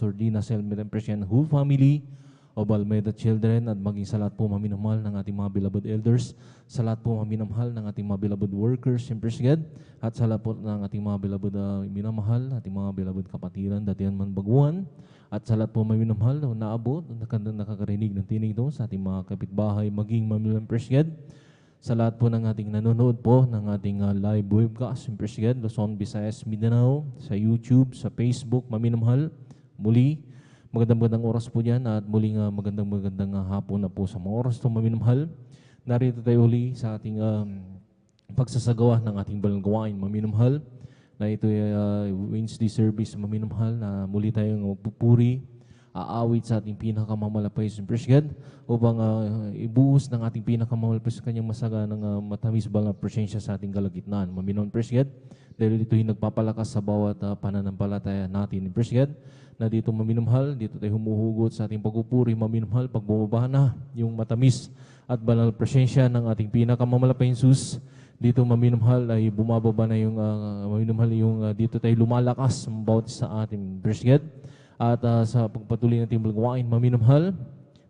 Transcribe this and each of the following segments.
Pastor Dina Selmer and Presyan whole family of Almeida Children, at maging sa lahat po maminamahal ng ating mga beloved elders, sa lahat po maminamahal ng ating mga beloved workers in Presyan, at sa lahat po ng ating mga beloved minamahal, ating mga beloved kapatiran, datihan man baguhan, at sa lahat po maminamahal na naabot, nakakarinig ng tinig doon sa ating mga kapitbahay, maging mamilang Presyan, sa lahat po ng ating nanonood po ng ating live webcast in Presyan, Luzon, Visayas, Mindanao, sa YouTube, sa Facebook, maminamahal, muli, magandang oras po dyan at muling magandang hapon na po sa mga oras itong maminamahal. Narito tayo uli sa ating pagsasagawa ng ating balanggawain maminamahal, na ito ay Wednesday service maminamahal, na muli tayong magpupuri, aawit sa ating pinakamamalapay sa Presyan upang ibuhos ng ating pinakamamalapay sa kanyang masaganang matamis ba na presensya sa ating kalagitnaan. Maminamahal Presyan, dahil ito'y nagpapalakas sa bawat pananampalataya natin in Presyan, na dito maminamahal, dito tayo humuhugot sa ating pagpupuri maminamahal, pag bumaba na yung matamis at banal presensya ng ating pinakamamalapay Jesus. Dito maminamahal ay bumababa na yung maminamahal yung dito tayo lumalakas bawat sa ating Presyan. At sa pagpatuloy natin balanggawain maminamahal,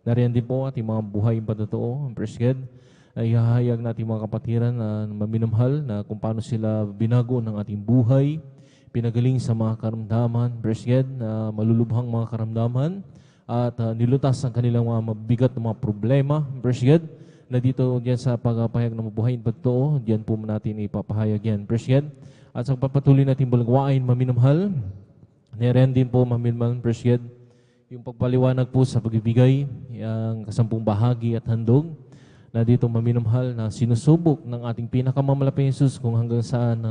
nariyan din po ating mga buhay patotoo ang Presyan, ay hahayag natin mga kapatiran na maminamahal na kung paano sila binago ng ating buhay, pinagaling sa mga karamdaman, Presyan, malulubhang mga karamdaman, at nilutas ang kanilang mga mabigat na mga problema, Presyan, na dito diyan sa pagpahayag ng mabuhay patotoo, diyan po natin ipapahayag yan, Presyan. At sa pagpatuloy natin balanggawain maminamahal, nariyan din po maminamahal, Presyan, yung pagpaliwanag po sa pagbibigay, ang kasampung bahagi at handog, na dito maminamahal na sinusubok ng ating pinakamamalapay Jesus kung hanggang saan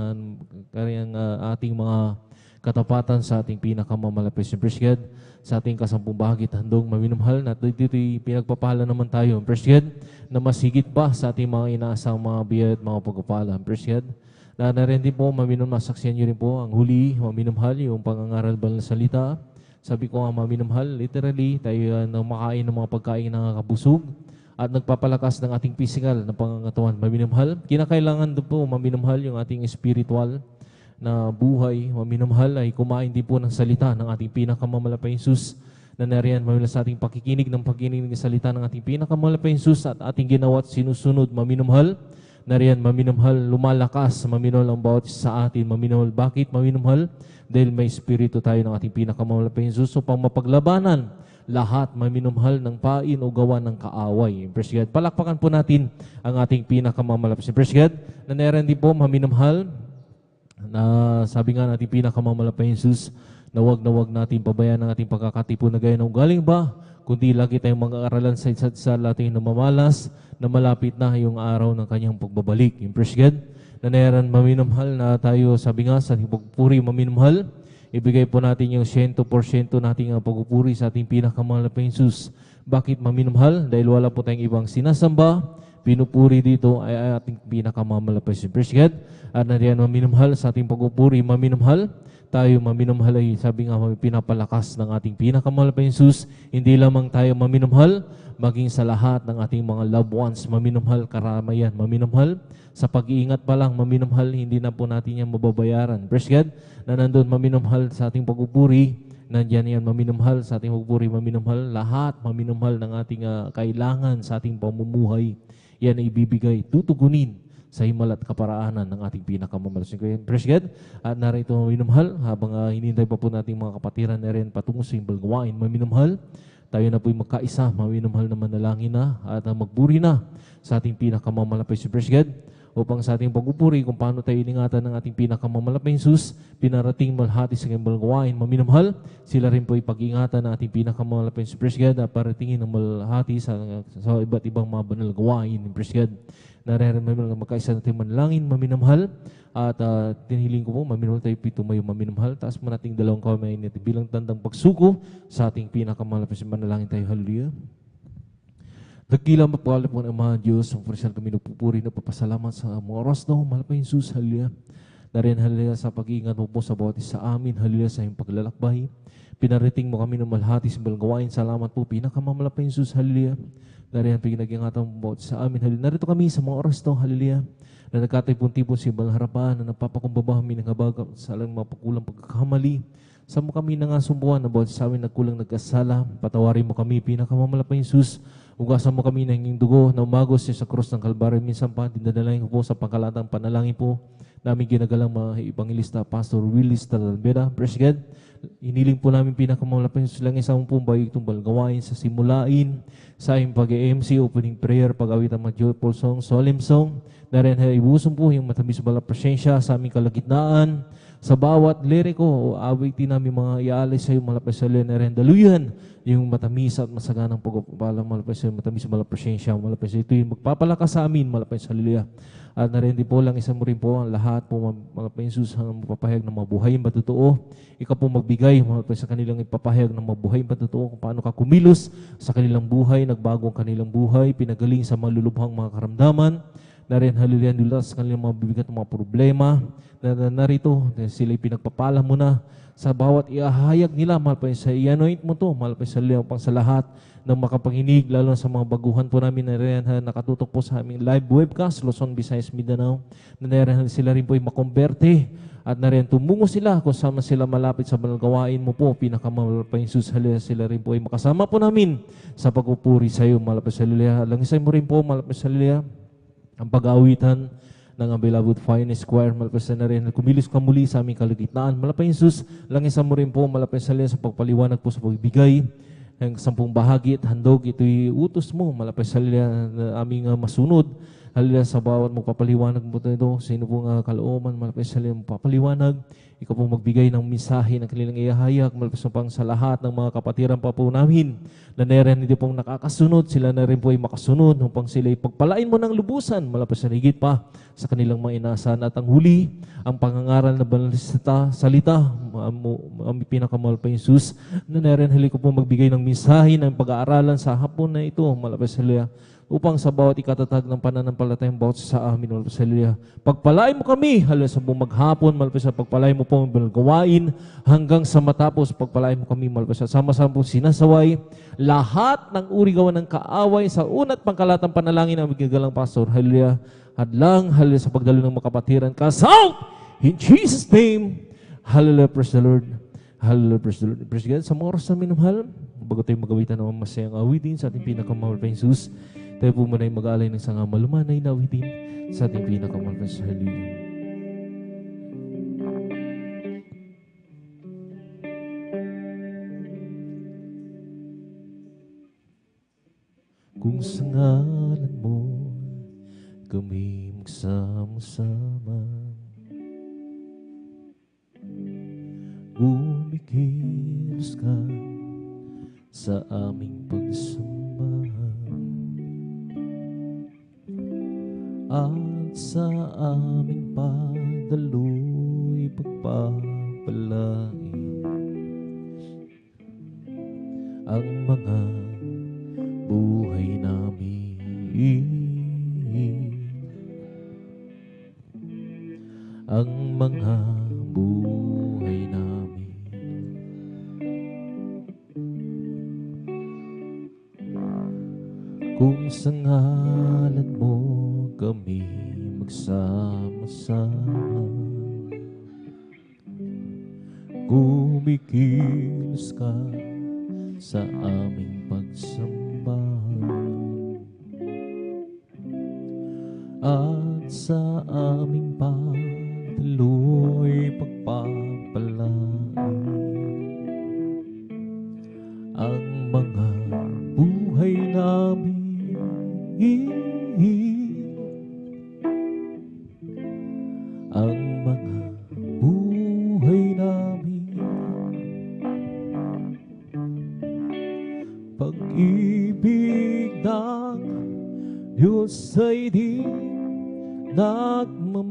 kanyang ating mga katapatan sa ating pinakamamalapay sa Presyan, sa ating kasampung bahagi at handog maminamahal, na dito'y pinagpapala naman tayo Presyan, na mas higit pa sa ating mga inaasang mga biyaya at mga pagpapala Presyan. Na narin din po maminamahal, masaksiyan nyo rin po ang huli maminamahal, yung pangangaral ba ng salita. Sabi ko nga maminamahal, literally tayo na makain ng mga pagkain na nakakabusog at nagpapalakas ng ating physical na pangangatawan maminamahal. Kinakailangan doon po maminamahal yung ating spiritual na buhay maminamahal ay kumain din po ng salita ng ating pinakamamalapay Jesus, na nariyan maminamahal sa ating pakikinig ng salita ng ating pinakamamalapay Jesus at ating ginawa at sinusunod maminamahal. Nariyan maminamahal, lumalakas maminamahal ang bawat sa atin maminamahal. Bakit maminamahal? Dahil may espiritu tayo ng ating pinakamamalapay Jesus upang mapaglabanan lahat maminamahal ng pain o gawa ng kaaway. Presyan, palakpakan po natin ang ating pinakamamalapay sa Presyan, na nariyan din po maminamahal, na sabi nga natin pinakamamalapay Jesus, na wag natin pabayaan ang ating pagkakatipon na gaya ng ugaling ba, kundi lagi tayong mag-aaralan sa isa't isa, natin na mamalas, na malapit na yung araw ng kanyang pagbabalik. Yung Presyan, na nariyan maminamahal na tayo, sabi nga sa ating pagpupuri maminamahal, ibigay po natin yung 100% nating pagpupuri sa ating pinakamamalapay Jesus. Bakit maminamahal? Dahil wala po tayong ibang sinasamba, pinupuri dito ay ating pinakamamalapay sa Presyan. At nariyan maminamahal sa ating pagpupuri maminamahal, tayo maminamahal ay sabi nga pinapalakas ng ating pinakamamalapay Jesus. Hindi lamang tayo maminamahal, maging sa lahat ng ating mga loved ones maminamahal, karamayan maminamahal. Sa pag-iingat pa lang maminamahal, hindi na po natin yan mababayaran. Presyan, na nandun maminamahal sa ating pagpupuri, nandiyan yan maminamahal sa ating pagpupuri maminamahal, lahat maminamahal ng ating kailangan sa ating pamumuhay, yan ay ibibigay, tutugunin sa himala at kaparaanan ng ating pinakamamahal. Presyan, at narito maminamahal, habang hinintay pa po natin mga kapatiran na rin patungo sa balanggawain maminamahal, tayo na po'y magkaisa, maminamahal na manalangin na at magburi na sa ating pinakamamalapay sa Presyan, upang sa ating pagpupuri kung paano tayo iningatan ng ating pinakamamalapay Jesus, pinarating malhati sa kanyang balanggawain maminamahal, sila rin po'y pag-ingatan ng ating pinakamamalapay sa Presyan at paratingin ng malhati sa iba't ibang mga banal gawain ng Presyan. Nariyan magkaisa natin manalangin maminamahal, at tinihiling ko po maminamahal tayo tumayo maminamahal. Taas mo nating dalawang kamay natin bilang tandang pagsuko sa ating pinakamalapit sa manalangin tayo. Hallelujah. Dakilang mapagkalap mo ng mga Diyos, ang Presyan kami nagpupuri na papasalamat sa mga oras na malapay Jesus. Hallelujah. Nariyan hallelujah sa pag-iingat mo po sa bawat isa amin. Hallelujah sa iyong paglalakbay. Pinarating mo kami ng malhati sa balanggawain. Salamat po pinakamamalapay Jesus. Hallelujah. Nariyan pinag-ingatan mo bawat isa amin. Hallelujah. Narito kami sa mga oras na Hallelujah, na nagkatipon-tipon sa ibang harapan, na nagpapakumbaba kami ng habag sa alang mga pagkulang pagkakamali. Sa mo kami nangasumbuan na bawat sa amin nagkulang nagkasala, patawarin mo kami, pinakamamalapay Jesus, ugasan mo kami ng hinging dugo na umagos sa krus ng Kalbaryo. Minsan pa, dinadalain ko po sa pangkalatang panalangin po, namin ginagalang mga Evangelista, Pastor Willis Talalbeda. Praise God. Iniling po namin pinakamamalapay Jesus lang isang pong bayig tumbal gawain sa simulain, sa aming pag-MC, opening prayer, pag-awit ang mga joyful song, solemn song, na rin ibuson po yung matamis bala presensya sa aming kalagitnaan, sa bawat liriko o awitin namin mga iaalay sa iyo, malapay sa iyo, na rin daluyan yung matamis at masaganang pagpapalang malapay sa iyo, matamis bala presensya, malapay sa iyo, ito yung magpapalakas sa amin, malapay sa iyo. At na rin din po lang, isa mo rin po ang lahat po, malapay Jesus, ang mapapahayag ng mabuhay, matotoo. Ikaw po magbigay, malapay sa kanilang ipapahayag ng mabuhay, matotoo, kung paano ka kumilos sa kanilang buhay, nagbago ang kanilang buhay, pinagaling sa malulubhang mga karamdaman, na rin haliluya nila sa kanilang mga bibigat ng mga problema, na narito, sila'y pinagpapala mo na sa bawat iahayag nila, malapay sa i-anoint mo to, malapay sa liyaw pang sa lahat ng makapanginig, lalo sa mga baguhan po namin na rin nakatutok po sa aming live webcast, Luzon, Visayas, Mindanao, na rin sila rin po ay makomberte at na rin tumungo sila kung saan sila malapit sa gawain mo po, pinakamalapay Jesus, haliluya sila rin po ay makasama po namin sa pagpupuri sa iyo, malapay sa haliluya. Langisay mo rin po, malapay sa haliluya, ang pag-aawitan ng ang beloved Finest Choir, malapay na rin, kumilos ka muli sa aming kalagitnaan. Malapay Jesus, langisan mo rin po, malapay sa liyan sa pagpaliwanag po sa pagbibigay ng 10 bahagi at handog, ito'y utos mo, malapay sa liyan na aming masunod. Halila sa bawat magpapaliwanag mo ito, sino pong kalooban, malapay sa liyan magpapaliwanag. Ikaw pong magbigay ng mensahe ng kanilang ihahayag, malapay pang sa lahat ng mga kapatiran pa po namin, na narin hindi pong nakakasunod, sila na rin po ay makasunod, upang sila ipagpalain mo ng lubusan, malapay sa higit pa sa kanilang mga inasahan. At ang huli, ang pangangaral na banal salita, ang pinakamalapay Jesus, na narin hali ko pong magbigay ng mensahe ng pag-aaralan sa hapon na ito, malapay sa liya, upang sa bawat ikatatag ng pananampalatayang bawat sa amin, malapay sa liya. Pagpalain mo kami, halos sa buong maghapon, malapay sa pagpalain mo po ang gawain, hanggang sa matapos, pagpalain mo kami, malapay sa sama-sama po sinasaway, lahat ng uri gawa ng kaaway sa una't pangkalatang panalangin ng magagalang pastor, hallelujah, hadlang, hallelujah, sa pagdalo ng makapatiran, cast out, in Jesus' name, hallelujah, praise the Lord, hallelujah, praise the Lord, praise God. Sa mga oras na minamahal, bago tayo magawitan ng masayang awitin sa ating pinakamahal pa Jesus, tayo po muna ay mag-aalay ng isang malumanay na awitin sa ating pinakamahal pa Jesus, hallelujah. Kung sa ngalan mo kami magsama-sama, bumikilos ka sa aming pagsamba, at sa aming pagdaloy pagpapalain ang mga buhay namin, ang mga buhay namin. Kung sa ngalan mo kami magsama-sama, kumikilos ka sa aming pagsamba, at sa aming pagdaloy pagpapalain ang mga buhay namin, ang mga buhay namin. Pag-ibig ng Diyos ay di nagmamaliw,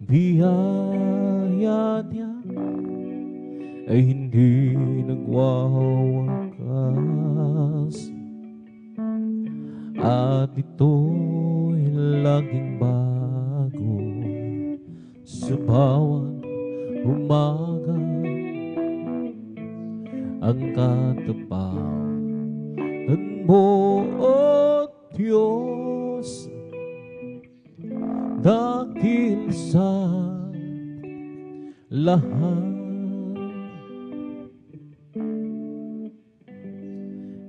biyaya niya ay hindi nagwawakas, at ito'y laging bago sa bawat umaga. Ang katapangan mo, O Diyos, dahil sa lahat.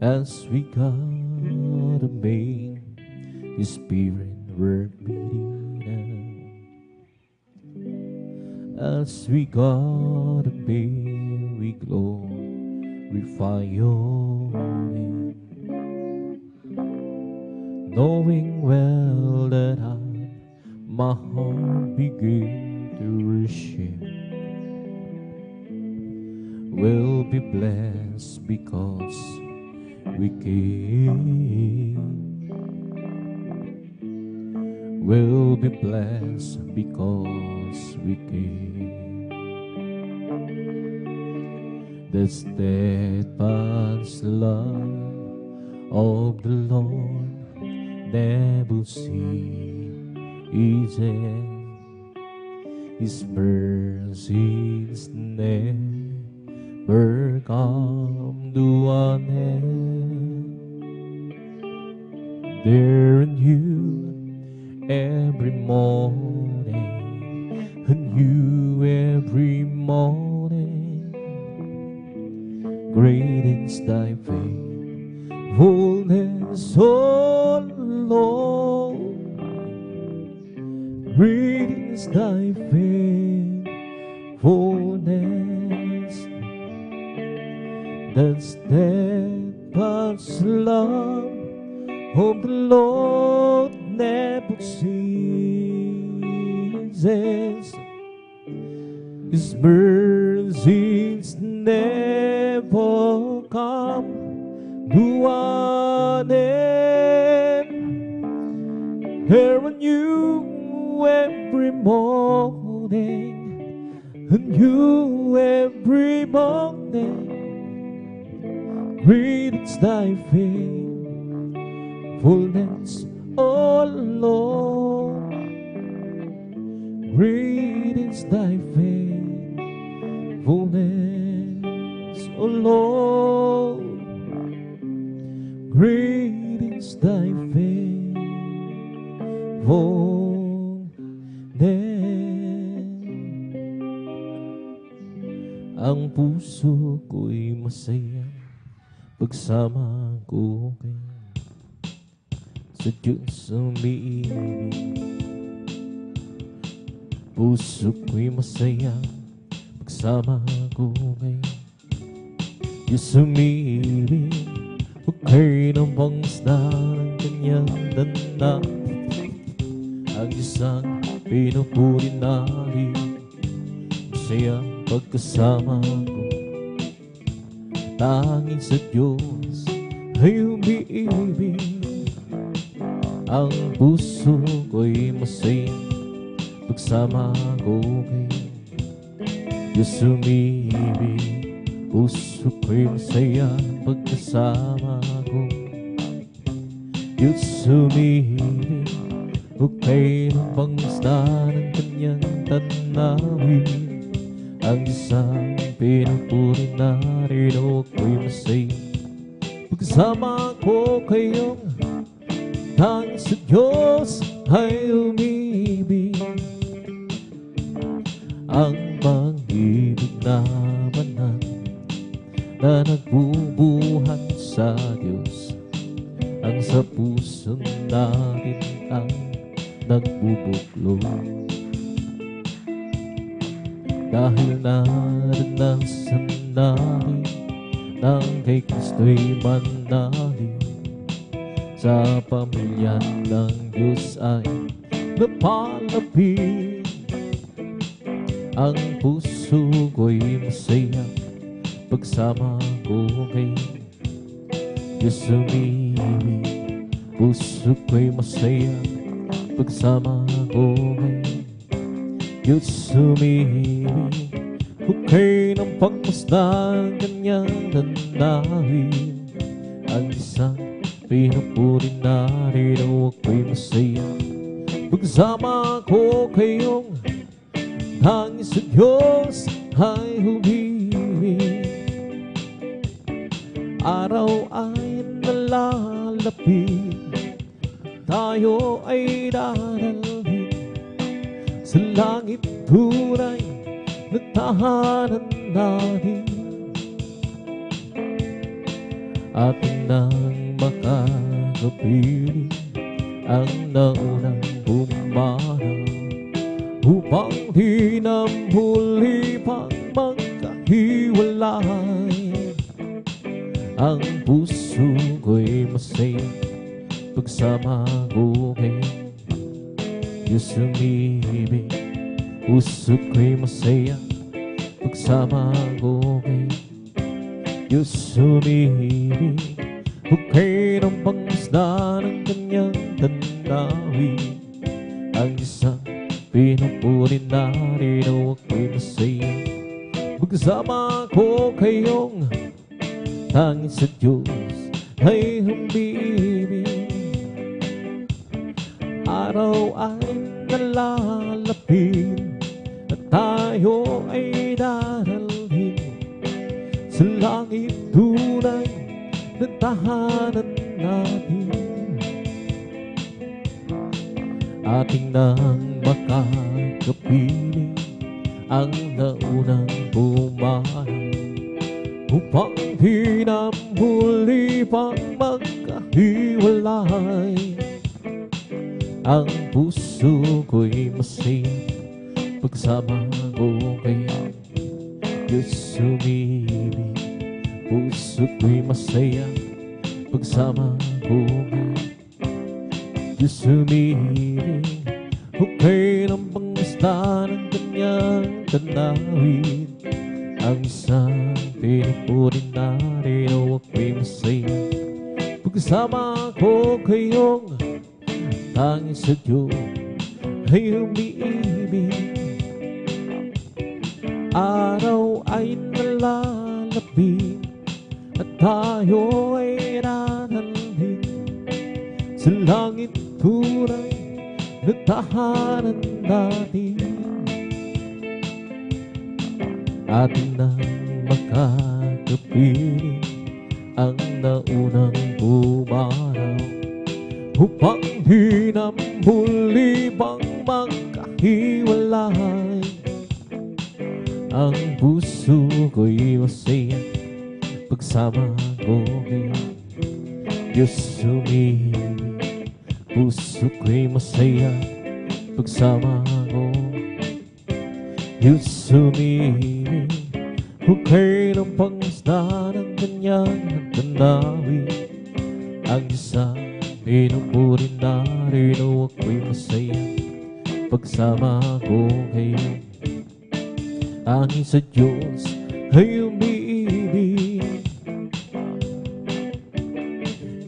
As we gotta make His Spirit work within us. As we gotta be, we glorify Your name, knowing well that my heart begin to worship will be blessed because we came. Will be blessed because we came. The steadfast love of the Lord never ceases. His mercies never come to an end. They're new every morning, new every morning. Great is Thy faithfulness, O Lord. Great is Thy faithfulness. The steadfast love of the Lord never ceases. His mercies never come to an end. They're new every morning, new every morning. Great is Thy faithfulness, O Lord. Great is Thy faithfulness, O Lord. Great is Thy faithfulness. Ang puso ko'y masaya pagsama ko kayo sa Diyos umiibig. Puso ko'y masaya pagsama ko kayo Diyos umiibig. Okay ng pangsda ng kanyang danda. Ang Diyos ang pinupuri natin. Masaya pagkasama ko. Tanging sa Diyos ay umiibig. Ang puso ko'y masaya pagsama ko kayo. Diyos umiibig. Puso ko'y masaya pagkasama ko. Diyos umiibig. Okay ng pangsda ng kanyang tanawin. Ang Diyos ang pinupuri natin. Ako'y masaya pagkasama ko kayong tanging sa Diyos ay umibig. Ang pag-ibig na banal na nagbubuhat sa Diyos, ang sa puso natin ang nagbubuklod. Dahil naranasan namin nang kay Kristo'y manalin, sa pamilya ng Diyos ay napalapit. Ang puso ko'y masaya pagsama ko kay Diyos umiibig. Puso ko'y masaya pagsama ko kay Diyos umiibig. Okay ng pagmasdan kanyang nanawin. Ang isang pinupuri natin. Ako'y masaya pagsama ko kayong tanging sa Diyos ay umibig. Araw ay nalalapit, tayo ay dadalhin sa langit tunay na tahanan natin. Ating nang makakapiling ang naunang bumaraw, upang di na muli pang magkahiwalay. Ang puso ko'y masaya pagsama ko kay Diyos umibig. Puso ko'y masaya pagsama ko kay Diyos umibig. Huwag kayo ng pangisda ng kanyang tanawin. Ang isang pinupunin natin, huwag ko'y masaya pagsama ko kayong tanging sa Diyos ay humibig. Araw ay nalalapit at tayo ay daralhin sa langit tunay na tahanan natin. Ating nang makakapiling ang naunang bumaraw, upang di na muli pang magkahiwalay. Ang puso ko'y masaya pagsama ko kay Diyos umibig. Puso ko'y masaya pagsama ko kay Diyos umibig. Huwag kayo ng pangisda ng kanyang tanawin. Ang isang pinupunin natin, huwag ko'y masaya pagsama ko kayong tanging sa Diyos ay umiibig. Araw ay nalalapit at tayo ay nananhin sa langit tunay na tahanan natin. Ating nang makakapiling ang naunang bumaraw, upang di na muli pang magkahiwalay. Ang puso ko'y masaya pagsama ko kay Diyos umibig. Puso ko'y masaya pagsama ko Diyos umibig. Huwag kayo ng pangisda ng kanyang tanawin. Ang isang pinupunin natin, huwag ko'y masaya pagsama ko kayo. Tanging sa Diyos ay umiibig.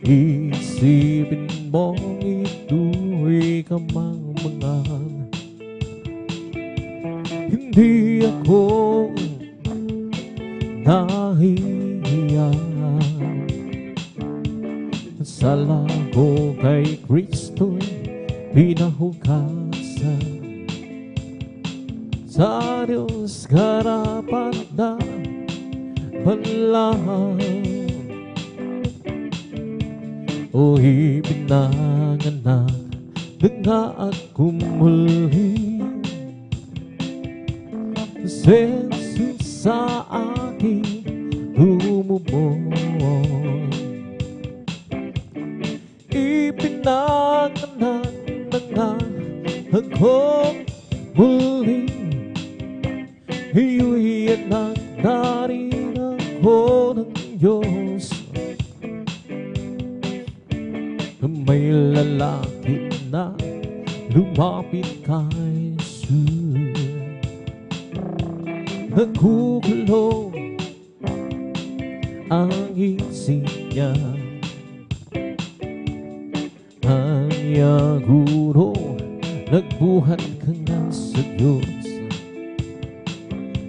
Isipin mong ito'y kamangmangan. Hindi ako nahihiya. Sala ko kay Kristo'y pinahugasan. Sa Diyos karapat na panlahan, o ipinanganak na ako muli. Si Jesus sa akin lumubog, ipinanganak na ako muli. Iyo'y anak na rin ako ng Diyos. May lalaki na lumapit kay Jesus, nagkukulong ang isip niya. Anya guro, nagbuhat ka na sa Diyos.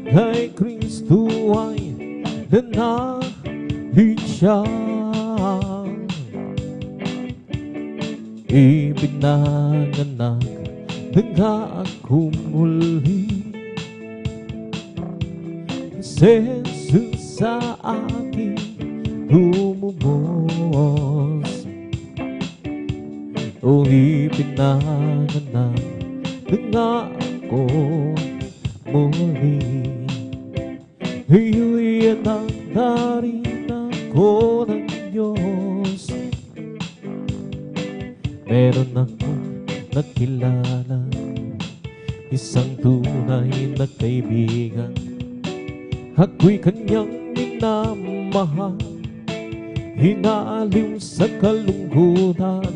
Kay Kristo ay nanahid siya. Ipinanganak na ako muli. Si Jesus sa akin lumubos, o ipinanganak na ako muli. rin ako ng Diyos. Meron akong nakilala, isang tunay na kaibigan. Ako'y kanyang minamahal, hinaliw sa kalungkutan.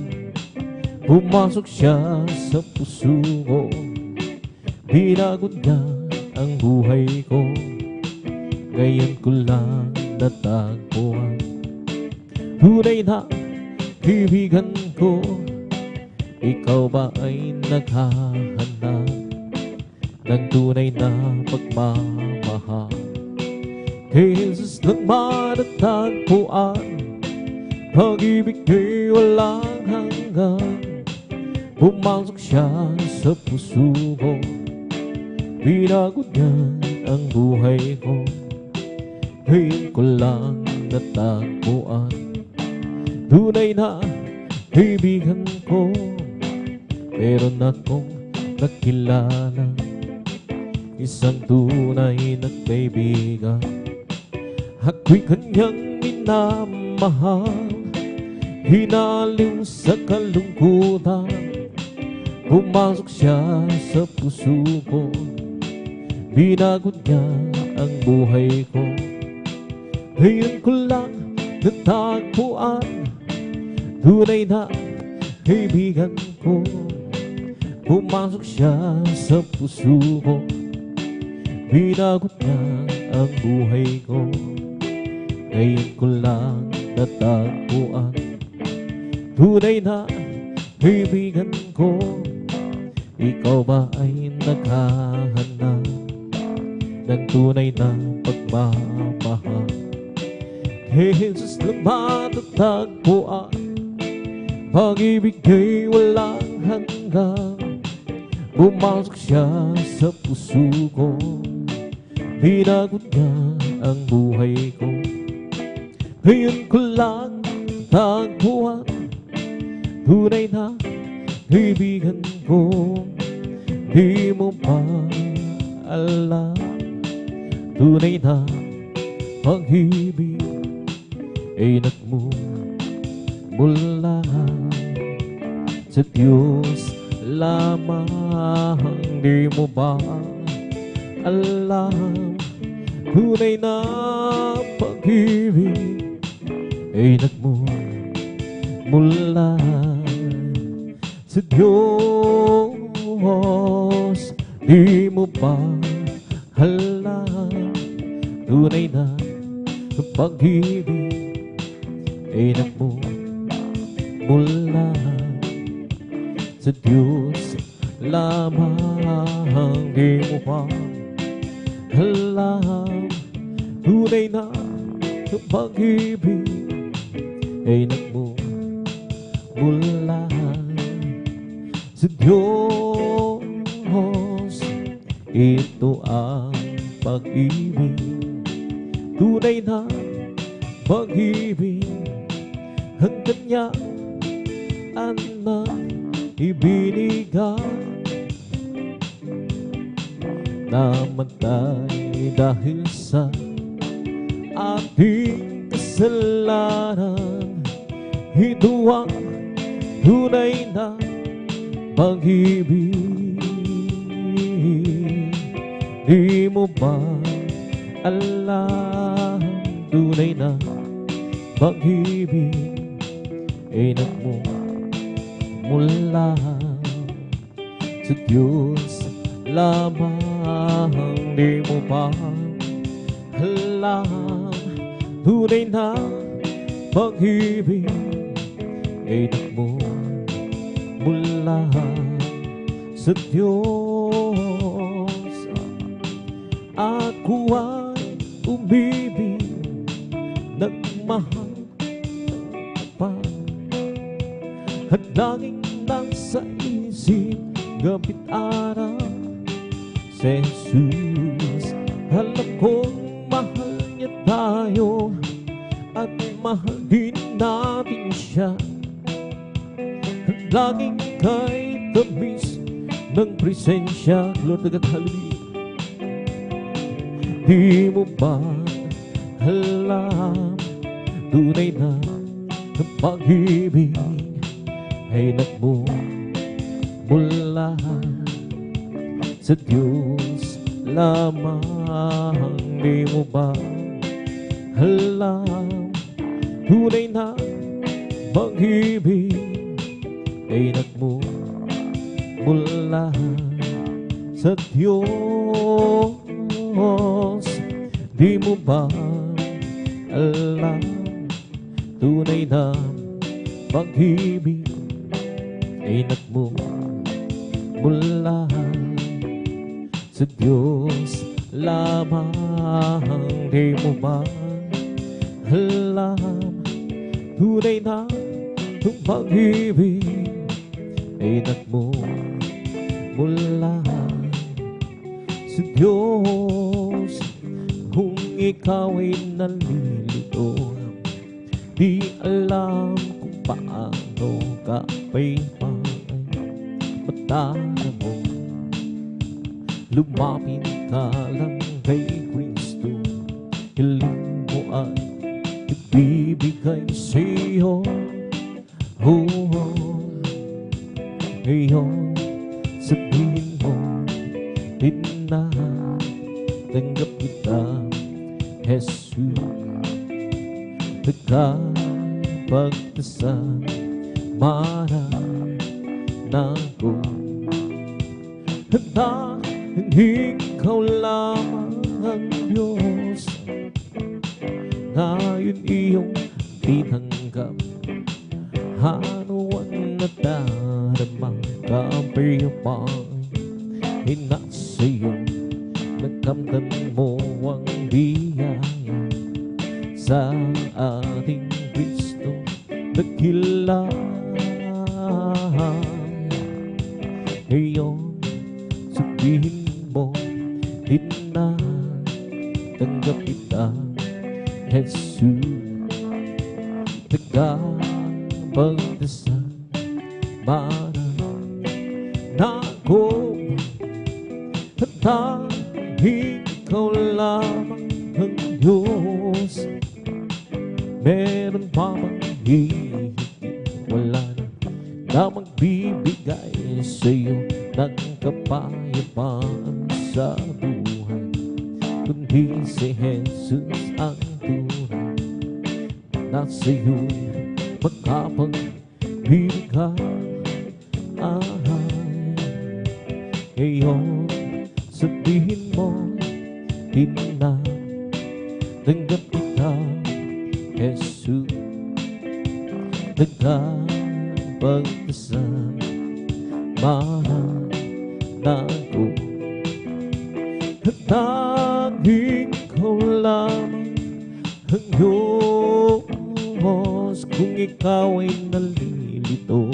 Pumasok siya sa puso ko, binago niya ang buhay ko. Ngayon ko lang natagpuan, tunay na kaibigan ko. Ikaw ba ay naghahanap ng tunay na pagmamahal? Kay Jesus lang matatagpuan, pag-ibig ay walang hanggan. Pumasok siya sa puso ko, binago niya ang buhay ko. Ngayon ko lang natagpuan, tunay na kaibigan ko. Meron akong nakilala, isang tunay na kaibigan. Ako'y kanyang minamahal, hinaliw sa kalungkutan. Pumasok siya sa puso ko, binago niya ang buhay ko. Ngayon ko lang natagpuan, tunay na kaibigan ko. Pumasok siya sa puso ko, binago niya ang buhay ko. Ngayon ko lang natagpuan, tunay na kaibigan ko. Ikaw ba ay naghahanap ng tunay na pagmamahal? Kay Jesus lang matatagpuan, pag-ibig ay walang hanggan. Pumasok siya sa puso ko, binago niya ang buhay ko. Ngayon ko lang tagpuan, tunay na kaibigan ko. Di mo pa alam, tunay na pag-ibig ay nagmumula sa Diyos lamang. Di mo ba alam, tunay na pag-ibig ay nagmumula sa Diyos. Di mo ba alam, tunay na pag-ibig ay nagmumula sa Diyos lamang. Di mo ba alam, tunay na pag-ibig ay nagmumula sa Diyos. Ito ang pag-ibig, tunay na pag-ibig. Ang kanyang anak ibinigay, namatay dahil sa ating kasalanan. Ito ang tunay na pag-ibig. Di mo ba alam, tunay na pag-ibig ay nagmumula sa Diyos lamang. Di mo ba alam, tunay na pag-ibig ay nagmumula sa Diyos. Ako ay umibig, nagmahal pa, at laging nasa isip gabi't araw si Jesus. Alam kong mahal niya tayo at mahal din natin siya. Laging kay tamis ng presensya. Lord, hallelujah. Di mo ba alam, tunay na ang pag-ibig ay nagmumula sa Diyos lamang. Di mo ba alam, tunay na pag-ibig ay nagmumula sa Diyos. Di mo ba alam, tunay na pag-ibig ay nagmumula sa Diyos lamang. Di mo ba alam, tunay na ang pag-ibig ay nagmumula sa Diyos. Kung ikaw ay nalilito, di alam kung paano ka pa'y matala mo, lumapit ka lang kay Kristo. Hiling mo ay ibibigay sa'yo. Ngayon sabihin mo, tanggap kita, Jesus. Nagkapagtasan na ko, handa ang ikaw lamang ang Diyos. Ngayon iyong tinanggap, ano ang nadarama, kapayapaan ay nasa iyo. Nakamtan mo ang biyaya sa ating Kristo nagkilala. Ngayon sabihin mo, tanggap kita, Jesus. Nagkapagdasan na ko, at ikaw lamang ang Diyos. Meron pa bang hihigit? Wala na magbibigay sa'yo ng kapayapaan sa buhay, kundi si Jesus ang tunay na sa'yo'y makapagbibigay. Ngayon sabihin mo, tanggap kita, Jesus. Nagkapagdasan na ko, at ikaw lamang ang Diyos. Kung ikaw ay nalilito,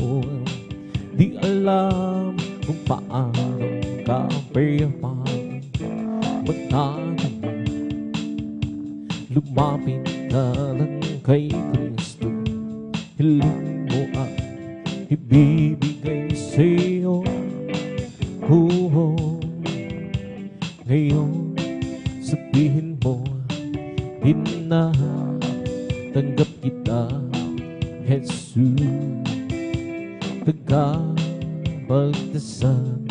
di alam kung paano ka payapaan, magtana mo, lumapit ka lang kay Kristo. Hiling mo ay ibibigay sa'yo. Ngayon sabihin mo, tanggap kita, Jesus. Nagkapagdasan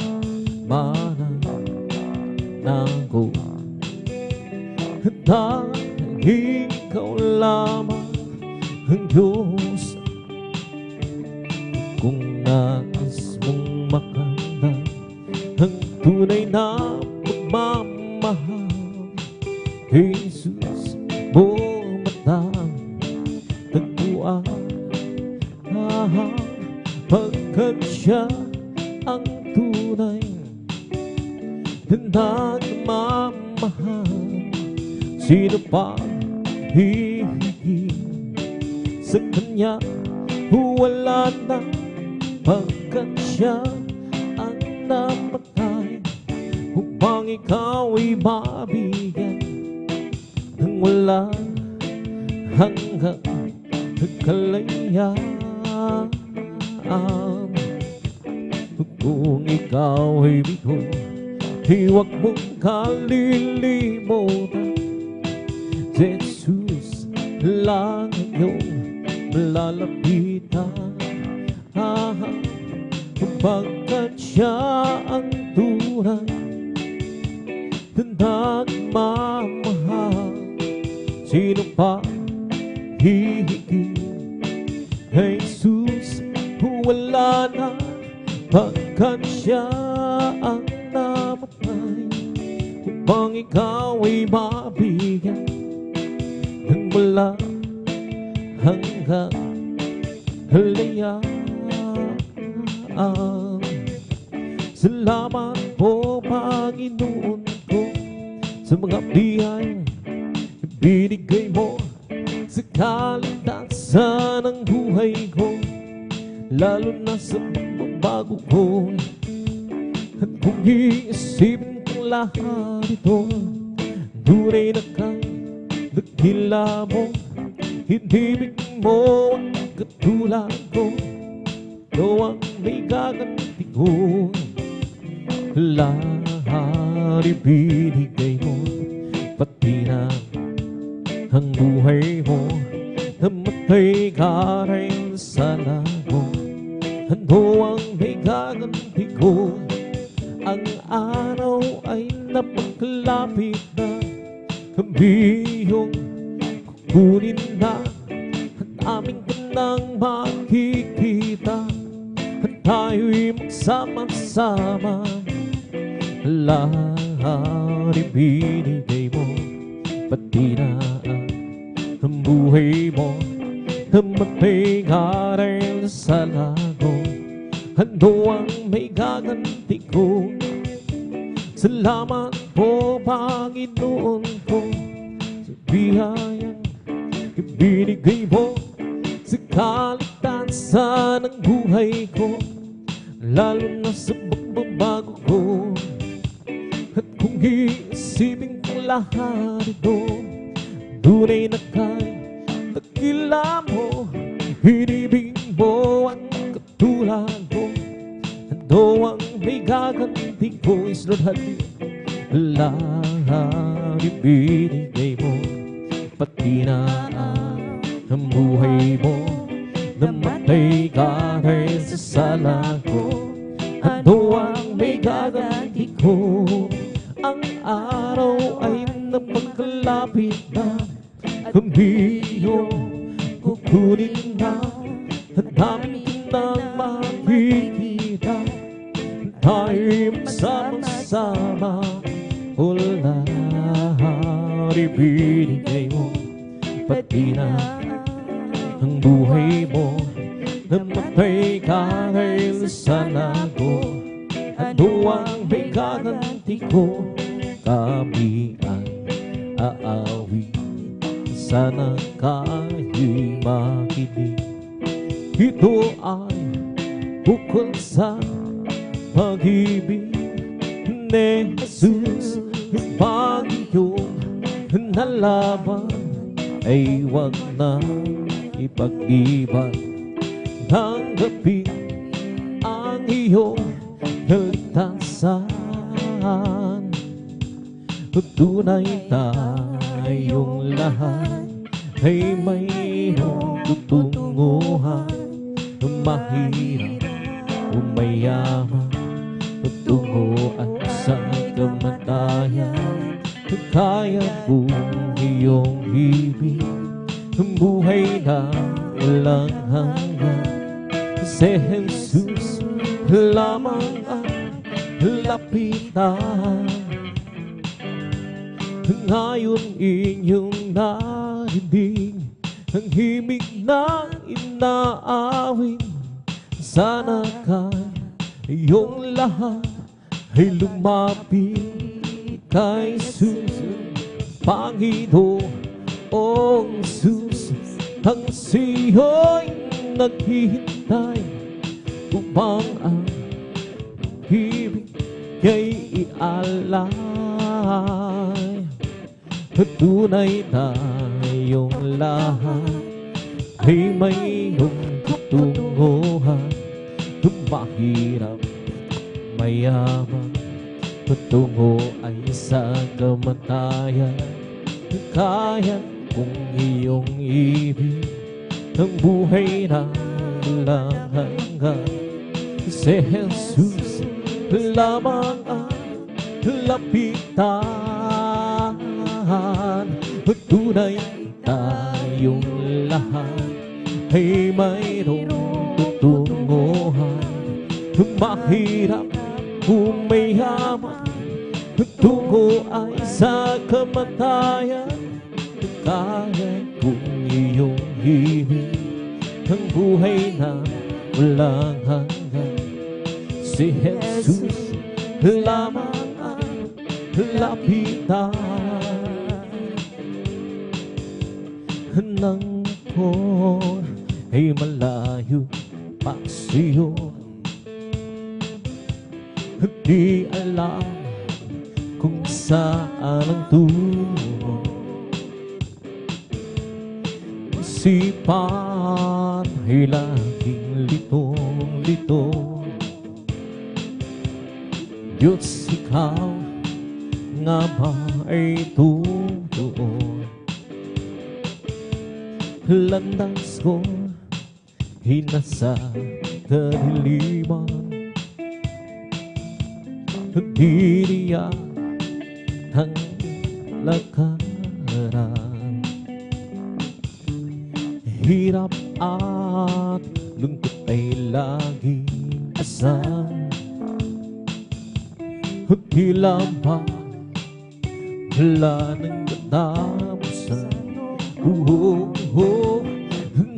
na ko, at ikaw lamang ang Diyos. Kung nais mong makamdan ang tunay na pagmamahal, Jesus mo matagpuan, pagkat siya ang tunay na nagmamahal. Sino pa hihigit sa Kanya? Wala na, pagkat siya ang namatay upang ikaw ay mabigyan ng walang hanggang kalayaan. Kung ikaw ay bigo, huwag mong kalilimutan, Jesus lang iyong malalapitan, pagkat siya ang tunay na nagmamahal. Sino pa hihigit kay Jesus? Wala na, pagkat siya ang namatay upang ikaw ay mabigyan ng wala hanggang kalayaan. Salamat po, Panginoon ko, sa mga biyayang binigay mo sa kaligtasan ng buhay ko, lalo na sa pagbabago ko. At kung iisipin kong lahat ito, tunay na kang dakila mo, hinibig mo ang katulad ko, ikaw ang may gaganti ko. Lahat ibinigay mo, pati na ang buhay mo, namatay ka rin sa lago. Ano ang may gaganti ko? Ang araw ay napakalapit na, kami yung kukunin na, at aming kanang makikita, at tayo'y magsama-sama. Lahat ibinigay mo, pati na ang buhay mo, namatay ka rin sa lago. Ano ang may gaganti ko? Salamat po, Panginoon ko, sa biyayang ibinigay mo sa kaligtasan ng buhay ko, lalo na sa pagbabago ko. At kung iisipin kong lahat ito, tunay na kay dakila mo, hinibig mo ang katulad ko. Ano ang may gaganti ko? Is Lord, lahat ibinigay mo, pati na ang buhay mo, namatay ka rin sa sala ko. Ano ang may gaganti ko? Ang araw ay napakalapit na, kami yung kukunin na, at namin nang makikita, tayo'y magsama-sama. O lahat ibinigay mo, pati na ang buhay mo, namatay ka rin sa lago. Ano ang may gaganti ko? Kami ay aawi, sana kayo'y makinig. Ito ay bukod sa pag-ibig ni Jesus. Pag iyong nalaban ay huwag na ipag-iban. Tanggapin ang iyong kaligtasan. Tunay tayong lahat ay mayroong tutunguhan, mahirap o mayaman, tutunguhan sa kamatayan. Kaya po iyong ibig, buhay na walang hanggan. Si Jesus lamang ang lapitan. Ngayon inyong narinig ang himig na inaawin. Sana kayong lahat ay lumapit kay Jesus. Panginoong Jesus, ang siyo'y naghihintay upang ang himig kay ialay. Tunay tayong lahat ay mayroong tutunguhan, mahirap mayaman, patungo ay sa kamatayan. Kaya kung iyong ibig ang buhay na walang hanggan. Si Jesus lamang ang lapitan, tunay tayong lahat ay mayroong tutunguhan. Mahirap o mayaman, tungo ay sa kamatayan. Kaya kung iyong ibig ang buhay na walang hanggan. Si Jesus lamang ang lapitan ng kon ay malayo pa siyo. Di alam kung saan ang tungo. Isipan ay laging litong-lito. Diyos, ikaw nga ba ay totoo? Landas ko ay nasa kadiliman. Diriya ang lakaran. Hirap at lungkot ay laging asal. Tila ba wala nang katapusan?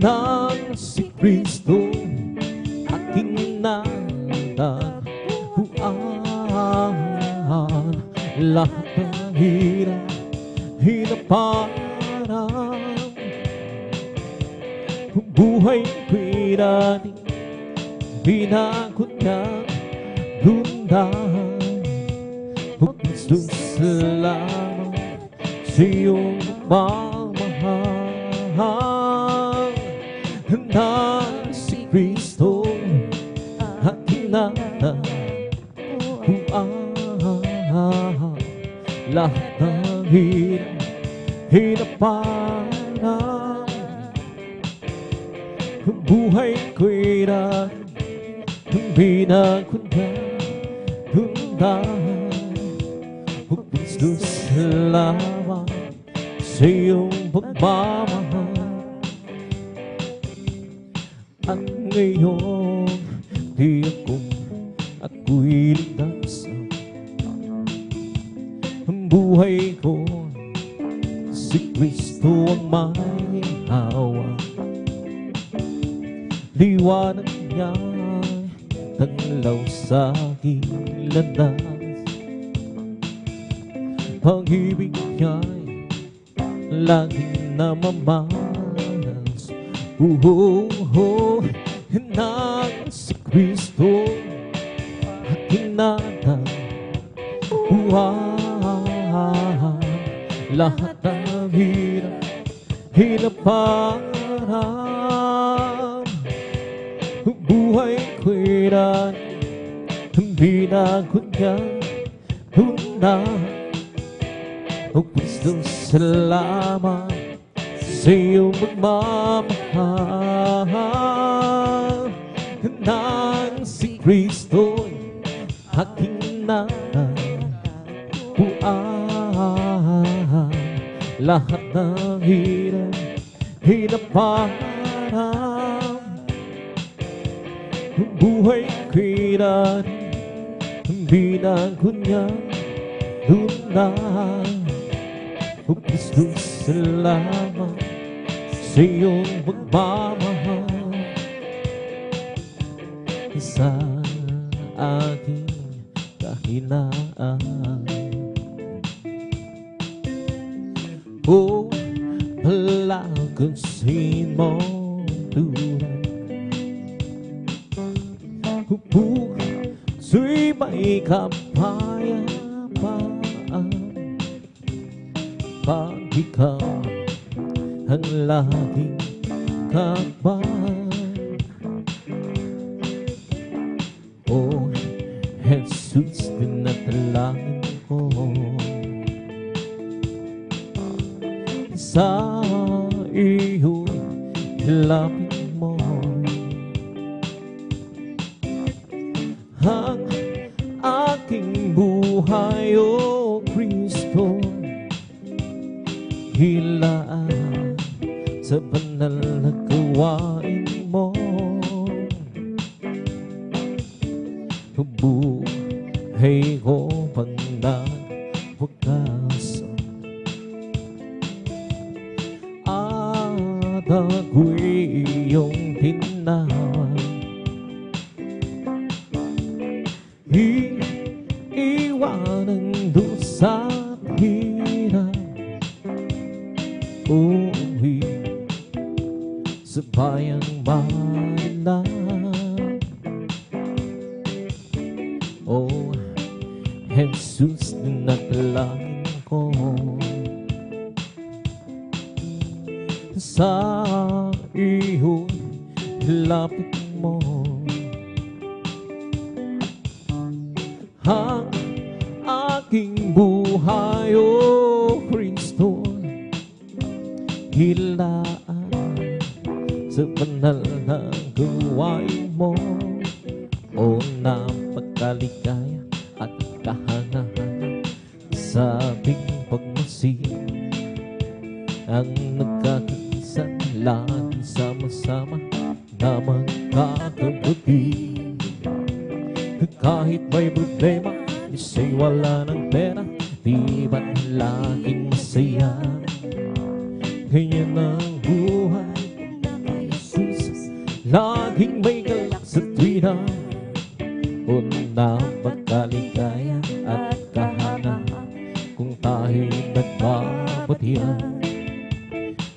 Nang si Kristo aking natagpuan. Lahat ng hirap, hinaparang buhay ko'y dating binakot niyang lundahan. Salamat sa iyong pagmamahal. Na si Kristo aking natagpuan. Lahat ng hirap, hinaparang buhay ko'y dating binakot niyang lundahan. Kristo, salamat sa iyong pagmamahal. At ngayon, di ako'y ligtas. Ang buhay ko, si Kristo ang may hawak. Liwanag niya'y tanglaw sa aking landas. Pag-ibig niya'y laging namamalas. Nang si Kristo aking natagpuan. Lahat ng hirap, hinaparang buhay ko'y dating binakot niyang lundahan. O Kristo, salamat sa iyong pagmamahal. Nang si Kristo aking natagpuan. Lahat ng hirap, hinaparang buhay ko'y dating binakot niyang lundahan. O Kristo, salamat sa iyong pagmamahal. Sa aking kahinaan, o palagasin mo tulad. Puso'y may kapayapaan pag ikaw ang laging kaban. O Jesus, pinatalangin ko sa lapit mo. Ang aking buhay, O Kristo, hilaan sa banal na gawain mo. Buhay ko pang nagwakas at ako'y iyong tinawag. Iiwanan doon sa hirap, uwi sa bayang Manila. Oh, Jesus, naglangin ko sa iyo, lapit mo. Ang aking buhay, O Kristo, hilaan sa banal na gawain mo. O napakaligaya at kahangahan sa ating pagmasid, ang nagkakaisa lagi sama-sama na magkakabagay. Kahit may problema, isa'y wala ng pera, di ba't laging masaya? Ganyan ang buhay, Jesus, laging may galak sa tuwina. O napakaligaya at kahangahan kung tayo'y nagbabatihan.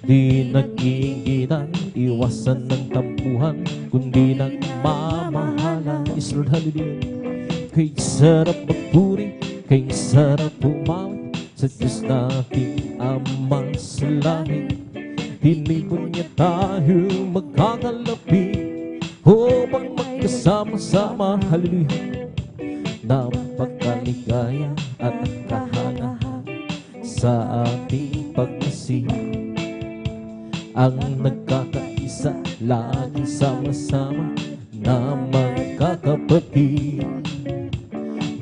Di nag-iingitan, iwasan ng tampuhan, kundi nagmamahalan. Israel, hallelujah. Kay sarap magpuri, kay sarap umawit sa Diyos nating Ama sa langit. Hinipon niya tayo magkakalapit upang magkasama-sama, hallelujah. Napakaligaya at kahangahan sa ating pagmasig, ang nagkakaisa lagi sama-sama na magkakapatid.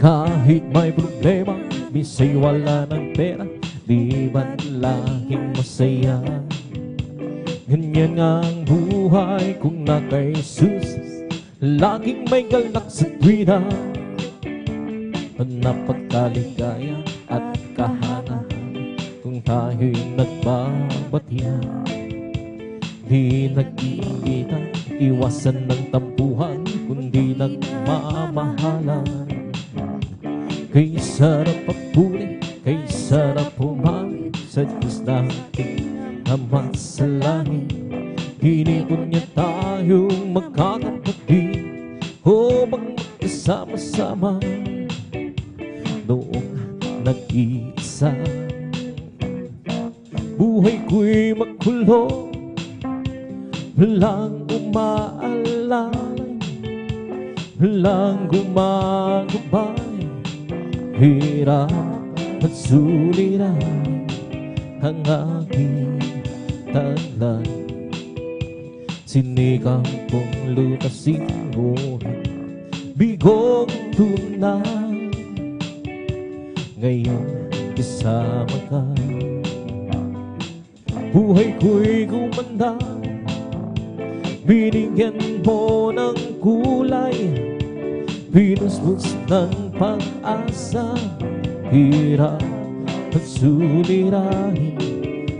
Kahit may problema, bisa'y wala ng pera, di ba't laging masaya? Ganyan ang buhay kung na kay Jesus, laging may galak sa tuwina. Napakaligaya at kahangahan kung tayo'y nagbabatihan. Di nag-iingitan, iwasan ng tampuhan, kundi nagmamahalan. Kay sarap pagpuri, kay sarap umawit sa Diyos nating Ama sa langit. Hinipon niya tayong magkakapatid upang magkasama-sama noong nag-iisa. Buhay ko'y makulong, walang umaalalay, walang gumagabay. Hirap at suliranin ang aking taglay. Sinikang kong lutasin, ngunit bigong tunay. Ngayon kasama ka, buhay ko'y gumanda. Binigyan mo ng kulay, binusbus ng pag-asa. Hirap at suliranin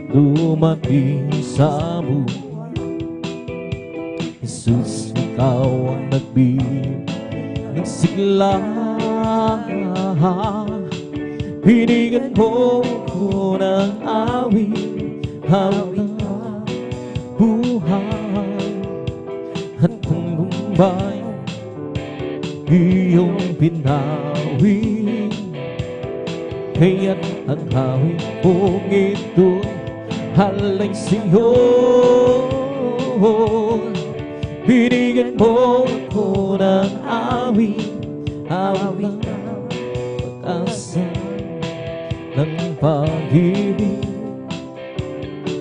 dumating sa buhay. Jesus, ikaw ang nagbibigay sigla. Binigyan mo ko ng awit, hawak ng buhay at tagumpay. Iyong pinawi, kaya't ang hawig kong ito'y halay sa'yo. Binigyan mo ko ng awit, hawak ng pag-asa, ng pag-ibig,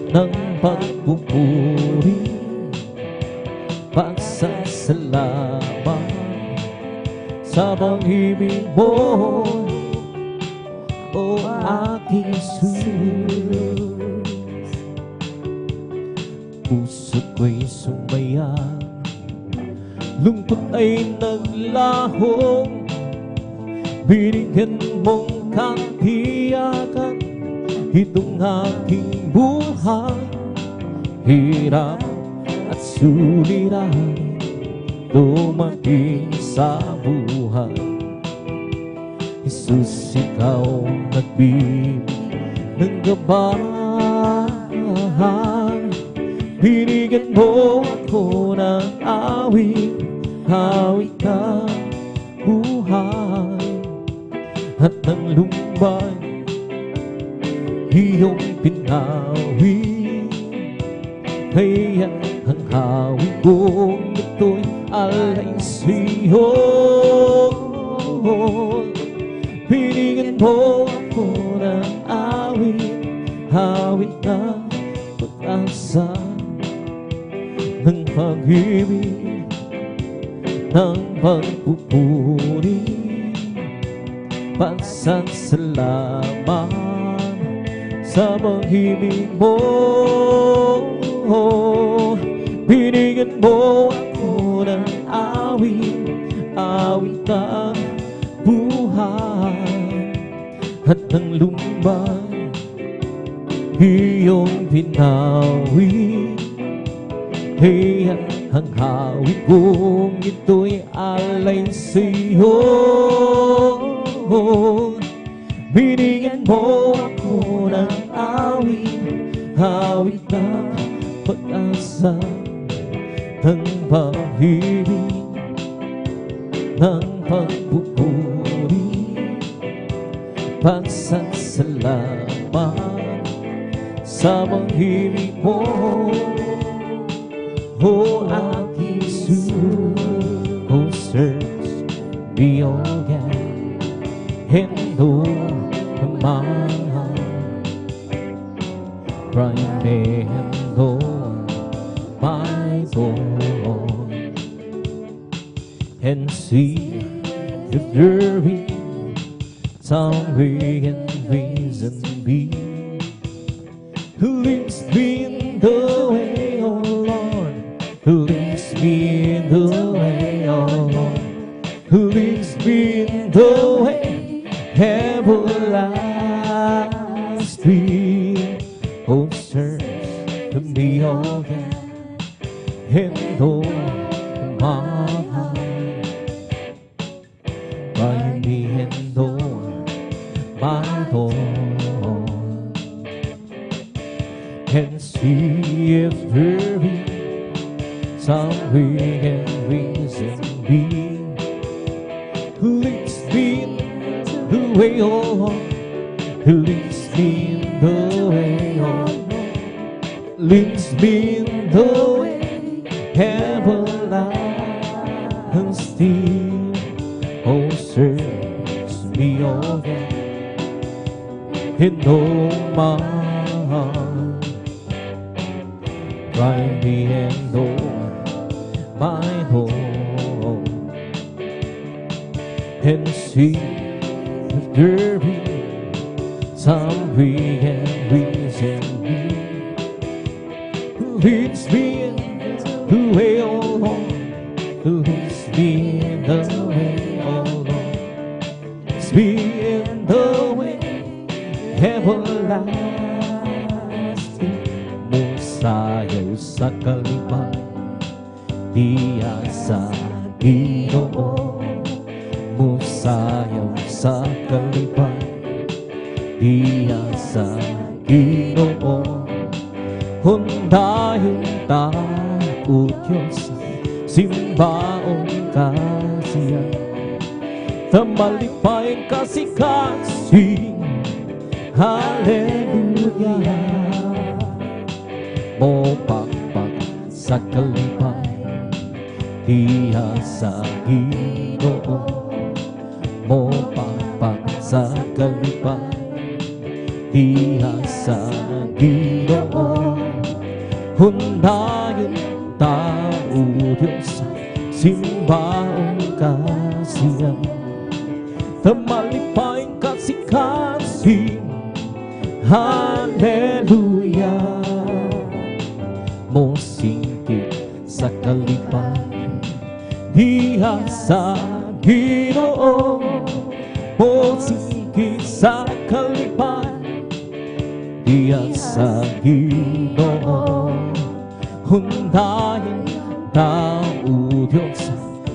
ng pagpupuri. salamat sa pag-ibig mo, o aking Jesus. Puso ko'y sumaya, lungkot ay naglaho, binigyan mong katiyakan itong aking buhay. Hirap at suliranin dumating sa buhay. Jesus, ikaw nagbibigay ng gabay. Binigyan mo ako ng awit, awit na buhay. At ng lumbay iyong pinawi, kaya ang hawig kong ito'y alay sa'yo. Binigyan mo ako ng awit, awit na pag-asa, ng pag-ibig, ng pagpupuri, pagsasalamat sa pag-ibig mo. Binigyan mo ako ng awit, awit ng buhay. At ng lumbay iyong pinawi, kaya ang hawig kong ito'y alay sa'yo. Binigyan mo ako ng awit, awit na pag-asa, ng pag-ibig, ng pagpupuri, pagsasalamat sa pag-ibig mo, o aking Jesus. Oh, search me, oh God, and know my heart. Try me and know my God, and see if there is some way and reason be, who leads me in the way, oh Lord, who leads me in the way, oh Lord, who leads me in the way everlasting. Oh, search to me, oh God, and know my heart. Try me and know my Lord, and see if there is some way and reason be, who leads me in the way, oh Lord, who leads me in the way, oh Lord, leads me in the way everlasting. Oh, search me, oh God, and know my heart. Try me and know my home, and see if there be some way and reason be, who leads me in the way, oh Lord, who leads me in the way, oh Lord, leads me in the way everlasting. Musayaw sa kalibay, diya sa Ginoo. Musayaw sa kalibay, diya sa Ginoo. Hundayon tao Diyos, simbaong kasiya, tamalipay kasikasing, hallelujah. Mo pakpak sa kalipay, diya sa Ginoo. Mo pakpak sa kalipay, diya sa Ginoo. Hundayon tao Diyos, simbaong kasihan. Tamalipaing kasi haleluya. Mo singkit sa kalipay, diha sa Ginoo. Mo singkit sa kalipay, diha sa Ginoo. Hundahin tao Diyos,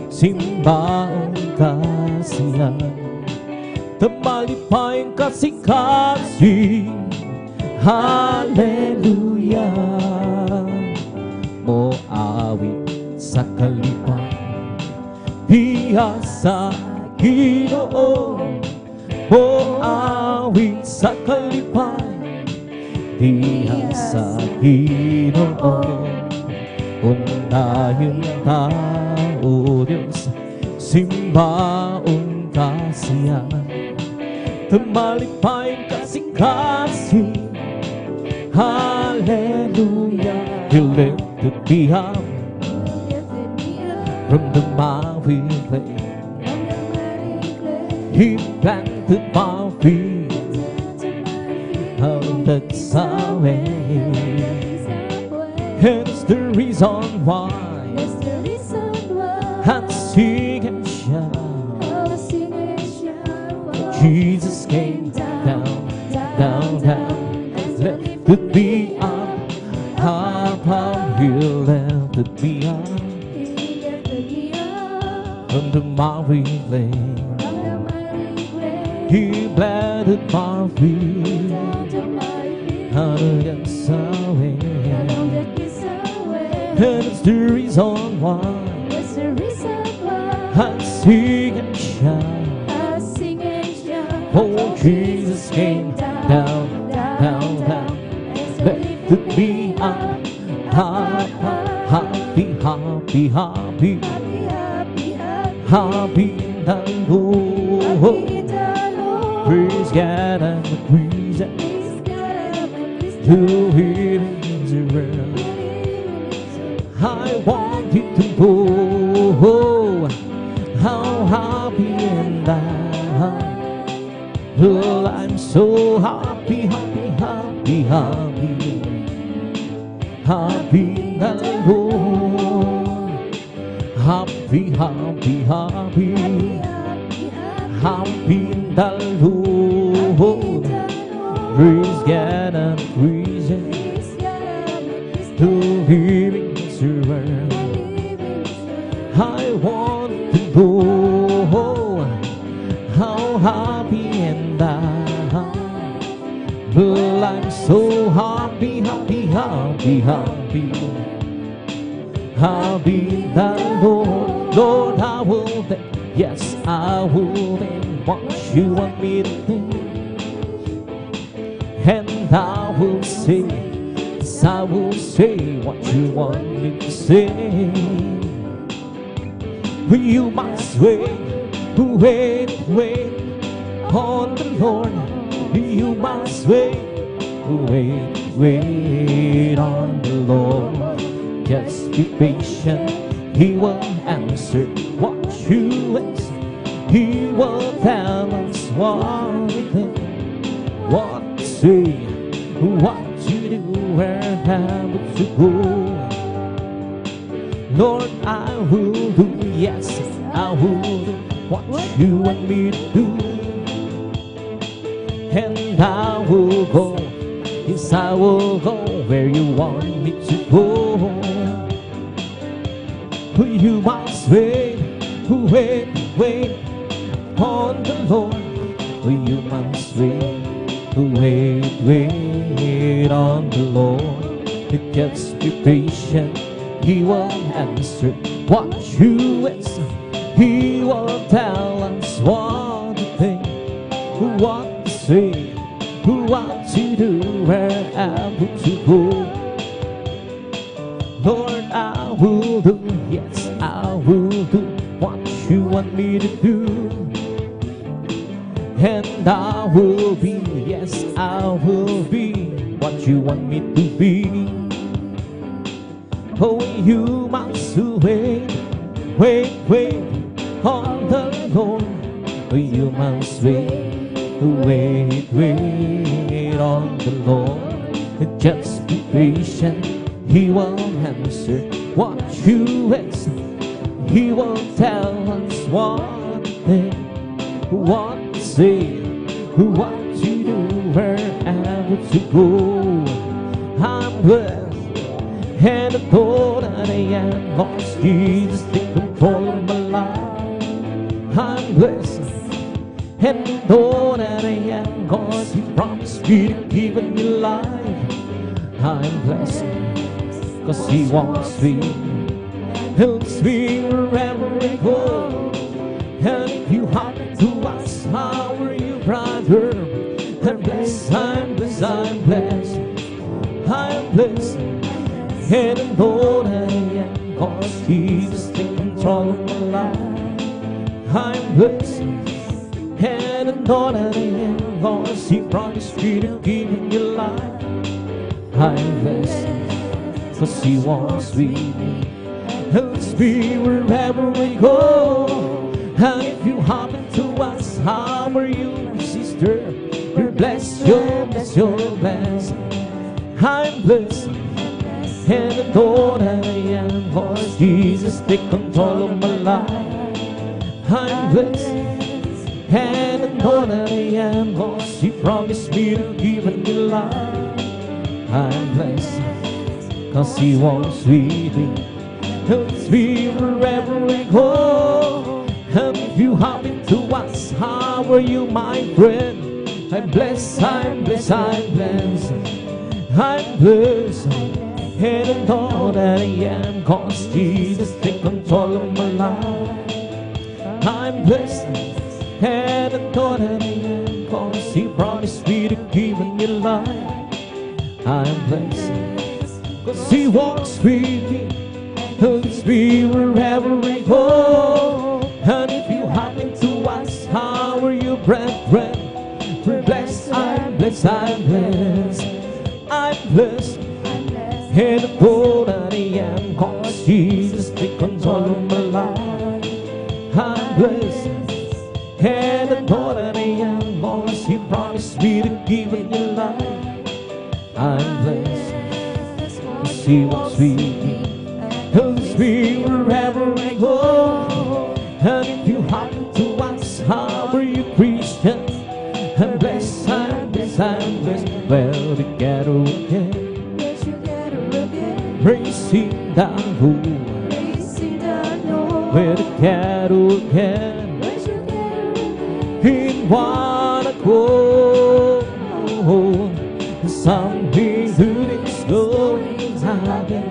simbaong kasihan. Tamalipaing kasi haleluya. Mo awit sa kalipay, diha sa Ginoo. Mo awit sa kalipay, diha sa Ginoo. Undahin tao Diyos, simbaong kasihan. Tamalipaing kasi hallelujah. He lifted me up from the miry clay. He planted my feet on the way. It's the reason why I sing and shout. Jesus came down, down, down, lifted me up, up, up. He lifted me up from the miry clay. He planted my feet on against the way. And it's the reason why I sing and shout. Oh, Jesus came down, down, down, lifted me up, up, up. Happy, happy, happy, happy the Lord. Praise God and praise to Him is around. I want you to know how happy and I. Well, I'm so happy, happy, happy, happy, happy the Lord. Happy, happy, happy, happy the Lord. Praise God and praise Him to Him is around. I want to know how happy and I. Well, I'm so happy, happy, happy, happy, happy the Lord. Lord, I will think, yes, I will think what you want me to think. And I will say, yes, I will say what you want me to say. You must wait, wait, wait on the Lord. You must wait, wait, wait on the Lord. Just be patient, He will answer what you ask. He will tell us what to think, what to say, what to do, where how to go. Lord, I will do, yes, I will do what you want me to do. And I will go, yes, I will go where you want me to go. You must wait, wait, wait on the Lord. You must wait, wait, wait on the Lord. Just be patient, He will answer what you ask. He will tell us what to think, what to say, what to do, where I to go. Lord, I will do, yes, I will do what you want me to do. And I will be, yes, I will be what you want me to be. Oh, you must wait, Wait on the Lord. You must wait on the Lord. Just be patient, He will answer what you ask. He will tell us what to say, what to do, wherever to go. I'm blessed, and I know that I am lost. Jesus take control of my life. I'm blessed, and I know that I am lost. He promised me to give me life. I'm blessed, 'cause He wants me, helps me wherever I go. And if you happen to ask, how are you, brother? I'm blessed, I'm blessed, I'm blessed, I'm blessed. And I know that I am, 'cause Jesus take control of my life. I'm blessed, and I know that I am, 'cause He promised me to give me life. I'm blessed, 'cause He wants me, helps me wherever we go. And if you happen to ask, how are you, sister? You're blessed, you're blessed, you're blessed. I'm blessed, and I know that I am, 'cause Jesus take control of my life. I'm blessed, and I know that I am, 'cause He promised me to give me life. I'm blessed, 'cause He wants me, helps me wherever we go. And if you happen to ask, how are you, my friend? I'm blessed, I'm blessed, I'm blessed, I'm blessed. And I know that I am, 'cause Jesus take control of my life. I'm blessed, and I know that I am, 'cause He promised me to give me life. I'm blessed, 'cause He walks with me, helps me wherever I go. And if you happen to ask, how are you, brethren? We're blessed, I'm blessed, I'm blessed, I'm blessed. And I know that I am, 'cause Jesus take control of my life. I'm blessed, and I know that I am, 'cause He promised me to give me life. I'm blessed, 'cause He walks with me, helps me wherever I go. And if you happen to ask, how are you, Christian? I'm blessed, I'm blessed, I'm blessed. Well, together again, praising the Lord. We're together again, in one accord. Something good is going to happen,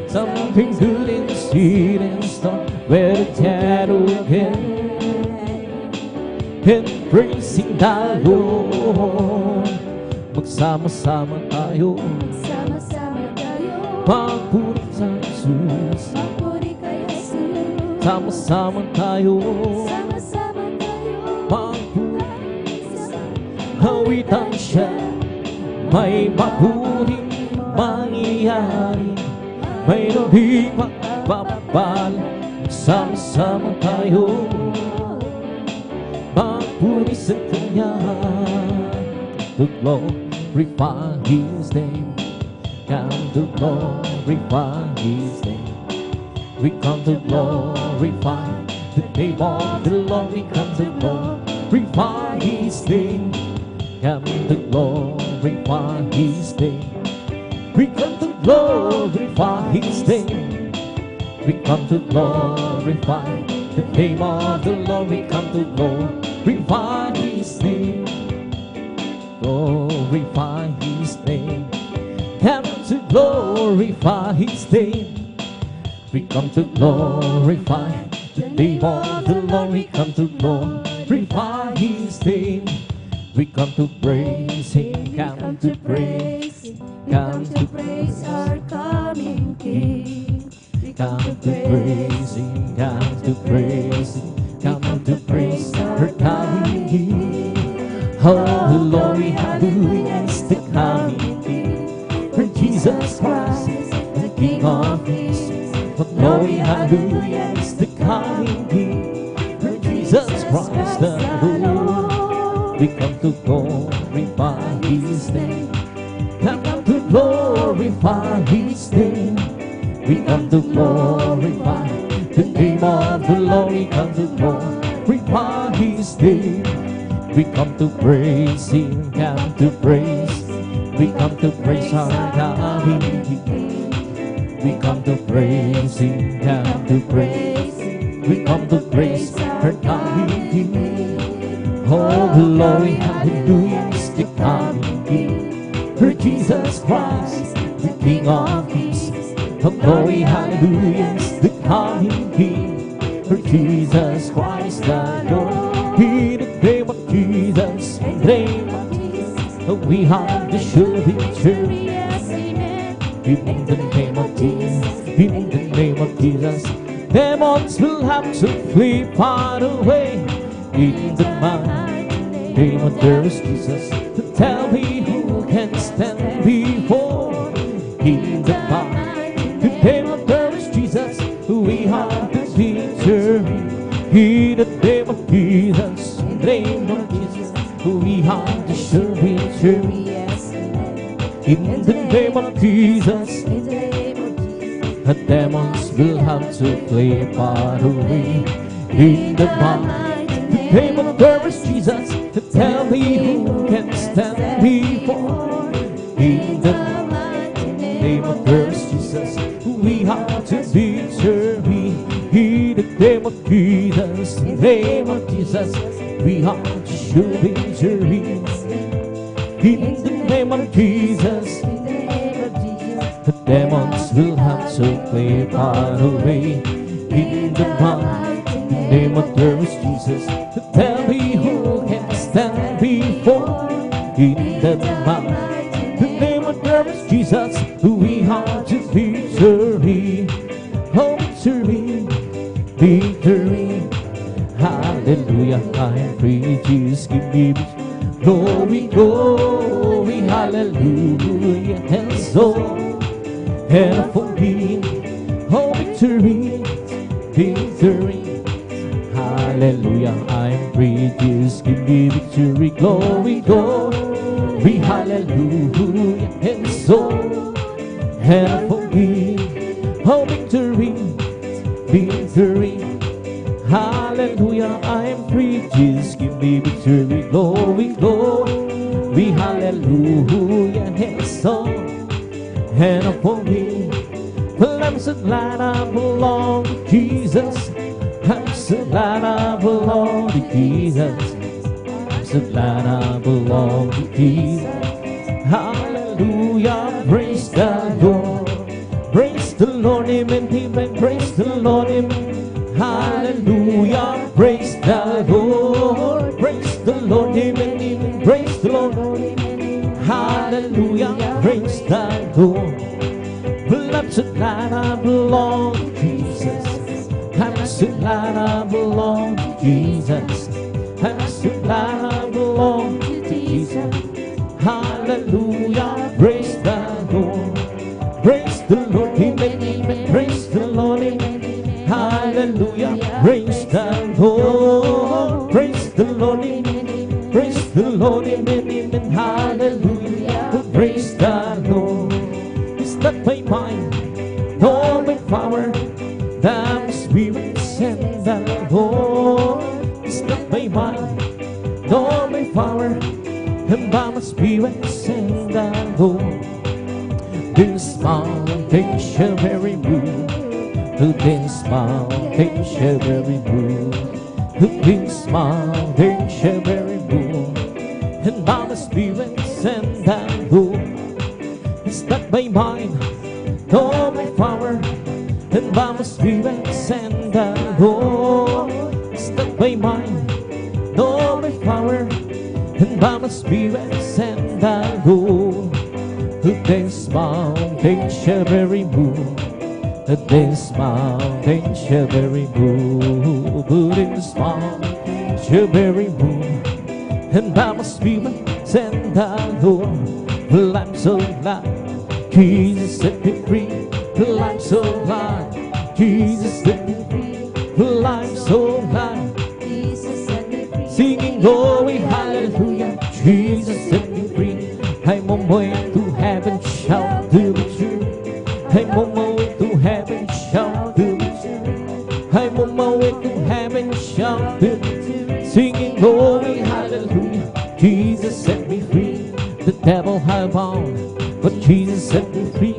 something good is here in store. We're together again, and praising the Lord. Magsama-sama tayo, pagpuri sa Jesus. Sama-sama tayo, pagpuri, hawitan siya. May mabuting mangyayari, may nabing magpapabalik. Sama-sama tayo, magpuri sa Kanya. To glorify His name, come to glorify His name. We come to glorify the name of the Lord. We come to glorify His name, come to glorify His name. We come to glorify His name. We come to glorify the name of the Lord. We come to glorify His name. Glorify His name. Come to glorify His name. We come to glorify the name of the Lord. We come to glorify His name. We come to praise Him. Come to praise. Come to praise our coming King. Come to praise Him, come to praise Him, come to praise our coming King. Oh, glory, hallelujah, is the coming King. For Jesus Christ is the King of Kings, For glory, hallelujah, is the coming King, for Jesus Christ the Lord. We come to glorify His name. Come to glorify His name. We come to glorify the name of the Lord. We come to glorify His name. We come to praise Him, come to praise. We come to praise our God. We come to praise Him, come to praise. We come to praise our God. Oh, glory, hallelujah, is the coming King, for Jesus Christ, the King of Kings. Oh, glory, hallelujah, is the coming King, for Jesus Christ the Lord. In the name of Jesus, in the name of Jesus, we have the sure victory. In the name of Jesus, in the name of Jesus, demons will have to flee far away. In the mighty name of Jesus, to tell me who can stand before. In the mighty name of Jesus, we have the victory. In the name of Jesus, in the name of Jesus, we have the sure victory. In the name of Jesus, the demons will have to flee far away. In the mighty name of Jesus, to tell me who can stand before. In the mighty name of Jesus, we have to victory. In the name of Jesus, in the name of Jesus, we have to show victory. In the name of Jesus, the demons will have to flee far away. In the mighty name of Jesus, to tell me who can stand before. In the mighty name of Jesus, we have to victory. Oh, victory, victory. Hallelujah, I am free. Jesus, give me glory, glory, hallelujah, and so, and for me, oh, victory, victory, hallelujah, I'm free. Jesus, give me victory, glory, glory, hallelujah, and so, and for me, oh, victory, victory, hallelujah, I am free. Jesus, give me victory, glory, glory, hallelujah, and so, and for me, well, I'm so glad I belong to Jesus. I'm so glad I belong to Jesus. I'm so glad I belong to Jesus. Hallelujah, praise the Lord. Praise the Lord, amen, amen, praise the Lord, amen. Hallelujah, praise the Lord. Praise the Lord, amen, amen, praise the Lord. Hallelujah, praise the Lord. Well, I'm so glad I belong to Jesus. I'm so glad I belong to Jesus. I'm so glad I belong to Jesus. Hallelujah, praise the Lord. Praise the Lord, amen, amen, praise the Lord, amen. Hallelujah, praise the Lord. Praise the Lord, amen. Praise the Lord, amen, amen. Hallelujah, praise the Lord. It's not my mind, nor my power, the Spirit sent the Lord. It's not my mind, nor my power, and by my Spirit sent the Lord. This mountain shall be removed. This mountain shall be removed. This mountain shall be removed. And by the Spirit send the Lord. It's not by mind, nor by power, and by the Spirit send the Lord. It's not by mind, nor by power, and by the Spirit send the Lord. This mountain shall be removed. This mountain shall be removed. This mountain shall be removed. And by my Spirit send the Lord. Well, I'm so glad Jesus set me free. Well, I'm so glad Jesus set me free. I'm so glad. Jesus set me free. Singing glory, hallelujah. Jesus set me free. I'm on my way to heaven, shout to the truth. I'm on my way to heaven, shout to the truth. I'm on my way to heaven, shout to the truth. Singing glory, hallelujah. Jesus set me free. The devil had bound, but Jesus set me free.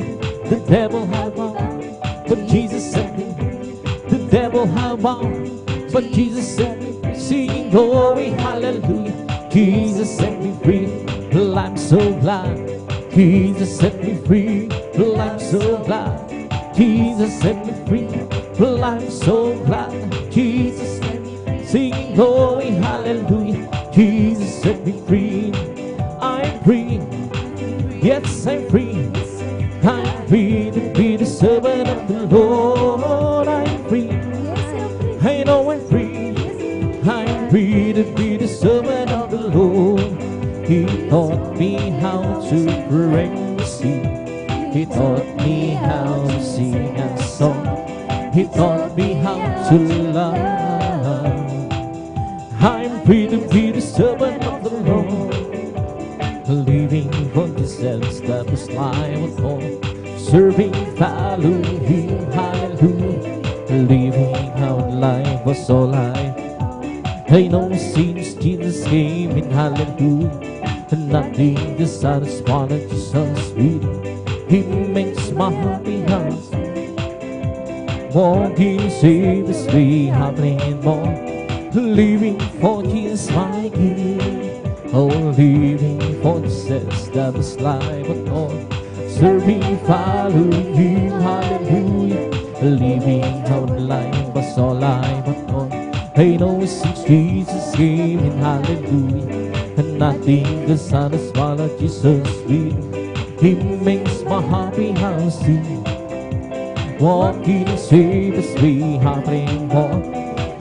The devil had bound, but Jesus set me free. The devil had bound, but Jesus set me free. Singing glory, hallelujah. Jesus set me free. Well, I'm so glad. Jesus set me free. Well, I'm so glad. Jesus set me free. Well, I'm so glad. Jesus set me free. Singing glory, hallelujah. Jesus set me free. I'm free. Yes, I'm free. I'm free to be the servant of the Lord. I'm free. I know I'm free. I'm free to be the servant of the Lord. He taught me how to pray and sing. He taught me how to sing a song. He taught me how to love. I'm free to be the servant of the Lord. Living for Jesus, that was life was all. Serving, following Him, hallelujah. Living out life was all life. I know since Jesus came in, hallelujah. And nothing to satisfy Jesus sweet. He makes my happy heart. Walking, save us, free, happening more. Living for Jesus, my King. Oh, living for Jesus, that was life at all. Serving, following Him, hallelujah. Living out life was all life at all. I know since Jesus came in, hallelujah. And nothing can satisfy like Jesus sweet. He makes my happy heart sing. Walking and save us free, happening more.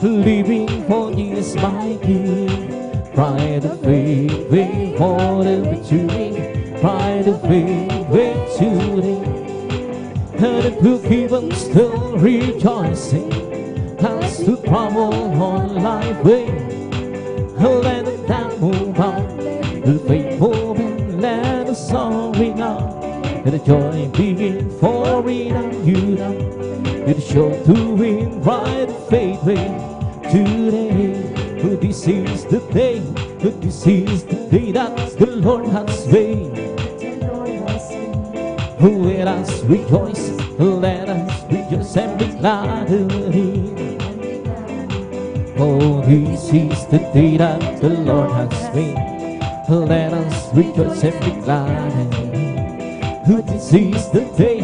Living for Jesus, my King. Pride of faith, wait for the victory. Pride of faith, wait today. And it will keep on still rejoicing as the trouble on life way. Let the down move on, the faith move and let the song ring out. Let the joy begin for it and you know. It's sure to win right faith way today. This is the day, this is the day that the Lord has made. Let us rejoice and be glad in it. Oh, this is the day that the Lord has made. Let us rejoice and be glad in it. This is the day,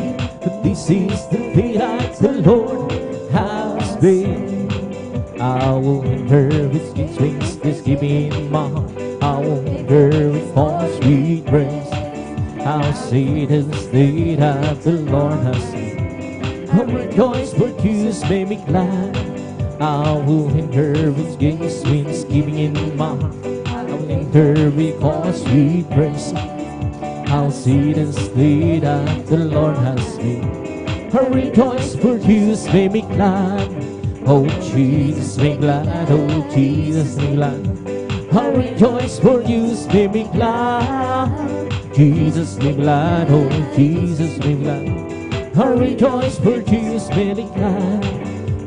this is the day that the Lord has made. I will enter with His wings, just give me my heart. I will enter with all sweet praise. I'll see this day that the Lord has made. I'll rejoice, for Jesus made me glad. I will enter with His wings, giving in my heart. I will enter with all sweet praise. I'll see this day that the Lord has made. I rejoice, for Jesus made me glad. Oh, Jesus, make glad, oh, Jesus, make glad. I rejoice for you, make me glad. Jesus, make glad, oh, Jesus, make glad. I rejoice for Jesus, make me glad.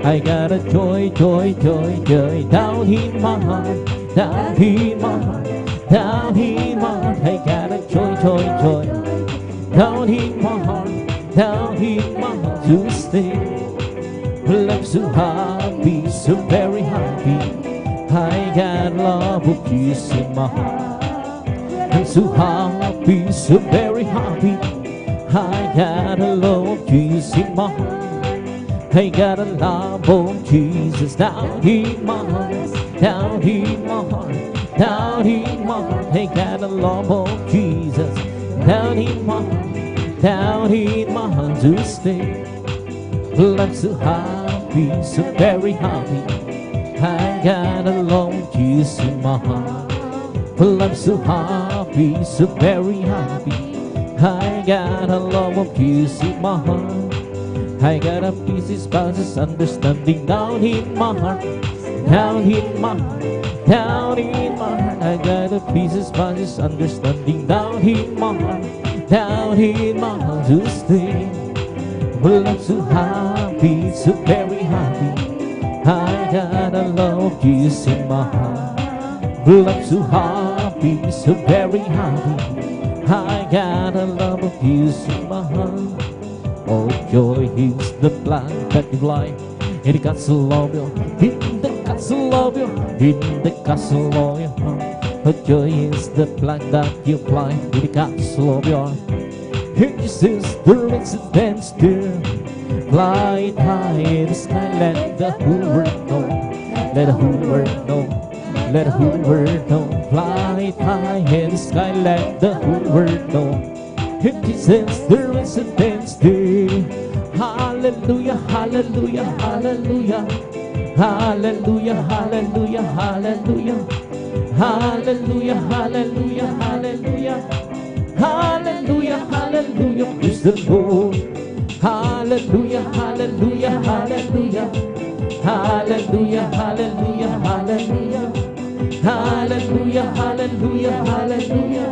I got a joy, joy, joy, joy down in my heart, down in my heart, down in my heart. I got a joy, joy, joy down in my heart, down in my heart to stay. Well, I'm so happy, so very happy. I got love of Jesus in my heart. I'm so happy, so very happy. I got a love of Jesus in my heart. I got a love of Jesus down in my heart, down in my heart, down in my heart. I got a love of Jesus down in my heart, down in my heart to stay. Well, I'm so happy, so very happy. I got a love of Jesus in my heart. Well, I'm so happy, so very happy. I got a love of Jesus in my heart. I got a peace, bounces, understanding down in my heart, down in my heart, down in my heart. I got a peace, bounces, understanding down in my heart, down in my heart to stay. Well, I'm so happy, so very happy. I got a love of Jesus in my heart. Well, I'm so happy, so very happy. I got a love of Jesus in my heart. Oh, joy is the plan that you fly in the castle of your, in the castle of your, in the castle of your heart. Oh, joy is the plan that you fly in the castle of your. This is the residence there. Fly high in the sky, let the whole world know. Let the whole world know. Let the whole world know. Fly high in the sky, let the whole world know. This is the residence there. Hallelujah, hallelujah, hallelujah. Hallelujah, hallelujah, hallelujah. Hallelujah, hallelujah, hallelujah. Hallelujah, hallelujah, praise the Lord. Hallelujah, hallelujah, hallelujah. Hallelujah, hallelujah, hallelujah. Hallelujah, hallelujah, hallelujah.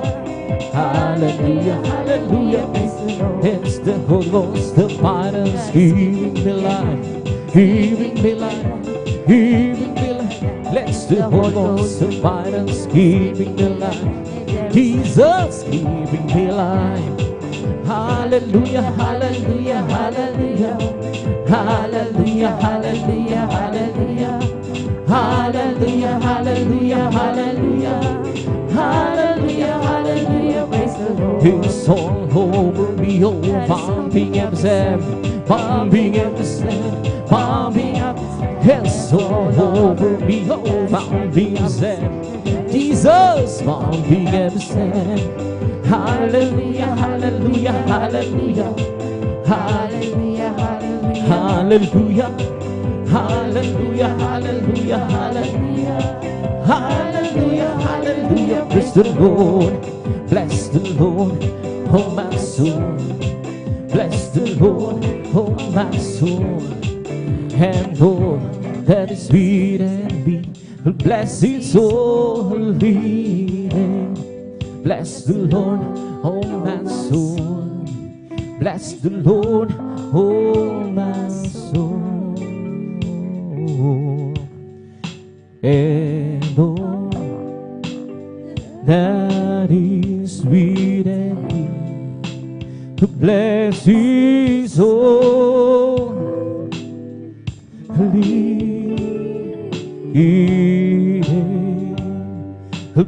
Hallelujah, hallelujah. It's the Holy Ghost, the fighters giving me life, giving me life, giving me life. Let's the Holy Ghost, the fighters giving me life. Jesus giving me life. Hallelujah, hallelujah, hallelujah. Hallelujah, hallelujah, hallelujah. Hallelujah, hallelujah, hallelujah. Hallelujah, hallelujah, praise the Lord. It's all over me, oh, pumping and Sam, pumping and Sam, pumping up. It's all over me, oh, pumping and Sam. Jesus, pumping and Sam. Hallelujah, hallelujah, hallelujah. Hallelujah, hallelujah. Hallelujah. Hallelujah, hallelujah, hallelujah. Hallelujah, hallelujah. Bless the Lord, bless the Lord, oh my soul. Bless the Lord, oh my soul. And all that is within me, bless His holy name. Bless the Lord, oh my soul. Bless the Lord, oh my soul. And all that is within me, bless His holy name.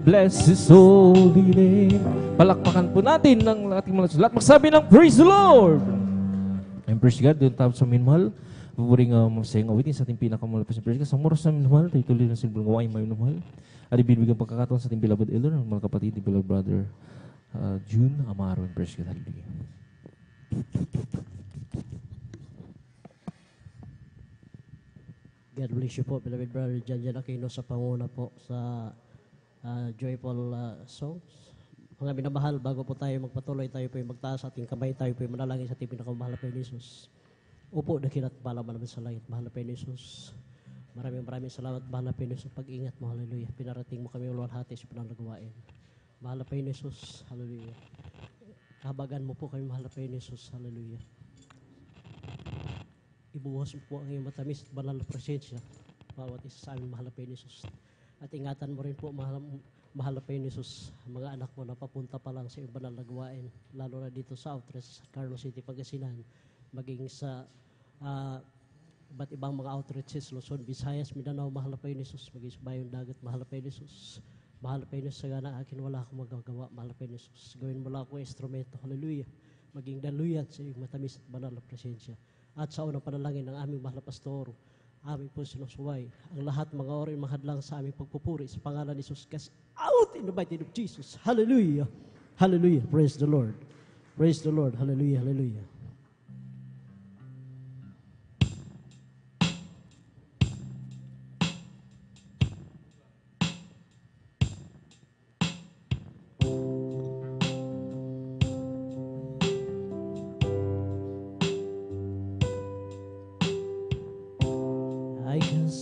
Bless His holy name. Palakpakan po natin ng ating mga sulat. Magsabi ng praise the Lord. And praise God, doon tayo sa minmahal. Pupuring masayang awitin sa ating pinakamalapas na praise God. Sa moros na minmahal, tayo tuloy ng silbang gawain may minmahal. At ibinibigyan pagkakataon sa ating beloved elder, ng mga kapatid, ni beloved brother June Amaro. And praise God, hallelujah. God bless you po, beloved brother Jan Aquino sa panguna po sa joyful songs. Mga binamahal, bago po tayo magpatuloy, tayo po yung magtaas ating kamay, tayo po yung manalangin sa ating pinakamahal na Panginoon Jesus. Upo, dakilat, palaman namin sa langit, mahal na Panginoon Jesus. Maraming salamat, mahal na Panginoon Jesus, pag-ingat mo, hallelujah. Pinarating mo kami ulwalhati sa pinanagawain. Mahal na Panginoon Jesus, hallelujah. Kahabagan mo po kami, mahal na Panginoon Jesus, hallelujah. Ibuhos mo po ang iyong matamis at banal na presensya, bawat isa sa amin, mahal na Panginoon Jesus. At ingatan mo rin po, mahal na Panginoon Jesus, mga anak mo na papunta pa lang sa iyong banal na gawain, lalo na dito sa Outreach, sa Carlos City, Pangasinan, maging sa iba't ibang mga outreaches, Luzon, Visayas, Mindanao, mahal na Panginoon Jesus, maging sa Bayong Dagat, mahal na Panginoon Jesus. Mahal na Panginoon Jesus, sa gana akin wala akong magagawa, mahal na Panginoon Jesus. Gawin mo lang akong instrumento, hallelujah. Maging daluyan sa iyong matamis at banal na presensya. At sa unang panalangin ng aming mahal na pastor, aming po sinusuway, ang lahat mga orin mahadlang sa aming pagpupuri sa pangalan ni Jesus. Cast out in the mighty name of Jesus. Hallelujah. Hallelujah. Praise the Lord. Praise the Lord. Hallelujah. Hallelujah.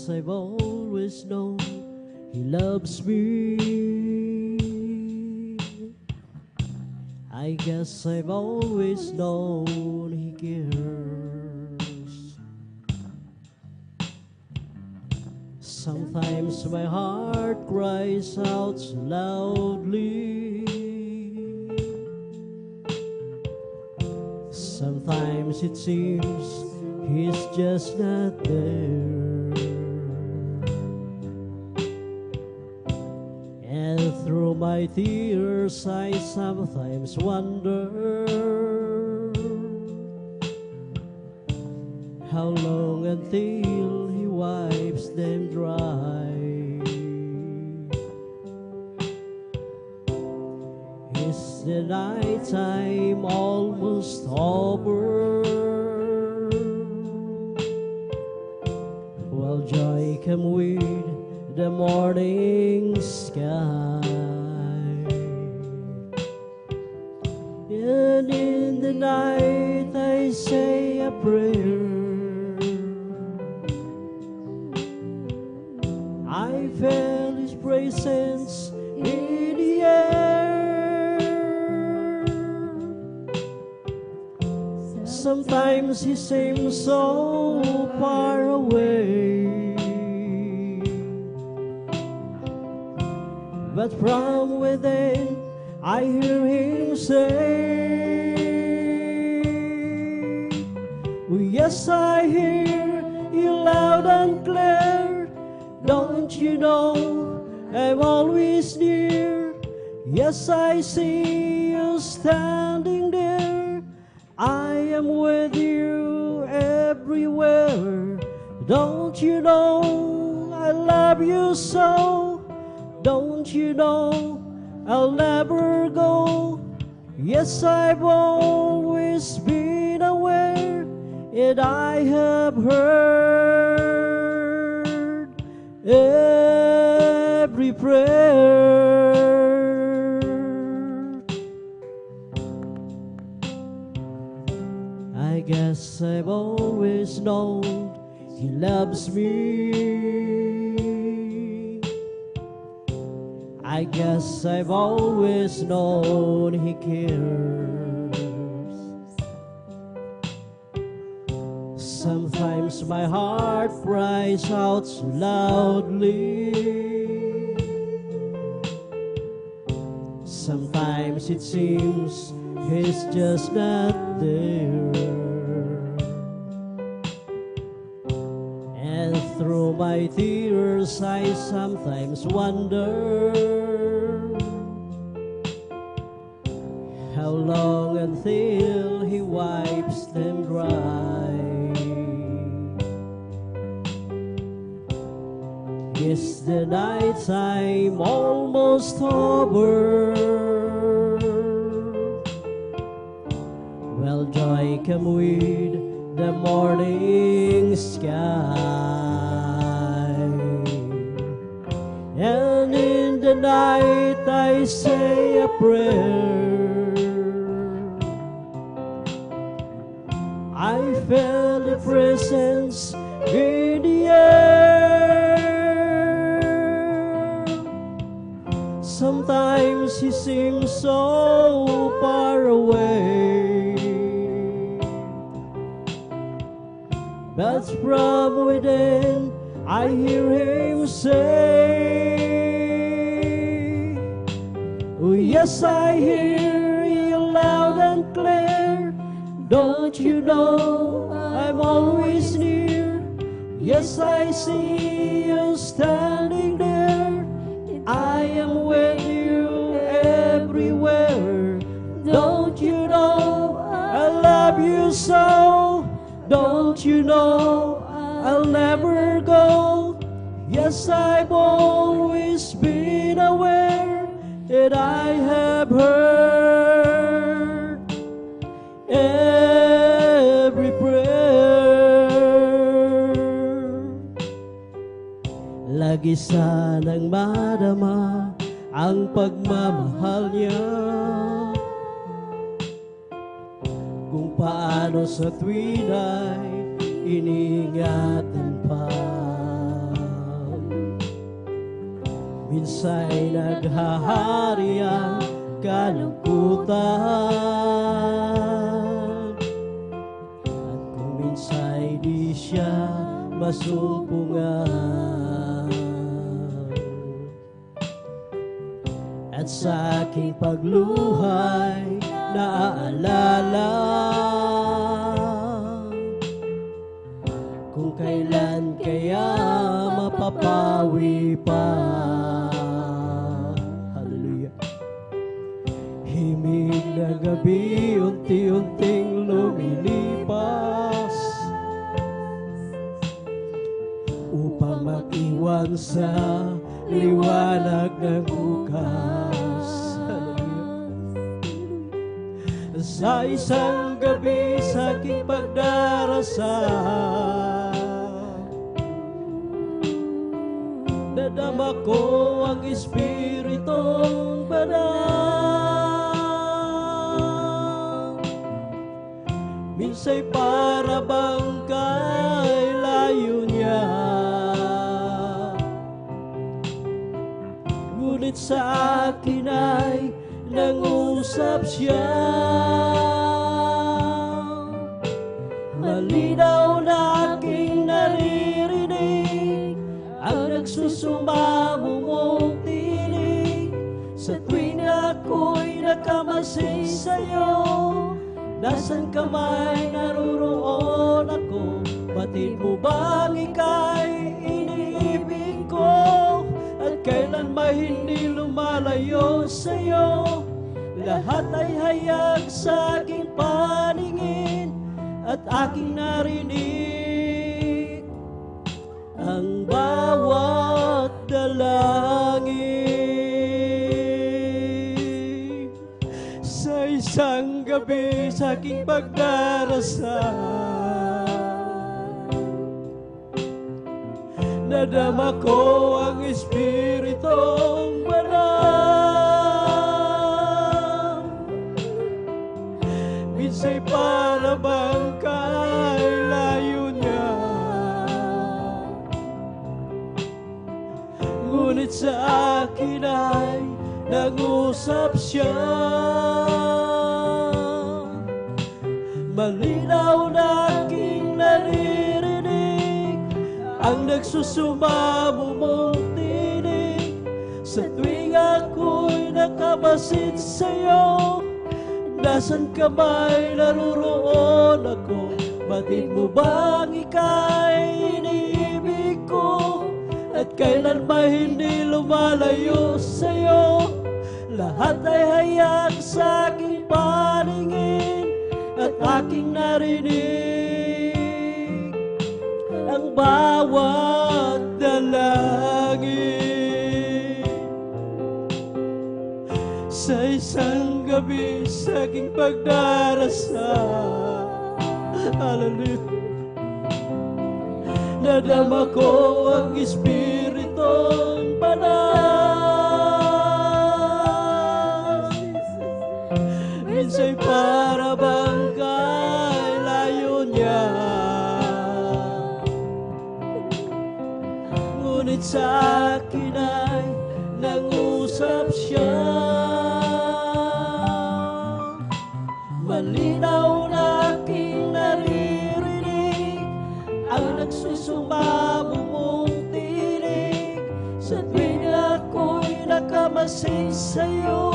guess I've always known He loves me. I guess I've always known He cares. Sometimes my heart cries out so loudly. Sometimes it seems He's just not there. And through my tears I sometimes wonder how long until He wipes them dry. Is the night time almost over? Will joy come with the morning sky? And in the night I say a prayer. I feel His presence in the air. Sometimes He seems so far away, but from within I hear Him say, oh, yes, I hear You loud and clear. Don't you know I'm always near? Yes, I see You standing there. I am with You everywhere. Don't you know I love You so? Don't you know I'll never go? Yes, I've always been aware, and I have heard every prayer. I guess I've always known He loves me. I guess I've always known He cares. Sometimes my heart cries out so loudly. Sometimes it seems He's just not there. And through my tears I sometimes wonder how long until He wipes them dry. Is the night time almost over? Will joy come with the morning sky? And in the night I say a prayer. I feel the presence in the air. Sometimes He seems so far away, but from within I hear Him say, oh, yes, I hear You loud and clear. Don't you know I'm always near? Yes, I see You standing there. I am with You everywhere. Don't you know I love You so? Don't you know I'll never go? Yes, I've always been aware, and I have heard every prayer. Lagi sanang madama ang pagmamahal Niya, kung paano sa tuwin ay iniingatan pa. minsa'y naghahari ang kalungkutan, at kung minsa'y di siya masumpungan. At sa aking pagluhay naaalala kung kailan kaya mapapawi pa. Hallelujah. Himig na gabi unti-unting lumilipas upang mag-iwan sa liwanag ng bukas. Sa isang gabi sa aking pagdarasal, nadama ko ang Espiritong Banal. Minsa'y para bang kay layo niya, ngunit sa akin ay nangusap siya. Malinaw na aking naririnig ang nagsusumamo mong tinig sa tuwing ako'y nakamasid sa'yo. Nasaan ka may naruroon ako? Batid mo bang ika'y iniibig ko? At kailan ba hindi lumalayo sa'yo? Lahat ay hayag sa aking paningin at aking narinig ang bawat dalangin. Sa isang gabi sa aking pagdarasal, nadama ko ang Espiritong Banal. Minsa'y para bang kay layo niya, ngunit sa akin ay nangusap siya. Malinaw na aking naririnig ang nagsusumamo mong tinig sa tuwing ako'y nakabasid sa'yo. Nasaan ka may naruroon ako? Batid mo bang ika'y iniibig ko? At kailan ba hindi lumalayo sa'yo? Lahat ay hayag sa aking paningin at aking narinig ang bawat dalangin. Sa isang gabi sa aking pagdarasal, hallelujah, nadama ko ang Espiritong Banal. Minsa'y para bang kay layo niya, ngunit sa akin ay nangusap siya. Malinaw na aking naririnig ang nagsusumamo mong tinig sa tuwing ako'y nakamasid sa'yo.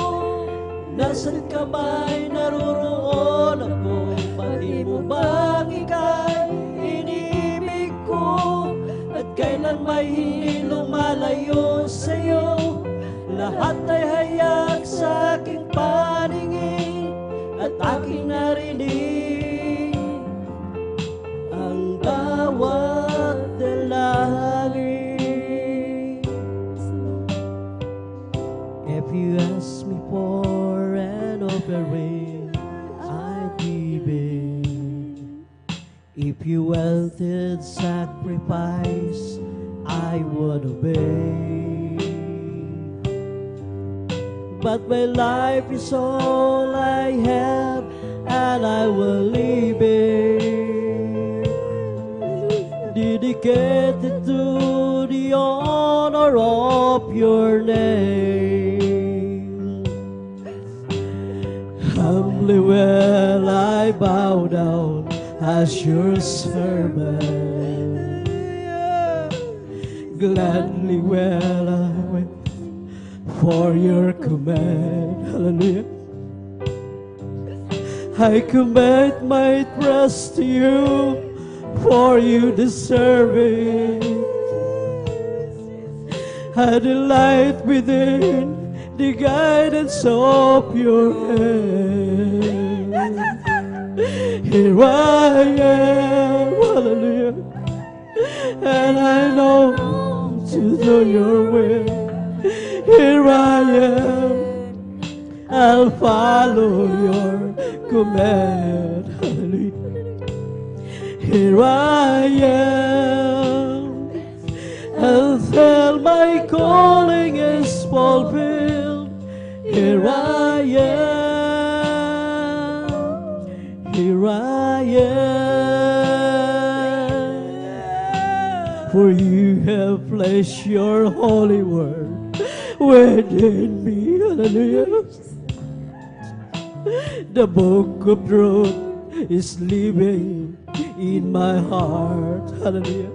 Nasaan ka may naruroon ako? Batid mo bang ika'y iniibig ko? At kailan may hindi lumalayo sa'yo? Lahat ay hayag sa aking paningin at aking narinig ang bawat dalangin. If you ask me for an offering, I'd give it. If you wanted sacrifice, I would obey. But my life is all I have, and I will leave it dedicated to the honor of your name. Humbly will I bow down as your servant. Gladly will I wait for your command. Hallelujah. I commit my trust to you, for you deserve it. I delight within the guidance of your hand. Here I am, hallelujah, and I long to do your will. Here I am, I'll follow your command. Hallelujah. Here I am, until my calling is fulfilled. Here I am, here I am. For you have placed your holy word within me. Hallelujah. The book of truth is living in my heart. Hallelujah.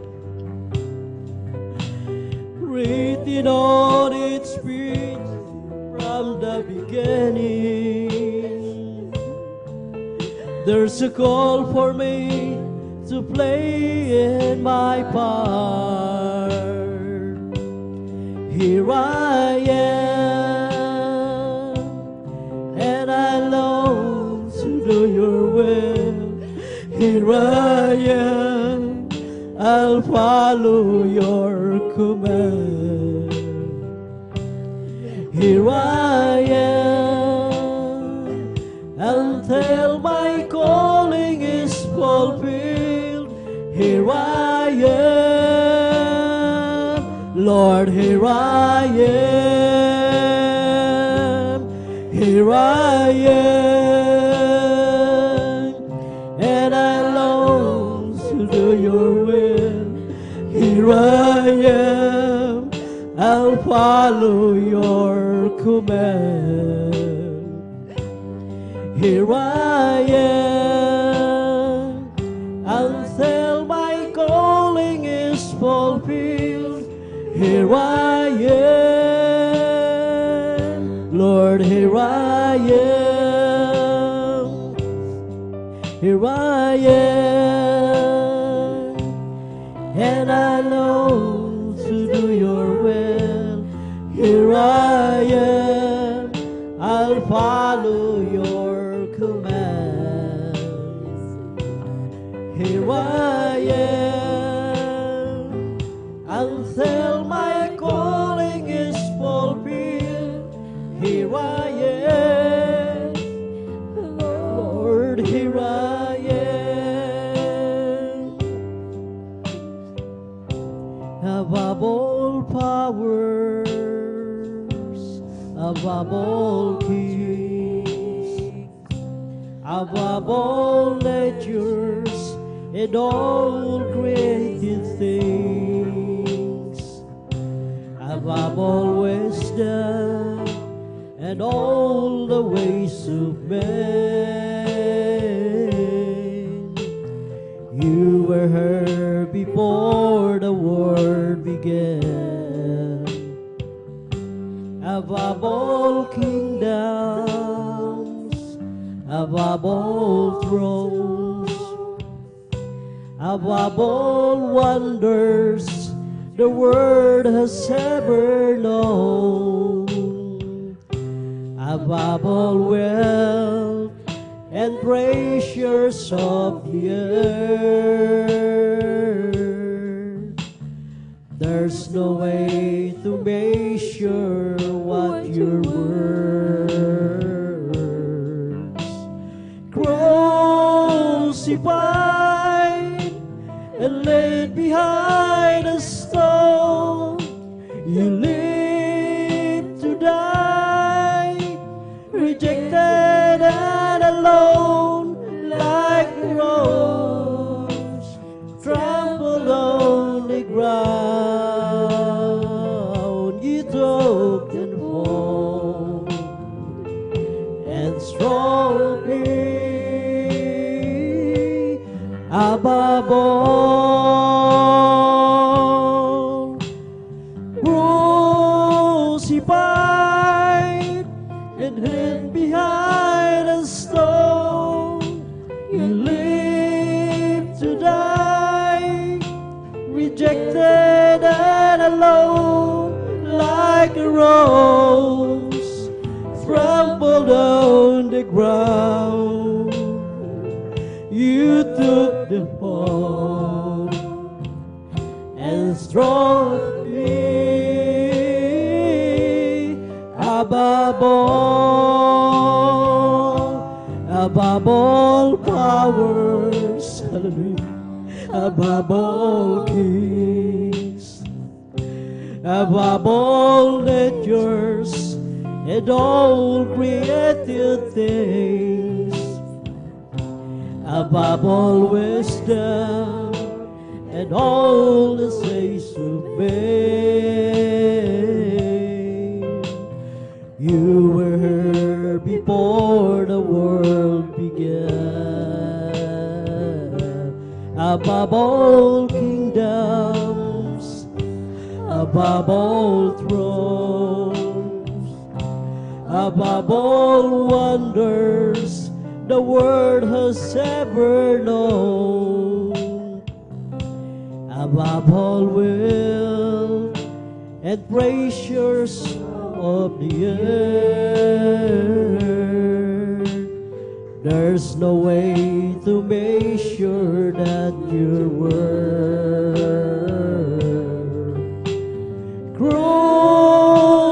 Written on its page from the beginning. There's a call for me to play in my part. Here I am, and I long to do your will. Here I am, I'll follow your command. Here I am, until my calling is fulfilled. Here I am, Lord, here I am, here I am, and I long to do your will. Here I am, I'll follow your command. Here I am, until my calling is fulfilled. Here I am, Lord, here I am, here I am, and I long to do your will. Here I am, I'll follow your commands. Here I am, until my calling is fulfilled. Here I am, Lord, here I am. Above all powers, above all kings, above all natures and all created things, above all wisdom and all the ways of men. You were heard before the world began. Above all kingdoms, above all thrones, above all wonders the world has ever known, above all wealth and treasures of the earth, there's no way to measure what your words. Crucified and laid behind a stone, you live to die, rejected and alone, like a rose trampled on the ground. rejected and alone, like a rose trampled on the ground. You took the fall and strong me above all powers, hallelujah, above all kings, above all natures and all created things, above all wisdom and all the saints obey. You were before the world began, above all kingdoms, above all thrones, above all wonders the world has ever known, above all will and treasures of the earth. There's no way to measure that your worth.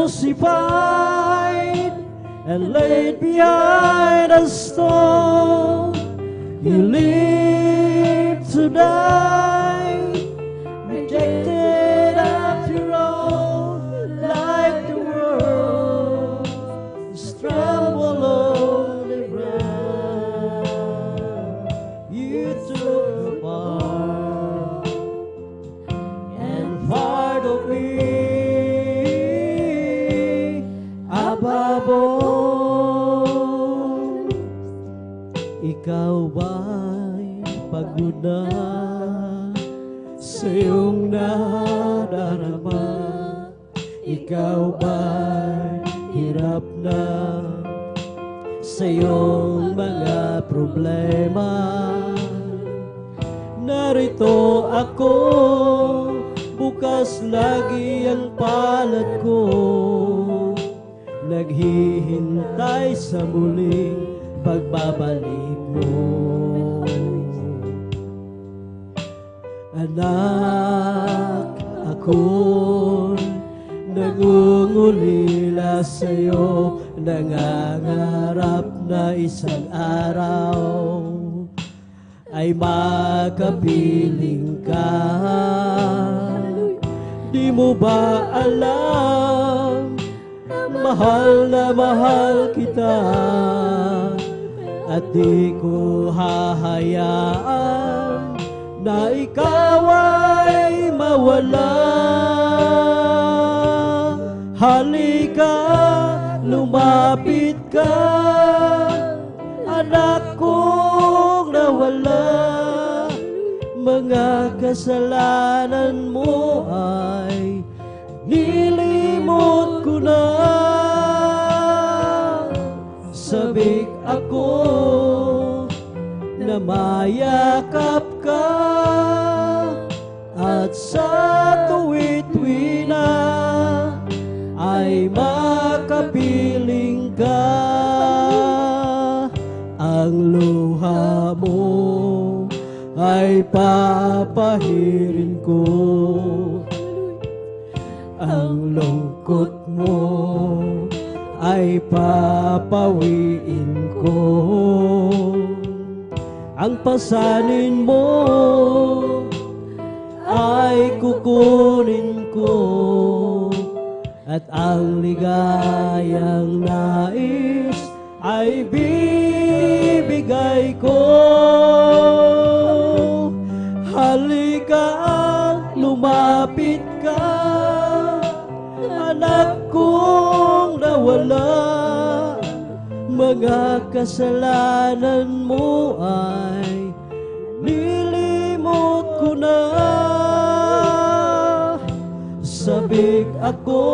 Crucified and laid behind a stone, you lived to die, rejected after all, like the world trembled on the ground. You took the part and part of me above all. Ikaw ba'y pagod na sa iyong nadarama? Ikaw ba'y hirap na sa iyong mga problema? Narito ako, bukas lagi ang palad ko, naghihintay sa muling pagbabalik mo. Anak, ako'y nangungulila sa'yo, nangangarap na isang araw ay makapiling ka. Di mo ba alam, mahal na mahal kita, at di ko hahayaan na ikaw ay mawala. Halika, lumapit ka, anak kong nawala. Mga kasalanan mo ay nilimot ko na. Sabik ako na mayakap ka, at sa tuwi-tuwi na ay makapiling ka. Ang luha mo ay papahirin ko, ang lungkot mo ay papawiin ko. Ang pasanin mo ay kukunin ko, at ang ligayang nais ay bibigay ko. Halika, lumapit ka, anak kong nawala. Mga kasalanan mo ay nilimot ko na. Sabik ako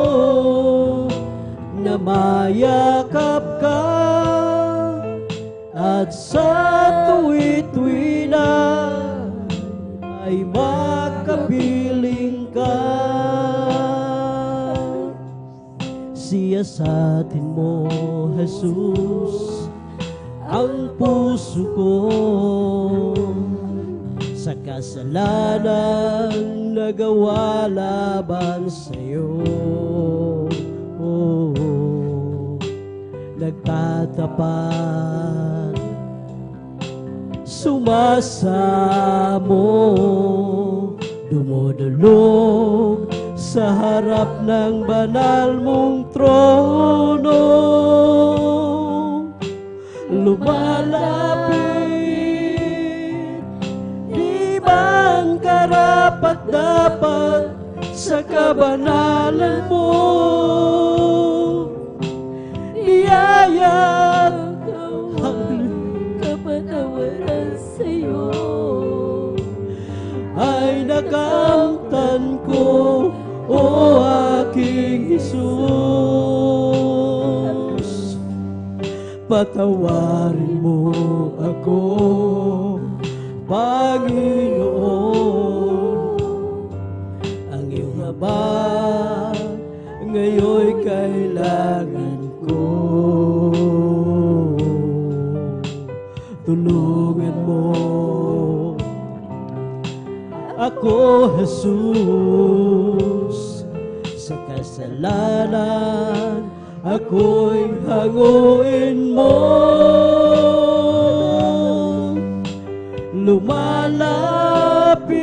na mayakap ka, at sa tuwi-tuwi na ay makapiling Siyasatin mo, Jesus, ang puso ko sa kasalanang nagawa laban sa'yo. Nagtatapat, sumasamo, dumudulog sa harap ng banal mong trono. Lumalapit, di ba ang karapat-dapat sa kabanalan mo? Biyaya Kapatawaran sa'yo ay nakamtan ko, o aking Jesus. Patawarin mo ako, Panginoon. Ang iyong habag ngayon kailangan ko. Tulungan mo ako, Jesus, sa kasalanan ako'y hanguin mo. Lumalapit,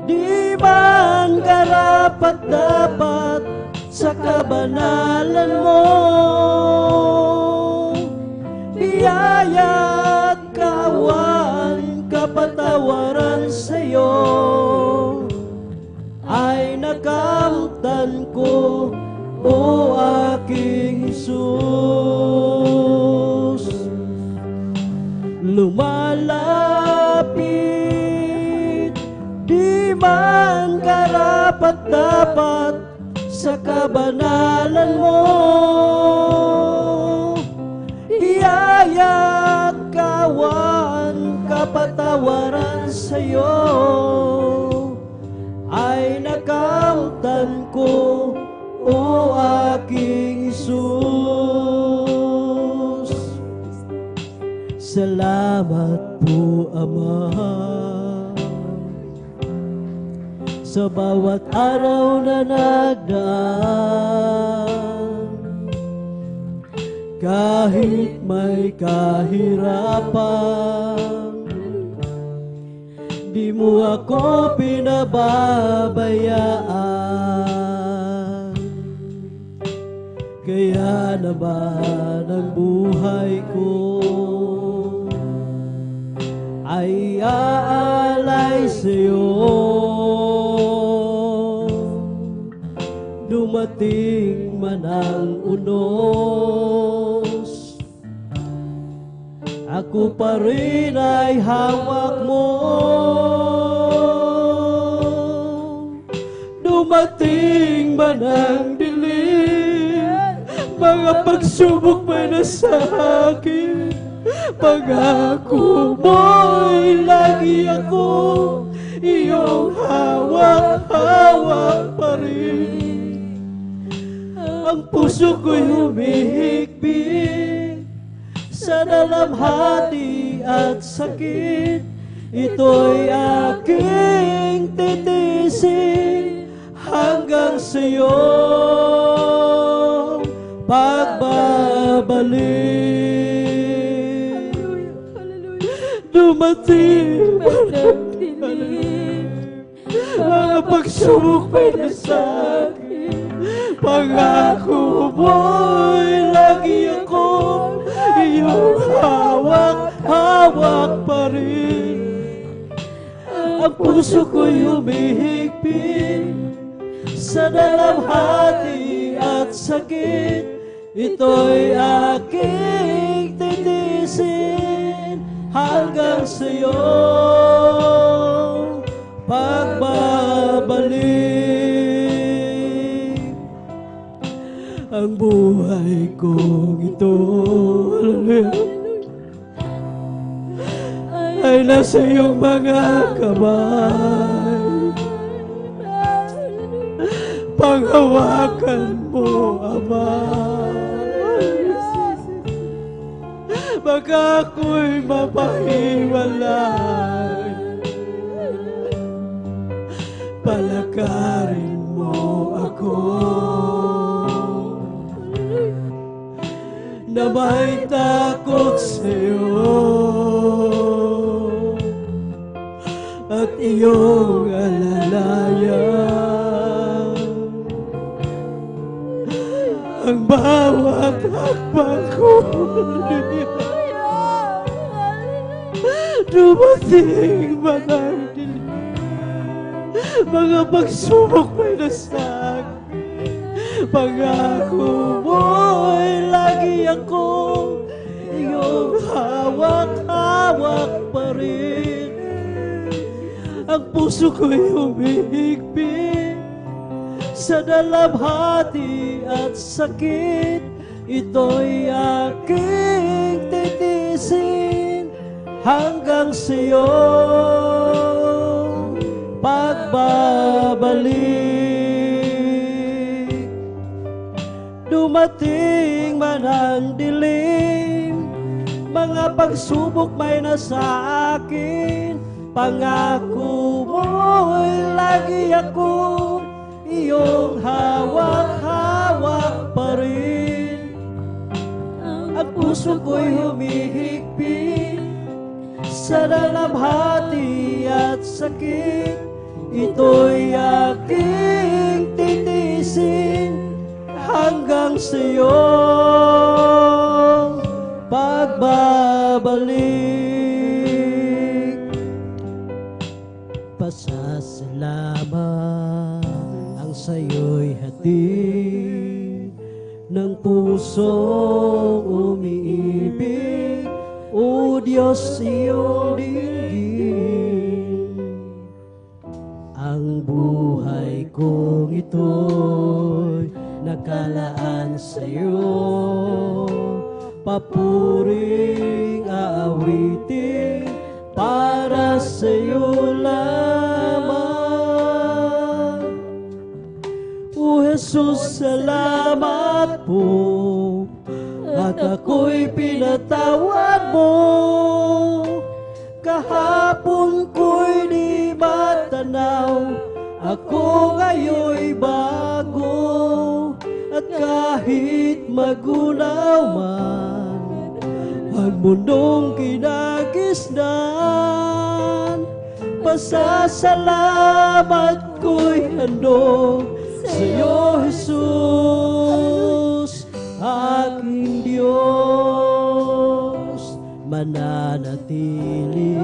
di ba ang karapat-dapat sa kabanalan mo? Biyaya at kawan, kapatawaran sa'yo ay nakamtan ko, o aking Jesus. Lumalapit, di man karapat-dapat sa kabanalan mo. Biyaya at kawan, kapatawaran sa'yo ay nakamtan ko, o aking Jesus. Salamat po, Ama, sa bawat araw na nagdaan. Kahit may kahirapan, di mo ako pinababayaan. Kaya naman ang buhay ko ay aalay sa'yo. Dumating man ang unos, ako pa rin ay hawak mo. Dumating man ang dilim, mga pagsubok man na sa akin, pangako mo'y lagi ako iyong hawak-hawak pa rin. Ang puso ko'y humihigpit sa dalamhati at sakit. Ito'y aking titisin hanggang sa'yo pagbabalik. Dumating Madang dilim, mga pagsubok may nasakit, pangako mo'y lagi ako iyong hawak-hawak pa rin. Ang puso ko'y humihigpit sa dalamhati at sakit. Ito'y aking titisin hanggang sa'yo pagbabalik. Ang buhay kong ito, ay nasa iyong mga kamay. ang hawakan mo, Ama. Baka ako'y mapahiwalay, palakarin mo ako na may takot sa'yo at iyong alalayan ang bawat hakbang ko. Dumating mga dilim, mga pagsubok may nasag. Pangako mo'y lagi ako iyong hawak-hawak pa rin. Ang puso ko'y humihigpit sa dalamhati at sakit. Ito'y aking titiisin hanggang sa'yo pagbabalik. Dumating man ang dilim, mga pagsubok may nasa akin. Pangako mo'y lagi ako iyong hawak-hawak pa rin. Ang puso ko'y humihigpit sa dalamhati at sakit. Ito'y aking titiisin hanggang sa'yo pagbabalik. Pasasalamat ang sa'yo'y hatid ng pusong umiibig. O Diyos, iyong dinggin ang buhay kong ito'y nakalaan sa'yo. Papuring aawitin para sa'yo lamang. O Jesus, salamat po at ako'y pinatawad mo. Kahapon ko'y di matanaw, ako ngayon'y bago. At kahit magunaw man ang mundong kinagisnan, pasasalamat ko'y handog sa'yo, Jesus, aking Diyos. Mananatili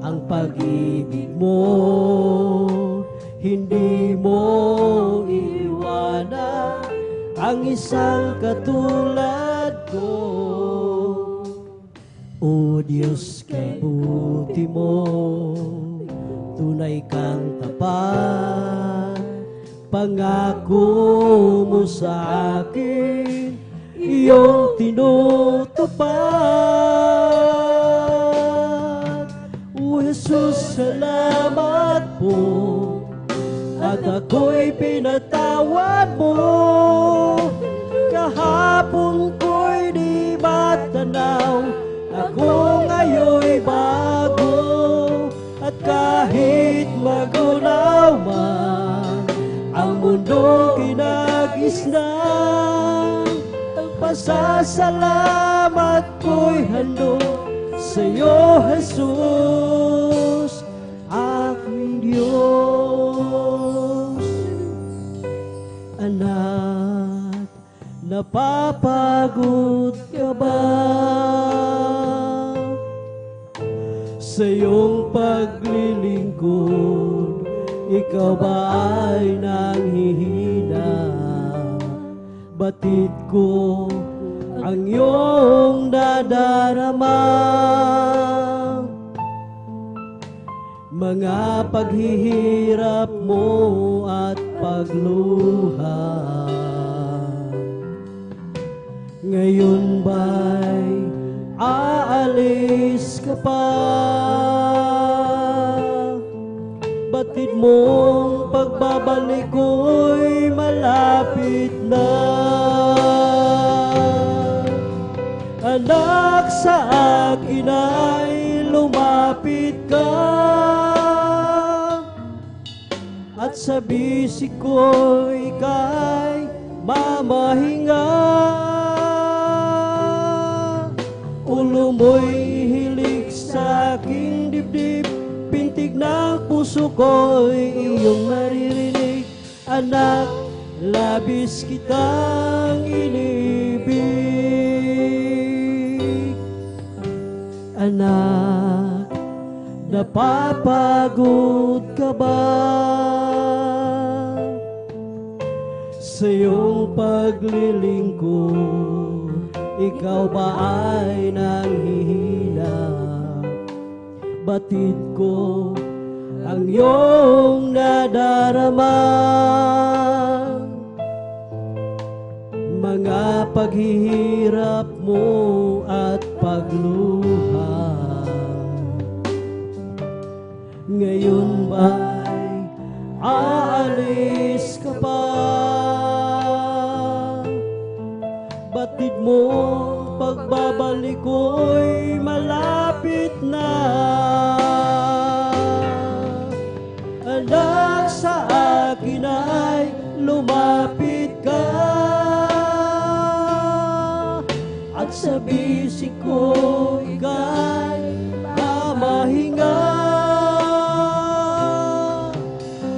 ang pag-ibig mo, hindi mo iwanan ang isang katulad ko. O Diyos, kay buti mo, tunay kang tapat. Pangako mo sa akin, iyong tinutupad. O Jesus, salamat po at ako'y pinatawad mo. Kahapon ko'y di matanaw, ako ngayon'y bago. At kahit magunaw man ang mundong kinagisnan, ang pasasalamat ko'y handog sa'yo, Jesus, aking Diyos. Anak, napapagod ka ba sa iyong paglilingkod? Ikaw ba ay nanghihina? Batid ko ang iyong nadarama. Mga paghihirap mo at pagluha, ngayon ba'y aalis ka pa? Batid mong pagbabalik ko'y malapit na. Anak, sa akin ay lumapit ka, at sa bisig ko ika'y mamahinga. Ulo mo'y hilig sa aking dibdib, pintig ng puso ko'y iyong maririnig. Anak, labis kitang inibig. Anak, napapagod ka ba sa iyong paglilingkod? Ikaw ba ay nanghihina? Batid ko ang iyong nadarama, mga paghihirap mo at pagluha. Ngayon ba'y aalis ka pa? Batid mo pagbabalik ko'y malapit na. Anak, sa akin ay lumapit ka, at sa bisig ko ika'y mamahinga.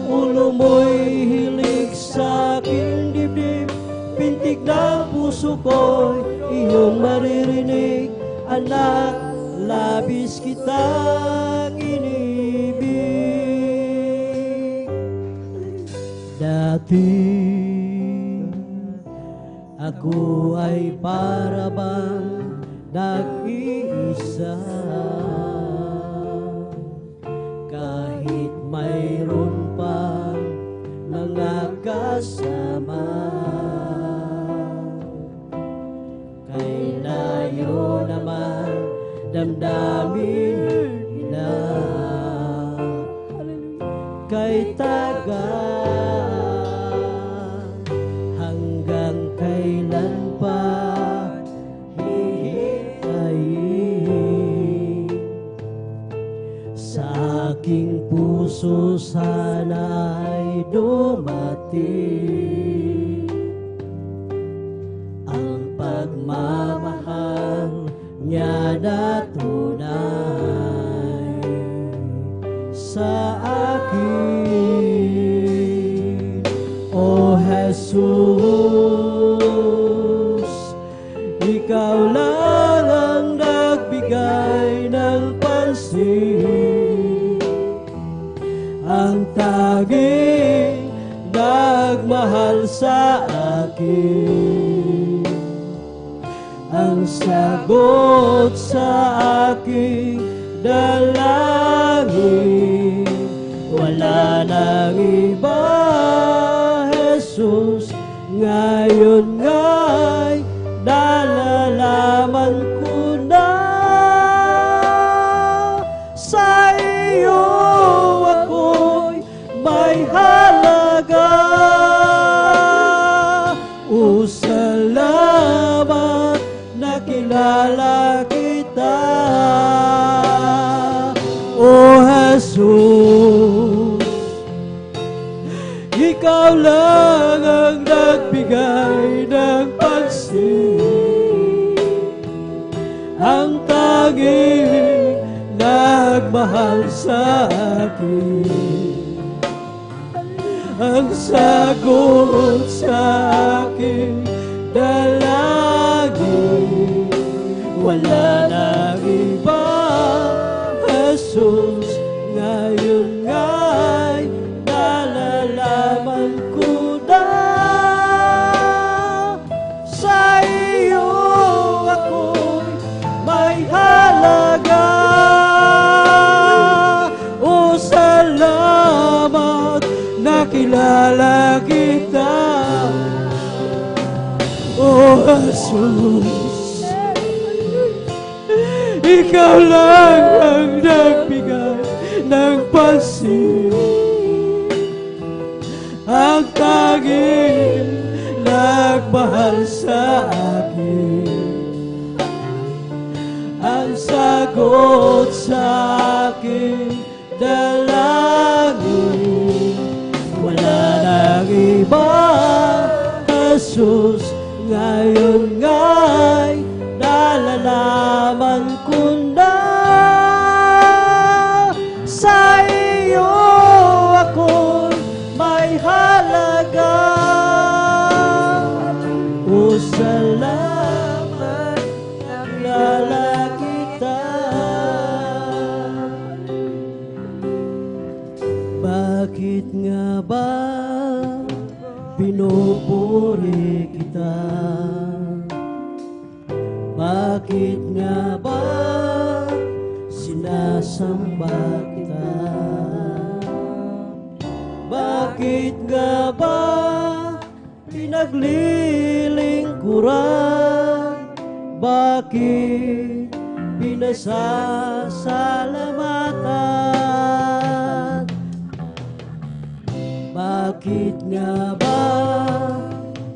Ulo mo'y hilig sa aking dibdib, pintig ng puso ko'y iyong maririnig. Anak, labis kitang inibig. Dati ako ay para bang nag-iisa, kahit mayroon pang mga kasama. Kay layo naman damdamin nila, kay taga hanggang kailan pa hihintayin. Sa aking puso sana'y dumating ang pagmamahal niya na tunay sa akin. O Jesus, ikaw lang ang nagbigay ng pansin, ang tanging nagmahal sa akin, ang sagot sa aking dalangin. Wala nang iba, Jesus, ngayon nga'y nalalaman ko na sa iyo ako'y may halaga. O salamat, nakilala kita. O Jesus, ikaw lang ang nagbigay ng pansin, ang tanging nagmahal sa akin, ang sagot sa aking dalangin. Wala nang iba, Jesus, ngayon nga'y nalalaman ko na sa iyo ako'y may halaga. O salamat, nakilala kita. O Jesus, ikaw lang ang nagbigay ng pansin, mahal sa akin. Ang sagot sa akin dalangin. Wala nang iba, Jesus, ngayon nga'y nalalaman ko na sa iyo ako'y may halaga. O salamat, kilala kita. Bakit nga ba pinupuri kita? Bakit nga ba sinasamba kita? Bakit nga ba pinaglilingkuran? Bakit pinasasalamatan? Bakit nga ba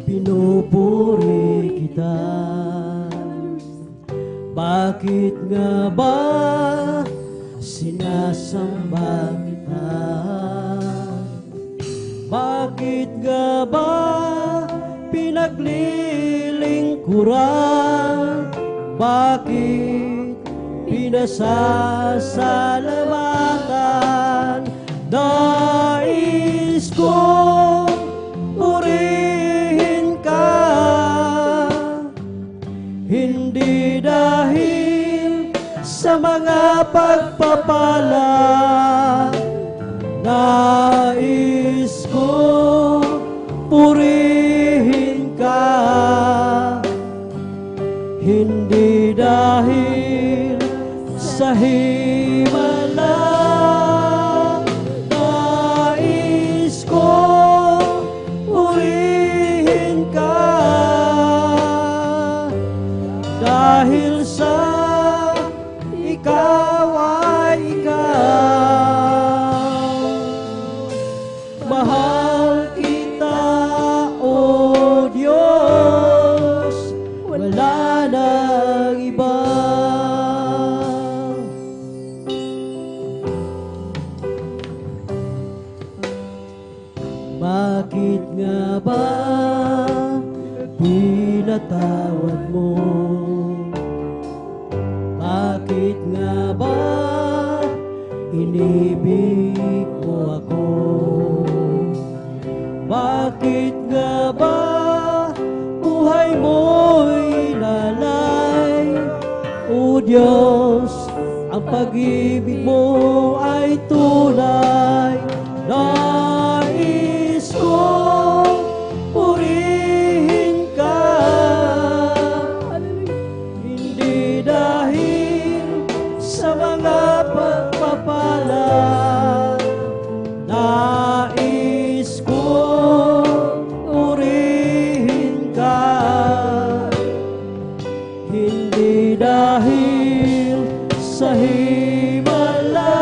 pinupuri kita? Bakit nga ba sinasamba kita? Bakit nga ba pinaglilingkuran? Bakit pinasasalamatan? Nais kong purihin ka, hindi dahil sa mga pagpapala. Nais kong purihin ka, hindi dahil sa himala. Nais kong purihin ka, dahil sa ikaw ay ikaw. Mahal kita, O Diyos, wala nang iba. Bakit nga ba pinatawad mo? Bakit nga ba inibig mo ako? Bakit nga ba buhay mo'y lalay? O Diyos, ang pag-ibig mo ay tunay. Nais kong purihin ka, hindi dahil sa mga pagpapala. Nais kong purihin ka, hindi dahil sa himala.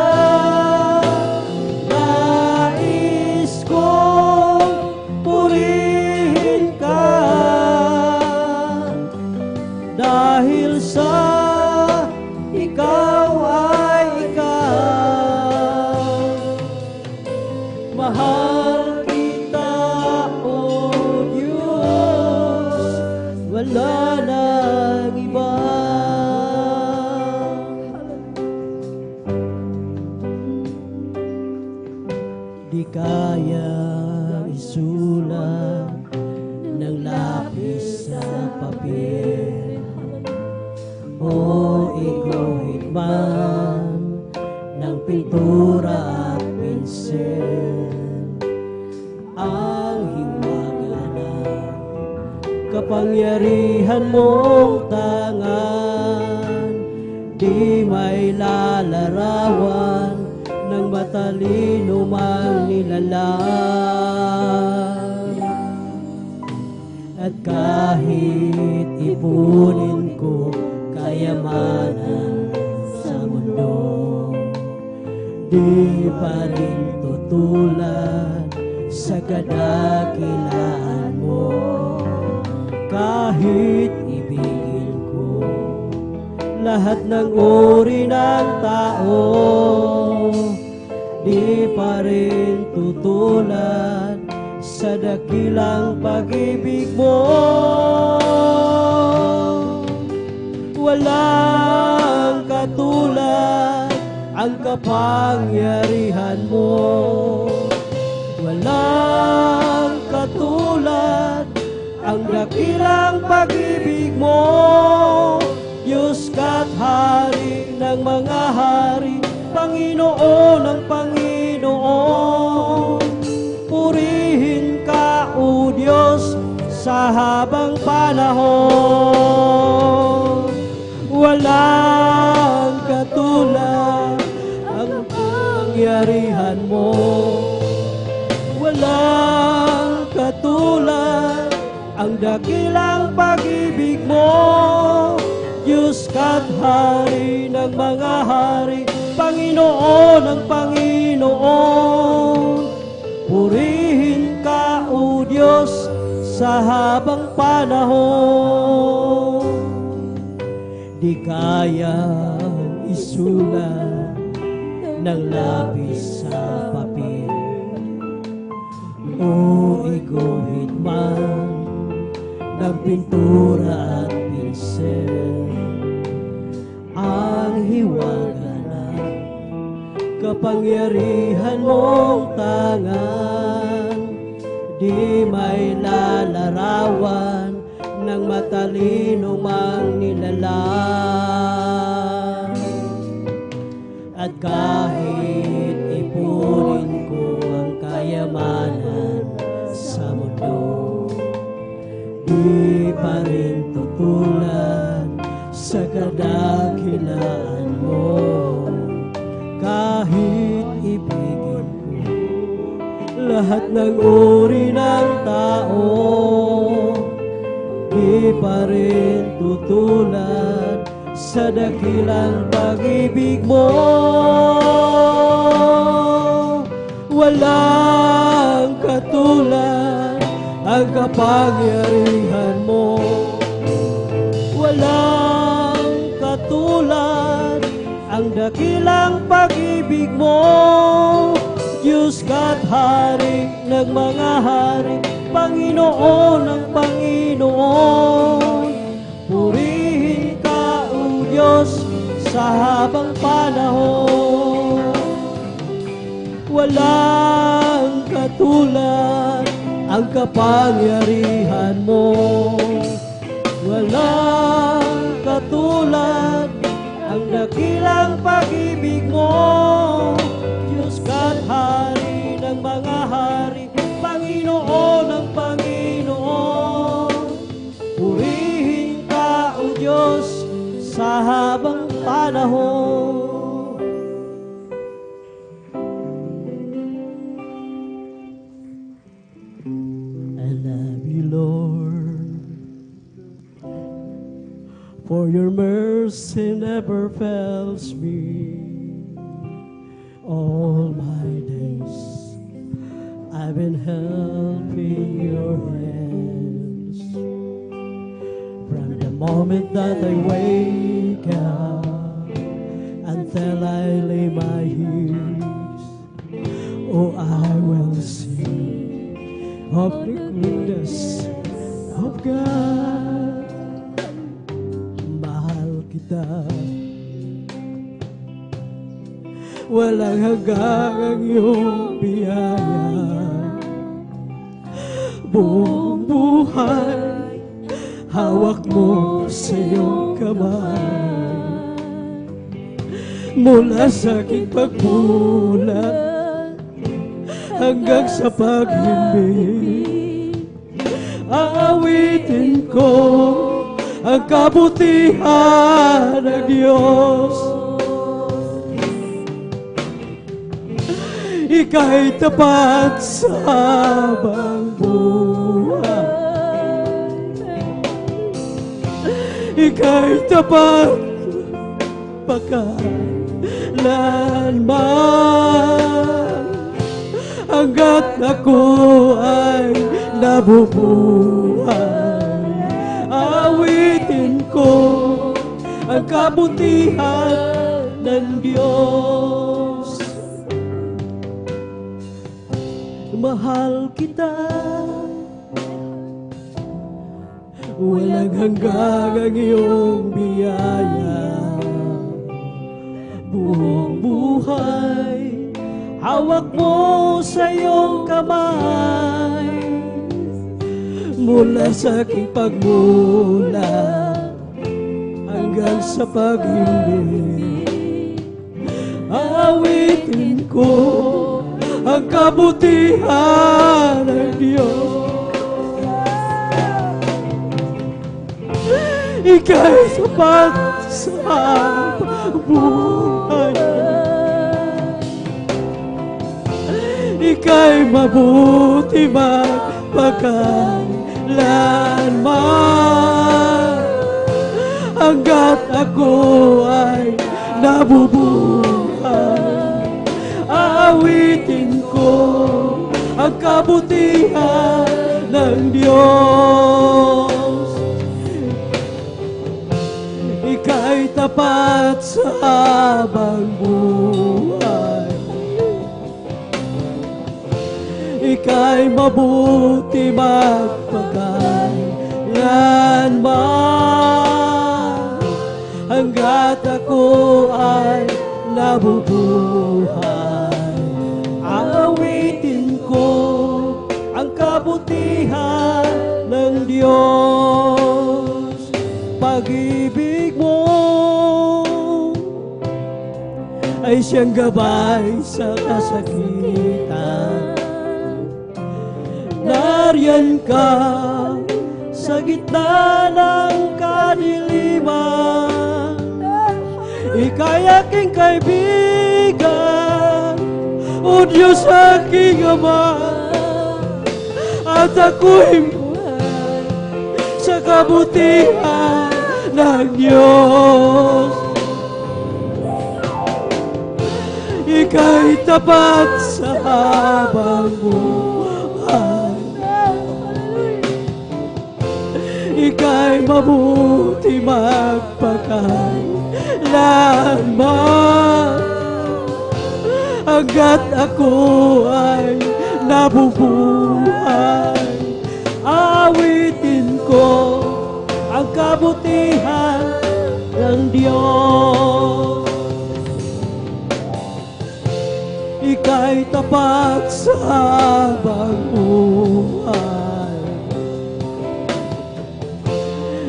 Nais kong purihin ka, dahil sa ikaw ay ikaw. Mahal kita, O Diyos, wala nang iba. Di kaya isulat ng lapis sa papel, o iguhit man ng pintura at pinsel. Ang hiwaga ng kapangyarihan mong tangan, di may lalarawan ng matalino mang nilalang. At kahit ipunin ko kayamanan sa mundo, di pa rin tutulad sa kadakilaan mo. kahit ibigin ko lahat ng uri ng tao, di pa rin tutulad sa dakilang pag-ibig mo. Walang katulad ang kapangyarihan mo. Walang katulad ang dakilang pag-ibig mo. Diyos ka't Hari ng mga hari, Panginoon ng Panginoon. Purihin ka, O Diyos, sa habang panahon. Walang katulad ang pangyarihan mo. Walang katulad ang dakilang pag-ibig mo. Diyos ka't Hari ng mga hari, Panginoon ng Panginoon. Purihin ka, O Diyos, sa habang panahon. Di kayang isulat ng lapis sa papel, o iguhit man ng pintura at pinsel. Ang hiwaga na kapangyarihan mong tangan, di may lalarawan ng matalino mang nilalang. At kahit ipunin ko ang kayamanan sa mundo, di pa rin tutulad sa kadakilaan mo. Kahit ibigin ko lahat ng uri ng tao, di pa rin tutulad sa dakilang pag-ibig mo. Walang katulad ang kapangyarihan mo. Walang katulad ang dakilang pag-ibig mo. Diyos ka't Hari ng mga hari, Panginoon ng Panginoon. Purihin ka, O Diyos, sa habang panahon. Walang katulad ang kapangyarihan mo. Walang katulad ang dakilang pag-ibig mo. Diyos ka't Hari ng mga hari, Panginoon ng Panginoon. Purihin ka, O Diyos, sa habang panahon. I love you, Lord, for your mercy never fails me. All my days I've been held in your hands. From the moment that I wake up until I lay my head, oh, I will sing of the goodness of God. Mahal kita, walang hanggang ang iyong biyaya. Buong buhay, hawak mo sa iyong kamay. Mula sa aking pagbulat hanggang sa pag-ibig, aawitin ko ang kabutihan ng Diyos. Ika'y tapat sa habang buhay. Ika'y tapat pagkailanman, hanggat ako ay nabubuhay. ko ang kabutihan ng Diyos. Mahal kita, walang hanggang ang iyong biyaya. Buong buhay, hawak mo sa iyong kamay. Mula sa aking pagmulat hanggang sa pag-ibig, awitin ko ang kabutihan ng Diyos. Ika'y sapat sa buhay. Ika'y mabuti magpakailanman, hanggat ako ay nabubuhay. Aawitin ko ang kabutihan ng Diyos. Ika'y tapat sa habang buhay. Ika'y mabuti magpakailanman, hanggat ako ay nabubuhay. Aawitin ko ang kabutihan ng Diyos. Pag-ibig mo ay siyang gabay sa kasakitan. Nariyan ka sa gitna ng kadiliman. Ika'y aking kaibigan, O Diyos aking Ama, at ako'y buhay sa kabutihan ng Diyos. Ika'y tapat sa habang buhay. Ika'y mabuti magpakailanman, hanggat ako ay nabubuhay. Awitin ko ang kabutihan ng Diyos. Ika'y tapat sa habang buhay.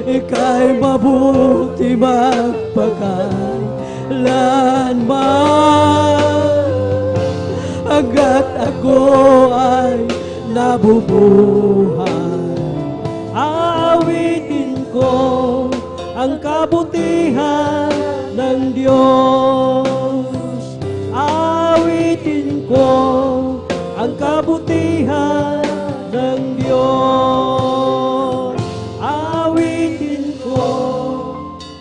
Ika'y mabuti magpakailanman, hanggat ako ay nabubuhay. Awitin ko ang kabutihan ng Diyos. Awitin ko ang kabutihan ng Diyos. Awitin ko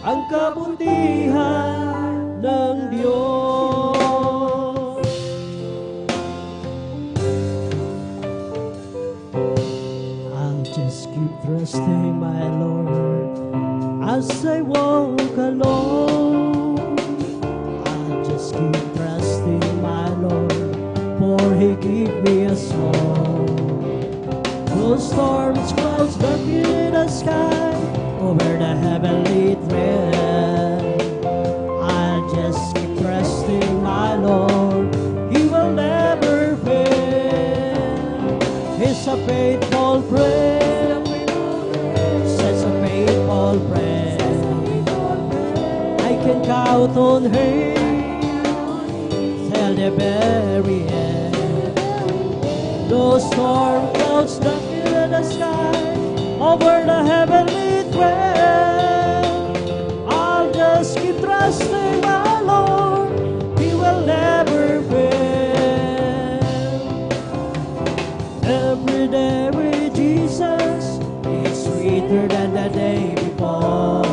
ang kabutihan ng Diyos. I'll just keep trusting my Lord as I walk alone. I'll just keep trusting my Lord, for He gave me a song. Though storms clouds darken the sky over the heavenly thread, I'll just keep trusting my Lord. He will never fail. He's a faithful friend, such a faithful friend. I can count on Him till the very end. Though storm clouds darken the sky over the heavenly thread, I'll just keep trusting my Lord. He will never fail. Every day with Jesus is sweeter than the day before.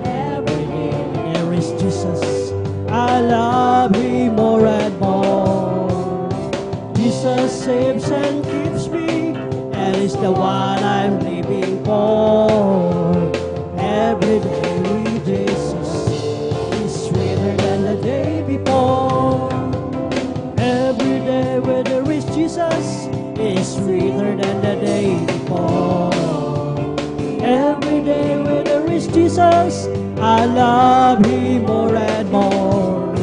Every day there is Jesus, I love Him more and more. Jesus saves and keeps me, and is the one I'm living for. Every day with Jesus is sweeter than the day before. Every day with there is Jesus is sweeter than the day before. Every day with there is Jesus, I love Him more and more.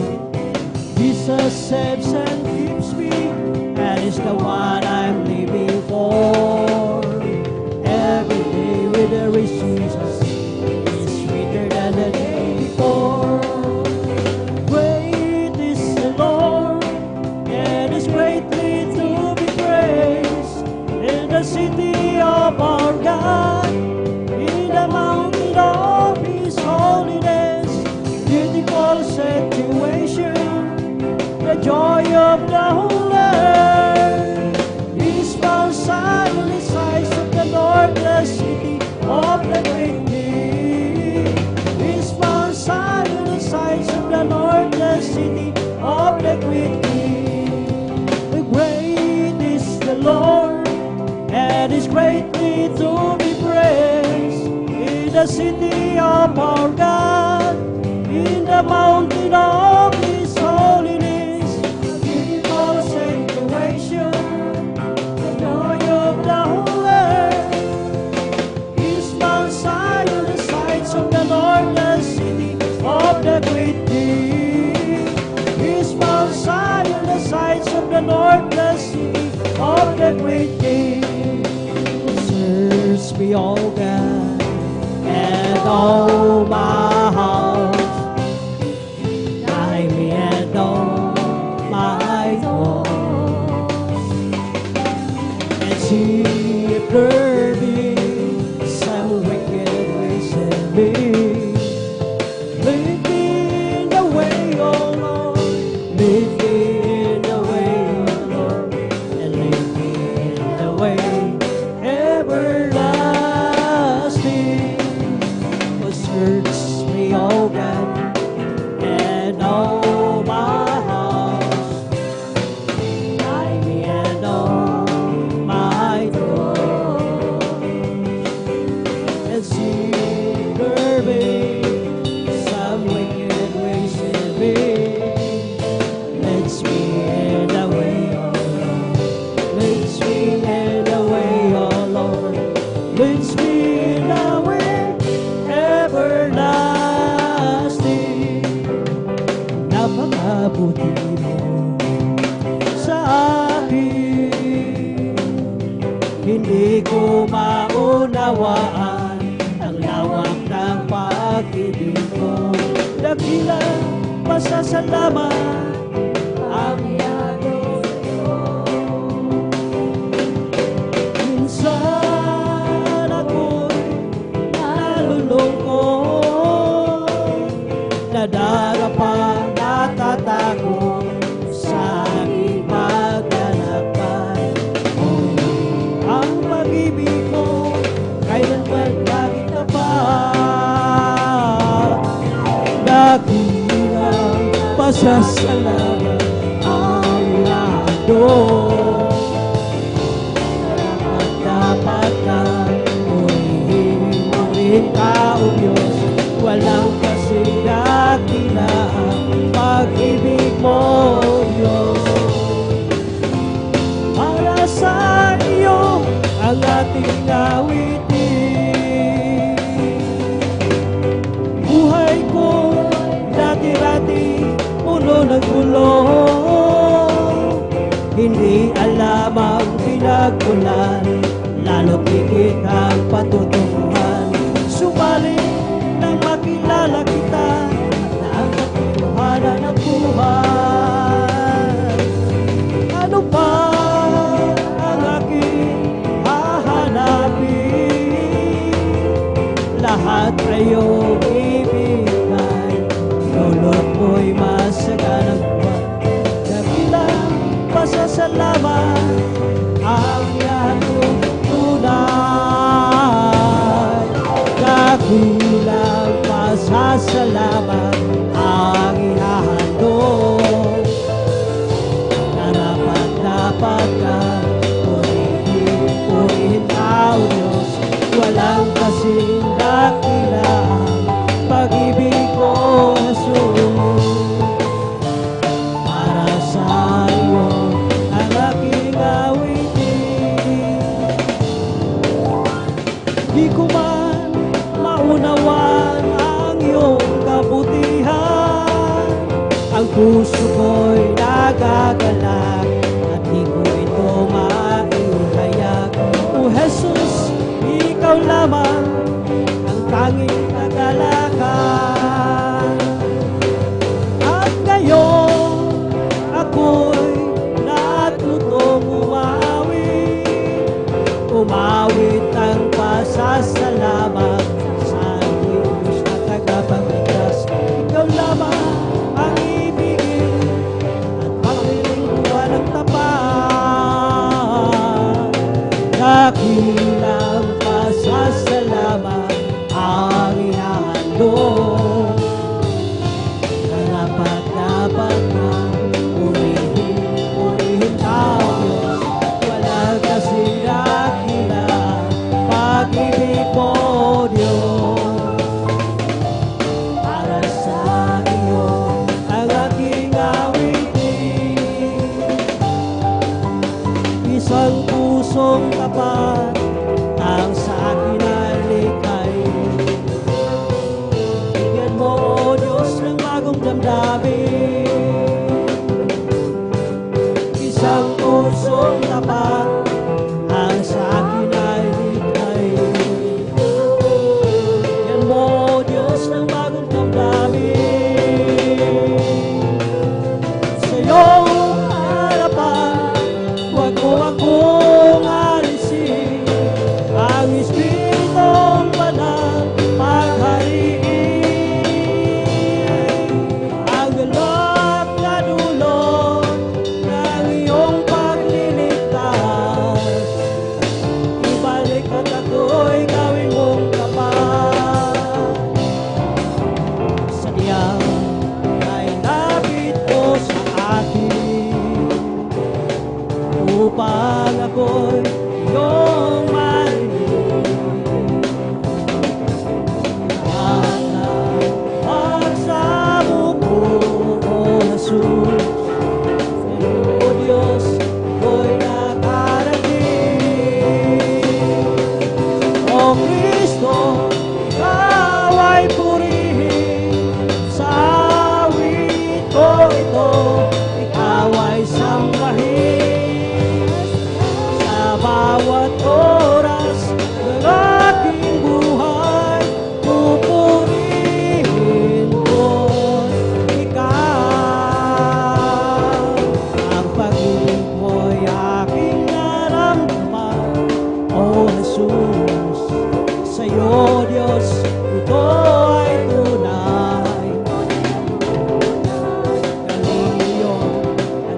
Jesus saves and keeps me, and is the one I'm living for. Every day with there is Jesus is sweeter than the day before. Great is the Lord, and is greatly to be praised in the city of our God, in the mountain of His holiness. Beautiful situation, the joy of the whole earth is found silent on the sides of the north, the city of the great King. Is found silent on the sides of the north, the city of the great King. The great is the Lord, and is greatly to be praised in the city of our God, in the mountain of His holiness. Beautiful situation, the joy of the whole earth is Mount Zion, the sides of the Lord, the city of the great King. Is Mount Zion, the sides of the Lord, the city of the great King. Search me, O God, and all my heart. Guide me and all my thoughts, and see if there be some wicked ways in me. Lead me in the way, O Lord. Lead me in the way, O Lord, and lead me in the way everlasting. Oh, search me, O God, and know my heart. Guide me and know my thoughts, and see if there be some wicked ways in me. Leads me in the way, O Lord. Leads me in the way, O Lord. Leads me in the way everlasting. Napakabuti mo sa akin. Hindi ko maunawaan ang lawak ng pag-ibig mo. Dakila pasasalamat ang iyong sa'yo. Minsan ako'y nalulungkot, nadarapa, natatakot sa aking paglalakbay. Ang pag-ibig mo kailanman lagi tapat. Dakilang pasasalamat ang iyong dapat na purihin ka, O Diyos. Walang kasing dakila ang pag-ibig mo, Diyos. Para sa iyo ang ating awitin. Buhay ko dati-dati puno ng gulo, hindi alam ang pinagmulan, lalo't higit ang patutunguhan. Subalit nang makilala kita, na ang katotohanan ng buhay. Ano pa ang aking hahanapin? Lahat ayong ibigay, lulot mo'y masaganang buwan. Dakilang pasasalamat ang iyong tunay. Dakilang pasasalamat ang ihahandog. Dapat ka, purihin ka, O Diyos. Walang kasing dakila di ko man maunawan ang iyong kabutihan. Ang puso ko'y nagagalak at di ko ito maihayag. O Jesus, ikaw lamang ang tanging nagalakan. At ngayon ako'y natutong umawit ang pasasalamat sa Diyos na tagapagligtas. Ikaw lamang ang ibigin at paglilingkuhan ng tapat. Dakilang pasasalamat ang inahandog na dapat na purihin ang Diyos. Walang kasiragila pag-ibig mo, Diyos. Para sa iyo ang aking awitin, isang pusong tapat ang sa akin ay likay. Bigyan mo, O Diyos, ng bagong damdamin, isang pusong tapat ang sa akin ay likay. Bigyan mo, O Diyos, ng bagong damdamin. Sa iyong harapan, huwag mo akong alisin, ang Espiritong Banal paghariin. Ang galak na dulot ng iyong pagliligtas, ibalik at ako'y gawin mong tapat. Sadyang ay lapit mo sa akin upang ako'y iyong marinig. At pagsamo ko, O Jesus, sa iyo, O Diyos, ako'y nakarating. O Kristo, ikaw ay purihin sa awit ko ito, ikaw ay sambahin sa bawat oras ng aking buhay. Pupurihin ko ikaw. Ang pag-ibig mo'y aking naramdaman, O Jesus. Sa iyo, Diyos, ito ay tunay. Kaniyo,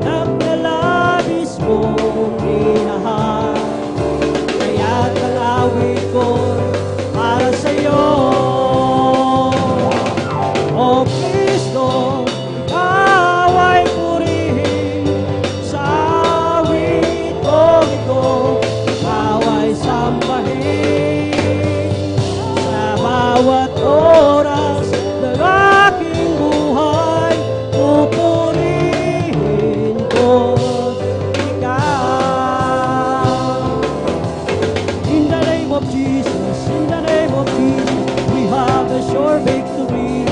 anak na labis mong minahal, kaya't ang awit ko para sa iyo. O Kristo, ikaw ay purihin sa awit ko ito, ikaw ay sambahin sa bawat oras ng aking buhay. Pupurihin ko ikaw. In the name of Jesus, in the name of Jesus, we have a sure victory.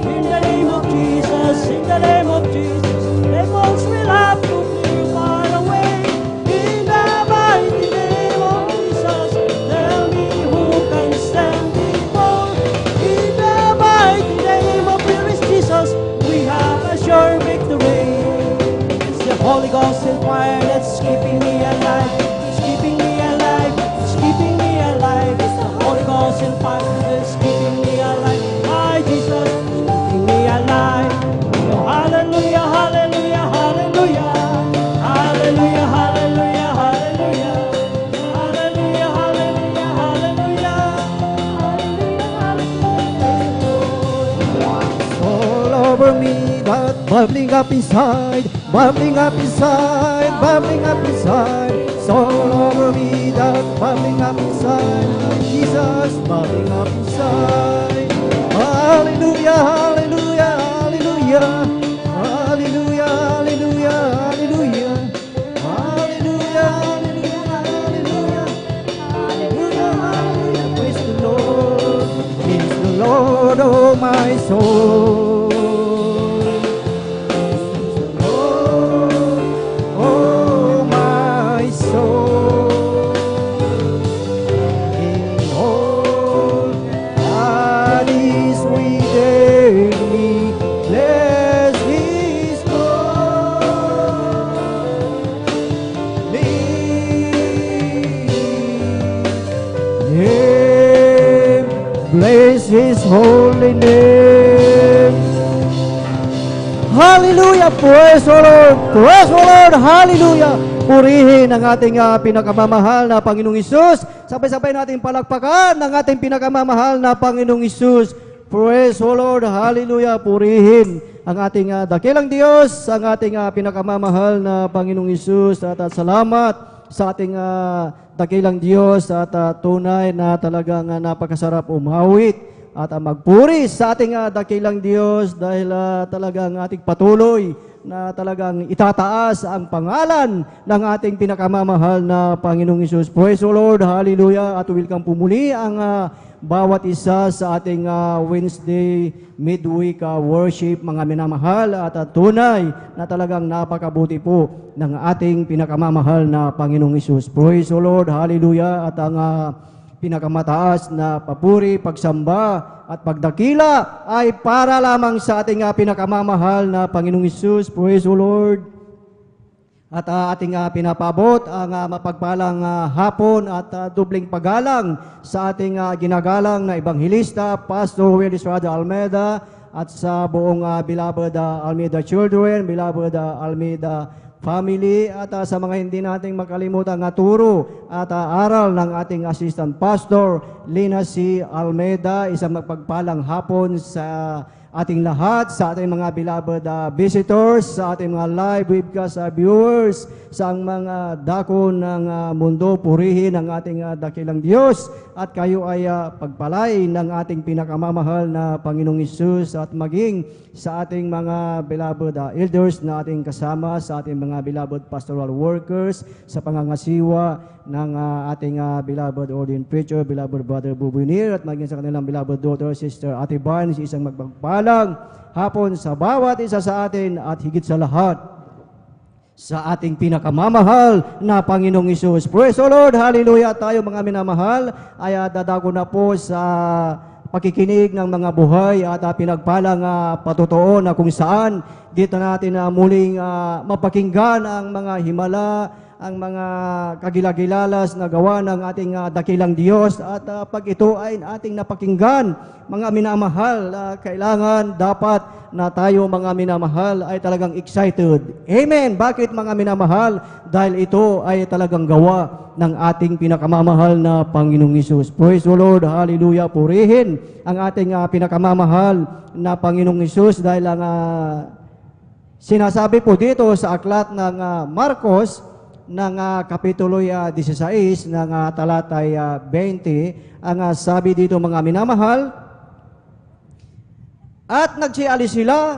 In the name of Jesus, in the name of Jesus, demons will have to flee far away. In the mighty name of Jesus, tell me who can stand before. In the mighty name of Jesus, we have a sure victory. It's the Holy Ghost and fire that's keeping me alive. It's keeping me alive. It's keeping me alive. It's the Holy Ghost and fire that's keeping me alive. My Jesus, keeping me alive. Oh, hallelujah, hallelujah, hallelujah. Hallelujah, hallelujah, hallelujah. Hallelujah, hallelujah, hallelujah. All over me, but bubbling up inside, bubbling up inside, bubbling up inside. It's all over me, that bubbling up inside. Jesus, bubbling up inside. Hallelujah, hallelujah, hallelujah. Hallelujah, hallelujah, hallelujah. Hallelujah, hallelujah, hallelujah. Hallelujah, hallelujah. my soul. Oh, my soul. In all that is within me, bless His name. Bless His holy name. Hallelujah! Praise the Lord! Praise the Lord! Hallelujah! Purihin ang ating pinakamamahal na Panginoong Isus. Sabay-sabay natin palakpakan ang ating pinakamamahal na Panginoong Isus. Praise the Lord! Hallelujah! Purihin ang ating dakilang Diyos, ang ating pinakamamahal na Panginoong Isus. At salamat sa ating dakilang Diyos at tunay na talagang napakasarap umawit at magpuri sa ating dakilang Diyos dahil talagang ating patuloy na talagang itataas ang pangalan ng ating pinakamamahal na Panginoong Hesus. Praise the Lord, hallelujah, at welcome po muli ang bawat isa sa ating Wednesday midweek worship, mga minamahal at tunay na talagang napakabuti po ng ating pinakamamahal na Panginoong Hesus. Praise the Lord, hallelujah, at ang pinakamataas na papuri, pagsamba at pagdakila ay para lamang sa ating pinakamamahal na Panginoong Hesus. Praise the Lord. At ating pinapabot ang mapagpalang hapon at dubling paggalang sa ating ginagalang na Ebanghelista, Pastor Willis Rada Almeida, at sa buong beloved Almeida children, beloved Almeida family, at sa mga hindi nating makalimutan turo at aral ng ating assistant pastor Lina C. Almeida. Isang magpagpalang hapon sa ating lahat, sa ating mga beloved visitors, sa ating mga live webcast viewers, sa mga dako ng mundo. Purihin ang ating dakilang Diyos at kayo ay pagpalay ng ating pinakamamahal na Panginoong Hesus, at maging sa ating mga beloved elders na ating kasama, sa ating mga beloved pastoral workers, sa pangangasiwa ng ating beloved ordained preacher, beloved brother Bubunir, at maging sa kanilang beloved daughter, sister Ate Barnes. Isang magpagpalang hapon sa bawat isa sa atin, at higit sa lahat sa ating pinakamamahal na Panginoong Hesus. Praise the Lord, hallelujah. Tayo mga minamahal ay dadako na po sa pakikinig ng mga buhay at pinagpalang patotoo na kung saan dito natin muling mapakinggan ang mga himala, ang mga kagilagilalas na gawa ng ating dakilang Diyos. At pag ito ay ating napakinggan, mga minamahal, kailangan dapat na tayo mga minamahal ay talagang excited. Amen! Bakit mga minamahal? Dahil ito ay talagang gawa ng ating pinakamamahal na Panginoong Hesus. Praise the Lord, hallelujah. Purihin ang ating pinakamamahal na Panginoong Hesus, dahil ang sinasabi po dito sa aklat ng Marcos ng kapitulo 16 ng talatay 20, ang sabi dito mga minamahal, at nagsialis sila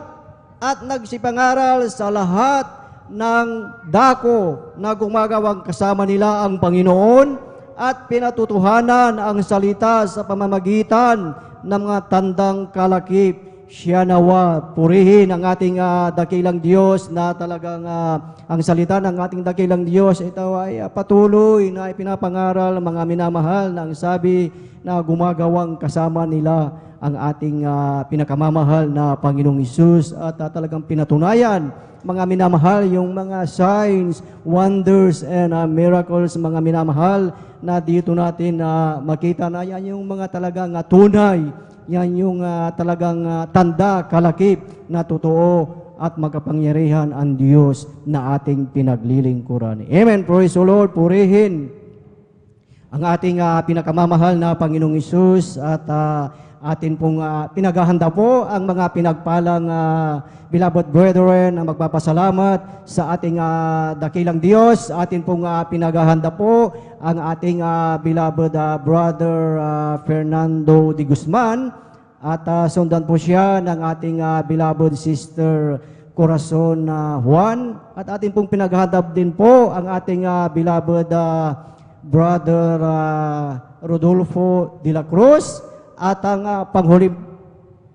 at nagsipangaral sa lahat ng dako na gumagawang kasama nila ang Panginoon, at pinatutuhanan ang salita sa pamamagitan ng mga tandang kalakip. Siya nawa, purihin ang ating dakilang Diyos na talagang ang salita ng ating dakilang Diyos, ito ay patuloy na ipinapangaral mga minamahal, na ang sabi na gumagawang kasama nila ang ating pinakamamahal na Panginoong Hesus. At talagang pinatunayan mga minamahal yung mga signs, wonders and miracles, mga minamahal, na dito natin makita na yan yung mga talagang tunay. Yan yung talagang tanda, kalakip na totoo at magkapangyarihan ang Diyos na ating pinaglilingkuran. Amen. Praise the Lord. Purihin ang ating pinakamamahal na Panginoong Hesus, at atin pong pinaghahanda po ang mga pinagpalang beloved brethren na magpapasalamat sa ating dakilang Diyos. Atin pong pinaghahanda po ang ating beloved brother Fernando de Guzman, at sundan po siya ng ating beloved sister Corazon Juan, at atin pong pinaghahanda din po ang ating beloved brother Rodolfo de la Cruz, at ang panghuling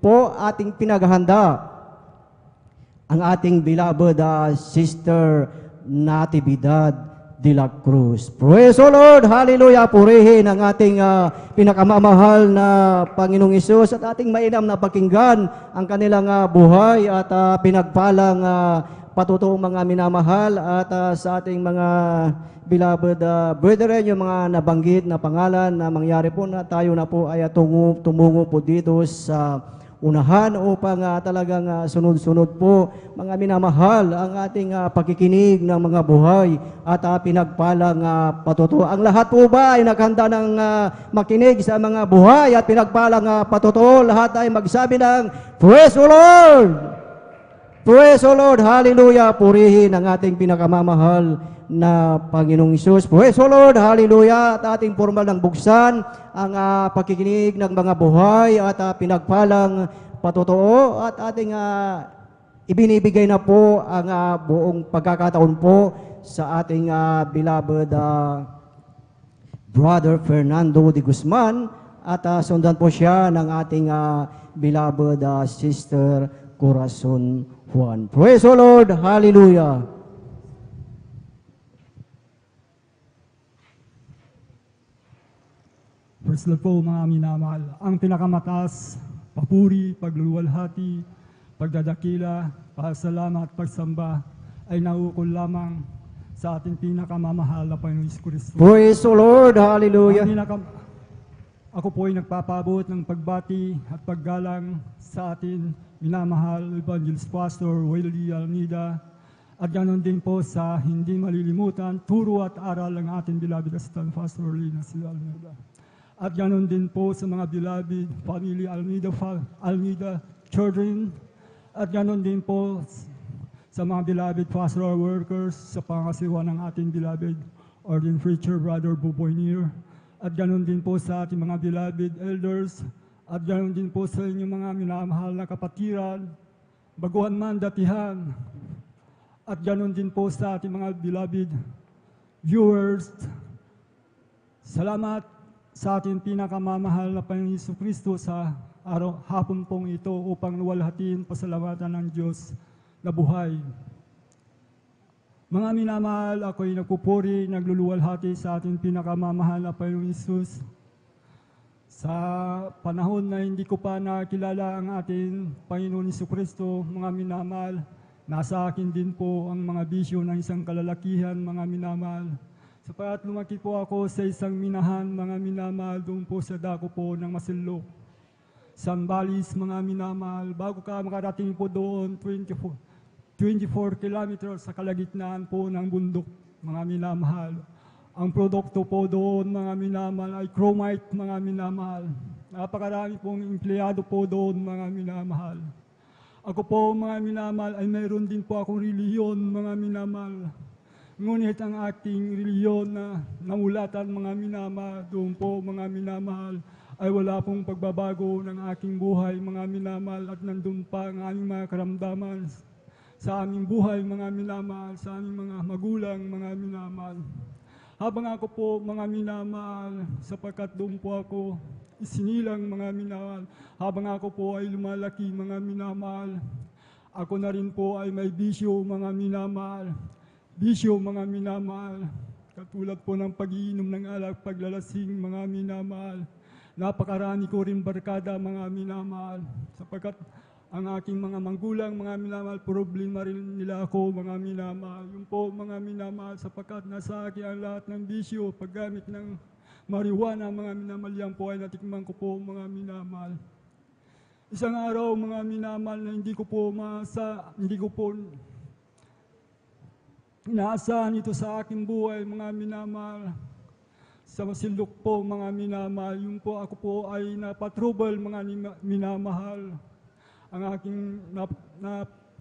po ating pinaghahanda ang ating beloved Sister Natividad de la Cruz. Praise the Lord! Hallelujah! Purihin ang ating pinakamamahal na Panginoong Hesus at ating mainam na pakinggan ang kanilang buhay at pinagpalang patutuong mga minamahal at sa ating mga beloved brethren, yung mga nabanggit na pangalan na mangyari po na tayo na po ay tumungo po dito sa unahan upang talagang sunod-sunod po mga minamahal ang ating pakikinig ng mga buhay at pinagpalang patuto. Ang lahat po ba ay naghanda ng makinig sa mga buhay at pinagpalang patuto? Lahat ay magsabi ng Praise the Lord! Praise the Lord! Hallelujah! Purihin ang ating pinakamamahal na Panginoong Hesus. Praise the Lord! Hallelujah! At ating formal ng buksan ang pakikinig ng mga buhay at pinagpalang patotoo at ating ibinibigay na po ang buong pagkakataon po sa ating beloved Brother Fernando de Guzman at sundan po siya ng ating beloved Sister Corazon Juan. Praise the Lord! Hallelujah! Praise the Lord po mga minamahal. Ang pinakamataas, papuri, pagluluwalhati, pagdadakila, pasalamat, pagsamba ay nauukol lamang sa ating pinakamamahal na Panginoong Kristo. Praise the Lord! Hallelujah! Ako po ay nagpapabot ng pagbati at paggalang sa ating minamahal Evangelist Pastor Willie Almeida at ganoon din po sa hindi malilimutan, turo at aral ng ating beloved Assistant Pastor Lina Almeida. At ganoon din po sa mga beloved family Almeida children. At ganoon din po sa mga beloved pastoral workers sa pangasiwa ng ating beloved ordained preacher Brother Buboy Nier. At ganoon din po sa ating mga beloved elders. At ganoon din po sa inyong mga minamahal na kapatiran, baguhan man datihan. At ganoon din po sa ating mga beloved viewers. Salamat sa ating pinakamamahal na Panginoong Jesucristo sa hapon pong ito upang luwalhatiin pasalamatan ng Diyos na buhay. Mga minamahal, ako'y nagpupuri, nagluluwalhati sa ating pinakamamahal na Panginoong Jesus. Sa panahon na hindi ko pa nakilala ang ating Panginoon Jesucristo, mga minamahal, nasa akin din po ang mga bisyo ng isang kalalakihan, mga minamahal. Sapagat lumaki po ako sa isang minahan, mga minamahal, doon po sa dako po ng Masinloc. Sambales, mga minamahal, bago ka makarating po doon, 24 kilometers sa kalagitnaan po ng bundok, mga minamahal. Ang produkto po doon, mga minamahal, ay chromite, mga minamahal. Napakarami pong empleyado po doon, mga minamahal. Ako po, mga minamahal, ay mayroon din po akong reliyon, mga minamahal. Ngunit ang aking reliyon na namulatan, mga minamahal, doon po, mga minamahal, ay wala pong pagbabago ng aking buhay, mga minamahal, at nandun pa ang aming mga karamdaman sa aming buhay, mga minamahal, sa aming mga magulang, mga minamahal. Habang ako po, mga minamahal, sapagkat doon po ako isinilang, mga minamahal, habang ako po ay lumalaki, mga minamahal, ako na rin po ay may bisyo, mga minamahal. Bisyo, mga minamahal, katulad po ng pag-iinom ng alak, paglalasing, mga minamahal. Napakarami ko rin barkada, mga minamahal, sapagkat ang aking mga manggulang, mga minamahal, problema rin nila ako, mga minamahal. Yung po, mga minamahal, sapagkat nasa akin ang lahat ng bisyo, paggamit ng marijuana, mga minamahal, yan po ay natikman ko po, mga minamahal. Isang araw, mga minamahal, na hindi ko po inaasahan ito sa aking buhay, mga minamahal. Sa Masinloc po, mga minamahal, yung po ako po ay napatrubal, mga minamahal. Ang aking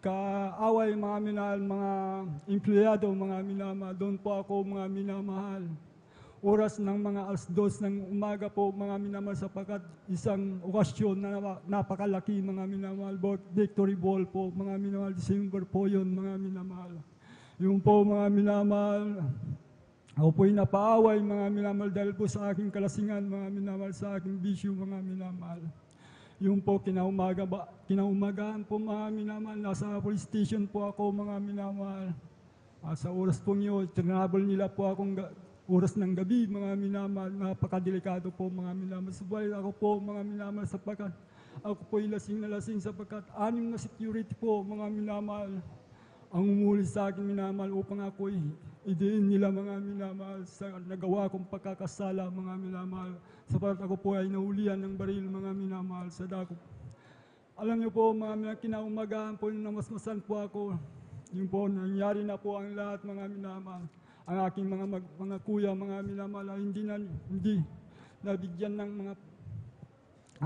kaaway, mga minamahal, mga empleyado, mga minamahal, doon po ako, mga minamahal. Oras ng mga 2:00 ng umaga po, mga minamahal, sapagkat isang okasyon na napakalaki, mga minamahal, victory ball po, mga minamahal, December po yun, mga minamahal. Yung po, mga minamahal, ako po'y napaaway, mga minamahal, dahil po sa aking kalasingan, mga minamahal, sa aking bisyo, mga minamahal. Yung po kinaumagaan po mga minamahal, nasa police station po ako mga minamahal. Sa oras po yun, tinabol nila po akong oras ng gabi mga minamahal, napakadelikado po mga minamahal. Subalit ako po mga minamahal sapagkat ako po lasing na lasing sapagkat 6 na security po mga minamahal ang umuli sa akin minamahal upang ako idiin nila mga minamahal sa nagawa kong pagkakasala mga minamahal. Sapagkat ako po ay nahulihan ng baril mga minamahal sa dako. Alam niyo po mga minamahal, kinaumagahan po namasmasan po ako. Yung po nangyari na po ang lahat mga minamahal. Ang aking mga kuya mga minamahal ay hindi nabigyan ng mga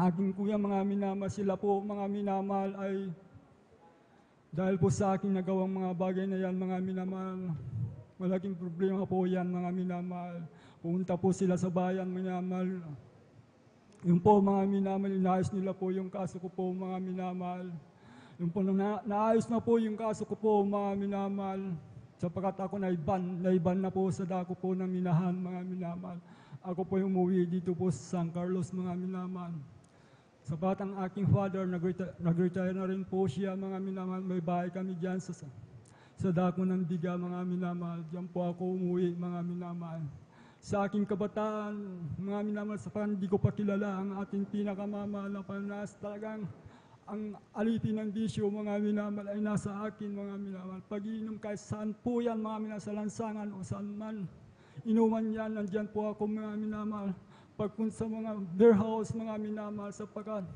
aking kuya mga minamahal. Sila po mga minamahal ay dahil po sa aking nagawang mga bagay na yan mga minamahal, malaking problema po yan mga minamahal. Pumunta po sila sa bayan minamahal. Yung po mga minamahal, inaayos nila po yung kaso ko po mga minamahal. Yung po naayos na po yung kaso ko po mga minamahal. Sapagkat ako naiban na po sa dako po ng minahan mga minamahal. Ako po umuwi dito po sa San Carlos mga minamahal. Sapat ang aking father, nag-retire na rin po siya mga minamahal. May bahay kami dyan sa dako ng Biga mga minamahal. Diyan po ako umuwi mga minamahal. Sa aking kabataan mga minamahal, sapat hindi ko pa kilala ang ating pinakamamahal na Panginoon. Talagang ang alipin ng bisyo mga minamahal ay nasa akin mga minamahal. Pag-iinom kahit saan po yan mga minamahal, sa lansangan o saan man inuman yan, nandyan po ako mga minamahal. Pagpunta sa mga beer house, mga minamahal, sapagkat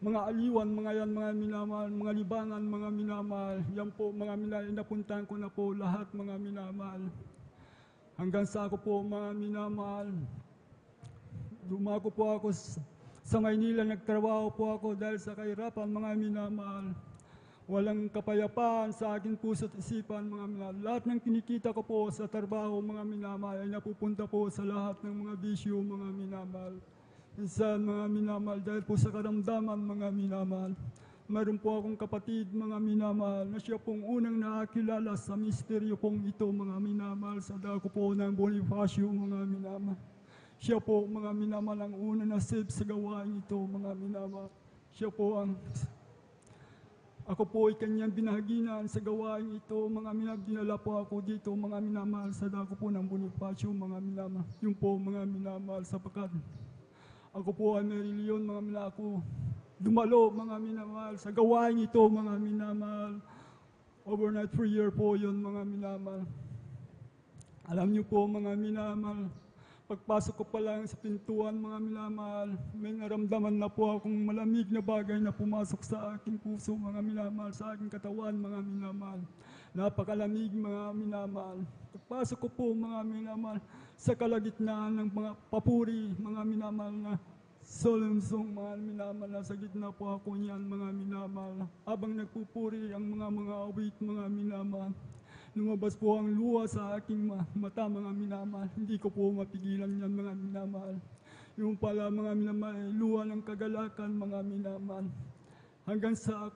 mga aliwan, mga yan, mga minamahal, mga libangan, mga minamahal, yan po, mga minamahal, napuntahan ko na po lahat, mga minamahal. Hanggang sa ako po, mga minamahal, dumako po ako sa Maynila, nagtrabaho po ako dahil sa kahirapan, mga minamahal. Walang kapayapaan sa aking puso at isipan, mga minamahal. Lahat ng kinikita ko po sa trabaho, mga minamahal, ay napupunta po sa lahat ng mga bisyo, mga minamahal. Minsan, mga minamahal, dahil po sa karamdaman, mga minamahal. Mayroon po akong kapatid, mga minamahal, na siya pong unang nakakilala sa misteryo pong ito, mga minamahal, sa dako po ng Bonifacio, mga minamahal. Siya po, mga minamahal, ang una na save sa gawain ito, mga minamahal. Siya po ako po ay kanyang binahaginan sa gawain ito, mga minamahal. Dinala po ako dito, mga minamahal, sa dako po ng Bonifacio, mga minamahal. Yung po, mga minamahal, sapagkat ako po ay may reliyon, mga minamahal. Ako dumalo, mga minamahal, sa gawain ito, mga minamahal. Overnight prayer po yun, mga minamahal. Alam niyo po, mga minamahal, pagpasok ko pa lang sa pintuan, mga minamahal, may naramdaman na po akong malamig na bagay na pumasok sa aking puso, mga minamahal, sa aking katawan, mga minamahal. Napakalamig, mga minamahal. Pagpasok ko po, mga minamahal, sa kalagitnaan ng mga papuri, mga minamahal, na solemn song, mga minamahal, nasa gitna po ako niyan, mga minamahal. Habang nagpupuri ang mga awit, mga minamahal, lumabas po ang luha sa aking mata, mga minamahal. Hindi ko po mapigilan yan, mga minamahal. Yung pala, mga minamahal, ay luha ng kagalakan, mga minamahal. Hanggang sa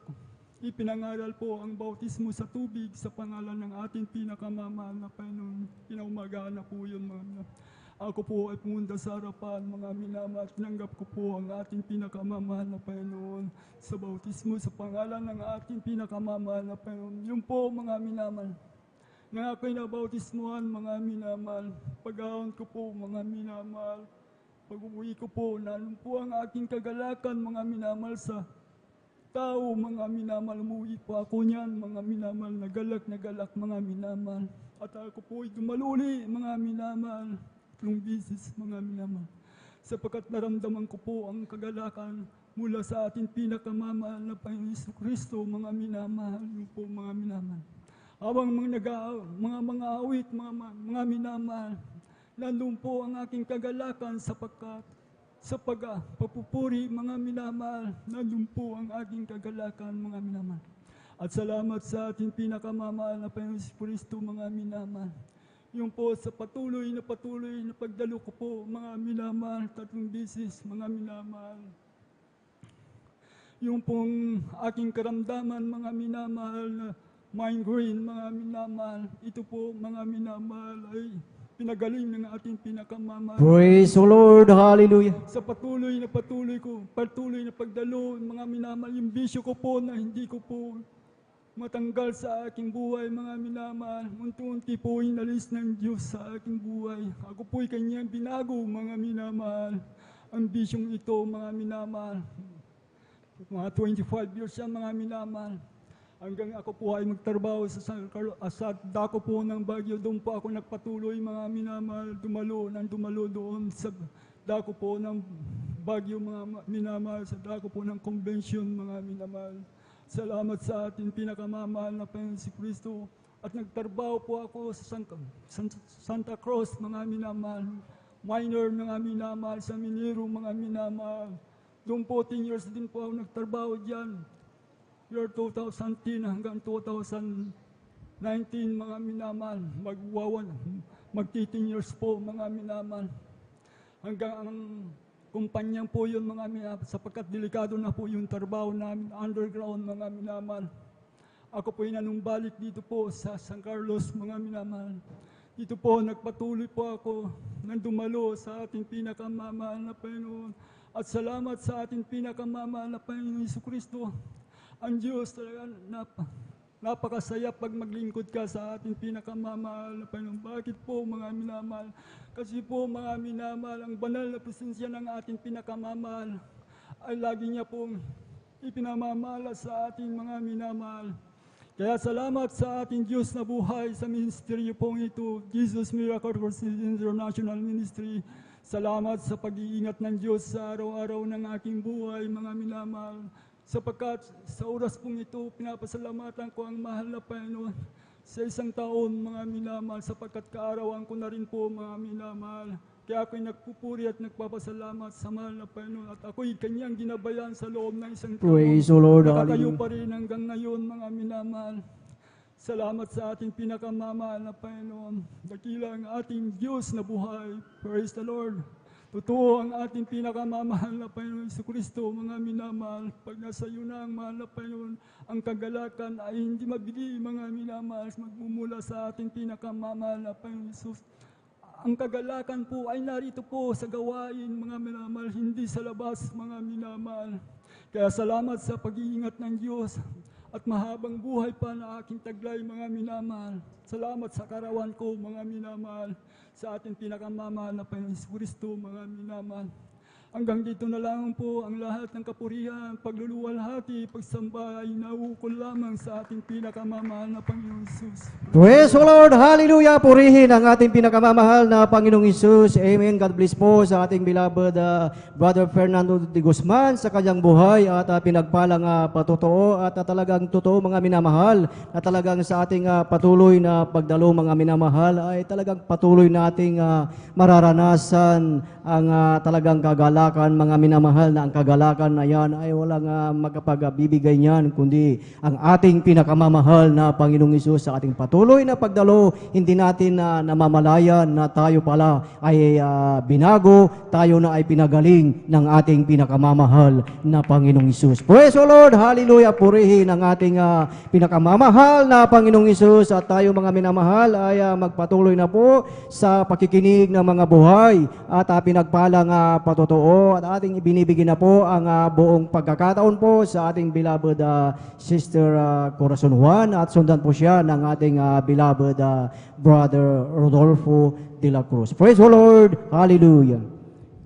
ipinangaral po ang bautismo sa tubig sa pangalan ng ating pinakamamahal na Panginoon. Kinaumagaan na po yun, mga minamahal. Ako po ay pumunta sa harapan, mga minamahal. Tinanggap ko po ang ating pinakamamahal na Panginoon sa bautismo sa pangalan ng ating pinakamamahal na Panginoon. Yung po, mga minamahal, na ako'y nabautismuhan, mga minamahal. Pag-ahon ko po, mga minamahal. Pag-uwi ko po, nalun po ang aking kagalakan, mga minamahal, sa tao, mga minamahal. Umuwi po ako niyan, mga minamahal, nagalak, mga minamahal. At ako po'y dumaluli, mga minamahal, 3 beses, mga minamahal. Sapagkat naramdaman ko po ang kagalakan mula sa ating pinakamamahal na Panginoon Kristo, mga minamahal. Yung po, mga minamahal. Habang mga awit, mga minamahal, nandun po ang aking kagalakan sapagkat sa pagpupuri, mga minamahal, nandun po ang aking kagalakan, mga minamahal. At salamat sa ating pinakamamahal na Panginoon Kristo, mga minamahal. Yung po sa patuloy na pagdalo ko po, mga minamahal, 3 beses, mga minamahal. Yung pong aking karamdaman, mga minamahal, na migraine, mga minamahal. Ito po, mga minamahal, ay pinagaling ng ating pinakamamahal. Praise the Lord. Hallelujah. Sa patuloy na pagdalo, mga minamahal, yung bisyo ko po na hindi ko po matanggal sa aking buhay, mga minamahal. Unti-unti po inalis ng Diyos sa aking buhay. Ako po'y kanyang binago, mga minamahal. Ang bisyong ito, mga minamahal. Mga 25 years yan, mga minamahal. Hanggang ako po ay magtrabaho sa dako po ng Baguio, doon po ako nagpatuloy, mga minamahal, dumalo doon sa dako po ng Baguio, mga minamahal, sa dako po ng convention, mga minamahal. Salamat sa ating pinakamamahal na Panginoon si Kristo. At nagtrabaho po ako sa Santa Cruz, mga minamahal. Minor, mga minamahal, sa Minero, mga minamahal. Doon po 10 years din po ako nagtrabaho dyan. Year 2010 hanggang 2019, mga minamahal. Magti-10 years po, mga minamahal. Hanggang ang kumpanyang po yun, mga minamahal, sapagkat delikado na po yung trabaho namin, underground, mga minamahal. Ako po nanumbalik dito po sa San Carlos, mga minamahal. Dito po, nagpatuloy po ako nang dumalo sa ating pinakamamahal na Panginoon. At salamat sa ating pinakamamahal na Panginoon Jesucristo. Ang Diyos talaga napakasaya pag maglingkod ka sa ating pinakamamahal na Panginoon. Bakit po, mga minamahal? Kasi po, mga minamahal, ang banal na presensya ng ating pinakamamahal ay lagi niya pong ipinamamahala sa ating mga minamahal. Kaya salamat sa ating Diyos na buhay sa ministeryo pong ito, Jesus Miracle Working International Ministry. Salamat sa pag-iingat ng Diyos sa araw-araw ng aking buhay, mga minamahal. Sapagkat sa oras pong ito, pinapasalamatan ko ang mahal na Panginoon sa isang taon, mga minamahal, sapagkat kaarawan ko na rin po, mga minamahal. Kaya ako'y nagpupuri at nagpapasalamat sa mahal na Panginoon at ako'y kanyang ginabayan sa loob ng isang taon. Praise the Lord. Nakatayo Hallelujah. pa rin hanggang ngayon, mga minamahal. Salamat sa ating pinakamamahal na Panginoon. Dakila ang ating Diyos na buhay. Praise the Lord. Totoo ang ating pinakamamahal na Panginoon Jesucristo, mga minamahal. Pag nasa iyo na ang mahal na Panginoon, ang kagalakan ay hindi mabili, mga minamahal, magmumula sa ating pinakamamahal na Panginoon Jesus. Ang kagalakan po ay narito po sa gawain, mga minamahal, hindi sa labas, mga minamahal. Kaya salamat sa pag-iingat ng Diyos at mahabang buhay pa na aking taglay, mga minamahal. Salamat sa karawan ko, mga minamahal, sa ating pinakamamahal na Panginoon Kristo, mga minamahal. Hanggang dito na lang po ang lahat ng kapurihan, pagluluwalhati, pagsamba ay naukol lamang sa ating pinakamamahal na Panginoon Jesus. Praise the Lord. Hallelujah. Purihin ang ating pinakamamahal na Panginoong Isus. Amen. God bless po sa ating beloved Brother Fernando de Guzman sa kanyang buhay at pinagpalang patotoo at talagang totoo, mga minamahal, na talagang sa ating patuloy na pagdalo, mga minamahal, ay talagang patuloy nating mararanasan ang talagang kagalakan, mga minamahal, na ang kagalakan na yan ay walang magkapagbibigay niyan, kundi ang ating pinakamamahal na Panginoong Isus sa ating patuloy na pagdalo. Hindi natin namamalayan na tayo pala ay binago, tayo na ay pinagaling ng ating pinakamamahal na Panginoong Isus. Praise the Lord, hallelujah, purihin ang ating pinakamamahal na Panginoong Isus at tayo, mga minamahal, ay magpatuloy na po sa pakikinig ng mga buhay at pinagpalang patotoo at ating ibinibigyan na po ang buong pagkakataon po sa ating beloved Sister Corazon Juan at sundan po siya ng ating beloved Brother Rodolfo de la Cruz. Praise the Lord. Hallelujah.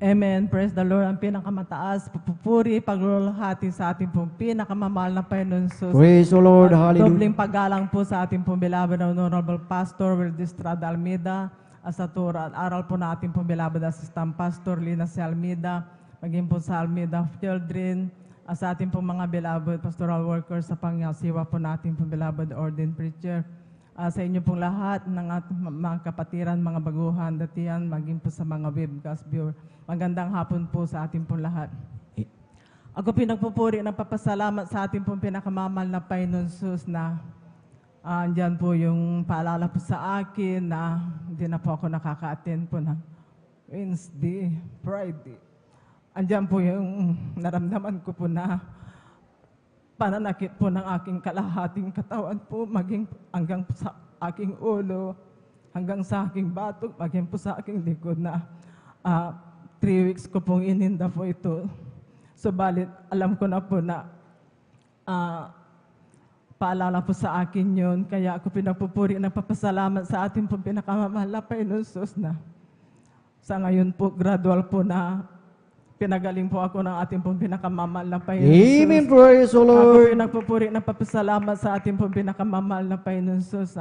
Amen. Praise the Lord. Ang pinakamataas, pupuri, paglulahati sa ating pong pinakamamahal na Panginoon Jesus. Praise the Lord. At Hallelujah. dobling paggalang po sa ating pong beloved na Honorable Pastor Wildestrada Almeida, Asatura, at aral po natin pong beloved Assistant Pastor Lina C. Almeida, maging po sa Almeida of Children, sa ating pong mga beloved pastoral workers sa pangasiwa po natin pong beloved ordained preacher, sa inyo pong lahat ng ating mga kapatiran, mga baguhan, datihan, maging po sa mga webcast viewer. Magandang hapon po sa ating pong lahat. Ako pinagpupuri ng papasalamat sa ating pong pinakamamahal na Panginoon Jesus na andyan po yung paalala po sa akin na hindi na po ako nakaka-attend po ng Wednesday, Friday. Andyan po yung naramdaman ko po na pananakit po ng aking kalahating katawan po, maging hanggang sa aking ulo. hanggang sa aking batok, maging po sa aking likod na 3 weeks ko pong ininda po ito. Subalit, alam ko na po na paalala po sa akin yun. Kaya ako pinagpupuri ng papasalamat sa ating po pinakamamahal na Panginoon Sus na sa ngayon po, gradual po na pinagaling po ako ng ating pong pinakamamahal na Panginoon Sus. Amen. Praise the Ako Lord. pinagpupuri ng papasalamat sa ating pong pinakamamahal na Panginoon Sus.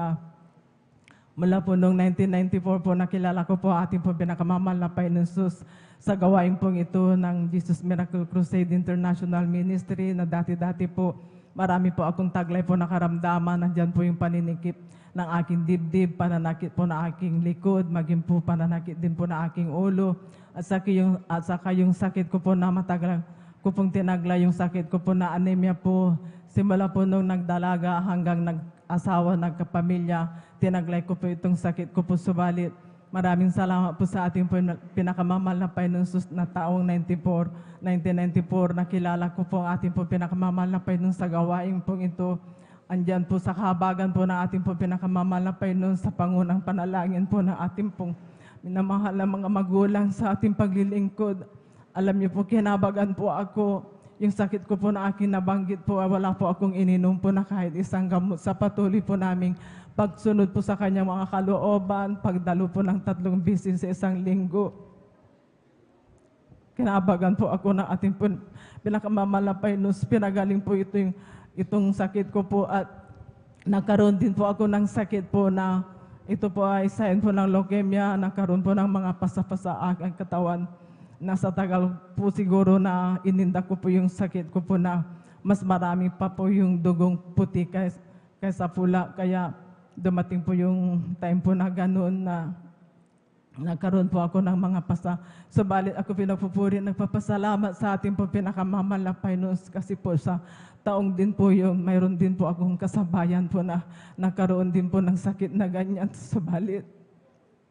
Mula po noong 1994 po, nakilala ko po ating pong pinakamamahal na Panginoon Sus sa gawain pong ito ng Jesus Miracle Crusade International Ministry na dati-dati po, marami po akong taglay po nakaramdaman. Nandyan po yung paninikip ng aking dibdib, pananakit po na aking likod, maging po pananakit din po na aking ulo. At saka yung sakit ko po na matagal ko pong tinagla, yung sakit ko po na anemia po, simula po nung nagdalaga hanggang nag-asawa, nagkapamilya, tinaglay ko po itong sakit ko po. Subalit, maraming salamat po sa ating pinakamamahal na Panginoon Sus na taong 1994, nakilala ko po ang ating po pinakamamahal na Panginoon sa gawain po ito. Andyan po sa kahabagan po ng ating po pinakamamahal na Panginoon sa pangunang panalangin po ng ating pong minamahal na mga magulang sa ating paglilingkod. Alam niyo po, kinabagan po ako. Yung sakit ko po na aking nabanggit po, wala po akong ininom po na kahit isang gamot sa patuloy po naming pagsunod po sa kanyang mga kalooban, pagdalo po ng 3 bisis sa isang linggo. Kinabagan po ako ng ating po pinakamamahal na Panginoon. Pinagaling po itong sakit ko po at nagkaroon din po ako ng sakit po na ito po ay sign po ng leukemia, nagkaroon po ng mga pasa-pasa aking katawan. Nasa tagal po siguro na ininda ko po yung sakit ko po na mas marami pa po yung dugong puti kaysa pula. Kaya dumating po yung time po na ganoon na nagkaroon po ako ng mga pasa. Subalit ako pinagpupuri, nagpapasalamat sa ating po pinakamamahal na Panginoon kasi po sa taong din po yun, mayroon din po akong kasabayan po na nagkaroon din po ng sakit na ganyan. Subalit,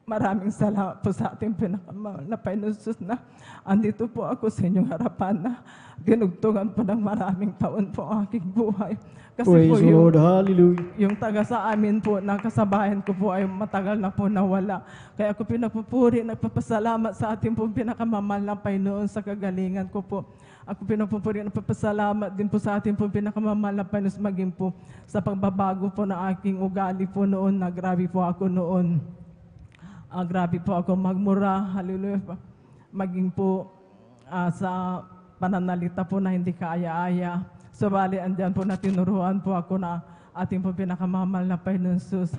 maraming salamat po sa ating pinakamamahal na Panginoon Sus na andito po ako sa inyong harapan na dinugtungan po ng maraming taon po ang aking buhay. Kasi Praise po the Lord. Hallelujah. yung taga sa amin po, na kasabayan ko po ay matagal na po nawala. Kaya ako pinapupuri, nagpapasalamat sa ating pong pinakamamahal na Panginoon sa kagalingan ko po. Ako pinapupuri, nagpapasalamat din po sa ating pong pinakamamahal na Panginoon maging po sa pagbabago po ng aking ugali po noon na grabe po ako noon. Grabe po ako magmura, hallelujah, maging po sa pananalita po na hindi kaaya-aya. Subali, andyan po na tinuruan po ako na ating po pinakamamahal na Panginoon Sus.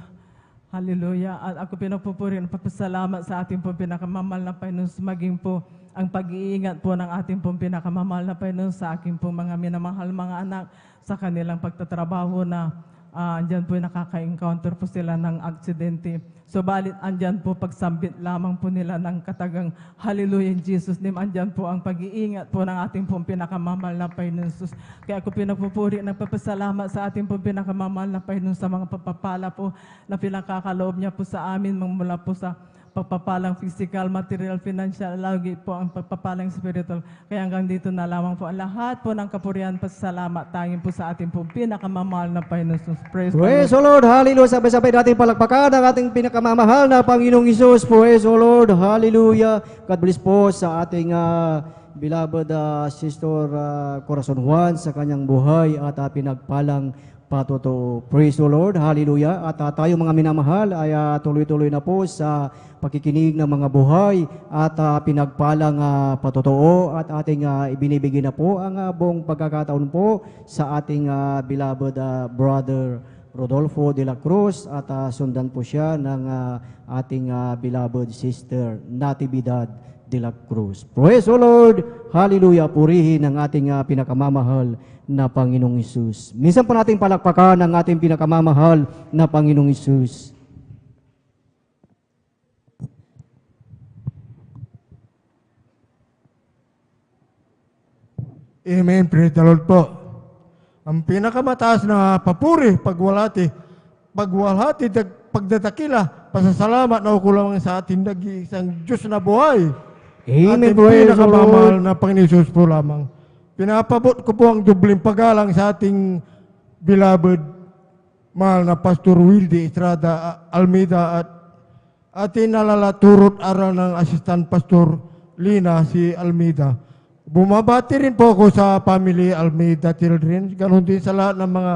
Hallelujah. At ako pinapupuri, napapasalamat sa ating po pinakamamahal na Panginoon Sus, maging po ang pag-iingat po ng ating po pinakamamahal na Panginoon sa aking po mga minamahal mga anak sa kanilang pagtatrabaho na andyan po nakaka-encounter po sila ng aksidente. Subalit andyan po pagsambit lamang po nila ng katagang Hallelujah in Jesus name. Andyan po ang pag-iingat po ng ating pong pinakamamahal na Panginoon Sus. Kaya ako pinagpupuri, nagpapasalamat sa ating pong pinakamamahal na Panginoon sa mga papapala po na pinakakaloob niya po sa amin mula po sa pagpapalang physical, material, financial, lagi po ang pagpapalang spiritual. Kaya hanggang dito na lamang po ang lahat po ng kapurihan, pasalamat tanging po sa ating po pinakamamahal na Panginoon Sus. Praise Praise the the Lord. Hallelujah. Sabay-sabay natin palakpakan ang ating pinakamamahal na Panginoong Isus. Praise the Lord. Hallelujah. God bless po sa ating beloved Sister Corazon Juan sa kanyang buhay at pinagpalang patotoo. Praise the Lord. Hallelujah. At tayo mga minamahal ay tuloy-tuloy na po sa pakikinig ng mga buhay at pinagpalang patotoo at ating ibinibigay na po ang buong pagkakataon po sa ating beloved brother Rodolfo de la Cruz at sundan po siya ng ating beloved sister Natividad de la Cruz. Praise the Lord. Hallelujah. Purihin ang ating pinakamamahal na Panginoong Isus. Minsan po natin palakpakan ang ating pinakamamahal na Panginoong Isus. Amen. Praise the Lord po. Ang pinakamataas na papuri, pagwalhati, pagdatakila, pasasalamat na ukulang sa ating nag-iisang Diyos na buhay. Amen. Ating Praise the pinakamamahal Lord. na Panginoon Jesus po lamang. Pinapabot ko po ang dubling paggalang sa ating beloved, mahal na Pastor Wildy Estrada Almeida at ating nalalaturot aral ng Assistant Pastor Lina si Almeida. Bumabati rin po ako sa family Almeida Children, ganun din sa lahat ng mga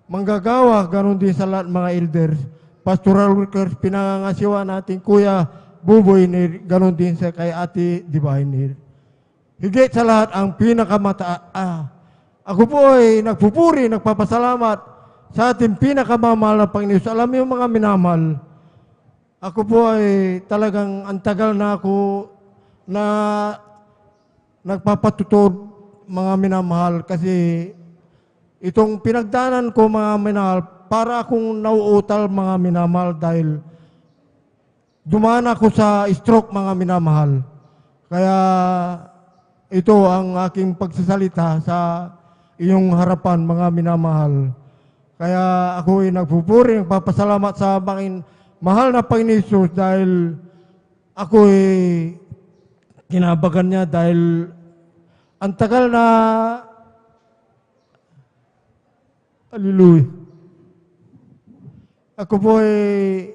manggagawa, ganun din sa lahat ng mga elders, pastoral workers, pinangangasiwa natin Kuya Buboy Nir, ganun din sa kay Ate Divine Nir. Higit sa lahat ang ako po ay nagpupuri, nagpapasalamat sa ating pinakamamahal na Panginoon. Alam mo yung mga minamahal, ako po ay talagang antagal na ako na nagpapatutod mga minamahal kasi itong pinagdanan ko mga minamahal, para akong nauutal mga minamahal dahil dumaan ako sa stroke mga minamahal. Kaya ito ang aking pagsasalita sa iyong harapan mga minamahal. Kaya ako ay nagpupuri, nagpapasalamat sa mahal na Panginoon Jesus dahil ako ay kinabagan niya dahil ang tagal na hallelujah. Ako po ay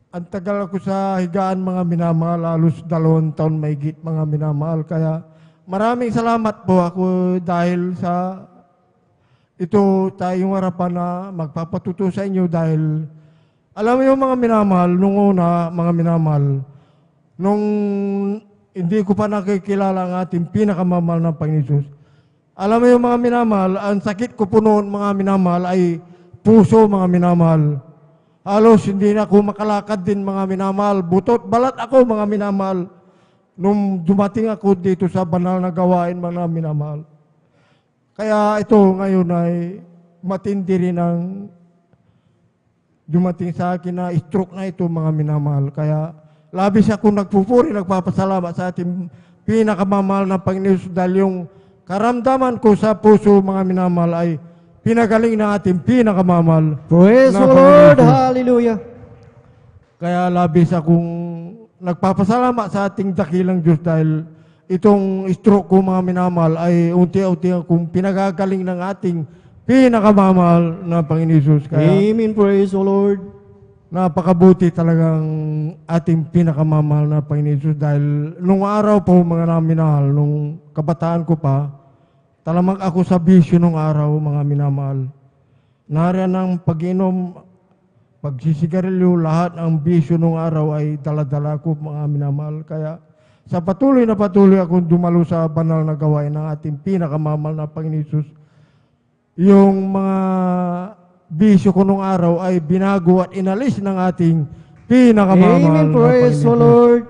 ang tagal ako sa higaan mga minamahal, halos 2 taon mahigit mga minamahal. Kaya maraming salamat po ako dahil sa ito tayong harapan na magpapatuto sa inyo dahil alam mo yung mga minamahal, nung una mga minamahal, nung hindi ko pa nakikilala ang ating pinakamamahal ng Panginoon Jesus. Alam mo yung mga minamahal, ang sakit ko po noon mga minamahal ay puso mga minamahal. Halos hindi na ako makalakad din mga minamahal. Butot balat ako mga minamahal. Nung dumating ako dito sa banal na gawain mga minamahal. Kaya ito ngayon ay matindi rin ang dumating sa akin na stroke na ito mga minamahal. Kaya labis ako nagpupuri, nagpapasalamat sa ating pinakamamahal na Panginoon dahil yung karamdaman ko sa puso mga minamahal ay pinagaling na ating pinakamamahal. Praise na the Lord. Panginoon. Hallelujah. Kaya labis akong nagpapasalamat sa ating dakilang Diyos dahil itong stroke ko mga minamahal ay unti-unti akong pinagagaling ng ating pinakamamahal na Panginoon Jesus. Kaya Amen. Praise the Lord. napakabuti talagang ating pinakamamahal na Panginoon Jesus dahil nung araw po mga naminahal, nung kabataan ko pa, talamag ako sa bisyo nung araw mga minamahal. Nariyan ang pag-inom, pagsisigarilyo, lahat ng bisyo nung araw ay daladala ko mga minamahal. Kaya sa patuloy akong dumalo sa banal na gawain ng ating pinakamamahal na Panginoon Jesus, yung mga bisyo ko nung araw ay binago at inalis ng ating pinakamamahal Amen. na Praise the Panginoon. Lord.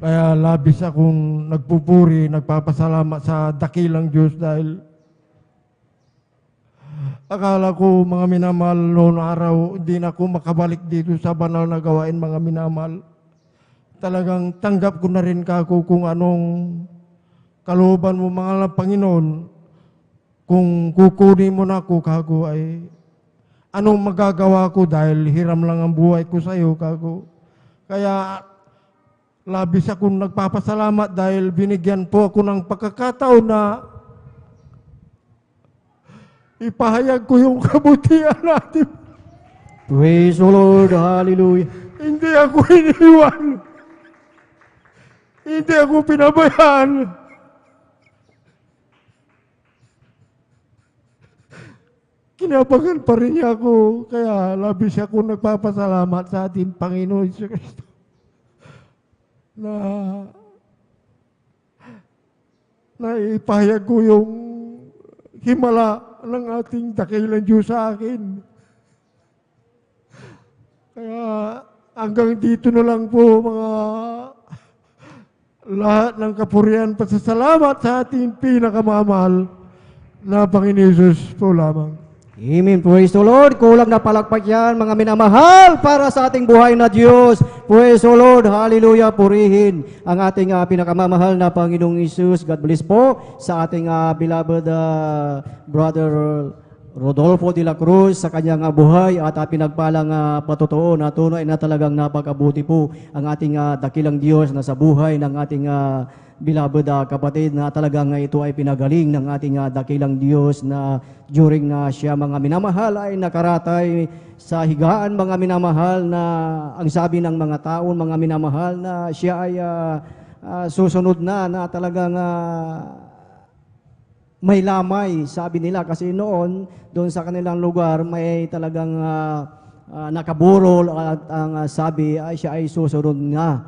Kaya labis akong nagpupuri, nagpapasalamat sa dakilang Diyos dahil akala ko mga minamahal noon araw, hindi na ako makabalik dito sa banal na gawain mga minamahal. Talagang tanggap ko na rin kako kung anong kalooban mo mga Panginoon. Kung kukunin mo na ako kako ay anong magagawa ko dahil hiram lang ang buhay ko sa iyo kako. Kaya labis akong nagpapasalamat dahil binigyan po ako ng pagkakataon na ipahayag ko yung kabutihan natin. Praise the Lord. Hallelujah. Hindi ako iniwan. Hindi ako pinabayaan. Kinabagan pa rin niya ako. Kaya labis ako nagpapasalamat sa ating Panginoon Hesus Kristo. Na ipahayag ko yung himala ng ating dakilang Diyos sa akin. Kaya hanggang dito na lang po mga lahat ng kapurihan pasasalamat sa ating pinakamamahal na Panginoon Jesus po lamang. Amen. Praise the Lord. Kulang na palakpak yan, mga minamahal, para sa ating buhay na Diyos. Praise the Lord. Hallelujah. Purihin ang ating pinakamamahal na Panginoong Isus. God bless po sa ating beloved brother Rodolfo de la Cruz sa kanyang buhay at pinagpalang patutuo na tunay na talagang napakabuti po ang ating dakilang Diyos na sa buhay ng ating beloved kapatid, na talagang ito ay pinagaling ng ating dakilang Diyos na during na siya mga minamahal ay nakaratay sa higaan, mga minamahal, na ang sabi ng mga taon, mga minamahal, na siya ay susunod na talagang may lamay, sabi nila, kasi noon doon sa kanilang lugar may talagang nakaburol, at ang sabi ay siya ay susunod na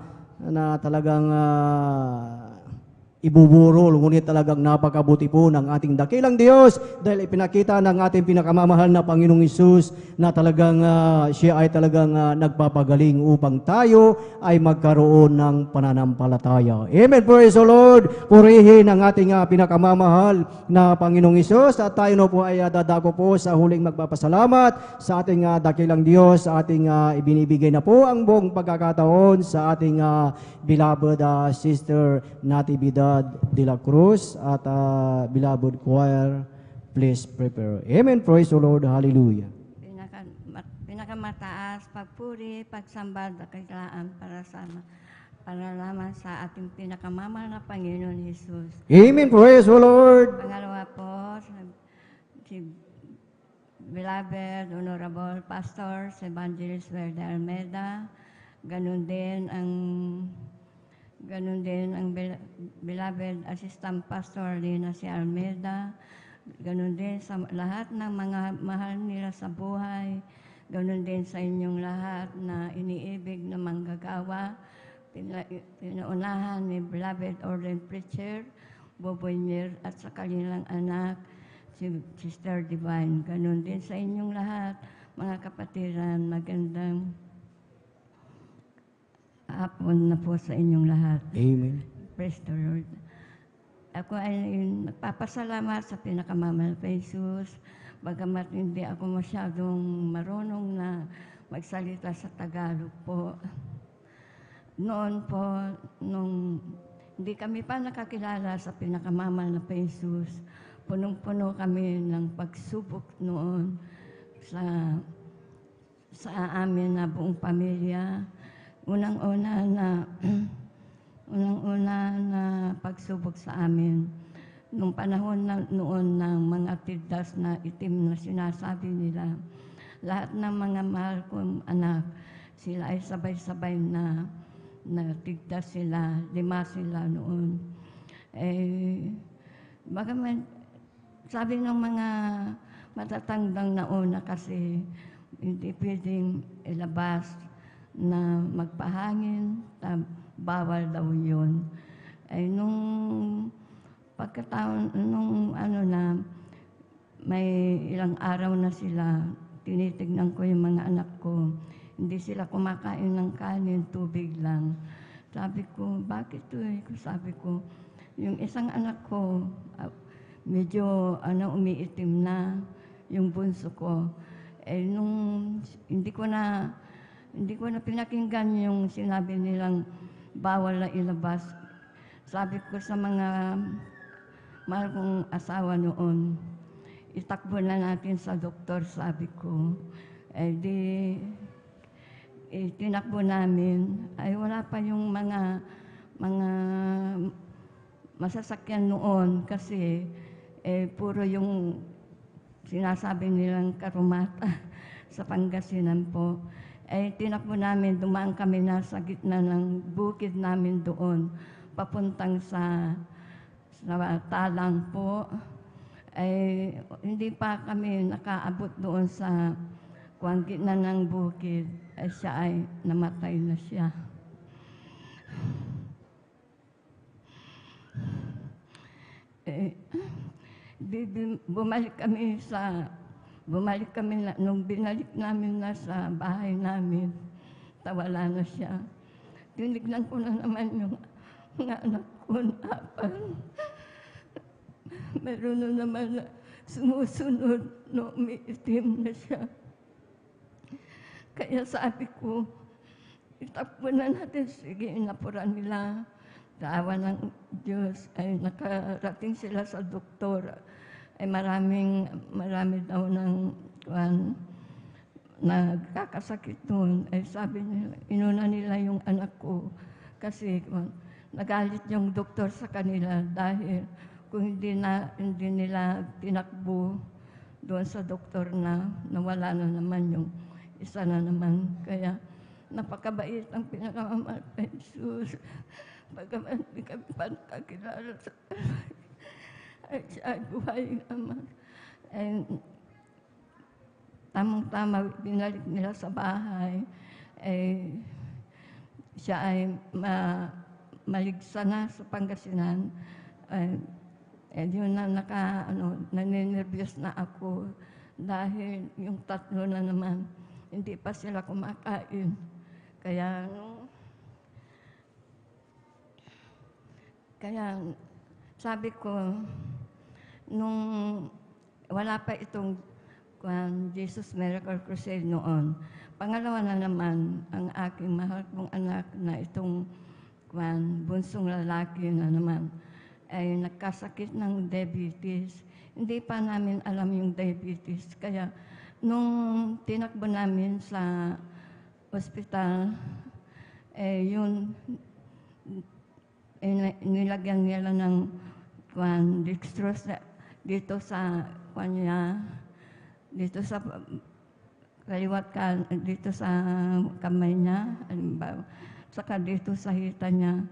talagang ibuburol. Ngunit talagang napakabuti po ng ating dakilang Diyos dahil ipinakita ng ating pinakamamahal na Panginoong Hesus na talagang siya ay talagang nagpapagaling upang tayo ay magkaroon ng pananampalataya. Amen. Praise the Lord. Purihin ang ating pinakamamahal na Panginoong Hesus, at tayo na po ay dadako po sa huling magpapasalamat sa ating dakilang Diyos, sa ating ibinibigay na po ang buong pagkakataon sa ating beloved Sister Natividad de la Cruz at beloved choir. Please prepare. Amen. Praise the Lord. Hallelujah. Pinakamataas, pagpuri, pagsambal, dakilaan para lamang sa ating pinakamamahal na Panginoon Jesus. Amen. Praise the Lord. Pangalawa po, si beloved, honorable pastor, si Evangelist Verde Almeida, ganun din ang beloved assistant pastor Lina si Almeida, ganun din sa lahat ng mga mahal nila sa buhay, ganun din sa inyong lahat na iniibig na manggagawa, pinaunahan ni beloved ordained preacher Boboy Mir at sa kanilang anak si Sister Divine, ganun din sa inyong lahat mga kapatiran. Magandang hapon na po sa inyong lahat. Amen. Praise the Lord. Ako ay nagpapasalamat sa pinakamamahal na Jesus, bagamat hindi ako masyadong marunong na magsalita sa Tagalog po. Noon po, nung hindi kami pa nakakilala sa pinakamamahal na Jesus, punong-puno kami ng pagsubok noon sa amin na buong pamilya. Unang-una na pagsubok sa amin nung panahon noon ng mga tigdas na itim na sinasabi nila. Lahat ng mga mahal kong anak, sila ay sabay-sabay na tigdas sila, 5 sila noon. Bagaman sabi ng mga matatandang nauna kasi hindi pwedeng ilabas na magpahangin, bawal daw yun. Nung pagkataon, may ilang araw na sila, tinitignan ko yung mga anak ko, hindi sila kumakain ng kanin, tubig lang. Sabi ko, bakit to Sabi ko, yung isang anak ko, medyo umiitim na, yung bunso ko. Nung hindi ko na pinakinggan yung sinabi nilang bawal na ilabas. Sabi ko sa mga mahal kong asawa noon, itakbo na natin sa doktor, sabi ko. Tinakbo namin. Wala pa yung mga masasakyan noon kasi puro yung sinasabi nilang karumata sa Pangasinan po. Tinakbo namin, dumaan kami na sa gitna ng bukid namin doon, papuntang sa Talang po. Hindi pa kami nakaabot doon sa gitna ng bukid, siya ay namatay na siya. Bumalik kami nung binalik namin na sa bahay namin, wala na siya. Tinignan ko na naman yung mga anak ko na 4. Meron na naman na sumusunod, umiitim na siya. Kaya sabi ko, itakbo na natin, sige, inapuran nila. Sa awa ng Diyos ay nakarating sila sa doktor. Marami daw ng nagkakasakit doon. Sabi nila, inuna nila yung anak ko kasi nagalit yung doktor sa kanila dahil kung hindi nila tinakbo doon sa doktor na nawala na naman yung isa na naman. Kaya napakabait ang pinakamamahal kay Jesus. Pagkaman di kami pa nakakilala sa ay siya ay buhay naman. Ay, tamang-tama binalik nila sa bahay. Ay, siya ay maligsa na sa Pangasinan. Yun na naninervyos na ako dahil yung tatlo na naman, hindi pa sila kumakain. Kaya sabi ko, nung wala pa itong Jesus Miracle Crusade noon, pangalawa na naman ang aking mahal kong anak na itong bunsong lalaki na naman ay nagkasakit ng diabetes. Hindi pa namin alam yung diabetes. Kaya nung tinakbo namin sa ospital, yun, nilagyan nila ng dextrose dito sa kanya, dito sa kaliwat dito sa kamay niya, halimbawa, saka dito sa hita niya,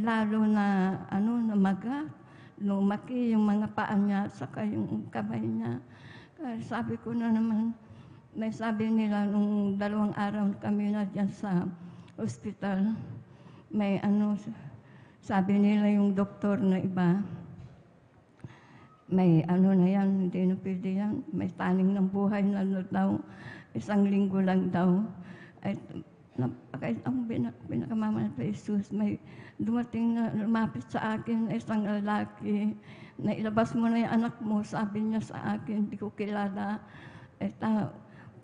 lalo na namaga, lumaki yung mga paa niya, saka yung kamay niya. Kaya sabi ko na naman, may sabi nila nung 2 araw kami na dyan sa ospital, may sabi nila yung doktor na iba, may na yan, hindi na pwede yan, may taning ng buhay na daw, 1 linggo lang daw. Ay, ang pinakamamahal pa Jesus, may dumating na lumapit sa akin, isang lalaki, na ilabas mo na yung anak mo, sabi niya sa akin, hindi ko kilala.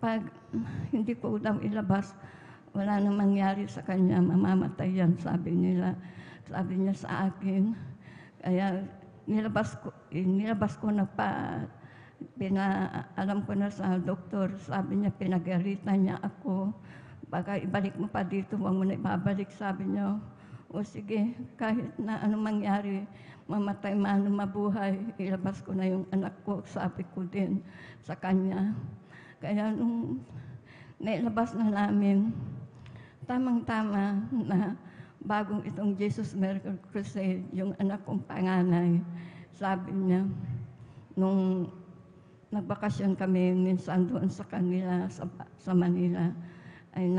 Pag hindi ko daw ilabas, wala nang mangyari sa kanya, mamamatay yan, sabi niya sa akin. Kaya nilabas ko na pa, alam ko na sa doktor, sabi niya, pinagalitan niya ako. Baka ibalik mo pa dito, huwag mo na ibabalik, sabi niya. O sige, kahit na anong mangyari, mamatay man, mabuhay, ilabas ko na yung anak ko, sabi ko din sa kanya. Kaya nung nailabas na namin, tamang-tama na bagong itong Jesus Miracle Crusade, yung anak kong panganay, sabi niya, nung nagbakasyon kami minsan doon sa kanila, sa Manila, ay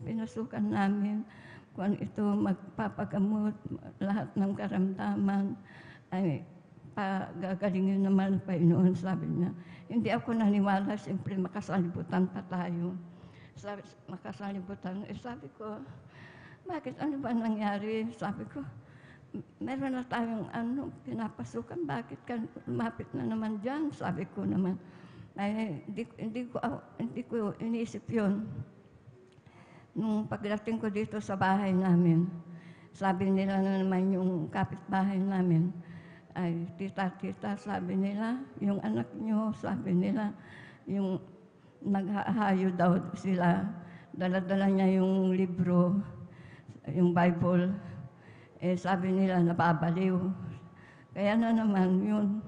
pinasukan namin kung ito magpapagamot, lahat ng karamdaman, ay pagagalingin naman ng Panginoon, sabi niya. Hindi ako naniwala, siyempre makasalibutan pa tayo. Makasalibutan. Sabi ko, bakit ano ba nangyari? Sabi ko, meron na tayong pinapasukan, bakit ka lumapit na naman dyan? Sabi ko naman, ay hindi ko iniisip yun. Nung pagdating ko dito sa bahay namin, sabi nila na naman yung kapitbahay namin, ay tita, sabi nila, yung anak nyo, sabi nila, yung naghahayo daw sila, dala-dala niya yung libro, yung Bible, sabi nila, nababaliw. Kaya na naman yun,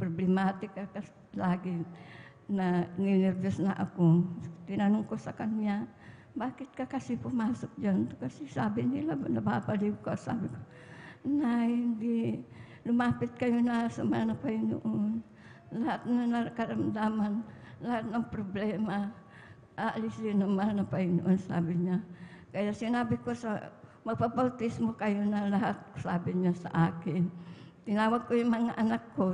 problematic kasi lagi na ninervyos na ako. Tinanong ko sa kanya, bakit ka kasi pumasok dyan? Kasi sabi nila, nababaliw ka. Sabi ko, hindi, lumapit kayo na sa mga Panginoon. Lahat na nakaramdaman, lahat ng problema, aalisin ng mga Panginoon, sabi niya. Kaya sinabi ko magpapautismo kayo na lahat, sabi niya sa akin. Tinawag ko yung mga anak ko,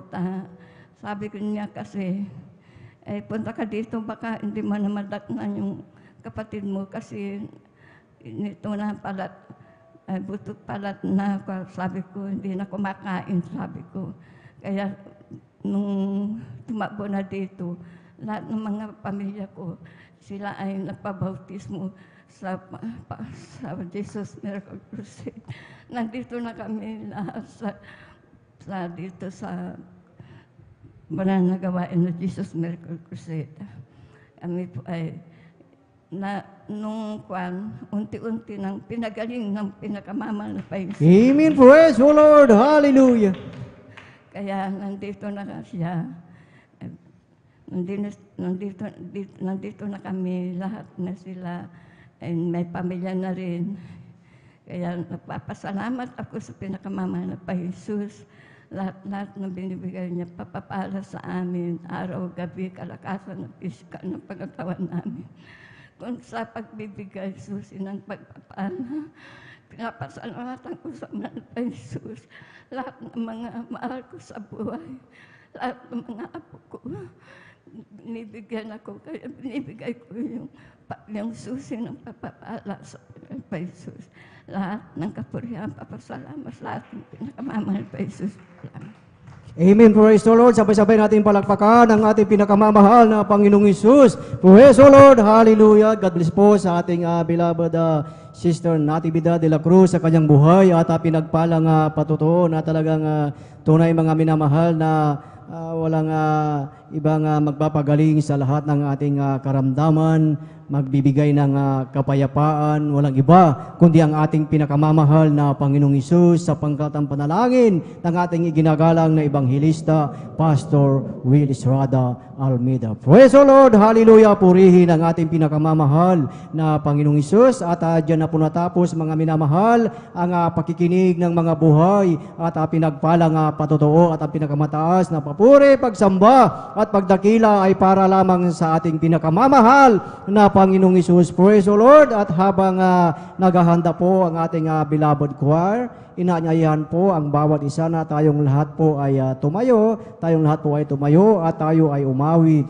sabi ko niya kasi, punta ka dito, baka hindi mo na madaknan yung kapatid mo kasi nito na palat, buto palat na, sabi ko, hindi na kumakain, sabi ko. Kaya nung tumakbo na dito, lahat ng mga pamilya ko, sila ay nagpabautismo sa Jesus Miracle Crusade. Nandito na kami lahat dito sa banal na gawain na Jesus Miracle Crusade. Kami po ay na nung kwan, unti-unti nang pinagaling ng pinakamamahal na Panginoon. Amen. Praise the Lord. Hallelujah. Kaya nandito na siya. Nandito na kami, lahat na sila. And may pamilya na rin. Kaya nagpapasalamat ako sa pinakamamahal na Jesus. Lahat na binibigay niya, papapala sa amin, araw, gabi, kalakasan ng pisikal ng pagkatawan namin. Kung sa pagbibigay, susi ng pagpapala, pinapasalamatan ko sa mahal na Jesus. Lahat ng mga mahal ko sa buhay, lahat ng mga apo ko, binibigyan ako, kaya binibigay ko yung susi ng pagpapala sa mahal na Jesus. Lahat ng kapurihan, papasalamat sa lahat ng pinakamamahal na Jesus. Salamat. Amen. Praise the Lord. Sabay-sabay natin palakpakan ang ating pinakamamahal na Panginoong Isus. Praise the Lord. Hallelujah. God bless po sa ating beloved Sister Natividad de la Cruz sa kanyang buhay at pinagpalang patutuo na talagang tunay mga minamahal na walang ibang magpapagaling sa lahat ng ating karamdaman, magbibigay ng kapayapaan, walang iba, kundi ang ating pinakamamahal na Panginoong Isus sapagkat ang panalangin ng ating iginagalang na Ebanghilista, Pastor Will Estrada Almeida. Praise the Lord! Hallelujah! Purihin ang ating pinakamamahal na Panginoong Isus at dyan na po natapos mga minamahal ang pakikinig ng mga buhay at pinagpalang patutuo at ang pinakamataas na papuri, pagsamba at pagdakila ay para lamang sa ating pinakamamahal na Panginoong Isus. Praise the Lord! At habang naghahanda po ang ating beloved choir, inaanyayahan po ang bawat isa na tayong lahat po ay tumayo, at tayo ay umawit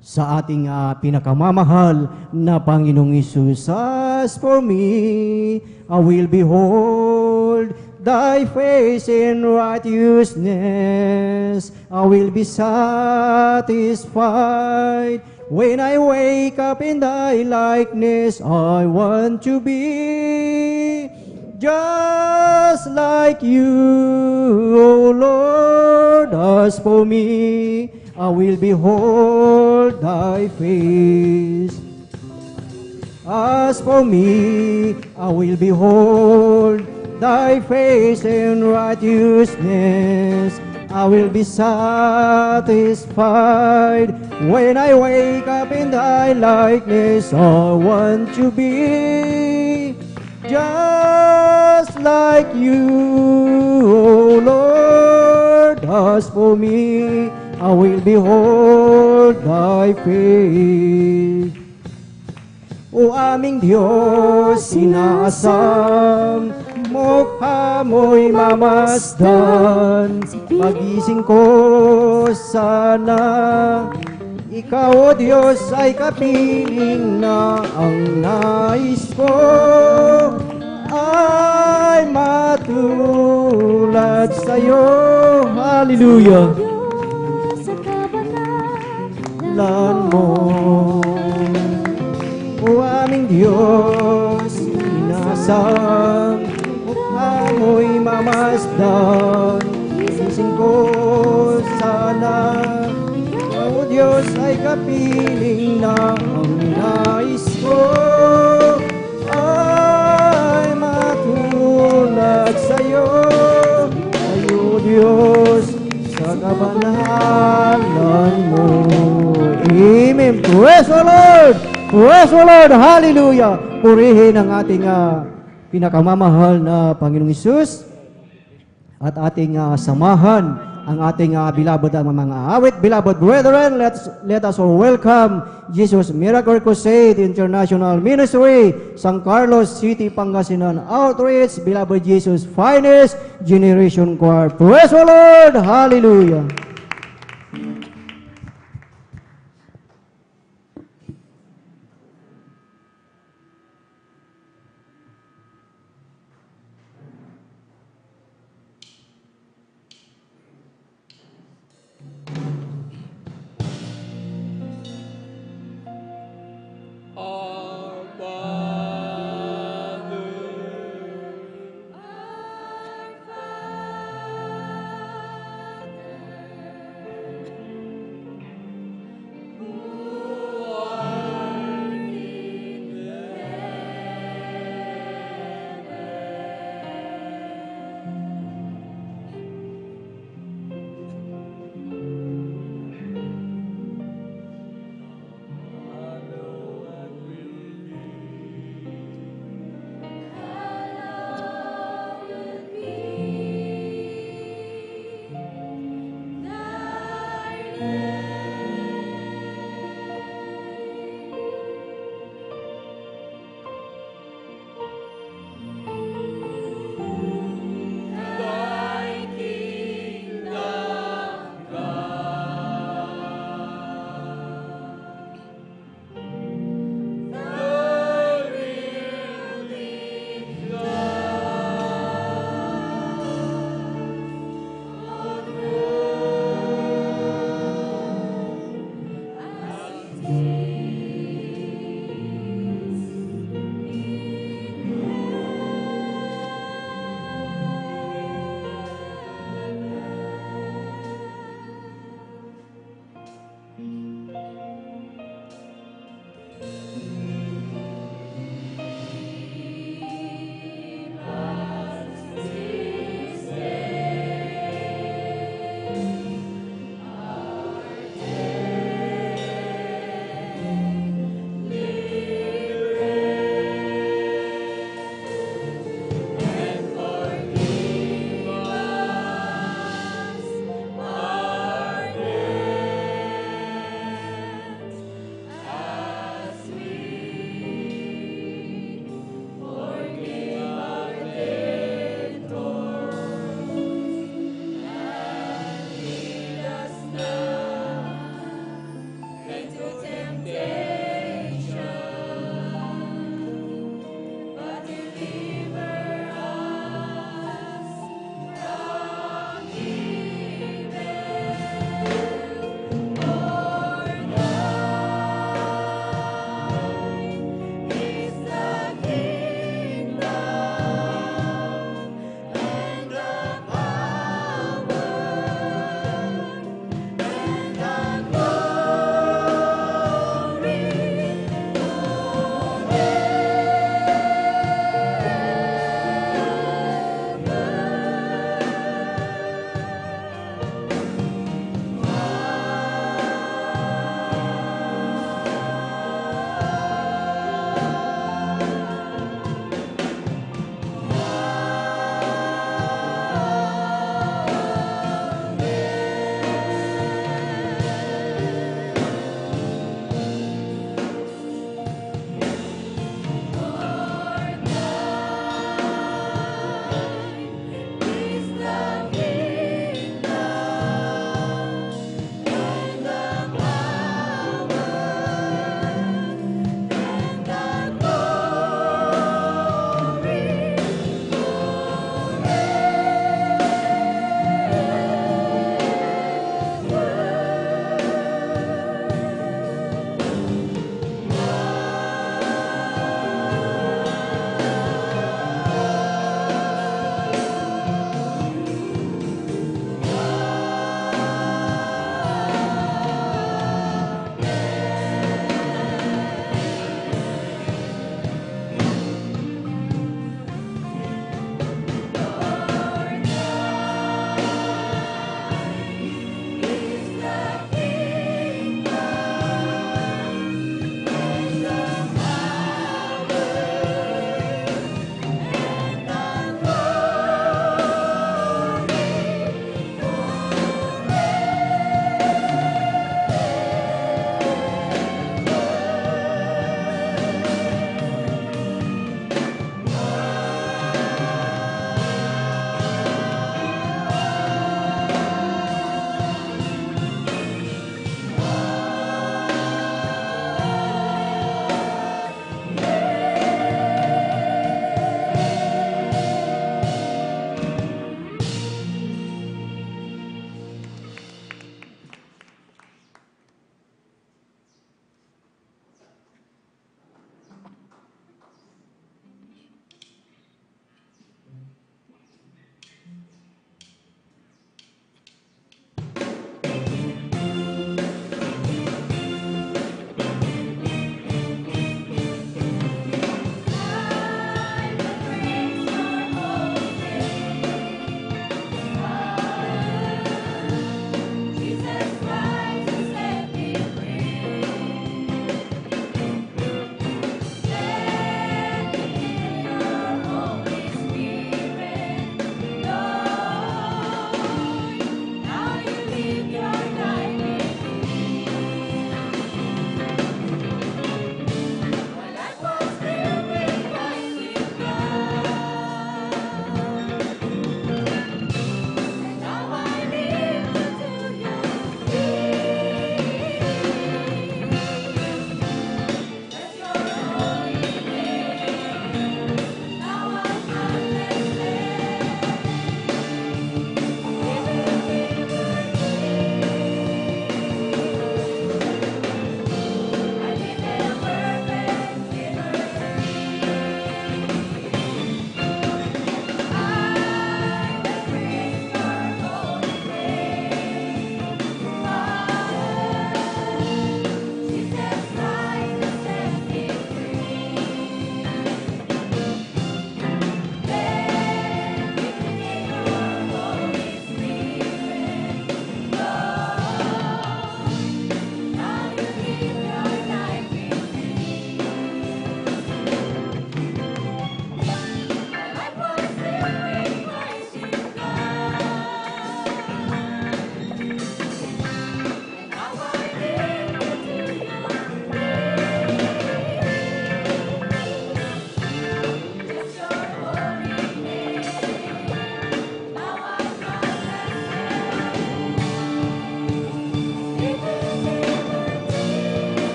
sa ating pinakamamahal na Panginoong Isus. As for me, I will behold Thy face in righteousness. I will be satisfied when I wake up in Thy likeness. I want to be just like You, O Lord. As for me, I will behold Thy face. As for me, I will behold Thy face in righteousness. I will be satisfied when I wake up in Thy likeness. I want to be just like You, O Lord. As for me, I will behold Thy face. O aming Diyos, sinaasam, mukha mo'y mamasdan. Pagising ko sana, Ikaw, O Diyos, ay kapiling na ang nais ko ay matulad sa'yo. Hallelujah! Sa Lan mo, O aming Diyos, inasang mukha mo'y mamasdan. Ising ko sana, O Diyos, ay kapiling na ang nais ko ay matulad sa'yo. Sa'yo, Diyos, sa kabanalan mo. Amen. Praise the Lord! Praise the Lord! Hallelujah! Purihin ang ating pinakamamahal na Panginoong Isus at ating samahan ang ating beloved mga awit. Beloved brethren, let us all welcome Jesus Miracle Crusade International Ministry, San Carlos City, Pangasinan Outreach, Beloved Jesus Finest Generation Choir. Praise the Lord! Hallelujah!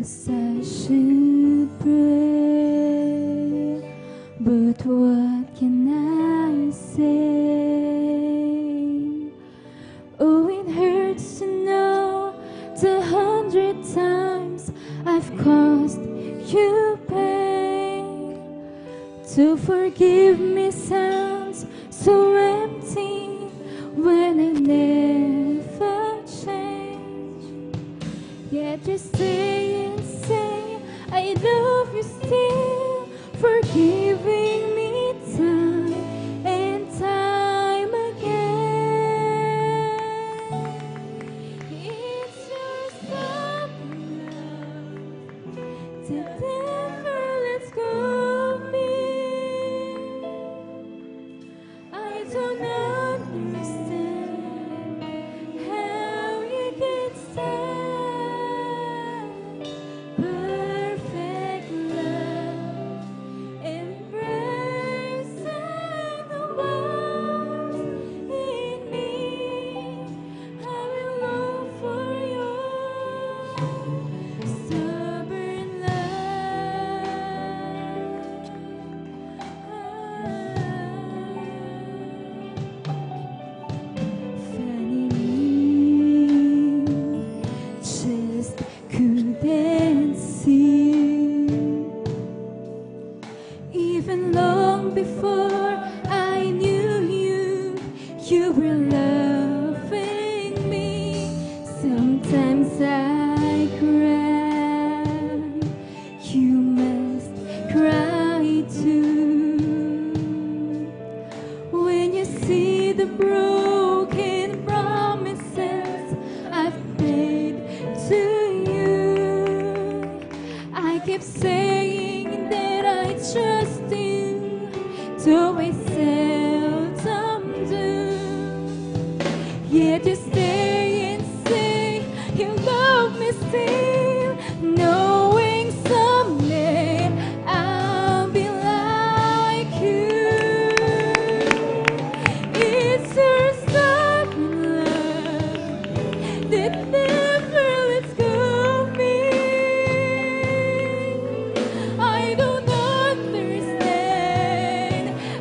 Yes, I should pray, but what can I say? Oh, it hurts to know the 100 times I've caused you pain. To forgive me sounds so empty when I never change. Yet you stay and say I love you still, forgiving me time and time again. It's your stubborn love that never lets go of me. I don't understand how you can stand. Perfect love, embracing the world in me. I will long for your stubborn just couldn't see. Even long before I knew you, you were loving me. Sometimes I cry, you must cry too. When you see the broken promises I've made to you, I keep saying that I trust you, though I seldom do. Yet you stay and say you love me still, knowing someday I'll be like you. It's your stubborn love that never lets go of me. I don't understand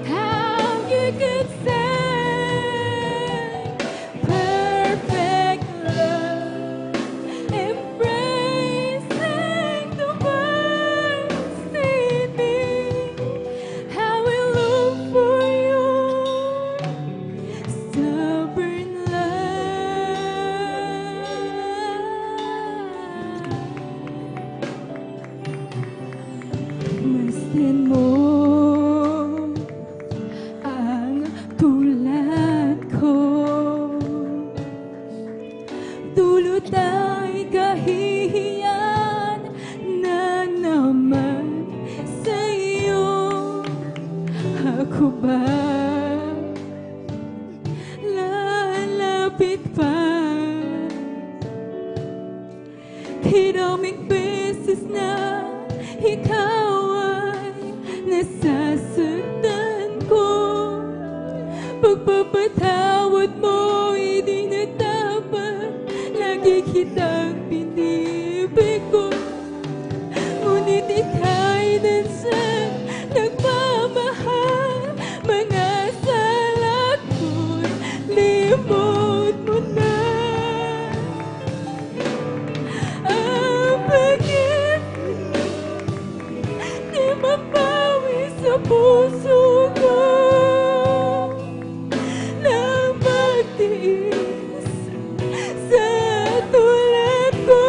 how you could stand. Perfect love, embracing the worst in me. How I look for your stubborn love. Masdan mo ang tulad ko, dulot ay kahihiyan na naman sa'yo. Ako ba lalapit pa? Maraming beses na ikaw ay nasasaktan ko. Pagpapatawad mo'y di na dapat, lagi kitang pinibig ko. Ngunit ika'y nansang nagmamahal, mga sala ko'y limot mo na. Ang pag-ibig di mapawi sa puso ko, nang magtiis sa tulad ko.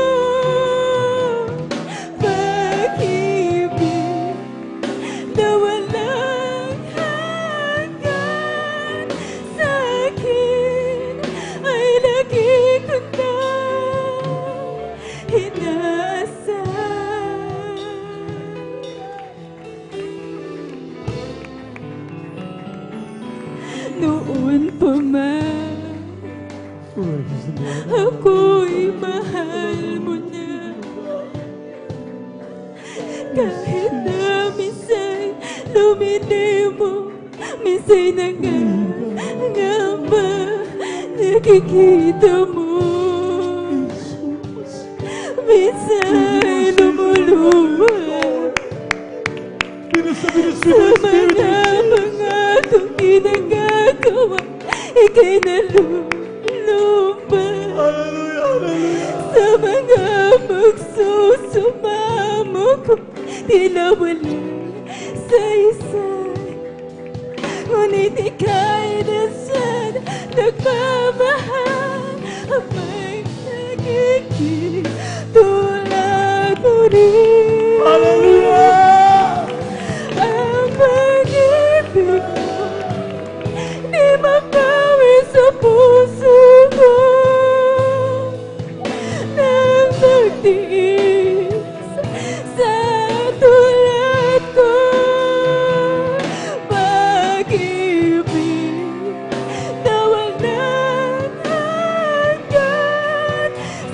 Pag-ibig na walang hanggan sa'kin ay lagi ko na inaasahan. Noon pa man ako'y mahal mo na, kahit na minsa'y lumili mo, minsa'y nangangamba, nakikita mo. Minsa'y luha. Sa mga kong ginagawa, ika'y nalulupa. Sa mga magsusumamo ko, tila wala sa isa. Ngunit ika'y nasaan nagmamahal, abay nagiging tulad mo rin. Ang pag-ibig mo di mabawi sa puso ko. Nang magtiis sa tulad ko, pag-ibig na walang hanggan,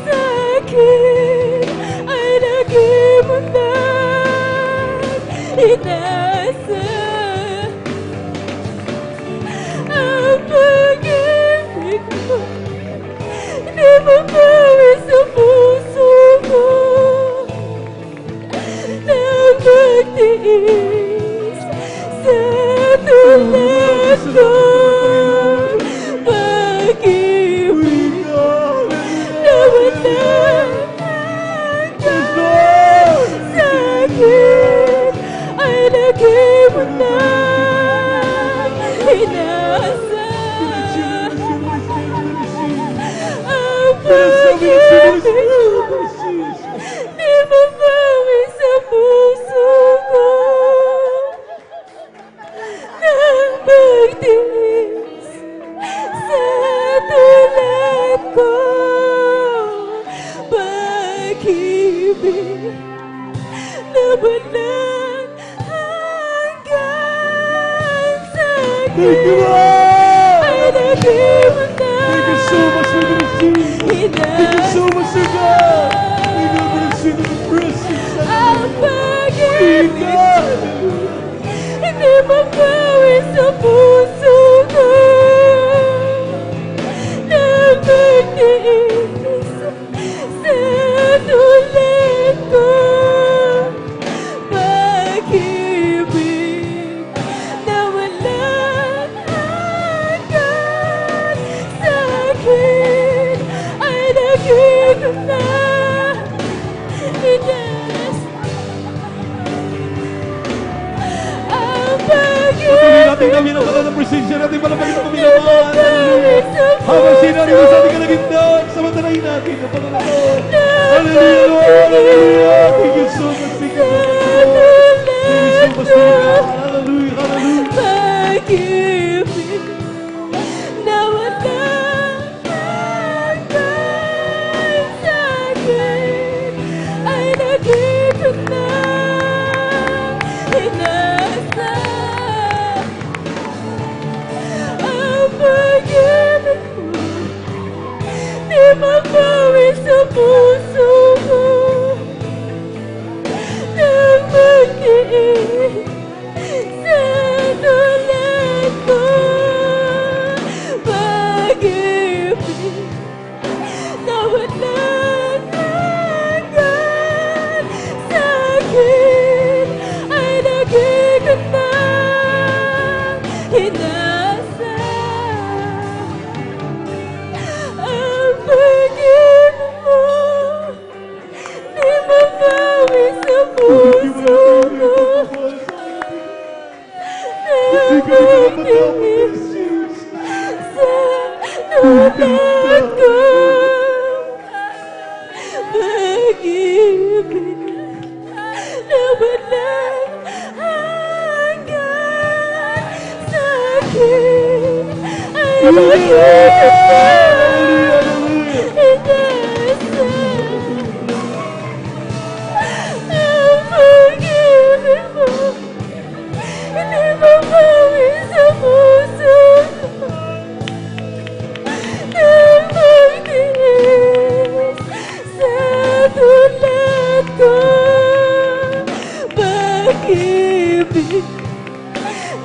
sa akin ay naging mundan. Inasa ang pag-ibig mo, di mabawi sa puso ko. Nang magtiis sa tulad ko, pag-ibig na walang hanggan, sa akin ay naging mundan. Inasa ang pag-ibig mo, di mabawi sa puso ko. Nang magtiis sa tulad ko, pag-ibig na walang hanggan, sa akin ay naging mundan. Thank you so much for the receive. Thank you so much, sir God. Thank you for receiving the presence. Ang pag-ibig God. hindi mabawi sa puso ko. Nang magtiis sa tulad ko, pag-ibig na walang hanggan, sa akin ay naging mundan. Inas ang Patuloy natin pag-ibig kami ng banal na presensya natin. Palapagin ang kami naman. Hallelujah. Habang sinari mo sa ating kalagitnaan, samantalahin natin ang Panginoon. Hallelujah. Hallelujah. Thank you so much. Thank you so much. Thank you so much, God. Hallelujah. Hallelujah. pag-ibig na walang hanggan, sa akin ay naging mundan. Inasa ang pag-ibig mo, di mabawi sa puso ko. Nang magtiis sa tulad ko, pag-ibig na walang hanggan, sa akin ay naging mundan. Inasa ang pag-ibig mo, di mabawi sa puso ko. Nang magtiis sa tulad ko, pag-ibig na walang hanggan, sa akin ay naging mundan. Inasa ang pag-ibig mo, hindi mabawi sa puso ko. Nang magtiis sa tulad ko, pag-ibig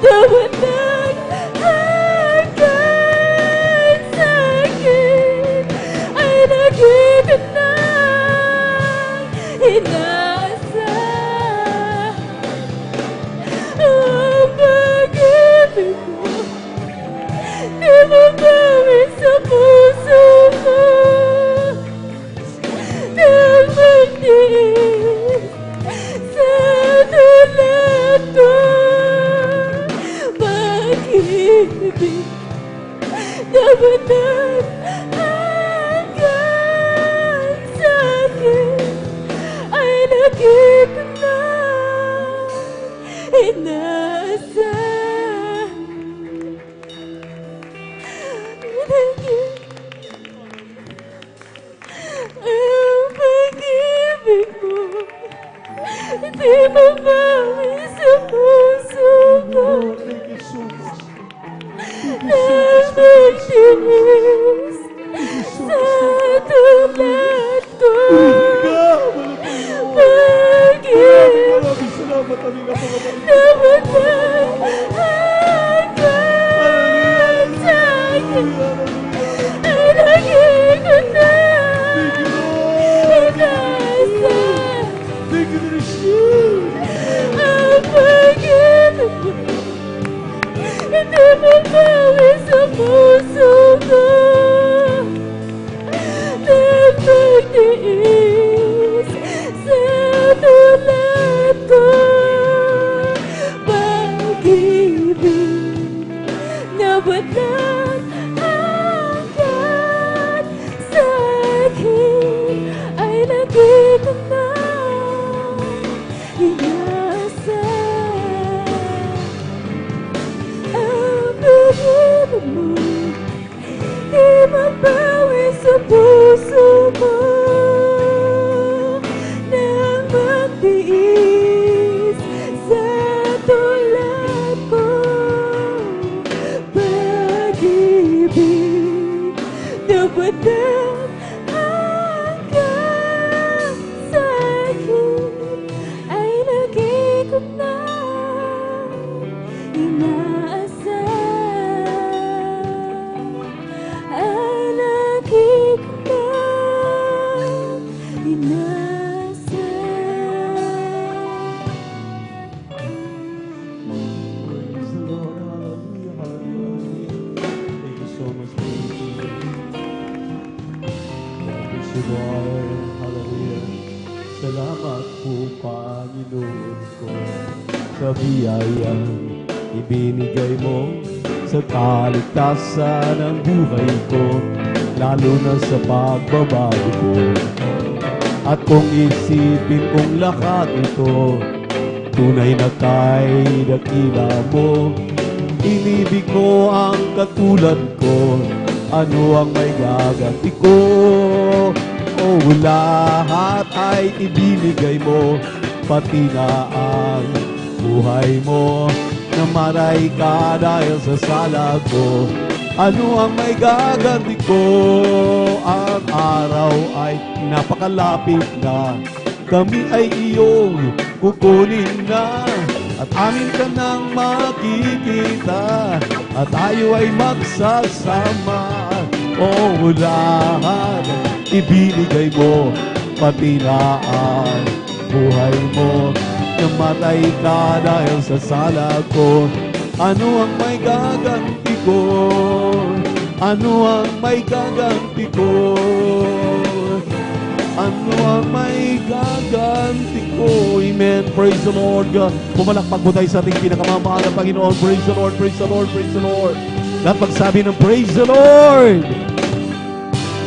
na walang hanggan, sa akin nabanan hanggang sa akin ay lagi ko na inaasahan. Ang pag-ibig mo di mabawi sa puso ko. Nang magtiis sa tulad ko. Pag-ibig na walang hanggang sa akin ay lagi ko na inaasahan. Ang pag-ibig mo hindi mabawi sa puso ko. Nang magtiis sa tulad ko. Pag-ibig na walang hanggan sa akin ay lagi ko na inaasahan. Ang pag-ibig mo di mabawi sa puso ko. Nang magtiis sa tulad ko. Pag-ibig na walang hanggan sa akin ay lagi ko na inaasahan. Ay lagi ko na Hallelujah. Salamat po, Panginoon ko, sa biyayang ibinigay mo sa kaligtasan ng buhay ko, lalo na sa pagbabago ko. At kung isipin kong lahat ito, tunay na kay dakila mo, inibig mo ang katulad ko, ano ang may gaganti ko? O lahat ay ibinigay mo, pati na ang buhay mo, namaray ka dahil sa sala ko. Ano ang may gaganti ko? Ang araw ay napakalapit na, kami ay iyong kukunin na, at amin ka nang makikita, at tayo ay magsasama. O lahat ibinigay mo, pati na ang buhay mo, namatay ka dahil sa sala ko. Ano ang may gaganti ko? Ano ang may gaganti ko? Ano ang may gaganti ko? Amen. Praise the Lord God. Pumalakpak mo tayo sa ating pinakamamahal na Panginoon. Praise the Lord, praise the Lord, praise the Lord. Lahat magsabi ng praise the Lord.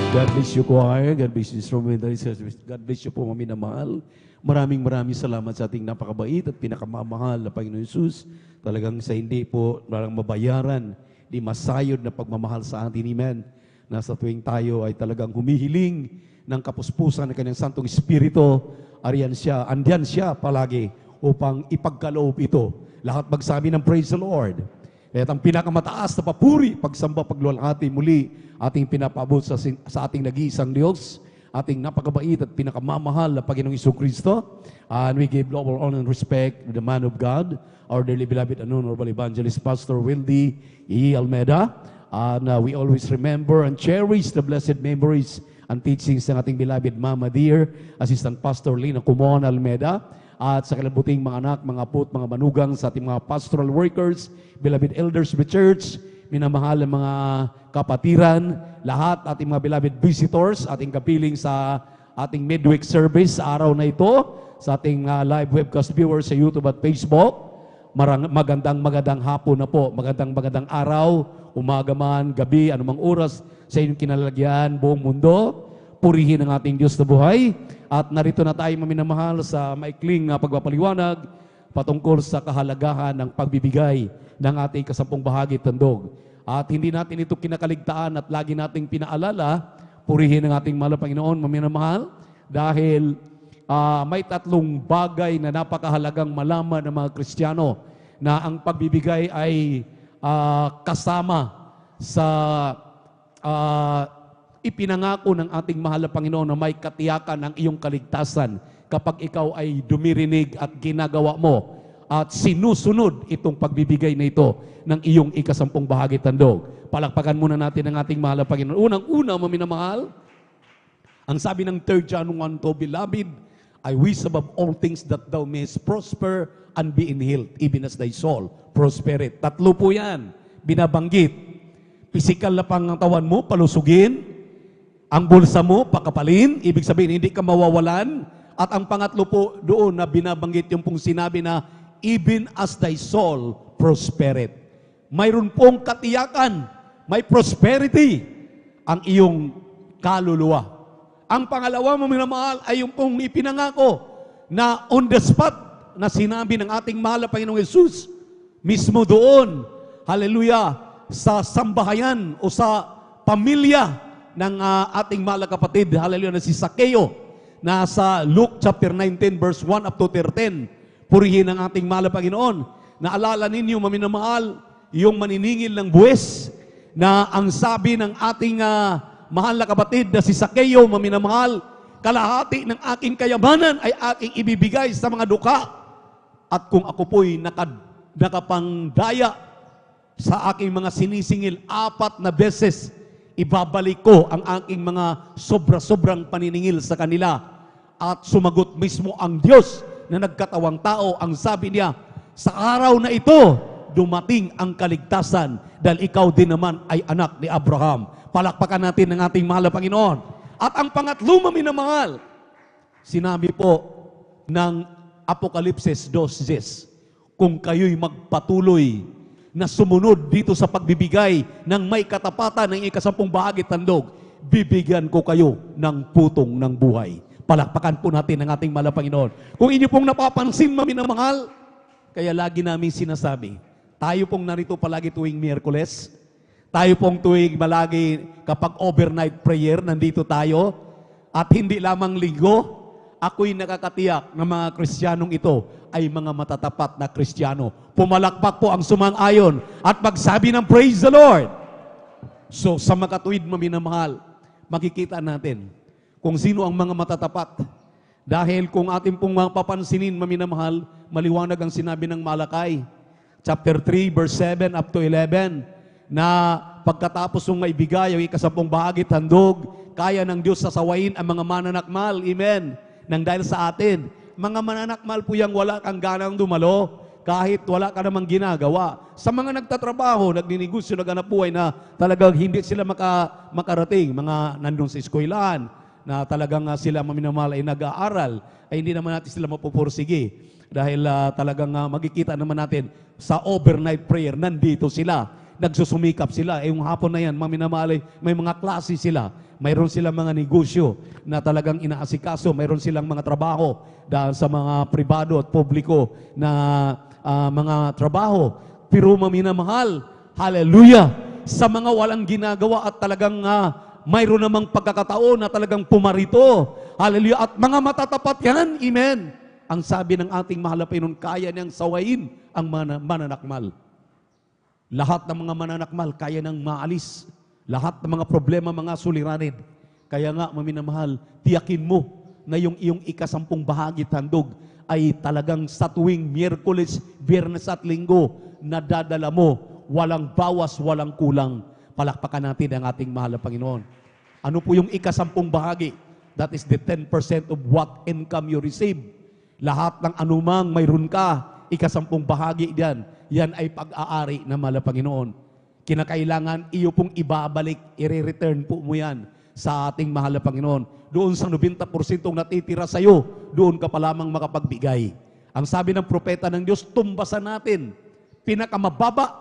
God bless you, choir. God bless you, instrumentalists. God bless you po, maminamahal. Maraming salamat sa ating napakabait at pinakamamahal na Panginoon Jesus. Talagang sa hindi po walang mabayaran, di masayod na pagmamahal sa atin. Amen. Nasa tuwing tayo ay talagang humihiling ng kapuspusan ng Kanyang Santong Espiritu, andiyan siya palagi upang ipagkaloob ito. Lahat magsabi ng praise the Lord. At ang pinakamataas na papuri, pagsamba, pagluwalhati muli, ating pinapaabot sa ating nag-iisang Diyos, ating napakabait at pinakamamahal na Panginoong Jesucristo. And we give global honor and respect to the man of God, our dearly beloved and honorable evangelist, Pastor Wildy E. Almeida. And we always remember and cherish the blessed memories and teachings ng ating beloved Mama Dear, Assistant Pastor Lina Kumon Almeida, at sa kalabuting mga anak, mga apo, mga manugang sa ating mga pastoral workers, beloved elders of the church, minamahal ng mga kapatiran, lahat ating mga beloved visitors, ating kapiling sa ating midweek service sa araw na ito, sa ating live webcast viewers sa YouTube at Facebook. Magandang hapon na po, magandang araw umaga man, gabi, anumang oras sa inyong kinalalagyan, buong mundo. Purihin ang ating Diyos na buhay. At narito na tayo maminamahal sa maikling pagpapaliwanag patungkol sa kahalagahan ng pagbibigay ng ating kasampung bahagi tandog. At hindi natin ito kinakaligtaan at lagi nating pinaalala, purihin ang ating mahal na Panginoon, maminamahal, dahil may tatlong bagay na napakahalagang malaman ng mga Kristiyano na ang pagbibigay ay kasama sa ipinangako ng ating mahal na Panginoon na may katiyakan ang iyong kaligtasan kapag ikaw ay dumirinig at ginagawa mo at sinusunod itong pagbibigay na ito ng iyong ikasampung bahagi tandog. Palakpakan muna natin ang ating mahal na Panginoon. Unang-una, maminamahal, ang sabi ng 3 John 1:2, Beloved, I wish above all things that thou mayest prosper and be in health, even as thy soul prospereth. Tatlo po yan, binabanggit. Pisikal na pangatawan mo, palusugin. Ang bulsa mo, pakapalin. Ibig sabihin, hindi ka mawawalan. At ang pangatlo po doon na binabanggit yung pong sinabi na, even as thy soul prospereth. Mayroon pong katiyakan, may prosperity ang iyong kaluluwa. Ang pangalawa, mga minamahal, ay yung pong ipinangako na on the spot na sinabi ng ating mahal na Panginoong Yesus, mismo doon, hallelujah, sa sambahayan o sa pamilya ng ating mahal na kapatid, hallelujah, na si Sakeo, na sa Luke chapter 19 verse 1 up to 13, purihin ang ating mahal na Panginoon. Naalala ninyo, maminamahal, yung maniningil ng buwis na ang sabi ng ating mahal na kapatid na si Sakeo, maminamahal, kalahati ng aking kayamanan ay aking ibibigay sa mga duka. At kung ako po'y nakapangdaya sa aking mga sinisingil 4 na beses, ibabalik ko ang aking mga sobra-sobrang paniningil sa kanila. At sumagot mismo ang Diyos na nagkatawang tao. Ang sabi niya, sa araw na ito, dumating ang kaligtasan dahil ikaw din naman ay anak ni Abraham. Palakpakan natin ang ating mahal na Panginoon. At ang pangatlo, maminamahal, sinabi po ng Apokalipsis 2:10, kung kayo'y magpatuloy na sumunod dito sa pagbibigay ng may katapatan ng ikasampung bahagi tandog, bibigyan ko kayo ng putong ng buhay. Palakpakan po natin ang ating mahal na Panginoon. Kung inyo pong napapansin, maminamahal, kaya lagi namin sinasabi, tayo pong narito palagi tuwing Miyerkules, tayo pong tuwing malagi kapag overnight prayer, nandito tayo, at hindi lamang linggo, ako'y nakakatiyak na mga Kristiyanong ito ay mga matatapat na Kristiyano. Pumalakpak po ang sumang-ayon at magsabi ng praise the Lord. So sa makatuwid, maminamahal, makikita natin kung sino ang mga matatapat. Dahil kung ating pong mga papansinin, maminamahal, maliwanag ang sinabi ng Malakay, chapter 3, verse 7 up to 11, na pagkatapos ng maibigay ang ikasampung bahagi handog, kaya ng Diyos sasawain ang mga mananakmal. Amen. Nang dahil sa atin, mga mananakmal po yang wala kang ganang dumalo, kahit wala ka namang ginagawa. Sa mga nagtatrabaho, nagninegosyo, naghanap buhay na talagang hindi sila makarating, mga nandun sa eskwelahan, na talagang sila maminamahal ay nag-aaral, ay hindi naman natin sila mapupursige. Dahil talagang magkikita naman natin sa overnight prayer, nandito sila, nagsusumikap sila. Yung hapon na yan, maminamahal, may mga klase sila. Mayroon silang mga negosyo na talagang inaasikaso. Mayroon silang mga trabaho dahil sa mga pribado at publiko na mga trabaho. Pero maminamahal, hallelujah, sa mga walang ginagawa at talagang mayroon namang pagkakataon na talagang pumarito. Hallelujah. At mga matatapat yan. Amen. Ang sabi ng ating mahal na Panginoon, kaya niyang sawayin ang mananakmal. Lahat ng mga mananakmal, kaya nang maalis. Lahat ng mga problema, mga suliranin. Kaya nga, maminamahal, tiyakin mo na yung iyong ikasampung bahagi handog ay talagang sa tuwing Miyerkules, Biyernes at Linggo, nadadala mo, walang bawas, walang kulang. Palakpakan natin ang ating mahal na Panginoon. Ano po yung ikasampung bahagi? That is the 10% of what income you receive. Lahat ng anumang mayroon ka, ikasampung bahagi diyan, yan ay pag-aari ng mahal na Panginoon. Kinakailangan iyo pong ibabalik, i-return po mo yan sa ating mahal na Panginoon. Doon sa 90% natitira sa iyo, doon ka pa lamang makapagbigay. Ang sabi ng propeta ng Diyos, tumbasan natin, pinakamababa,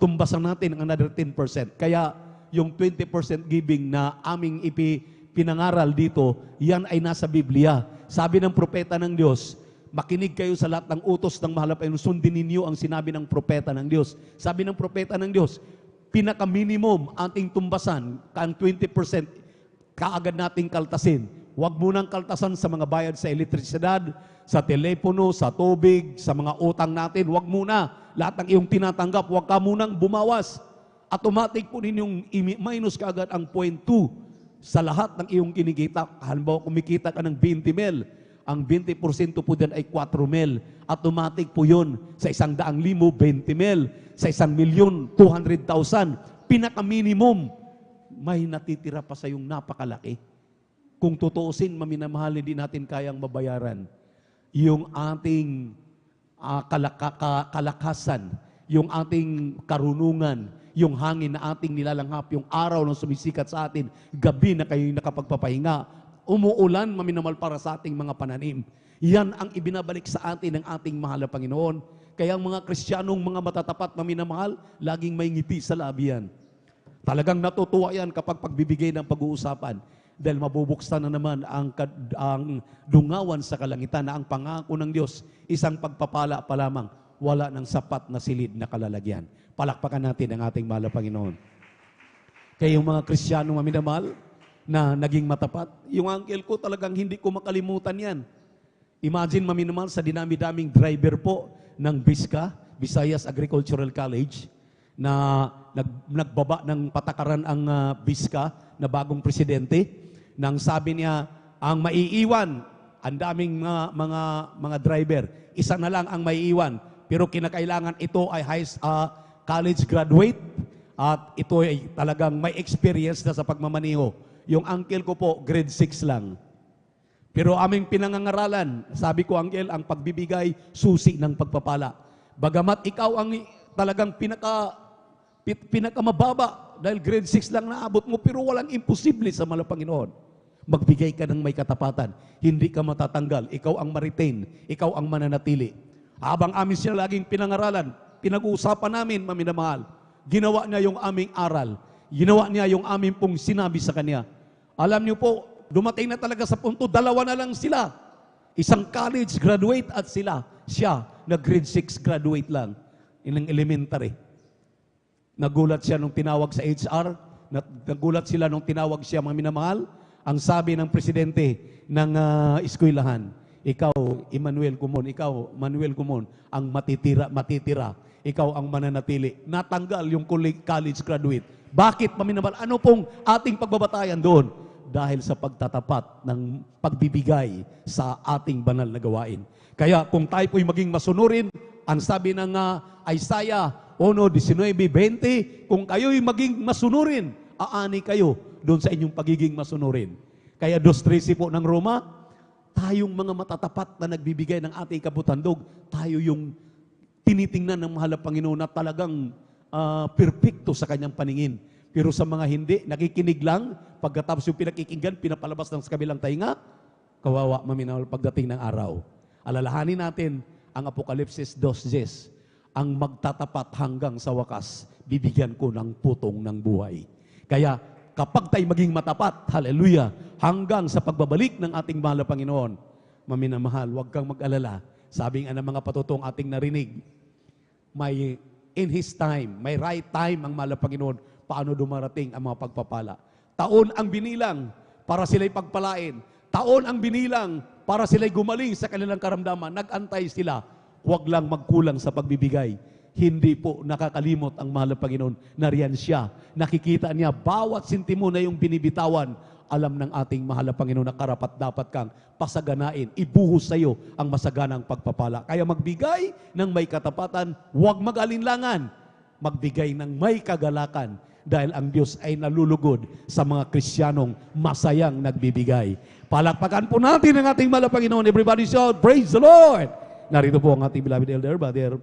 tumbasan natin ang another 10%. Kaya yung 20% giving na aming pinangaral dito, yan ay nasa Biblia. Sabi ng propeta ng Diyos, makinig kayo sa lahat ng utos ng mahal na Panginoon, sundin ninyo ang sinabi ng propeta ng Diyos. Sabi ng propeta ng Diyos, pinaka-minimum ating tumbasan, ang 20%, kaagad nating kaltasin. Huwag munang kaltasan sa mga bayad sa elektrisidad, sa telepono, sa tubig, sa mga utang natin. Huwag muna. Lahat ng iyong tinatanggap, huwag ka munang bumawas. Automatic po ninyong minus kaagad ang 0.2 sa lahat ng iyong kinikita. Halimbawa, kumikita ka ng 20 mil, ang 20% po din ay 4 mil. Automatic po yun. Sa 100,000, 20 mil. Sa 1,200,000, pinaka-minimum, may natitira pa sa yung napakalaki. Kung tutuusin, maminamahal, hindi natin kayang mabayaran. Yung ating kalakasan, yung ating karunungan, yung hangin na ating nilalanghap, yung araw na sumisikat sa atin, gabi na kayo'y nakapagpapahinga, umuulan, maminamal para sa ating mga pananim. Yan ang ibinabalik sa atin ng ating mahal na Panginoon. Kaya ang mga Kristiyanong mga matatapat, maminamahal, laging may ngiti sa labi yan. Talagang natutuwa yan kapag pagbibigay ng pag-uusapan. Dahil mabubuksan na naman ang dungawan sa kalangitan na ang pangako ng Diyos, isang pagpapala pa lamang, wala ng sapat na silid na kalalagyan. Palakpakan natin ang ating mahal na Panginoon. Kaya yung mga Kristiyanong maminamahal na naging matapat, yung uncle ko talagang hindi ko makalimutan yan. Imagine maminamahal sa dinami-daming driver po ng BISCA, Visayas Agricultural College, na nagbaba ng patakaran ang BISCA na bagong presidente, nang sabi niya, ang maiiwan, ang daming mga driver, isa na lang ang maiiwan, pero kinakailangan ito ay college graduate at ito ay talagang may experience na sa pagmamaniho. Yung uncle ko po, grade 6 lang. Pero aming pinangangaralan, sabi ko, uncle, ang pagbibigay, susi ng pagpapala. Bagamat ikaw ang talagang pinakamababa, dahil grade 6 lang naabot mo, pero walang imposible sa mahal na Panginoon. Magbigay ka ng may katapatan. Hindi ka matatanggal. Ikaw ang ma-retain. Ikaw ang mananatili. Habang amin siya laging pinangaralan, pinag-uusapan namin, maminamahal, ginawa niya yung aming aral. Ginawa niya yung aming pong sinabi sa kanya. Alam niyo po, dumating na talaga sa punto, dalawa na lang sila. Isang college graduate at siya na grade 6 graduate lang. Inang elementary. Nagulat siya nung tinawag sa HR, nagulat sila nung tinawag siya, mga minamahal. Ang sabi ng presidente ng eskwelahan, ikaw, Manuel Gumon, ang matitira. Ikaw ang mananatili. Natanggal yung college graduate. Bakit, maminamahal? Ano pong ating pagbabatayan doon? Dahil sa pagtatapat ng pagbibigay sa ating banal na gawain. Kaya kung tayo po'y maging masunurin, ang sabi ng Isaiah 1:19-20, kung kayo'y maging masunurin, aani kayo doon sa inyong pagiging masunurin. Kaya 2:13 po ng Roma, tayong mga matatapat na nagbibigay ng ating kabutandog, tayo yung tinitingnan ng mahal na Panginoon na talagang perfecto sa kanyang paningin. Pero sa mga hindi, nakikinig lang, pagkatapos yung pinakikinggan, pinapalabas ng sa kabilang tainga, kawawa maminahal pagdating ng araw. Alalahanin natin ang Apokalipsis 2:10, ang magtatapat hanggang sa wakas, bibigyan ko ng putong ng buhay. Kaya kapag tayo maging matapat, hallelujah, hanggang sa pagbabalik ng ating mahal na Panginoon, maminamahal, huwag kang mag-alala. Sabi nga ng mga patutong ating narinig, may in His time, may right time ang mahal na Panginoon, paano dumarating ang mga pagpapala. Taon ang binilang para sila'y pagpalain. Taon ang binilang para sila'y gumaling sa kanilang karamdaman. Nag-antay sila. Huwag lang magkulang sa pagbibigay. Hindi po nakakalimot ang mahal na Panginoon. Nariyan siya. Nakikita niya bawat sintimo na yung binibitawan. Alam ng ating mahal na Panginoon na karapat dapat kang pasaganain. Ibuhos sa iyo ang masaganang pagpapala. Kaya magbigay ng may katapatan. Huwag mag-alinlangan. Magbigay ng may kagalakan. Dahil ang Diyos ay nalulugod sa mga Kristiyanong masayang nagbibigay. Palakpakan po natin ang ating mahal na Panginoon. Everybody shout, praise the Lord! Narito po ang ating beloved elder, Brother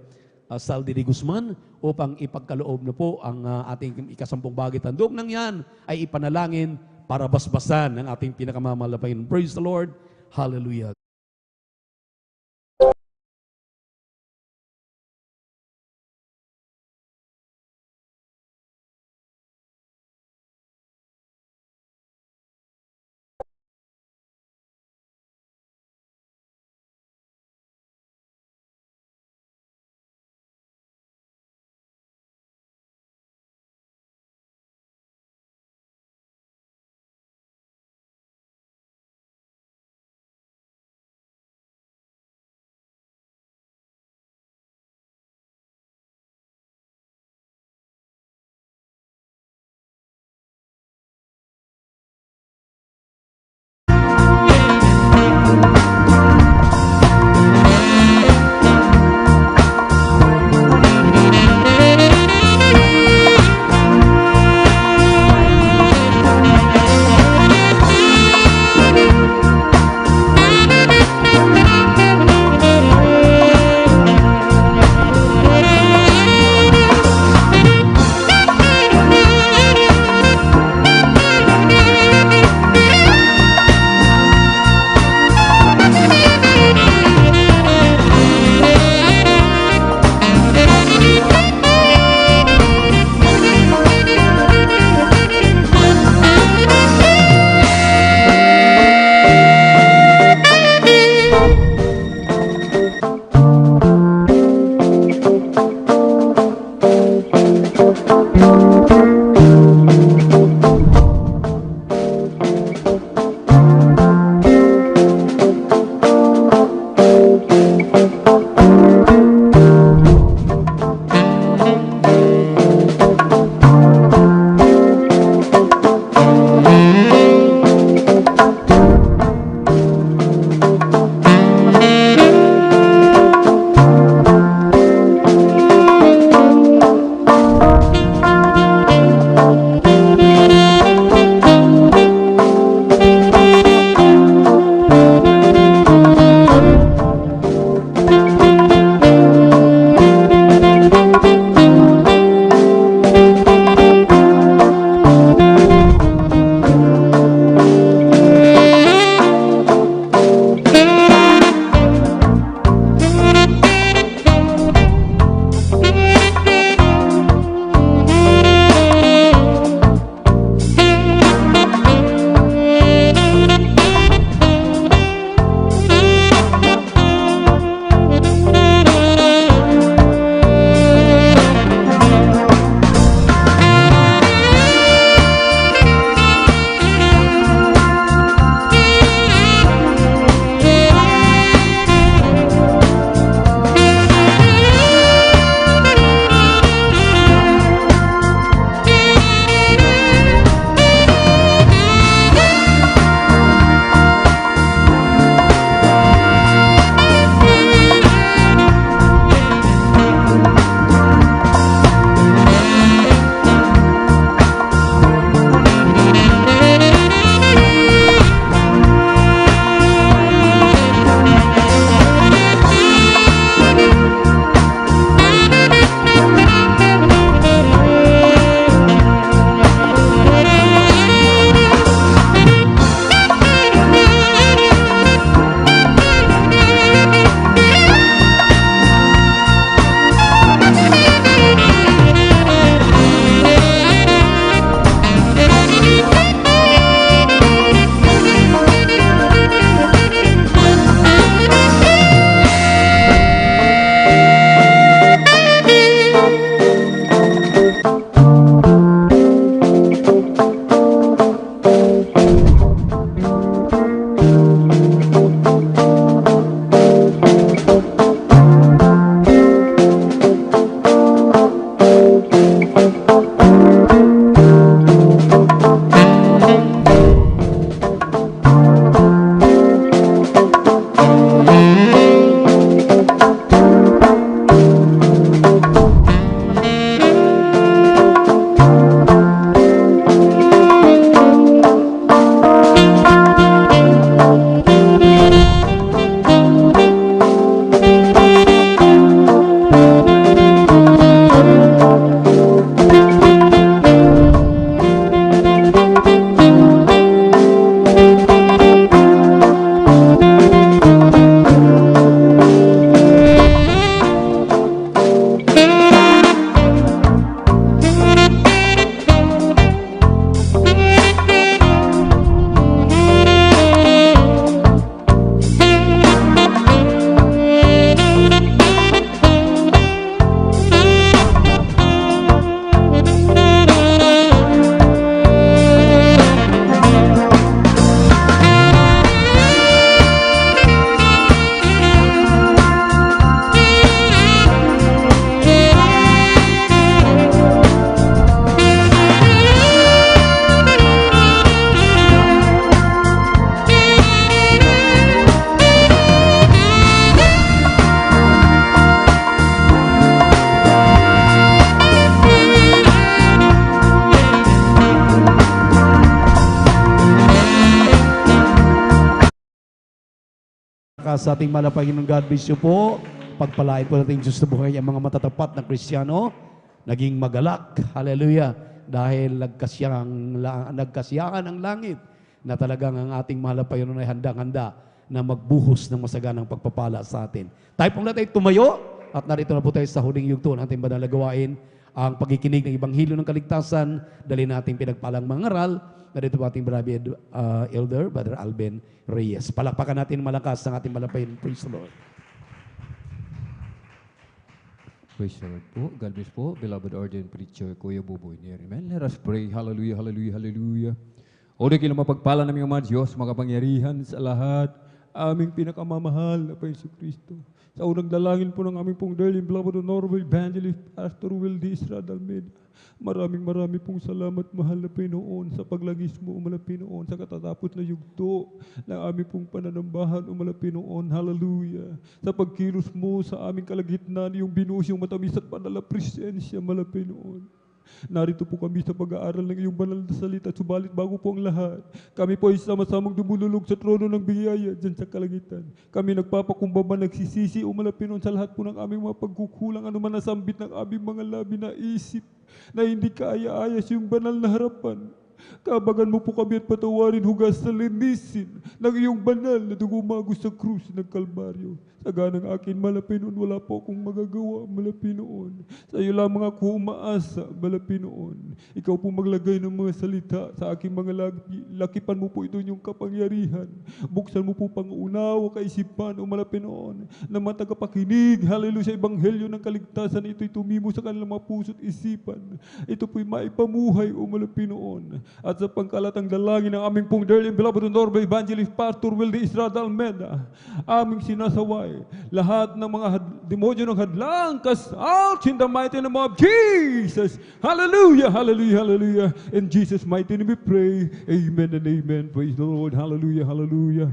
Saldi de Guzman, upang ipagkaloob na po ang ating ikasampung bagay tandog nang yan ay ipanalangin para basbasan ng ating pinakamamahal na Panginoon. Praise the Lord! Hallelujah! sa ating mahal na Panginoon. God bless you po. Pagpalain po natin Diyos na buhay ang mga matatapat na Kristiyano. Naging magalak. Hallelujah. Dahil nagkasiyahan ang langit na talagang ang ating mahal na Panginoon ay handang-handa na magbuhos ng masaganang pagpapala sa atin. Tayo pong natin tumayo at narito na po tayo sa huling yugto ng ating banal na gawain, ang pagkikinig ng Ebanghelyo ng Kaligtasan. Dali nating pinagpalang mga aral. Narito po ating beloved Elder, Brother Alben Reyes. Palakpakan natin malakas ang ating malapay. Praise the Lord. Praise the Lord po. God bless po, beloved ordained preacher, Kuya Buboy niya. Amen. Let us pray. Hallelujah, hallelujah, hallelujah. O di kila mapagpala namin mga Diyos, makapangyarihan sa lahat, aming pinakamamahal na Panginoon Kristo. Sa unang dalangin po ng aming pong darling beloved honorable evangelist Pastor Wildy Israel Almeida. Maraming pong salamat, mahal na Panginoon, sa paglagis mo, umala Panginoon, sa katatapos na yugto ng aming pong pananambahan, umala Panginoon, hallelujah. Sa pagkilos mo sa aming kalagitnaan, yung binuhos yung matamis at banal na presensya, umala Panginoon. Narito po kami sa pag-aaral ng iyong banal na salita, subalit bago po ang lahat, kami po ay sama-samang dumululog sa trono ng biyaya dyan sa kalangitan. Kami nagpapakumbaba, nagsisisi, umala Panginoon, sa lahat po ng aming mga pagkukulang, anuman nasambit ng aming mga labi na isip, na hindi kaaya-ayas yung banal na harapan. Kabagan mo po kami at patawarin, hugas sa linisin ng iyong banal na dugumagos sa krus ng Kalbaryo. Sa ganang akin, Malapinoon, wala po akong magagawa, Malapinoon. Sa iyo lamang ako umaasa, Malapinoon. Ikaw po maglagay ng mga salita sa aking mga labi. Lakipan mo po ito yung kapangyarihan. Buksan mo po pangunawa, kaisipan, o Malapinoon, na matagapakinig, hallelujah, sa Ebanghelyo ng Kaligtasan. Ito'y tumimo sa kanilang mga puso't isipan. Ito po'y maipamuhay, o Malapinoon. At sa pangkalatang dalangin ng aming pong darling beloved honorable evangelist Pastor Wildy Israel Almeida, aming sinasaway lahat ng mga demonyo ng hadlang, cast out in the mighty name of Jesus. Hallelujah, hallelujah, hallelujah. In Jesus' mighty name we pray. Amen and amen. Praise the Lord. Hallelujah, hallelujah.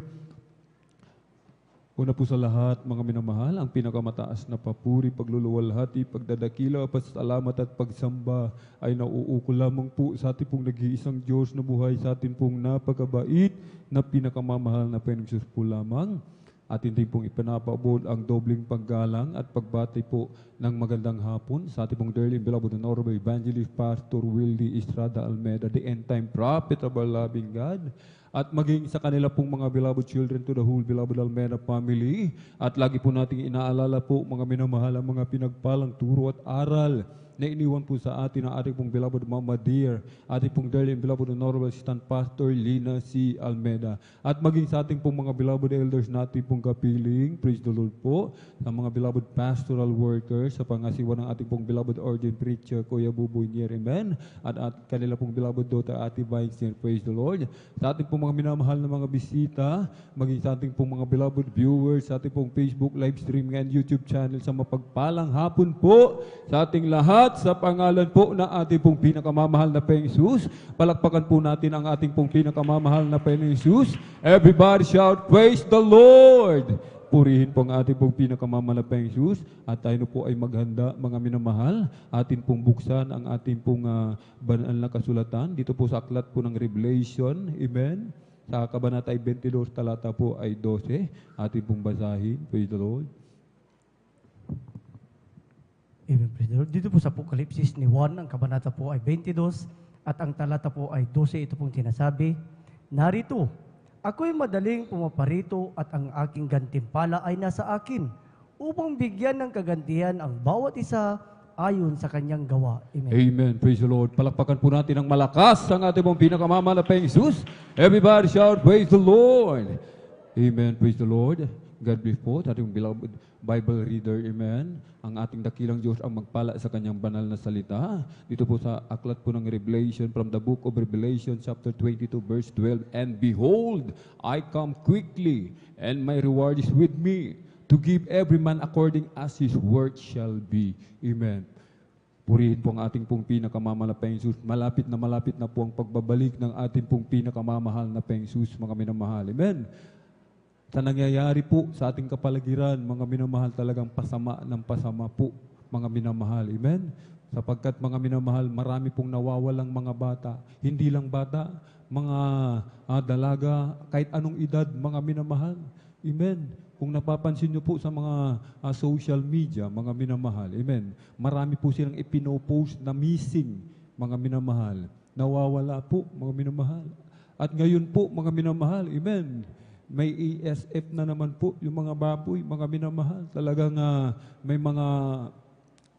Una po sa lahat, mga minamahal, ang pinakamataas na papuri, pagluluwalhati, pagdadakila, pasalamat at pagsamba ay nauukol lamang po sa ating pong nag-iisang Diyos na buhay, sa ating pong napakabait na pinakamamahal na Panginoon po lamang. At hindi pong ipinapaabot ang dobling paggalang at pagbati po ng magandang hapon sa ating pong dearly beloved honorable evangelist Pastor Wildy Estrada Almeida, the end-time prophet of our loving God. At maging sa kanila pong mga beloved children to the whole beloved Almeida family. At lagi po nating inaalala po mga minamahal ang mga pinagpalang turo at aral na iniwan po sa atin ang ating pong beloved Mama Dear, ating pong dearly beloved honorable assistant pastor Lina C. Almeida, at maging sa ating pong mga beloved elders natin pong kapiling, praise the Lord po, sa mga beloved pastoral workers, sa pangasiwa ng ating pong beloved ordained preacher, Kuya Buboy Nier, amen, at kanila pong beloved daughter, Ate Vines Nier, praise the Lord, sa ating pong mga minamahal na mga bisita, maging sa ating pong mga beloved viewers, sa ating pong Facebook live streaming and YouTube channel, sa mapagpalang hapon po sa ating lahat, sa pangalan po na ating pong pinakamamahal na Panginoong Jesus. Palakpakan po natin ang ating pong pinakamamahal na Panginoong Jesus. Everybody shout, praise the Lord! Purihin po ang ating pong pinakamamahal na Panginoong Jesus. At tayo po ay maghanda, mga minamahal. Atin pong buksan ang ating pong banal na kasulatan. Dito po sa aklat po ng Revelation. Amen. Sa kabanata 22, talata po ay 12. Atin pong basahin. Praise the Lord. Amen, praise the Lord. Dito po sa Apokalipsis ni Juan, ang kabanata po ay 22 at ang talata po ay 12. Ito pong tinasabi, narito, ako'y madaling pumaparito at ang aking gantimpala ay nasa akin upang bigyan ng kagantihan ang bawat isa ayon sa kanyang gawa. Amen. Amen. Praise the Lord. Palakpakan po natin ng malakas ang ating pong pinakamamahal na Panginoong Jesus. Everybody shout, praise the Lord. Amen. Praise the Lord. God bless po, ating beloved Bible reader, amen. Ang ating dakilang Diyos ang magpala sa kanyang banal na salita. Dito po sa aklat po ng Revelation, from the book of Revelation, chapter 22, verse 12, and behold, I come quickly, and my reward is with me, to give every man according as his work shall be. Amen. Purihin po ang ating pong pinakamamahal na Panginoon Jesus. Malapit na po ang pagbabalik ng ating pong pinakamamahal na Panginoon Jesus, mga minamahal. Amen. Sa nangyayari po sa ating kapaligiran, mga minamahal, talagang pasama ng pasama po, mga minamahal. Amen? Sapagkat mga minamahal, marami pong nawawalang mga bata. Hindi lang bata, mga dalaga, kahit anong edad, mga minamahal. Amen? Kung napapansin nyo po sa mga social media, mga minamahal, amen, marami po silang ipinopost na missing, mga minamahal. Nawawala po, mga minamahal. At ngayon po, mga minamahal, amen, may ESF na naman po yung mga baboy, mga minamahal. Talagang may mga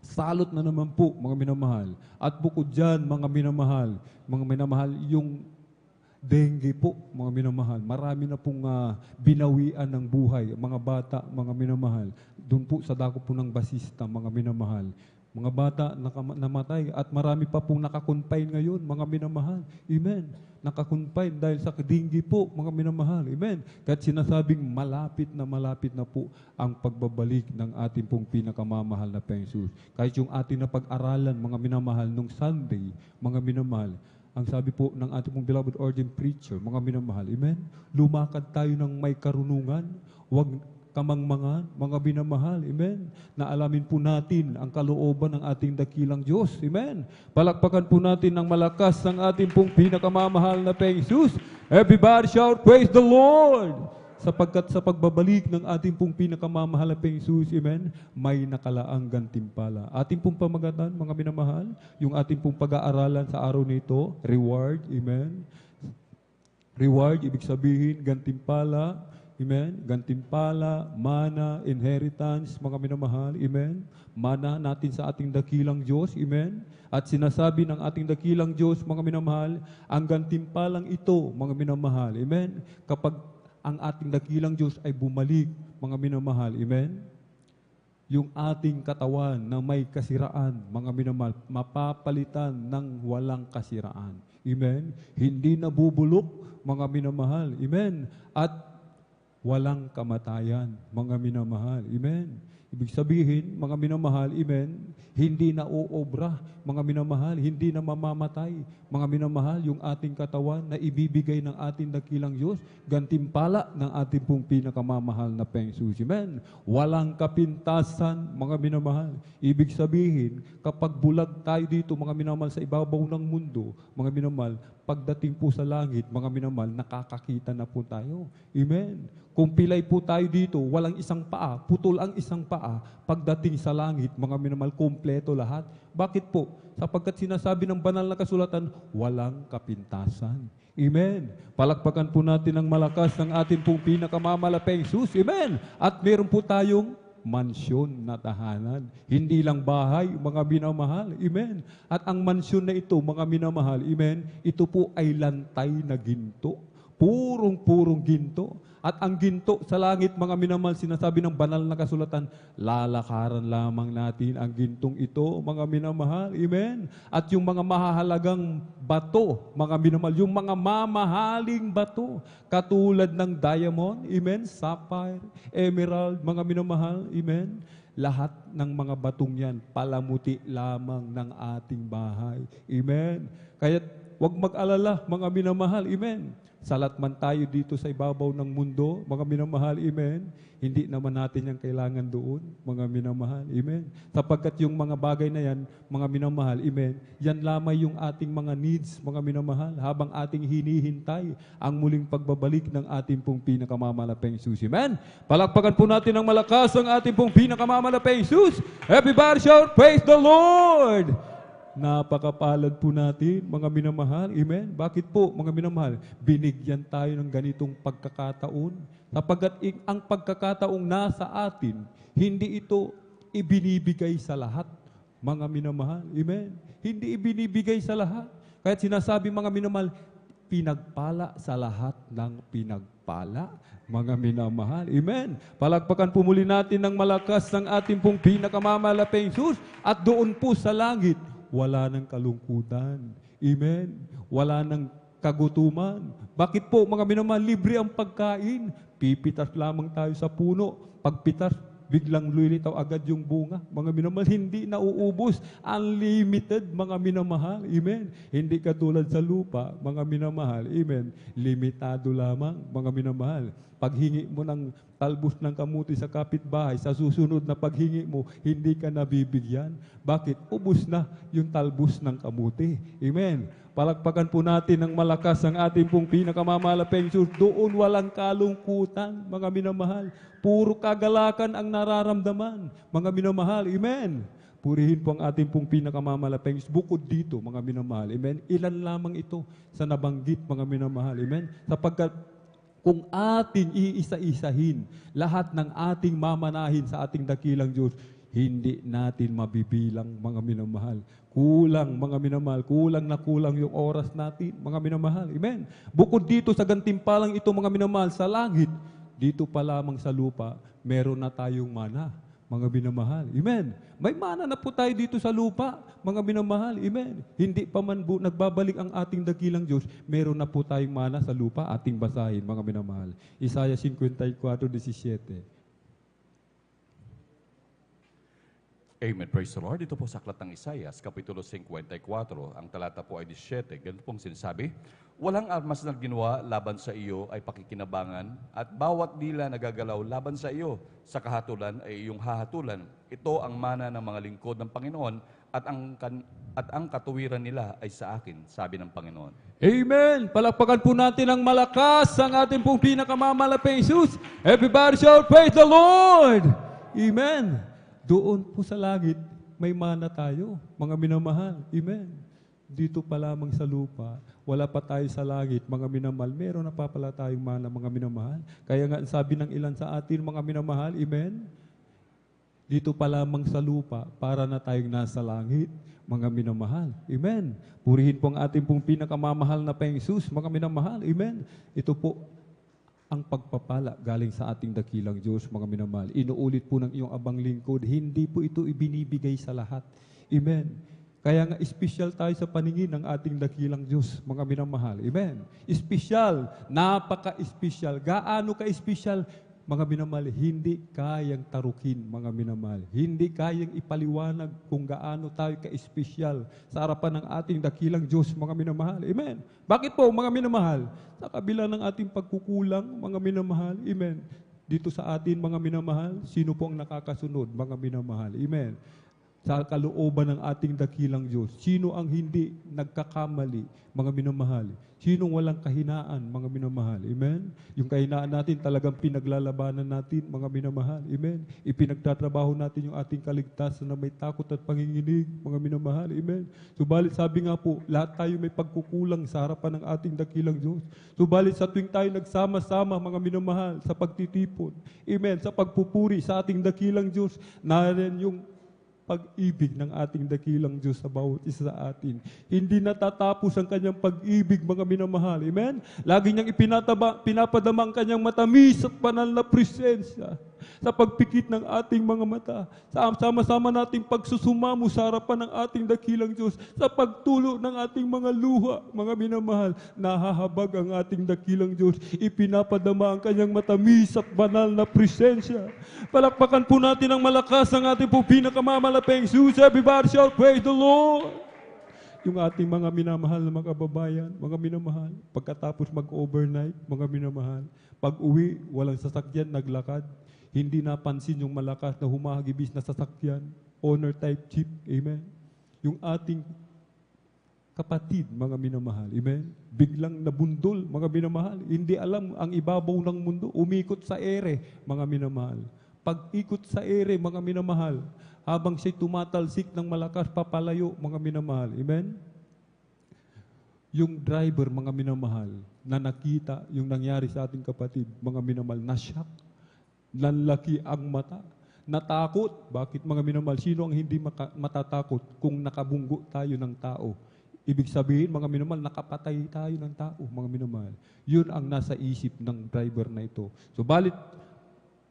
salot na naman po, mga minamahal. At bukod dyan, mga minamahal, yung dengue po, mga minamahal. Marami na pong binawian ng buhay, mga bata, mga minamahal. Doon po sa dako po ng Basista, mga minamahal. Mga bata namatay at marami pa pong nakakonfine ngayon, mga minamahal. Amen. Nakakonfine dahil sa dengue po, mga minamahal. Amen. Kahit sinasabing malapit na po ang pagbabalik ng ating pong pinakamamahal na Panginoon. Kahit yung ating na pag-aralan, mga minamahal, nung Sunday, mga minamahal, ang sabi po ng ating pong beloved ordained preacher, mga minamahal, amen? Lumakad tayo ng may karunungan, huwag kamangmangan, mga minamahal, amen? Na alamin po natin ang kalooban ng ating dakilang Diyos, amen? Palakpakan po natin ng malakas ang ating pong pinakamamahal na Panginoon. Everybody shout, praise the Lord! Sapagkat sa pagbabalik ng ating pong pinakamamahal na Panginoon, amen, may nakalaang gantimpala. Ating pong pamagatan, mga minamahal, yung ating pong pag-aaralan sa araw nito, reward, amen. Reward, ibig sabihin, gantimpala, amen. Gantimpala, mana, inheritance, mga minamahal, amen. Mana natin sa ating dakilang Diyos, amen. At sinasabi ng ating dakilang Diyos, mga minamahal, ang gantimpalang ito, mga minamahal, amen. Kapag ang ating dakilang Diyos ay bumalik, mga minamahal, amen? Yung ating katawan na may kasiraan, mga minamahal, mapapalitan ng walang kasiraan. Amen? Hindi nabubulok, mga minamahal, amen? At walang kamatayan, mga minamahal, amen? Ibig sabihin, mga minamahal, amen, hindi na uobra, mga minamahal, hindi na mamamatay, mga minamahal, yung ating katawan na ibibigay ng ating dakilang Diyos, gantimpala ng ating pong pinakamamahal na Panginoon. Amen. Walang kapintasan, mga minamahal. Ibig sabihin, kapag bulag tayo dito, mga minamahal, sa ibabaw ng mundo, mga minamahal, pagdating po sa langit, mga minamahal, nakakakita na po tayo. Amen. Kung pilay po tayo dito, walang isang paa, putol ang isang paa, pagdating sa langit, mga minamahal, kompleto lahat. Bakit po? Sapagkat sinasabi ng banal na kasulatan, walang kapintasan. Amen. Palakpakan po natin ng malakas ng ating pong pinakamamalaking Jesus. Amen. At meron po tayong mansyon na tahanan. Hindi lang bahay, mga minamahal. Amen. At ang mansyon na ito, mga minamahal, amen, ito po ay lantay na ginto. Purong ginto. At ang ginto sa langit, mga minamahal, sinasabi ng banal na kasulatan, lalakaran lamang natin ang gintong ito, mga minamahal. Amen. At yung mga mahahalagang bato, mga minamahal, yung mga mamahaling bato, katulad ng diamond, amen, sapphire, emerald, mga minamahal, amen. Lahat ng mga batong yan, palamuti lamang ng ating bahay. Amen. Kaya huwag mag-alala, mga minamahal, amen. Salat man tayo dito sa ibabaw ng mundo, mga minamahal, amen. Hindi naman natin yung kailangan doon, mga minamahal, amen. Sapagkat yung mga bagay na yan, mga minamahal, amen, yan lamang yung ating mga needs, mga minamahal, habang ating hinihintay ang muling pagbabalik ng ating pong pinakamamalaking Jesus. Amen. Palakpakan po natin ng malakas ang ating pong pinakamamalaking Jesus. Everybody shout, praise the Lord! Napakapalad po natin, mga minamahal. Amen? Bakit po, mga minamahal? Binigyan tayo ng ganitong pagkakataon. Sapagkat ang pagkakataong nasa atin, hindi ito ibinibigay sa lahat, mga minamahal. Amen? Hindi ibinibigay sa lahat. Kaya sinasabi, mga minamahal, pinagpala sa lahat ng pinagpala, mga minamahal. Amen. Palakpakan po muli natin ng malakas ng ating pong pinakamamalaking Jesus. At doon po sa langit, wala ng kalungkutan. Amen. Wala ng kagutuman. Bakit po, mga minamahal, libre ang pagkain. Pipitas lamang tayo sa puno. Pagpitas, biglang lulitaw agad yung bunga. Mga minamahal, hindi nauubos. Unlimited, mga minamahal. Amen. Hindi katulad sa lupa, mga minamahal. Amen. Limitado lamang, mga minamahal. Paghingi mo ng talbos ng kamuti sa kapitbahay, sa susunod na paghingi mo, hindi ka nabibigyan. Bakit? Ubus na yung talbos ng kamuti. Amen. Palakpakan po natin ng malakas ang ating pong pinakamamalaking Diyos. Doon walang kalungkutan, mga minamahal. Puro kagalakan ang nararamdaman, mga minamahal. Amen. Purihin po ang ating pong pinakamamalaking Diyos. Bukod dito, mga minamahal. Amen. Ilan lamang ito sa nabanggit, mga minamahal. Amen. Sapagkat kung ating iisa-isahin lahat ng ating mamanahin sa ating dakilang Diyos, hindi natin mabibilang, mga minamahal. Kulang, mga minamahal. Kulang na kulang yung oras natin, mga minamahal. Amen. Bukod dito sa gantimpalang ito, mga minamahal, sa langit, dito pa lamang sa lupa, meron na tayong mana, mga minamahal. Amen. May mana na po tayo dito sa lupa, mga minamahal. Amen. Hindi pa man nagbabalik ang ating dakilang Diyos, meron na po tayong mana sa lupa, ating basahin, mga minamahal. Isaiah 54:17. Amen. Praise the Lord. Ito po sa aklat ng Isaias, Kapitulo 54. Ang talata po ay 17. Ganito pong sinasabi, walang armas na ginawa laban sa iyo ay pakikinabangan, at bawat dila na gagalaw laban sa iyo sa kahatulan ay iyong hahatulan. Ito ang mana ng mga lingkod ng Panginoon, at ang katuwiran nila ay sa akin, sabi ng Panginoon. Amen! Palakpakan po natin ang malakas ang ating pong pinakamamalaking Jesus. Everybody shout, praise the Lord! Amen! Doon po sa langit, may mana tayo, mga minamahal. Amen. Dito pa lamang sa lupa, wala pa tayo sa langit, mga minamahal. Meron na pa pala tayong mana, mga minamahal. Kaya nga sabi ng ilan sa atin, mga minamahal, amen. Dito pa lamang sa lupa, para na tayong nasa langit, mga minamahal. Amen. Purihin po ang ating pong pinakamamahal na Jesus, mga minamahal. Amen. Ito po ang pagpapala galing sa ating dakilang Diyos, mga minamahal. Inuulit po ng iyong abang lingkod, hindi po ito ibinibigay sa lahat. Amen. Kaya nga, espesyal tayo sa paningin ng ating dakilang Diyos, mga minamahal. Amen. Espesyal, napaka-espesyal. Gaano ka-espesyal? Mga minamahal, hindi kayang tarukin, mga minamahal. Hindi kayang ipaliwanag kung gaano tayo ka-espesyal sa harapan ng ating dakilang Diyos, mga minamahal. Amen. Bakit po, mga minamahal? Sa kabila ng ating pagkukulang, mga minamahal. Amen. Dito sa atin, mga minamahal, sino po ang nakakasunod, mga minamahal? Amen. Sa kalooban ng ating dakilang Diyos, sino ang hindi nagkakamali, mga minamahal? Sinong walang kahinaan, mga minamahal? Amen? Yung kahinaan natin talagang pinaglalabanan natin, mga minamahal. Amen? Ipinagtatrabaho natin yung ating kaligtasan na may takot at panginginig, mga minamahal. Amen? Subalit sabi nga po, lahat tayo may pagkukulang sa harapan ng ating dakilang Diyos. Subalit sa tuwing tayo nagsama-sama, mga minamahal, sa pagtitipon, amen, sa pagpupuri sa ating dakilang Diyos, narin yung pag-ibig ng ating dakilang Diyos sa bawat isa sa atin. Hindi natatapos ang kanyang pag-ibig, mga minamahal. Amen? Lagi niyang pinapadama ang kanyang matamis at banal na presensya sa pagpikit ng ating mga mata. Sama-sama nating pagsusumamo sa harapan ng ating dakilang Diyos, sa pagtulo ng ating mga luha, mga minamahal. Nahahabag ang ating dakilang Diyos. Ipinapadama ang kanyang matamis at banal na presensya. Palakpakan po natin ang malakas ang ating po pinakamamalaking Jesus. Everybody shall praise the Lord. Yung ating mga minamahal na mga kababayan, mga minamahal, pagkatapos mag-overnight, mga minamahal, pag-uwi, walang sasakyan, naglakad, hindi napansin yung malakas na humahagibis na sasakyan, honor type jeep, amen. Yung ating kapatid, mga minamahal, amen. Biglang nabundol, mga minamahal, hindi alam ang ibabaw ng mundo, umikot sa ere, mga minamahal. Pag-ikot sa ere, mga minamahal, habang siya'y tumatalsik ng malakas papalayo, mga minamahal, amen. Yung driver, mga minamahal, na nakita yung nangyari sa ating kapatid, mga minamahal, na-shock. Nanlaki ang mata. Natakot. Bakit, mga minamahal? Sino ang hindi matatakot kung nakabunggo tayo ng tao? Ibig sabihin, mga minamahal, nakapatay tayo ng tao, mga minamahal. Yun ang nasa isip ng driver na ito. Subalit,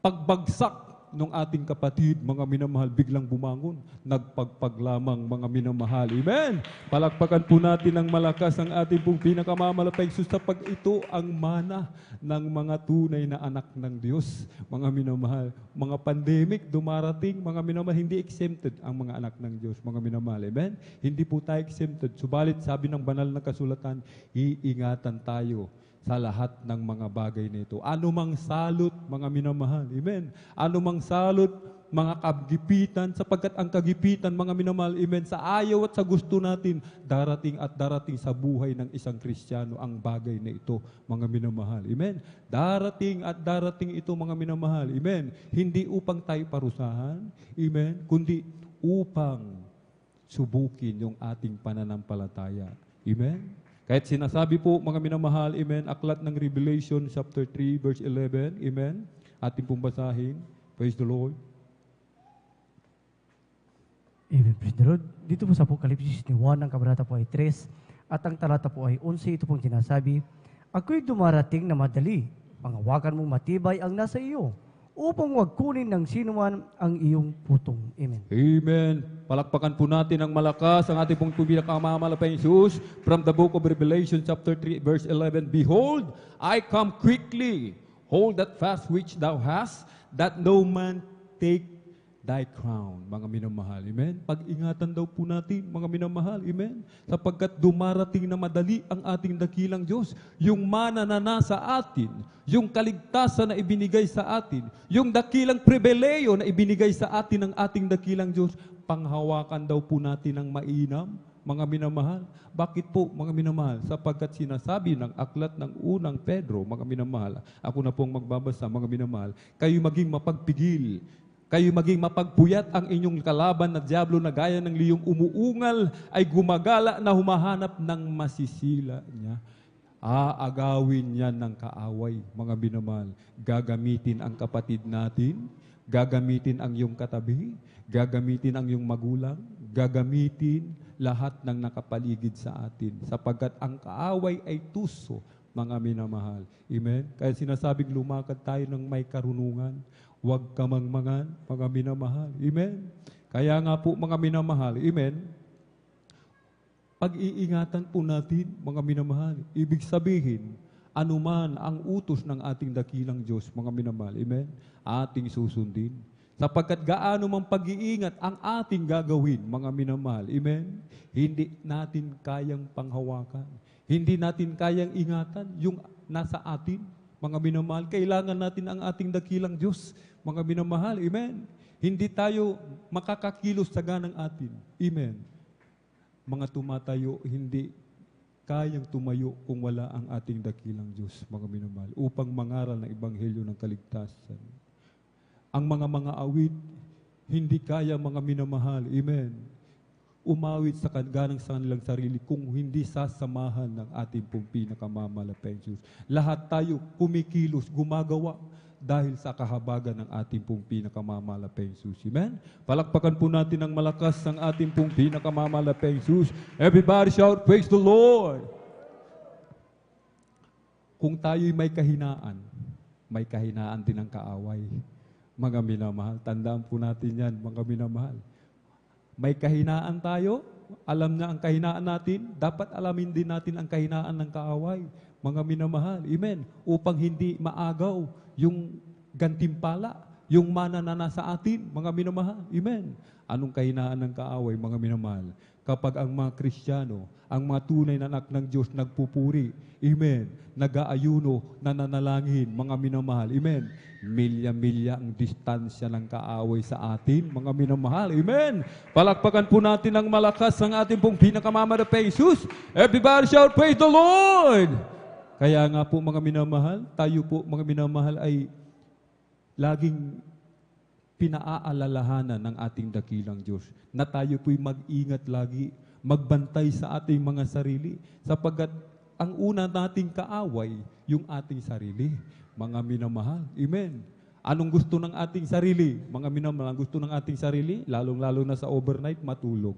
pagbagsak ng ating kapatid, mga minamahal, biglang bumangon. Nagpagpag lamang, mga minamahal. Amen! Palakpakan po natin ng malakas ang ating pong pinakamamalaking Jesus sapag ito ang mana ng mga tunay na anak ng Diyos. Mga minamahal, mga pandemic dumarating, mga minamahal, hindi exempted ang mga anak ng Diyos, mga minamahal. Amen? Hindi po tayo exempted. Subalit, sabi ng banal na kasulatan, iingatan tayo sa lahat ng mga bagay na ito. Ano mang salot, mga minamahal. Amen. Ano mang salot, mga kagipitan, sapagkat ang kagipitan, mga minamahal, amen, sa ayaw at sa gusto natin, darating at darating sa buhay ng isang Kristiyano ang bagay na ito, mga minamahal, amen. Darating at darating ito, mga minamahal, amen. Hindi upang tayo parusahan, amen, kundi upang subukin yung ating pananampalataya. Amen? Kahit sinasabi po, mga minamahal, amen, aklat ng Revelation chapter 3, verse 11, amen, ating pong basahin. Praise the Lord. Amen, praise the Lord. Dito po sa Apokalipsis ni Juan, ang kabanata po ay 3, at ang talata po ay 11, ito pong sinasabi, ako'y dumarating na madali, pangawakan mong matibay ang nasa iyo, upang wag kunin ng sinuman ang iyong putong. Amen. Amen. Palakpakan po natin ang malakas ang ating pong pinakamamahalapang Jesus from the book of Revelation chapter 3 verse 11. Behold, I come quickly. Hold that fast which thou hast, that no man take thy crown, mga minamahal. Amen? Pag-ingatan daw po natin, mga minamahal. Amen? Sapagkat dumarating na madali ang ating dakilang Diyos. Yung mana na nasa atin, yung kaligtasan na ibinigay sa atin, yung dakilang pribileyo na ibinigay sa atin ng ating dakilang Diyos, panghawakan daw po natin ng mainam, mga minamahal. Bakit po, mga minamahal? Sapagkat sinasabi ng aklat ng unang Pedro, mga minamahal, ako na pong magbabasa, mga minamahal, kayo maging mapagpigil, kayo maging mapagpuyat ang inyong kalaban na diablo na gaya ng liyong umuungal ay gumagala na humahanap ng masisila niya. Aagawin niya ng kaaway, mga minamahal. Gagamitin ang kapatid natin, gagamitin ang iyong katabi, gagamitin ang iyong magulang, gagamitin lahat ng nakapaligid sa atin. Sapagkat ang kaaway ay tuso, mga minamahal. Amen? Kaya sinasabing lumakad tayo ng may karunungan. Huwag ka mangmangan, mga minamahal. Amen? Kaya nga po, mga minamahal, amen, pag-iingatan po natin, mga minamahal. Ibig sabihin, anuman ang utos ng ating dakilang Diyos, mga minamahal, amen, ating susundin. Sapagkat gaano mang pag-iingat ang ating gagawin, mga minamahal, amen, hindi natin kayang panghawakan. Hindi natin kayang ingatan yung nasa atin, mga minamahal. Kailangan natin ang ating dakilang Diyos, mga minamahal, amen. Hindi tayo makakakilos sa ganang atin, amen. Mga tumatayo, hindi kayang tumayo kung wala ang ating dakilang Diyos, mga minamahal, upang mangaral ng ebanghelyo ng kaligtasan. Ang mga awit, hindi kaya, mga minamahal, amen, umawit sa ganang sa kanilang sarili kung hindi sasamahan ng ating pong pinakamamalapang Diyos. Lahat tayo kumikilos, gumagawa dahil sa kahabagan ng ating pong pinakamamalapang Diyos. Amen? Palakpakan po natin ng malakas ang ating pong pinakamamalapang Diyos. Everybody shout, praise the Lord! Kung tayo'y may kahinaan din ang kaaway. Mga minamahal, tandaan po natin yan, mga minamahal. May kahinaan tayo, alam na ang kahinaan natin, dapat alamin din natin ang kahinaan ng kaaway, mga minamahal. Amen. Upang hindi maagaw yung gantimpala, yung mana na nasa atin, mga minamahal. Amen. Anong kahinaan ng kaaway, mga minamahal? Kapag ang mga Kristiyano, ang mga tunay na anak ng Diyos nagpupuri, amen, nag-aayuno, nananalangin, mga minamahal, amen. Milya-milya ang distansya ng kaaway sa atin, mga minamahal, amen. Palakpakan po natin ng malakas ang ating pong pinakamamalapang Jesus. Everybody shout, praise the Lord! Kaya nga po, mga minamahal, tayo po, mga minamahal, ay laging pinaaalalahanan ng ating dakilang Diyos na tayo po'y mag-ingat lagi, magbantay sa ating mga sarili, sapagkat ang una nating kaaway, yung ating sarili. Mga minamahal, amen. Anong gusto ng ating sarili? Mga minamahal, ang gusto ng ating sarili, lalong-lalo na sa overnight, matulog.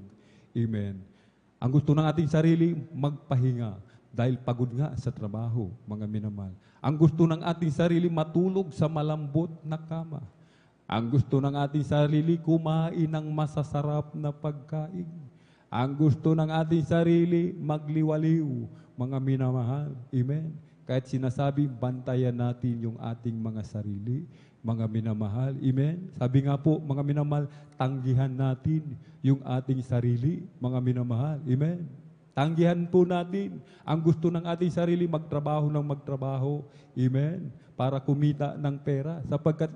Amen. Ang gusto ng ating sarili, magpahinga, dahil pagod nga sa trabaho, mga minamahal. Ang gusto ng ating sarili, matulog sa malambot na kama. Ang gusto ng ating sarili, kumain ng masasarap na pagkain. Ang gusto ng ating sarili, magliwaliw, mga minamahal. Amen. Kahit sinasabi, bantayan natin yung ating mga sarili, mga minamahal. Amen. Sabi nga po, mga minamahal, tanggihan natin yung ating sarili, mga minamahal. Amen. Tanggihan po natin ang gusto ng ating sarili, magtrabaho ng magtrabaho. Amen. Para kumita ng pera. Sapagkat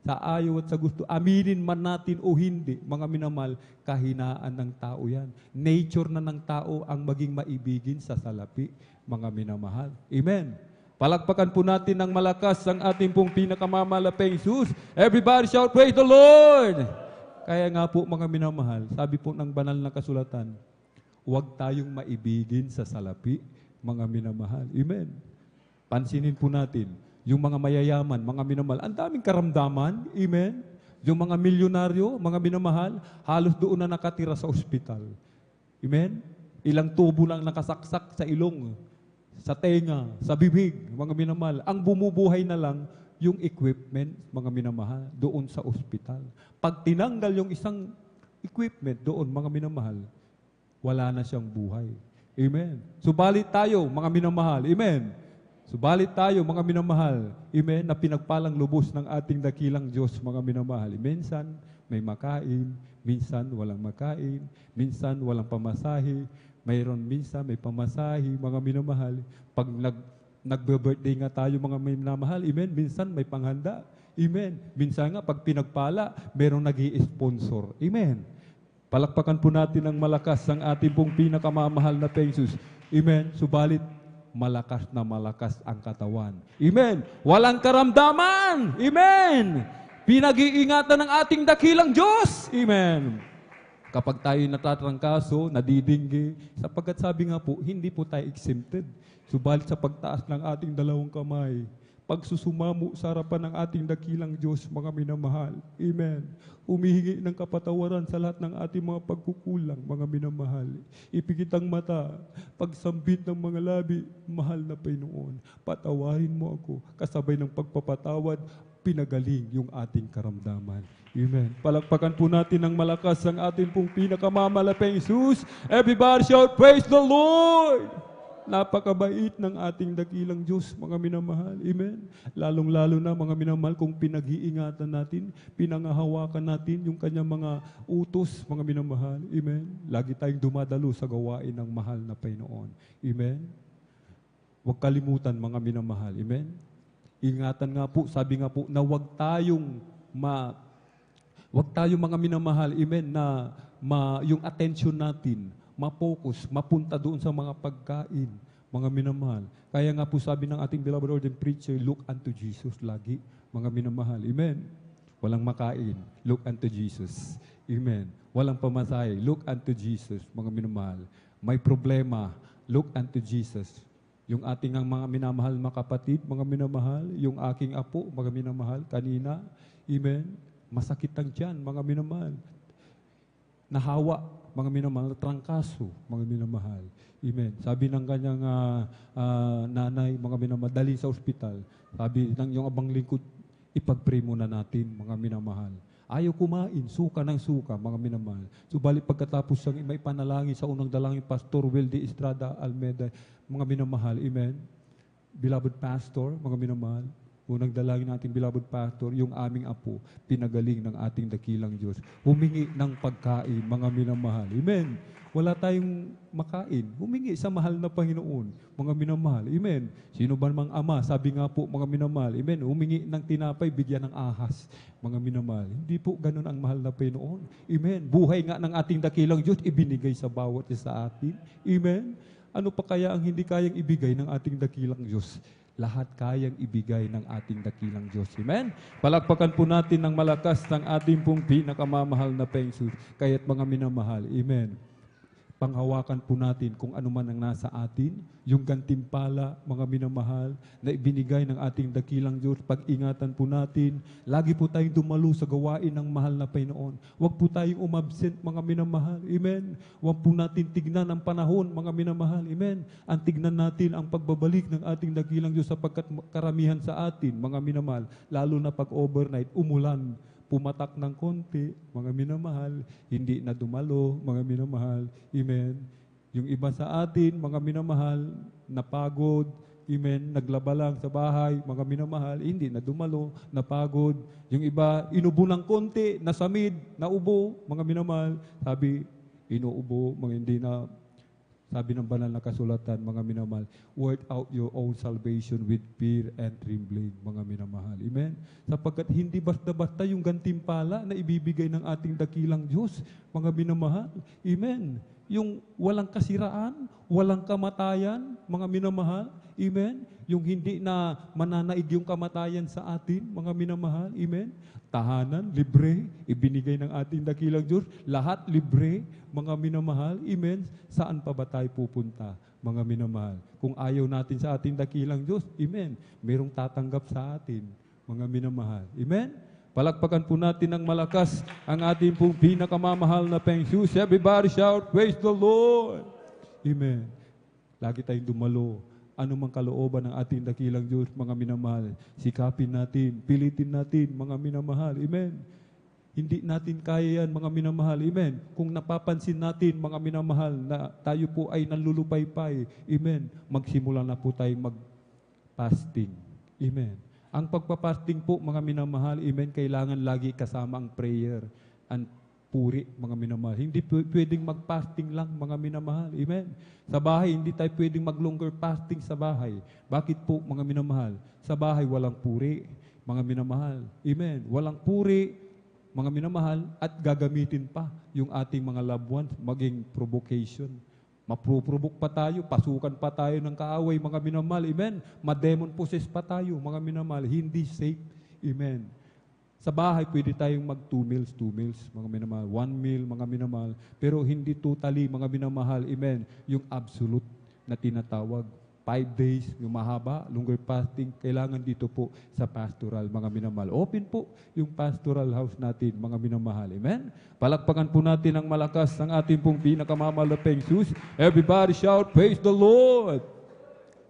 sa ayaw at sa gusto, aminin man natin o hindi, mga minamahal, kahinaan ng tao yan. Nature na ng tao ang maging maibigin sa salapi, mga minamahal. Amen. Palakpakan po natin ng malakas ang ating pong pinakamamalaking Jesus. Everybody shout, praise the Lord! Kaya nga po mga minamahal, sabi po ng banal na kasulatan, huwag tayong maibigin sa salapi, mga minamahal. Amen. Pansinin po natin, yung mga mayayaman, mga minamahal, ang daming karamdaman. Amen. Yung mga milyonaryo, mga minamahal, halos doon na nakatira sa ospital. Amen. Ilang tubo lang nakasaksak sa ilong, sa tenga, sa bibig, mga minamahal. Ang bumubuhay na lang, yung equipment, mga minamahal, doon sa ospital. Pag tinanggal yung isang equipment doon, mga minamahal, wala na siyang buhay. Amen. Subalit tayo, mga minamahal. Amen. Subalit tayo, mga minamahal. Amen. Na pinagpalang lubos ng ating dakilang Diyos, mga minamahal. Minsan, may makain. Minsan, walang makain. Minsan, walang pamasahe. Mayroon minsan, may pamasahe, mga minamahal. Pag nagbe-birthday nga tayo, mga minamahal. Amen. Minsan, may panghanda. Amen. Minsan nga, pag pinagpala, mayroong nag-i-sponsor. Amen. Palakpakan po natin ng malakas ang ating pong pinakamamahal na Jesus. Amen. Subalit, malakas na malakas ang katawan. Amen. Walang karamdaman. Amen. Pinag-iingatan ng ating dakilang Diyos. Amen. Kapag tayo natatrangkaso, nadidinggi, sapagkat sabi nga po, hindi po tayo exempted. Subalit sa pagtaas ng ating dalawang kamay, pagsusumamo sa harapan ng ating dakilang Diyos, mga minamahal. Amen. Humihingi ng kapatawaran sa lahat ng ating mga pagkukulang, mga minamahal. Ipikit ang mata, pagsambit ng mga labi, mahal na Panginoon. Patawarin mo ako, kasabay ng pagpapatawad, pinagaling yung ating karamdaman. Amen. Palakpakan po natin ng malakas ang ating pong pinakamamalaking Jesus. Everybody shout, praise the Lord! Napakabait ng ating dakilang Diyos, mga minamahal. Amen. Lalong-lalo na, mga minamahal, kung pinag-iingatan natin, pinangahawakan natin yung kanyang mga utos, mga minamahal. Amen. Lagi tayong dumadalo sa gawain ng mahal na Panginoon. Amen. Huwag kalimutan, mga minamahal. Amen. Ingatan nga po, sabi nga po, na huwag tayong mga minamahal, amen, na yung attention natin, ma-focus, mapunta doon sa mga pagkain, mga minamahal. Kaya nga po sabi ng ating beloved ordained preacher, look unto Jesus lagi, mga minamahal. Amen. Walang makain, look unto Jesus. Amen. Walang pamasahe, look unto Jesus, mga minamahal. May problema, look unto Jesus. Yung ating mga minamahal mga kapatid, mga minamahal, yung aking apo, mga minamahal, kanina, amen, masakit ang tiyan, mga minamahal. Nahawa, mga minamahal, trangkaso, mga minamahal. Amen. Sabi ng kanyang nanay, mga minamahal, dali sa ospital. Sabi ng yung abang lingkod, ipag-pray muna natin, mga minamahal. Ayaw kumain, suka ng suka, mga minamahal. Subalit pagkatapos ng may panalangin sa unang dalangin, Pastor Wilde Estrada Almeda, mga minamahal, amen. Beloved Pastor, mga minamahal, unang dalangin natin, beloved pastor, yung aming apo, pinagaling ng ating dakilang Diyos. Humingi ng pagkain, mga minamahal. Amen. Wala tayong makain. Humingi sa mahal na Panginoon, mga minamahal. Amen. Sino ba namang ama? Sabi nga po, mga minamahal. Amen. Humingi ng tinapay, bigyan ng ahas, mga minamahal. Hindi po ganun ang mahal na Panginoon. Amen. Buhay nga ng ating dakilang Diyos, ibinigay sa bawat isa sa atin. Amen. Ano pa kaya ang hindi kayang ibigay ng ating dakilang Diyos? Lahat kayang ibigay ng ating dakilang Diyos. Amen? Palakpakan po natin ng malakas ng ating pong pinakamamahal na Panginoon. Kaya't mga minamahal. Amen. Panghawakan po natin kung ano man ang nasa atin, yung gantimpala, mga minamahal, na ibinigay ng ating dakilang Diyos. Pag-ingatan po natin, lagi po tayong dumalo sa gawain ng mahal na Panginoon. Huwag po tayong umabsent, mga minamahal. Amen. Huwag po natin tignan ang panahon, mga minamahal. Amen. Ang tignan natin ang pagbabalik ng ating dakilang Diyos sapagkat karamihan sa atin, mga minamahal, lalo na pag overnight, umulan, pumatak ng konti, mga minamahal, hindi na dumalo, mga minamahal, amen. Yung iba sa atin, mga minamahal, napagod, amen, naglaba lang sa bahay, mga minamahal, hindi na dumalo, napagod. Yung iba, inubo ng konti, nasamid, naubo, mga minamahal, sabi, inuubo, mga hindi na Sabi ng banal na kasulatan, mga minamahal, work out your own salvation with fear and trembling, mga minamahal. Amen? Sapagkat hindi basta-basta yung gantimpala na ibibigay ng ating dakilang Diyos, mga minamahal. Amen? Yung walang kasiraan, walang kamatayan, mga minamahal. Amen? Yung hindi na mananaig yung kamatayan sa atin, mga minamahal. Amen? Tahanan, libre, ibinigay ng ating dakilang Diyos. Lahat libre, mga minamahal. Amen? Saan pa ba tayo pupunta, mga minamahal? Kung ayaw natin sa ating dakilang Diyos, amen, merong tatanggap sa atin, mga minamahal. Amen? Palakpakan po natin ng malakas ang ating pong pinakamamahal na Peng Jesus. Everybody shout, praise the Lord! Amen. Lagi tayong dumalo. Ano mang kalooban ng ating dakilang Diyos, mga minamahal, sikapin natin, pilitin natin, mga minamahal. Amen. Hindi natin kaya yan, mga minamahal. Amen. Kung napapansin natin, mga minamahal, na tayo po ay nanlulupaypay, amen, magsimula na po tayong mag-fasting. Amen. Ang pagpapasting po, mga minamahal, amen, kailangan lagi kasama ang prayer and puri, mga minamahal. Hindi pwedeng mag-fasting lang, mga minamahal. Amen. Sa bahay, hindi tayo pwedeng mag-longer fasting sa bahay. Bakit po, mga minamahal? Sa bahay, walang puri, mga minamahal. Amen. Walang puri, mga minamahal, at gagamitin pa yung ating mga loved ones, maging provocation. Mapro-provoke pa tayo, pasukan pa tayo ng kaaway, mga minamahal. Amen. Ma-demon possess pa tayo, mga minamahal. Hindi safe. Amen. Sa bahay, pwede tayong mag 2 meals, mga minamahal. 1 meal, mga minamahal. Pero hindi totally, mga minamahal. Amen. Yung absolute na tinatawag. 5 days, yung mahaba, longer fasting, kailangan dito po sa pastoral, mga minamahal. Open po yung pastoral house natin, mga minamahal. Amen? Palakpakan po natin ang malakas ng ating pong pinakamamahal na Peng Jesus. Everybody shout, praise the Lord!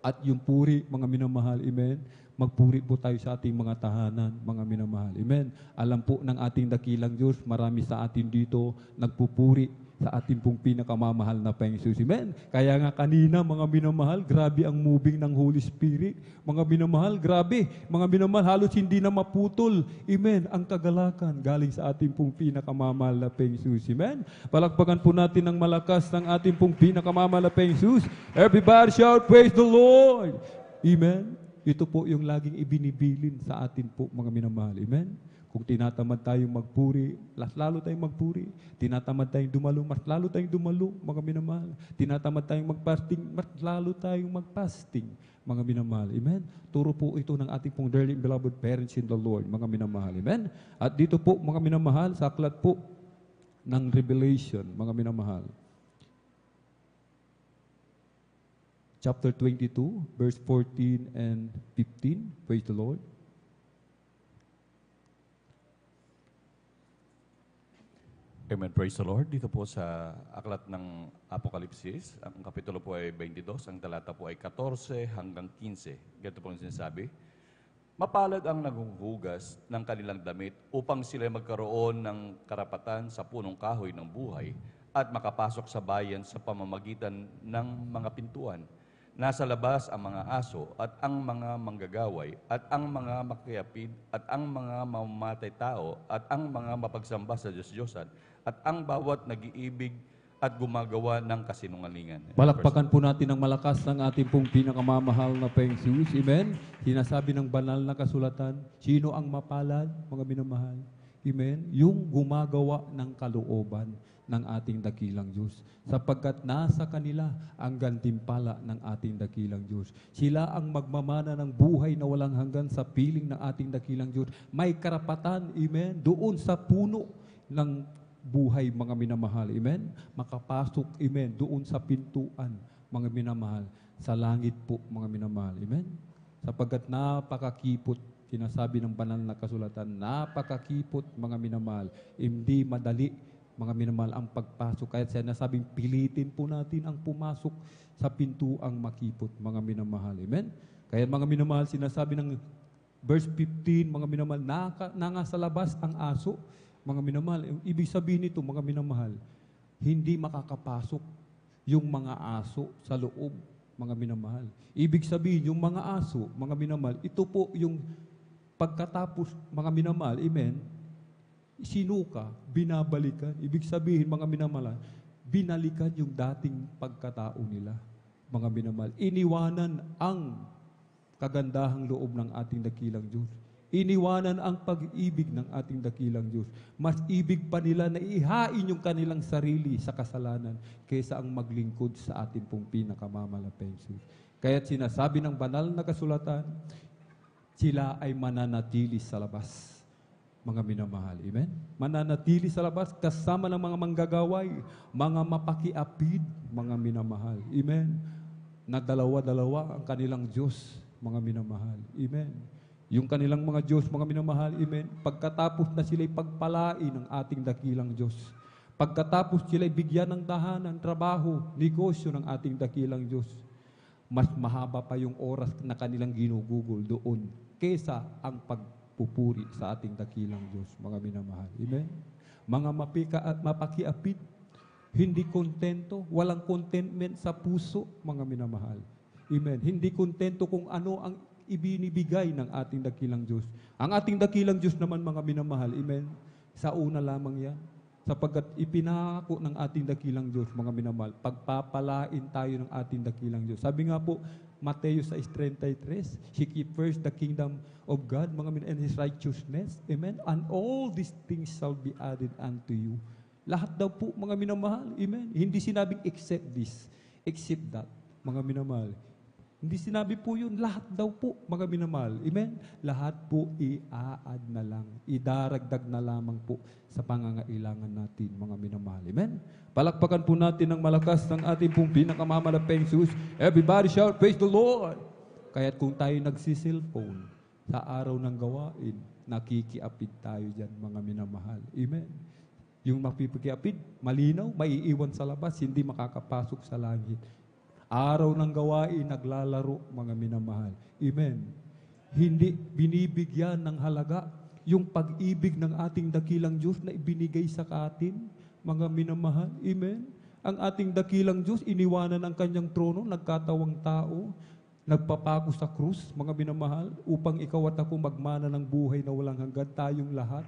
At yung puri, mga minamahal. Amen? Magpuri po tayo sa ating mga tahanan, mga minamahal. Amen? Alam po ng ating dakilang Diyos, marami sa atin dito nagpupuri sa ating pong pinakamamahal na Peng Jesus. Amen? Kaya nga kanina, mga minamahal, grabe ang moving ng Holy Spirit. Mga minamahal, grabe. Mga minamahal, halos hindi na maputol. Amen? Ang kagalakan galing sa ating pong pinakamamahal na Peng Jesus. Amen? Palakpakan po natin ng malakas ng ating pong pinakamamahal na Peng Jesus. Everybody shout, praise the Lord! Amen? Ito po yung laging ibinibilin sa atin po, mga minamahal. Amen? Kung tinatamad tayong magpuri, mas lalo tayong magpuri. Tinatamad tayong dumalo, mas lalo tayong dumalo, mga minamahal. Tinatamad tayong magpasting, mas lalo tayong magpasting, mga minamahal. Amen? Turo po ito ng ating pong dearly beloved parents in the Lord, mga minamahal. Amen? At dito po, mga minamahal, sa aklat po ng Revelation, mga minamahal. Chapter 22, verse 14 and 15. Praise the Lord. Amen. Praise the Lord. Dito po sa aklat ng Apokalipsis, ang kapitulo po ay 22, ang talata po ay 14 hanggang 15. Ganito po ang sinasabi. Mapalad ang naghuhugas ng kanilang damit upang sila magkaroon ng karapatan sa punong kahoy ng buhay at makapasok sa bayan sa pamamagitan ng mga pintuan. Nasa labas ang mga aso at ang mga manggagaway at ang mga makiapid at ang mga mamamatay tao at ang mga mapagsamba sa Diyos-Diyosan at ang bawat nag-iibig at gumagawa ng kasinungalingan. Palakpakan po natin ang malakas ng ating pong pinakamamahal na Peng Jesus. Amen? Sinasabi ng banal na kasulatan, sino ang mapalad, mga minamahal? Amen? Yung gumagawa ng kalooban ng ating dakilang Diyos. Sapagkat nasa kanila ang gantimpala ng ating dakilang Diyos. Sila ang magmamana ng buhay na walang hanggan sa piling ng ating dakilang Diyos. May karapatan, amen, doon sa puno ng buhay, mga minamahal. Amen? Makapasok, amen, doon sa pintuan, mga minamahal. Sa langit po, mga minamahal. Amen? Sapagkat napakakipot, sinasabi ng banal na kasulatan, napakakipot, mga minamahal. Hindi madali, mga minamahal, ang pagpasok. Kaya sinasabing pilitin po natin ang pumasok sa pintuang makipot, mga minamahal. Amen? Kaya mga minamahal, sinasabi ng verse 15, mga minamahal, nasa labas ang aso, mga minamahal. Ibig sabihin nito, mga minamahal, hindi makakapasok yung mga aso sa loob, mga minamahal. Ibig sabihin, yung mga aso, mga minamahal, ito po yung pagkatapos, mga minamahal, amen, sinuka, binabalikan. Ibig sabihin, mga minamahal, binalikan yung dating pagkatao nila, mga minamahal. Iniwanan ang kagandahang loob ng ating dakilang Diyos. Iniwanan ang pag-ibig ng ating dakilang Diyos. Mas ibig pa nila na ihain yung kanilang sarili sa kasalanan kaysa ang maglingkod sa ating pong pinakamamalapeng Diyos. Kaya't sinasabi ng banal na kasulatan, sila ay mananatili sa labas, mga minamahal. Amen? Mananatili sa labas kasama ng mga manggagaway, mga mapakiapid, mga minamahal. Amen? Na dalawa-dalawa ang kanilang Diyos, mga minamahal. Amen? Yung kanilang mga Diyos, mga minamahal. Amen? Pagkatapos na sila'y pagpalain ng ating dakilang Diyos, pagkatapos sila'y bigyan ng tahanan, trabaho, negosyo ng ating dakilang Diyos, mas mahaba pa yung oras na kanilang ginugugol doon kesa ang pagpupuri sa ating dakilang Diyos, mga minamahal. Amen? Mga mapakiapid, hindi kontento, walang contentment sa puso, mga minamahal. Amen? Hindi kontento kung ano ang ibinibigay ng ating dakilang Diyos. Ang ating dakilang Diyos naman, mga minamahal, amen, sa una lamang yan. Sapagkat ipinangako ng ating dakilang Diyos, mga minamahal, pagpapalain tayo ng ating dakilang Diyos. Sabi nga po, Mateo 6:33, seek ye first the kingdom of God, mga minamahal, and His righteousness, amen, and all these things shall be added unto you. Lahat daw po, mga minamahal, amen. Hindi sinabing except this, except that, mga minamahal. Hindi sinabi po yun, lahat daw po, mga minamahal. Amen? Lahat po i-add na lang, idaragdag na lamang po sa pangangailangan natin, mga minamahal. Amen? Palakpakan po natin ng malakas ng ating pong pinakamamalapeng Diyos. Everybody shout, praise the Lord! Kaya't kung tayo nagsiselfone sa araw ng gawain, nakikiapid tayo dyan, mga minamahal. Amen? Yung mapipikiapid, malinaw, maiiwan sa labas, hindi makakapasok sa langit. Araw ng gawain, naglalaro, mga minamahal. Amen. Hindi binibigyan ng halaga yung pag-ibig ng ating dakilang Diyos na ibinigay sa atin, mga minamahal. Amen. Ang ating dakilang Diyos, iniwanan ang kanyang trono, nagkatawang tao, nagpapako sa krus, mga minamahal, upang ikaw at ako magmana ng buhay na walang hanggan, tayong lahat,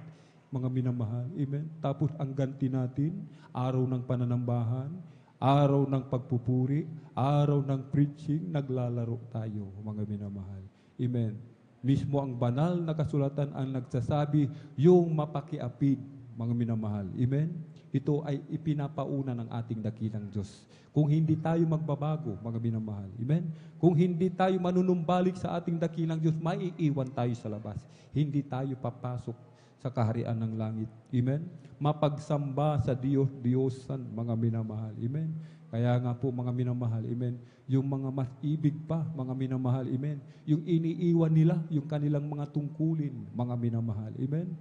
mga minamahal. Amen. Tapos ang ganti natin, araw ng pananambahan, araw ng pagpupuri, araw ng preaching, naglalaro tayo, mga minamahal. Amen. Mismo ang banal na kasulatan ang nagsasabi, yung mapakiapid, mga minamahal. Amen. Ito ay ipinapauna ng ating dakilang Diyos. Kung hindi tayo magbabago, mga minamahal. Amen. Kung hindi tayo manunumbalik sa ating dakilang Diyos, maiiwan tayo sa labas. Hindi tayo papasok sa kaharian ng langit. Amen? Mapagsamba sa Diyos-Diyosan, mga minamahal. Amen? Kaya nga po, mga minamahal, amen, yung mga mas ibig pa, mga minamahal, amen, yung iniiwan nila, yung kanilang mga tungkulin, mga minamahal. Amen?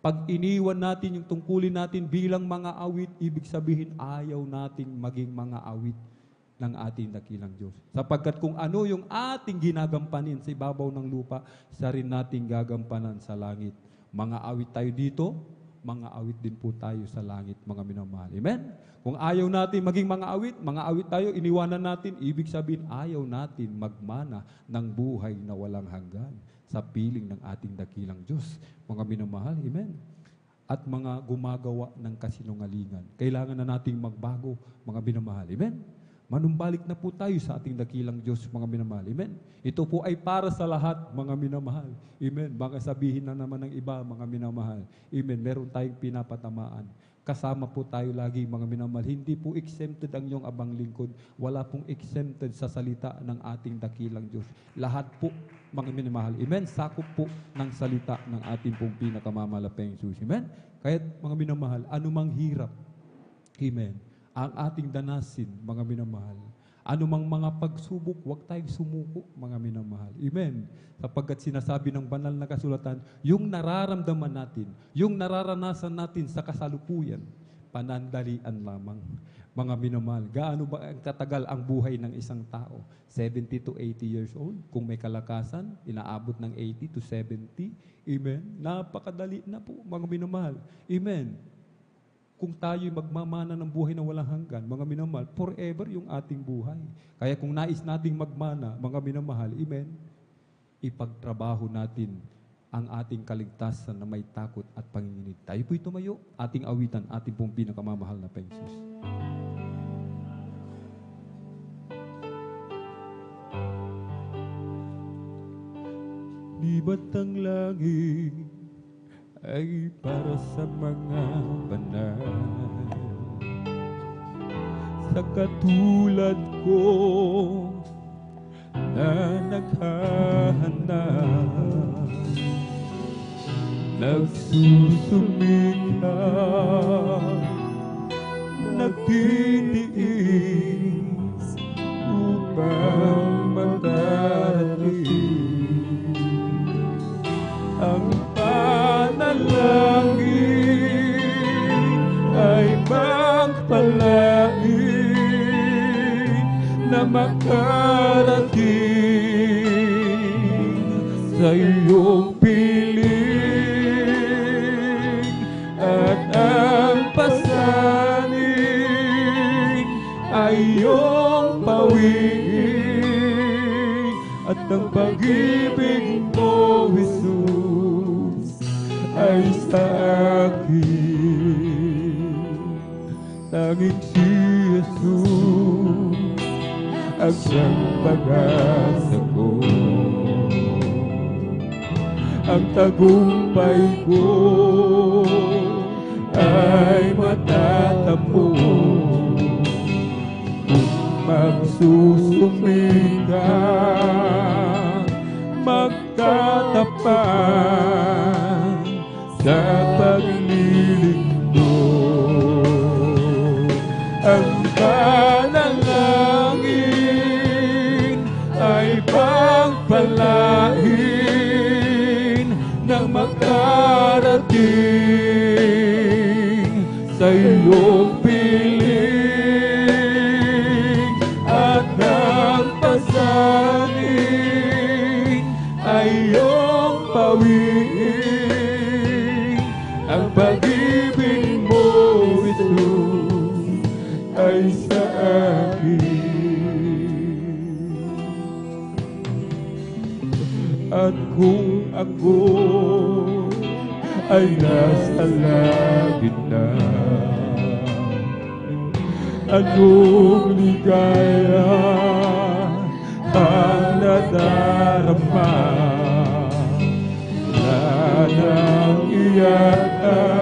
Pag iniwan natin yung tungkulin natin bilang mga awit, ibig sabihin, ayaw nating maging mga awit ng ating dakilang Diyos. Sapagkat kung ano yung ating ginagampanin sa ibabaw ng lupa, sa rin nating gagampanan sa langit. Mga awit tayo dito, mga awit din po tayo sa langit, mga minamahal. Amen? Kung ayaw natin maging mga awit tayo, iniwanan natin, ibig sabihin, ayaw natin magmana ng buhay na walang hanggan sa piling ng ating dakilang Diyos, mga minamahal. Amen? At mga gumagawa ng kasinungalingan. Kailangan na nating magbago, mga minamahal. Amen? Manumbalik na po tayo sa ating dakilang Diyos, mga minamahal. Amen? Ito po ay para sa lahat, mga minamahal. Amen? Baka sabihin na naman ng iba, mga minamahal. Amen? Meron tayong pinapatamaan. Kasama po tayo lagi, mga minamahal. Hindi po exempted ang iyong abang lingkod. Wala pong exempted sa salita ng ating dakilang Diyos. Lahat po, mga minamahal. Amen? Sakop po ng salita ng ating pong pinakamamalapeng Diyos. Amen? Kaya, mga minamahal, anumang hirap, amen, ang ating danasin, mga minamahal. Anumang mga pagsubok, huwag tayong sumuko, mga minamahal. Amen. Sapagkat sinasabi ng banal na kasulatan, yung nararamdaman natin, yung nararanasan natin sa kasalukuyan, panandalian lamang, mga minamahal. Gaano ba ang katagal ang buhay ng isang tao? 70 to 80 years old. Kung may kalakasan, inaabot ng 80 to 70. Amen. Napakadali na po, mga minamahal. Amen. Kung tayo'y magmamana ng buhay na walang hanggan, mga minamahal, forever yung ating buhay. Kaya kung nais nating magmana, mga minamahal, amen, ipagtrabaho natin ang ating kaligtasan na may takot at panginginig. Tayo po'y tumayo, ating awitan, ating pong pinakamamahal na Panginoon. Di ba't ang langit ay para sa mga banal? Sa katulad ko na naghahanap, nagsusumikap, nagtitiis upang matarating ang panalangin ay magpalain na makarating sa iyong piling at ang pasanin ay iyong pawiin at ang pag-ibig mo, Jesus, ay sa akin. Tanging si Jesus ang siyang pag-asa ko, ang tagumpay ko ay matatamo kung magsusumikap, magtatapan sa paglilingkod. Ang panalangin ay pagpalain na makarating sa iyong piling at ang pasanin ay iyong pawiin. Ang pag-ibig mo, Jesus, ay sa akin. At kung ako ay nasa langit na, anong ligaya ang nadarama? Nanang iyakan,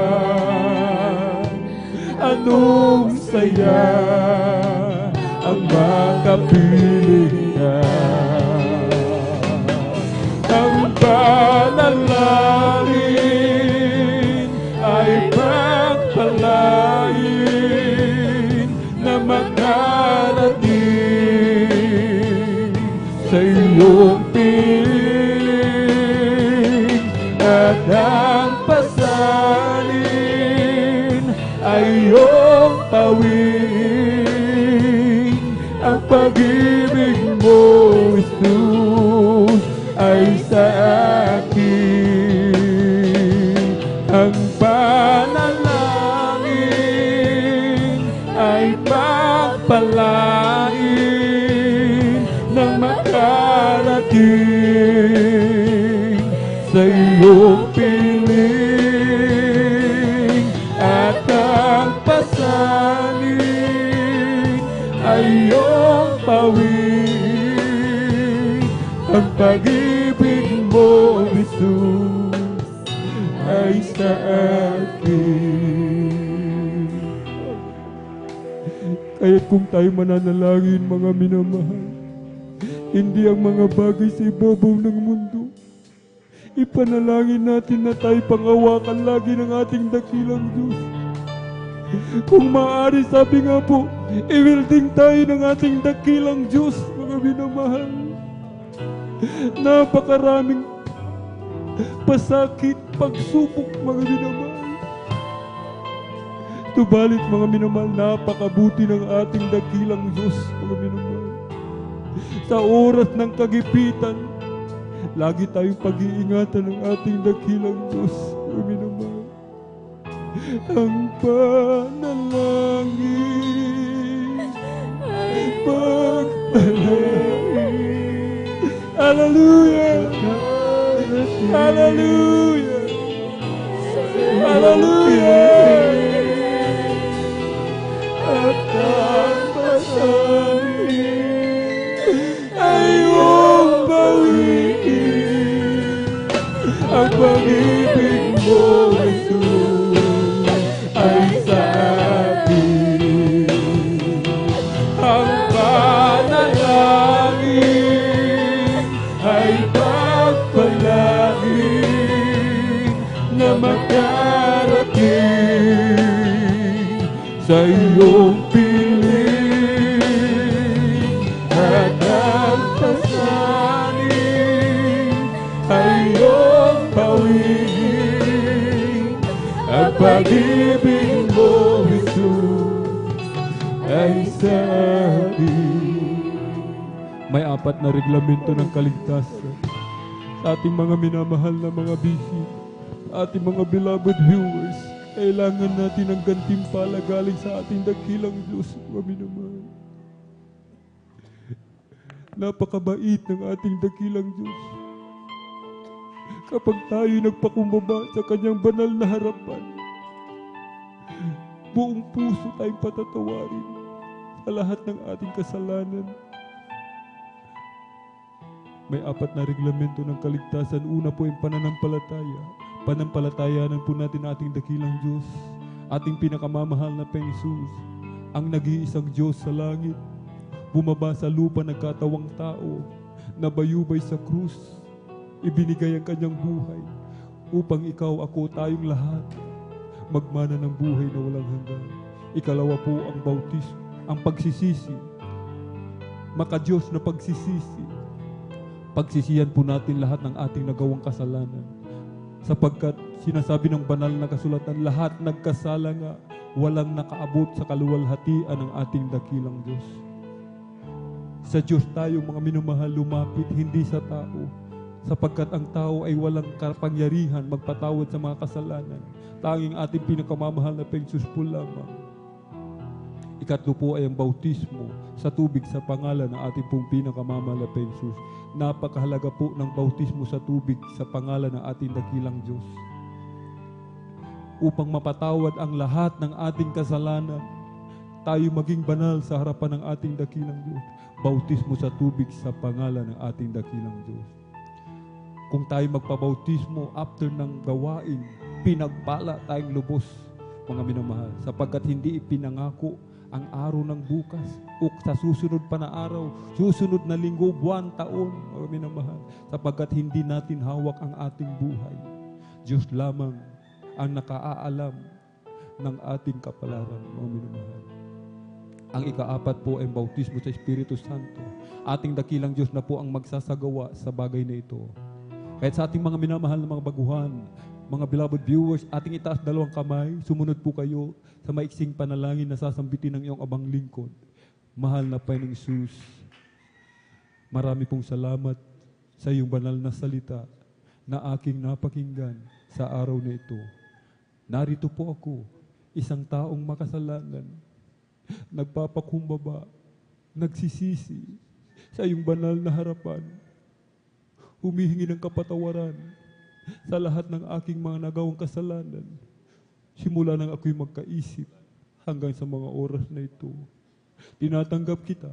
anong saya ang makapiling ka? Ang panalangin ay pagpalain na makarating sa iyong piling at ang pasanin ay iyong pawiin. Ang pag-ibig mo, Jesus, ay sa akin. Ang panalangin ay pagpalain ng makarating sa iyong piling at ang pasanin ay iyong pawiin. Ang pag-ibig mo, Jesus, ay sa akin. Kaya't kung tayo mananalangin, mga minamahal, hindi ang mga bagay sa ibabaw ng mundo, ipanalangin natin na tayo pangawakan lagi ng ating dakilang Diyos. Kung maaari, sabi nga po, iwilding tayo ng ating dakilang Diyos, mga minamahal. Napakaraming pasakit, pagsubok, mga minamahal. Tubalit, mga minamahal, napakabuti ng ating dakilang Diyos, mga minamahal. Sa oras ng kagipitan, lagi tayong pag-iingatan ng ating dakilang Diyos, mga minamahal. Ang panalangin ay pagpalain. Hallelujah! Hallelujah! Hallelujah! At ang pasanin ay iyong bawiin. ang pag-ibig mo, Jesus, ay sa akin. Ang panalangin ay pagpalain na makarating sa iyong piling at ang pasanin ay iyong pawin. Ang pag-ibig mo, Jesus, ay sa akin. May 4 na reglamento ng kaligtasan sa ating mga minamahal na mga bisip, ating mga beloved viewers. Kailangan natin ng gantimpala galing sa ating dakilang Diyos, mga minamahal. Napakabait ng ating dakilang Diyos. Kapag tayo nagpakumbaba sa kanyang banal na harapan, buong puso tayong patatawarin sa lahat ng ating kasalanan. May 4 na reglamento ng kaligtasan. Una po yung pananampalataya. Panampalatayanan po natin ating dakilang Diyos, ating pinakamamahal na Jesus, ang nag-iisang Diyos sa langit, bumaba sa lupa, nagkatawang tao, nabayubay sa krus, ibinigay ang kanyang buhay, upang ikaw, ako, tayong lahat, magmana ng buhay na walang hanggan. Ikalawa po ang bautismo, ang pagsisisi, maka-Diyos na pagsisisi. Pagsisiyan po natin lahat ng ating nagawang kasalanan. Sapagkat sinasabi ng banal na kasulatan, lahat nagkasala nga, walang nakaabot sa kaluwalhatian ng ating dakilang Diyos. Sa Diyos tayo, mga minamahal, lumapit, hindi sa tao. Sapagkat ang tao ay walang kapangyarihan magpatawad sa mga kasalanan. Tanging ating pinakamamahal na Jesus po lamang. Ikatlo po ay ang bautismo sa tubig sa pangalan ng ating pong pinakamamahal na Jesus. Napakahalaga po ng bautismo sa tubig sa pangalan ng ating dakilang Diyos. Upang mapatawad ang lahat ng ating kasalanan, tayo maging banal sa harapan ng ating dakilang Diyos. Bautismo sa tubig sa pangalan ng ating dakilang Diyos. Kung tayo magpabautismo after ng gawain, pinagpala tayong lubos, mga minamahal, sapagkat hindi ipinangako ang araw ng bukas o sa susunod pa na araw, susunod na linggo, buwan, taon, mga minamahal, sapagkat hindi natin hawak ang ating buhay. Diyos lamang ang nakaaalam ng ating kapalaran, mga minamahal. Ang ika-4 po ay bautismo sa Espiritu Santo. Ating dakilang Diyos na po ang magsasagawa sa bagay na ito. Kahit sa ating mga minamahal na mga baguhan, mga beloved viewers, ating itaas 2 kamay, sumunod po kayo sa maiksing panalangin na sasambitin ng iyong abang lingkod. Mahal na Panginoong Jesus, marami pong salamat sa iyong banal na salita na aking napakinggan sa araw na ito. Narito po ako, isang taong makasalanan, nagpapakumbaba, nagsisisi sa iyong banal na harapan, humihingi ng kapatawaran sa lahat ng aking mga nagawang kasalanan, simula nang ako'y magkaisip hanggang sa mga oras na ito. Tinatanggap kita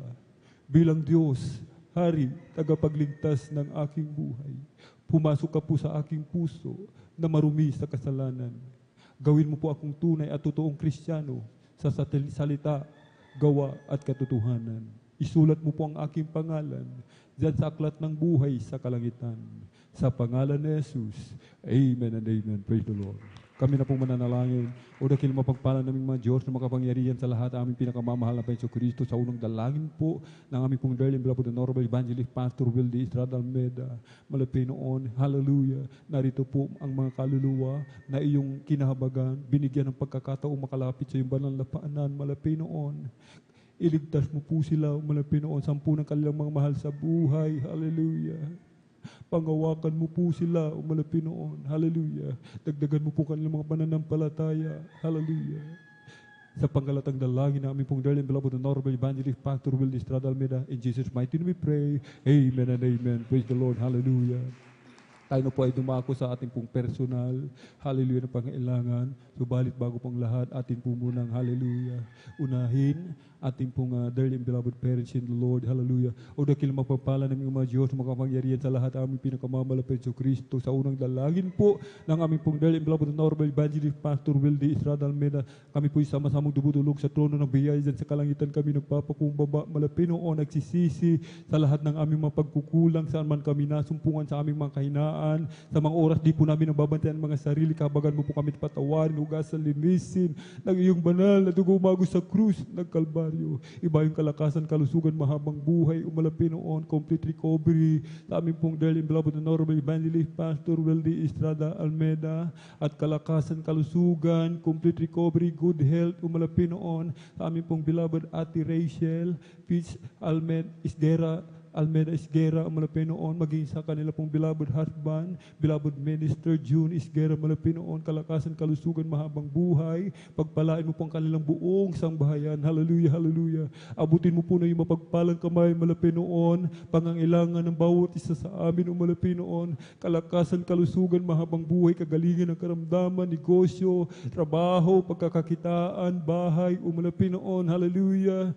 bilang Diyos, Hari, tagapagligtas ng aking buhay. Pumasok ka po sa aking puso na marumi sa kasalanan. Gawin mo po akong tunay at totoong Kristiyano sa salita, gawa at katotohanan. Isulat mo po ang aking pangalan diyan sa aklat ng buhay sa kalangitan. Sa pangalan ni Jesus, Amen and Amen. Praise the Lord. Kami na pong mananalangin. O dakil mapagpala naming mga Diyos na makapangyarihan sa lahat aming pinakamamahal na Panginoon Kristo sa unang dalangin po ng aming pong darling beloved Honorable Evangelist Pastor Wildy Estrada Almeda. Malapit noon, hallelujah. Narito po ang mga kaluluwa na iyong kinahabagan, binigyan ng pagkakataong makalapit sa iyong banal na paanan. Malapit noon, iligtas mo po sila, malapit noon, 10 ng kanilang mga mahal sa buhay. Hallelujah. Pangawakan mo po sila, umalapi noon. Hallelujah. Dagdagan mo po kanilang mga pananampalataya. Hallelujah. Sa panggalatang dalangin na aming pong darling beloved Honorable Evangelist Pastor Wildy Estrada Almeda. In Jesus' mighty name we pray. Amen and amen. Praise the Lord. Hallelujah. Tayo na po ay dumako sa ating pong personal, hallelujah, na pangailangan. Subalit bago pang lahat, atin po munang, hallelujah, unahin ating pong dearly and beloved parents in the Lord, hallelujah. O dakil mapapala ng mga Diyos, makapangyarihan sa lahat aming pinakamamalapit sa Kristo. Sa unang dalangin po ng aming pong dearly and beloved Honorable Evangelist Pastor Wildy Estrada Almeida, kami po sama-samang dumudulog sa trono ng biyaya dyan sa kalangitan. Kami nagpapakumbaba, malapinoon, nagsisisi sa lahat ng aming mga pagkukulang, saan man kami nasumpungan sa aming mga kahinaan. Sa mga oras di po namin nababantayan ang mga sarili, kabagan mo po kami patawarin, hugasan, linisin ng iyong banal na dugo umago sa krus ng Kalbaryo. Iba yung kalakasan, kalusugan, mahabang buhay, umalapin noon, complete recovery sa aming pong dearly and beloved Honorable Evangelist Pastor Wildy Estrada Almeida, at kalakasan, kalusugan, complete recovery, good health, umalapin noon sa aming pong beloved Ate Rachel Peach Almeida Esguera, malapit noon, maging sa kanila pong beloved husband, beloved minister June Esguera, malapit noon, kalakasan, kalusugan, mahabang buhay, pagpalain mo pong kanilang buong sambahayan, hallelujah, hallelujah. Abutin mo po na yung mapagpalang kamay, malapit noon, pangangailangan ng bawat isa sa amin, malapit noon, kalakasan, kalusugan, mahabang buhay, kagalingan ng karamdaman, negosyo, trabaho, pagkakakitaan, bahay, umalapit noon, hallelujah,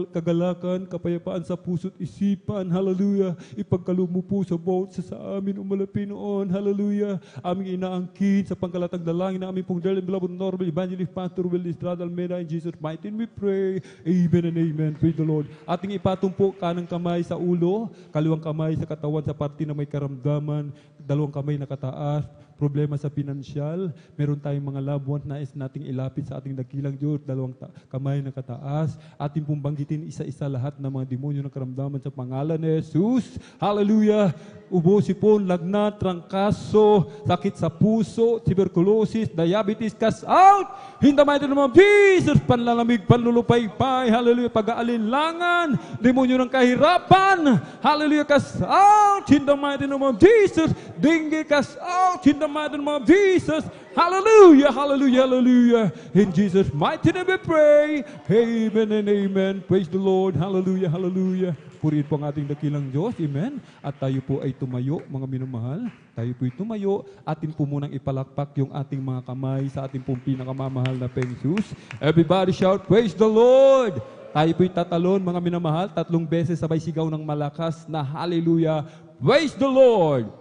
kagalakan, kapayapaan sa puso't isipan, hallelujah. Ipagkaloob mo po sa bawat sa amin, umalapin noon, hallelujah. Aming inaangkin sa pangkalatang dalangin na aming pong dearly beloved Honorable Evangelist Pastor Wildy Estrada Almeida, in Jesus' mighty name we pray. Amen and amen. Praise the Lord. Ating ipatumpo kanang kamay sa ulo, kaliwang kamay sa katawan sa parte na may karamdaman, dalawang kamay na kataas, problema sa pinansyal, meron tayong mga loved ones na nating ilapit sa ating dakilang Diyos, dalawang kamay na kataas, ating pong banggitin isa-isa lahat ng mga demonyo ng karamdaman sa pangalan ni Jesus. Hallelujah! Ubo, sipon, lagnat, trangkaso, sakit sa puso, tuberculosis, diabetes, cast out! In the mighty name of Jesus, panlalamig, panlulupaypay, hallelujah, pag-aalinlangan, demonyo ng kahirapan, hallelujah, cast out! In the mighty name of Jesus, dengue, cast out! In the mighty name of Jesus, hallelujah, hallelujah, hallelujah. In Jesus' mighty name we pray. Amen and amen. Praise the Lord. Hallelujah, hallelujah. Purihin po ang ating dakilang Diyos. Amen. At tayo po ay tumayo, mga minamahal. Tayo po ay tumayo. Atin po munang ipalakpak yung ating mga kamay sa ating pong pinakamamahal na Jesus. Everybody shout, praise the Lord. Tayo po ay tatalon, mga minamahal, 3 beses sabay sigaw ng malakas na hallelujah. Praise the Lord.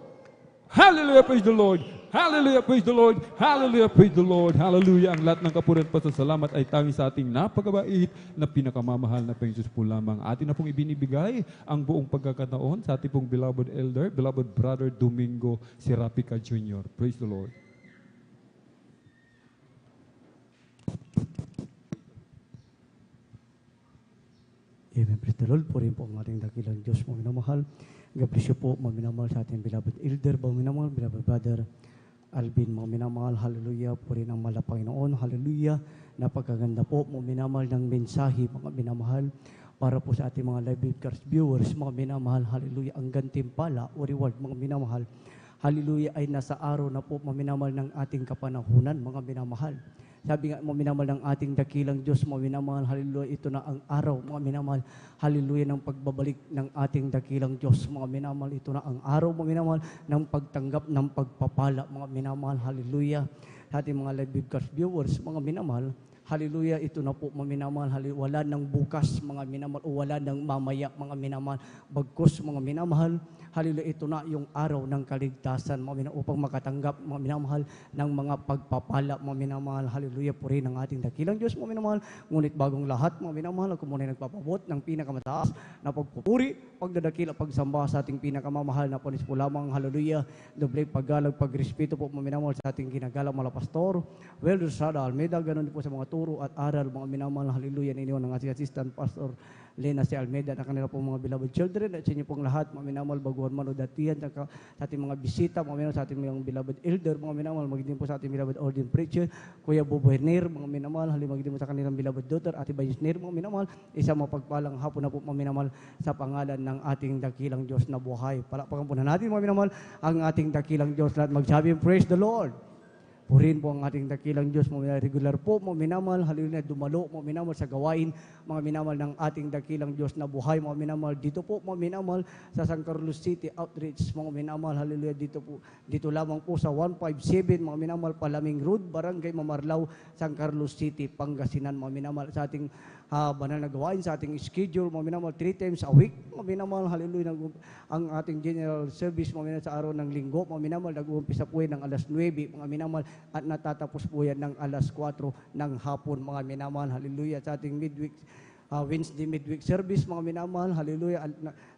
Hallelujah, praise the Lord. Hallelujah, praise the Lord. Hallelujah, praise the Lord. Hallelujah. Ang lahat ng kapurihan at pasasalamat ay tanging sa ating napakabait na pinakamamahal na Panginoon po lamang. Atin na pong ibinibigay ang buong pagkakataon sa ating pong beloved elder, beloved brother Domingo Serapica Jr. Praise the Lord. Amen. Praise the Lord. Purihin po ang ating dakilang Diyos, mga minamahal. God bless you po, mga minamahal, sa ating beloved elder, mga minamahal, beloved brother Alvin, mga minamahal, hallelujah, purihin ang mahal na Panginoon, hallelujah. Napakaganda po, mga minamahal, ng mensahe, mga minamahal, para po sa ating mga live broadcast viewers, mga minamahal, hallelujah, ang gantimpala o reward, mga minamahal, hallelujah, ay nasa araw na po, mga minamahal, ng ating kapanahunan, mga minamahal. Sabi nga, mga minamahal, ng ating dakilang Diyos, mga minamahal, hallelujah, ito na ang araw, mga minamahal, hallelujah, ng pagbabalik ng ating dakilang Diyos, mga minamahal, ito na ang araw, mga minamahal, ng pagtanggap ng pagpapala, mga minamahal, hallelujah, sa ating mga live broadcast viewers, mga minamahal, hallelujah, ito na po, mga minamahal, wala ng bukas, mga minamahal, o wala ng mamaya, mga minamahal, bagkus, mga minamahal, hallelujah, ito na yung araw ng kaligtasan, mga minamahal, upang makatanggap, mga minamahal, ng mga pagpapala, mga minamahal, hallelujah, puri ng ating dakilang Diyos, mga minamahal, ngunit bagong lahat, mga minamahal, ako muna nagpapabot ng pinakamataas na pagpupuri, pagdadakil, pagsamba sa ating pinakamamahal na panis po lamang, hallelujah, doble paggalag, pagrespeto po, mga minamahal, sa ating ginagalang mga pastor, Wildy Estrada Almeida, ganun din po sa mga turo at aral, mga minamahal, hallelujah, ninyo ng ating assistant pastor Lena C. Almeida, na kanila pong mga beloved children, at sa inyo pong lahat, mga minamahal, baguhan man o datihan, sa ating mga bisita, mga minamahal, sa ating mga beloved elder, mga minamahal, magiging po sa ating beloved ordained preacher, Kuya Bobo Herner, mga minamahal, halimbawa magiging po sa kanilang beloved daughter, Ate Bayisner, mga minamahal, isang mapagpalang hapon na po, mga minamahal, sa pangalan ng ating dakilang Diyos na buhay. Palakpakan po na natin, mga minamahal, ang ating dakilang Diyos, at magsabi, praise the Lord. Purihin po ang ating dakilang Diyos, mga regular po, mga minamahal, hallelujah, dumalo, mga minamahal sa gawain, mga minamahal ng ating dakilang Diyos na buhay, mga minamahal, dito po, mga minamahal, sa San Carlos City Outreach, mga minamahal, hallelujah, dito lamang po sa 157, mga minamahal, Palaming Road, Barangay Mamarlao, San Carlos City, Pangasinan, mga minamahal, sa ating banal na gawain, sa ating schedule, mga minamahal, 3 times a week, mga minamahal, hallelujah, ang ating general service, mga minamahal, sa araw ng linggo, mga minamahal, nag-uumpisa po yan ng alas 9, mga minamahal, at natatapos po yan ng alas 4 ng hapon, mga minamahal, hallelujah, sa ating midweek, Wednesday midweek service, mga minamahal, hallelujah,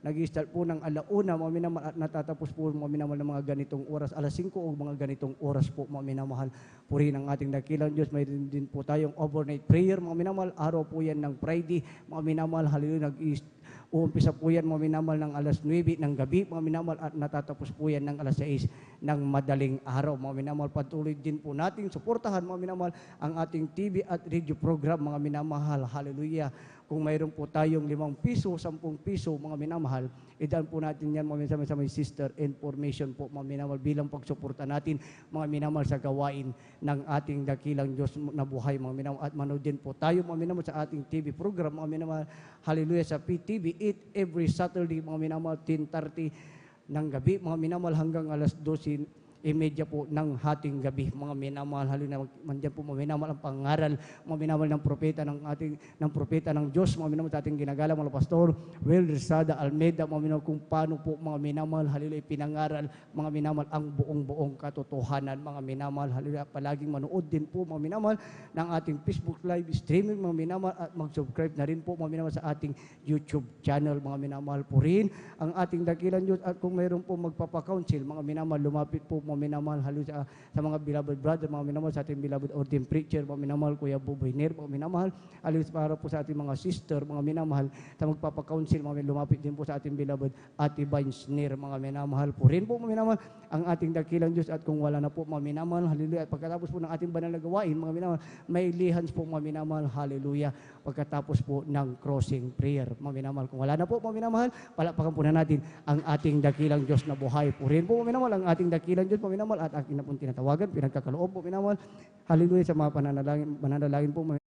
nag-i-start po ng alauna, mga minamahal, at natatapos po, mga minamahal, ng mga ganitong oras, alas 5 o mga ganitong oras po, mga minamahal, purihin ang ating dakilang Diyos. Mayroon din po tayong overnight prayer, mga minamahal, araw po yan ng Friday, mga minamahal, hallelujah, uumpisa po yan, mga minamahal, ng alas 9 ng gabi, mga minamahal, at natatapos po yan ng alas 6 ng madaling araw, mga minamahal. Patuloy din po nating suportahan, mga minamahal, ang ating TV at radio program, mga minamahal, hallelujah. Kung mayroon po tayong 5 piso, 10 piso, mga minamahal, idaan po natin yan, mga minamahal, sa may sister information po, mga minamahal, bilang pagsuporta natin, mga minamahal, sa gawain ng ating dakilang Diyos na buhay, mga minamahal. At manood din po tayo, mga minamahal, sa ating TV program, mga minamahal, hallelujah, sa PTV 8 every Saturday, mga minamahal, 10:30 ng gabi, mga minamahal, hanggang alas 12:30 po ng hating gabi, mga minamahal, hallelujah. Mandyan po, mga minamahal, ang pangaral, mga minamahal, ng propeta ng propeta ng Diyos, mga minamahal, sa ating ginagala, mga pastor Will Rizada Almeida, mga minamahal, kung paano po, mga minamahal, hallelujah, pinangaral, mga minamahal, ang buong katotohanan, mga minamahal, hallelujah. Palaging manood din po, mga minamahal, ng ating Facebook live streaming, mga minamahal, at mag-subscribe na rin po, mga minamahal, sa ating YouTube channel, mga minamahal, po rin ang ating dakilang Diyos. At kung mayroon po magpapakounsel, mga minamahal, lumapit po, mga minamahal, hallelujah, sa mga beloved brother, mga minamahal, sa ating beloved ordained preacher, mga minamahal, Kuya Buboy Ner, mga minamahal, hallelujah, para po sa ating mga sister, mga minamahal, sa magpapakounsel, mga lumapit din po sa ating beloved Ate Vines Ner, mga minamahal, po rin po, mga minamahal, ang ating dakilang Diyos. At kung wala na po, mga minamahal, hallelujah, at pagkatapos po ng ating banal na gawain, mga minamahal, may lihans po, mga minamahal, hallelujah, pagkatapos po ng crossing prayer, mga minamahal. Kung wala na po, mga minamahal, palakpakan po na natin ang ating dakilang Diyos na buhay, po rin po, mga minamahal, ang ating dakilang Diyos, mga minamahal, at aking na pong tinatawagan, pinagkakaloob po, minamahal, hallelujah, sa mga mananalangin po, mga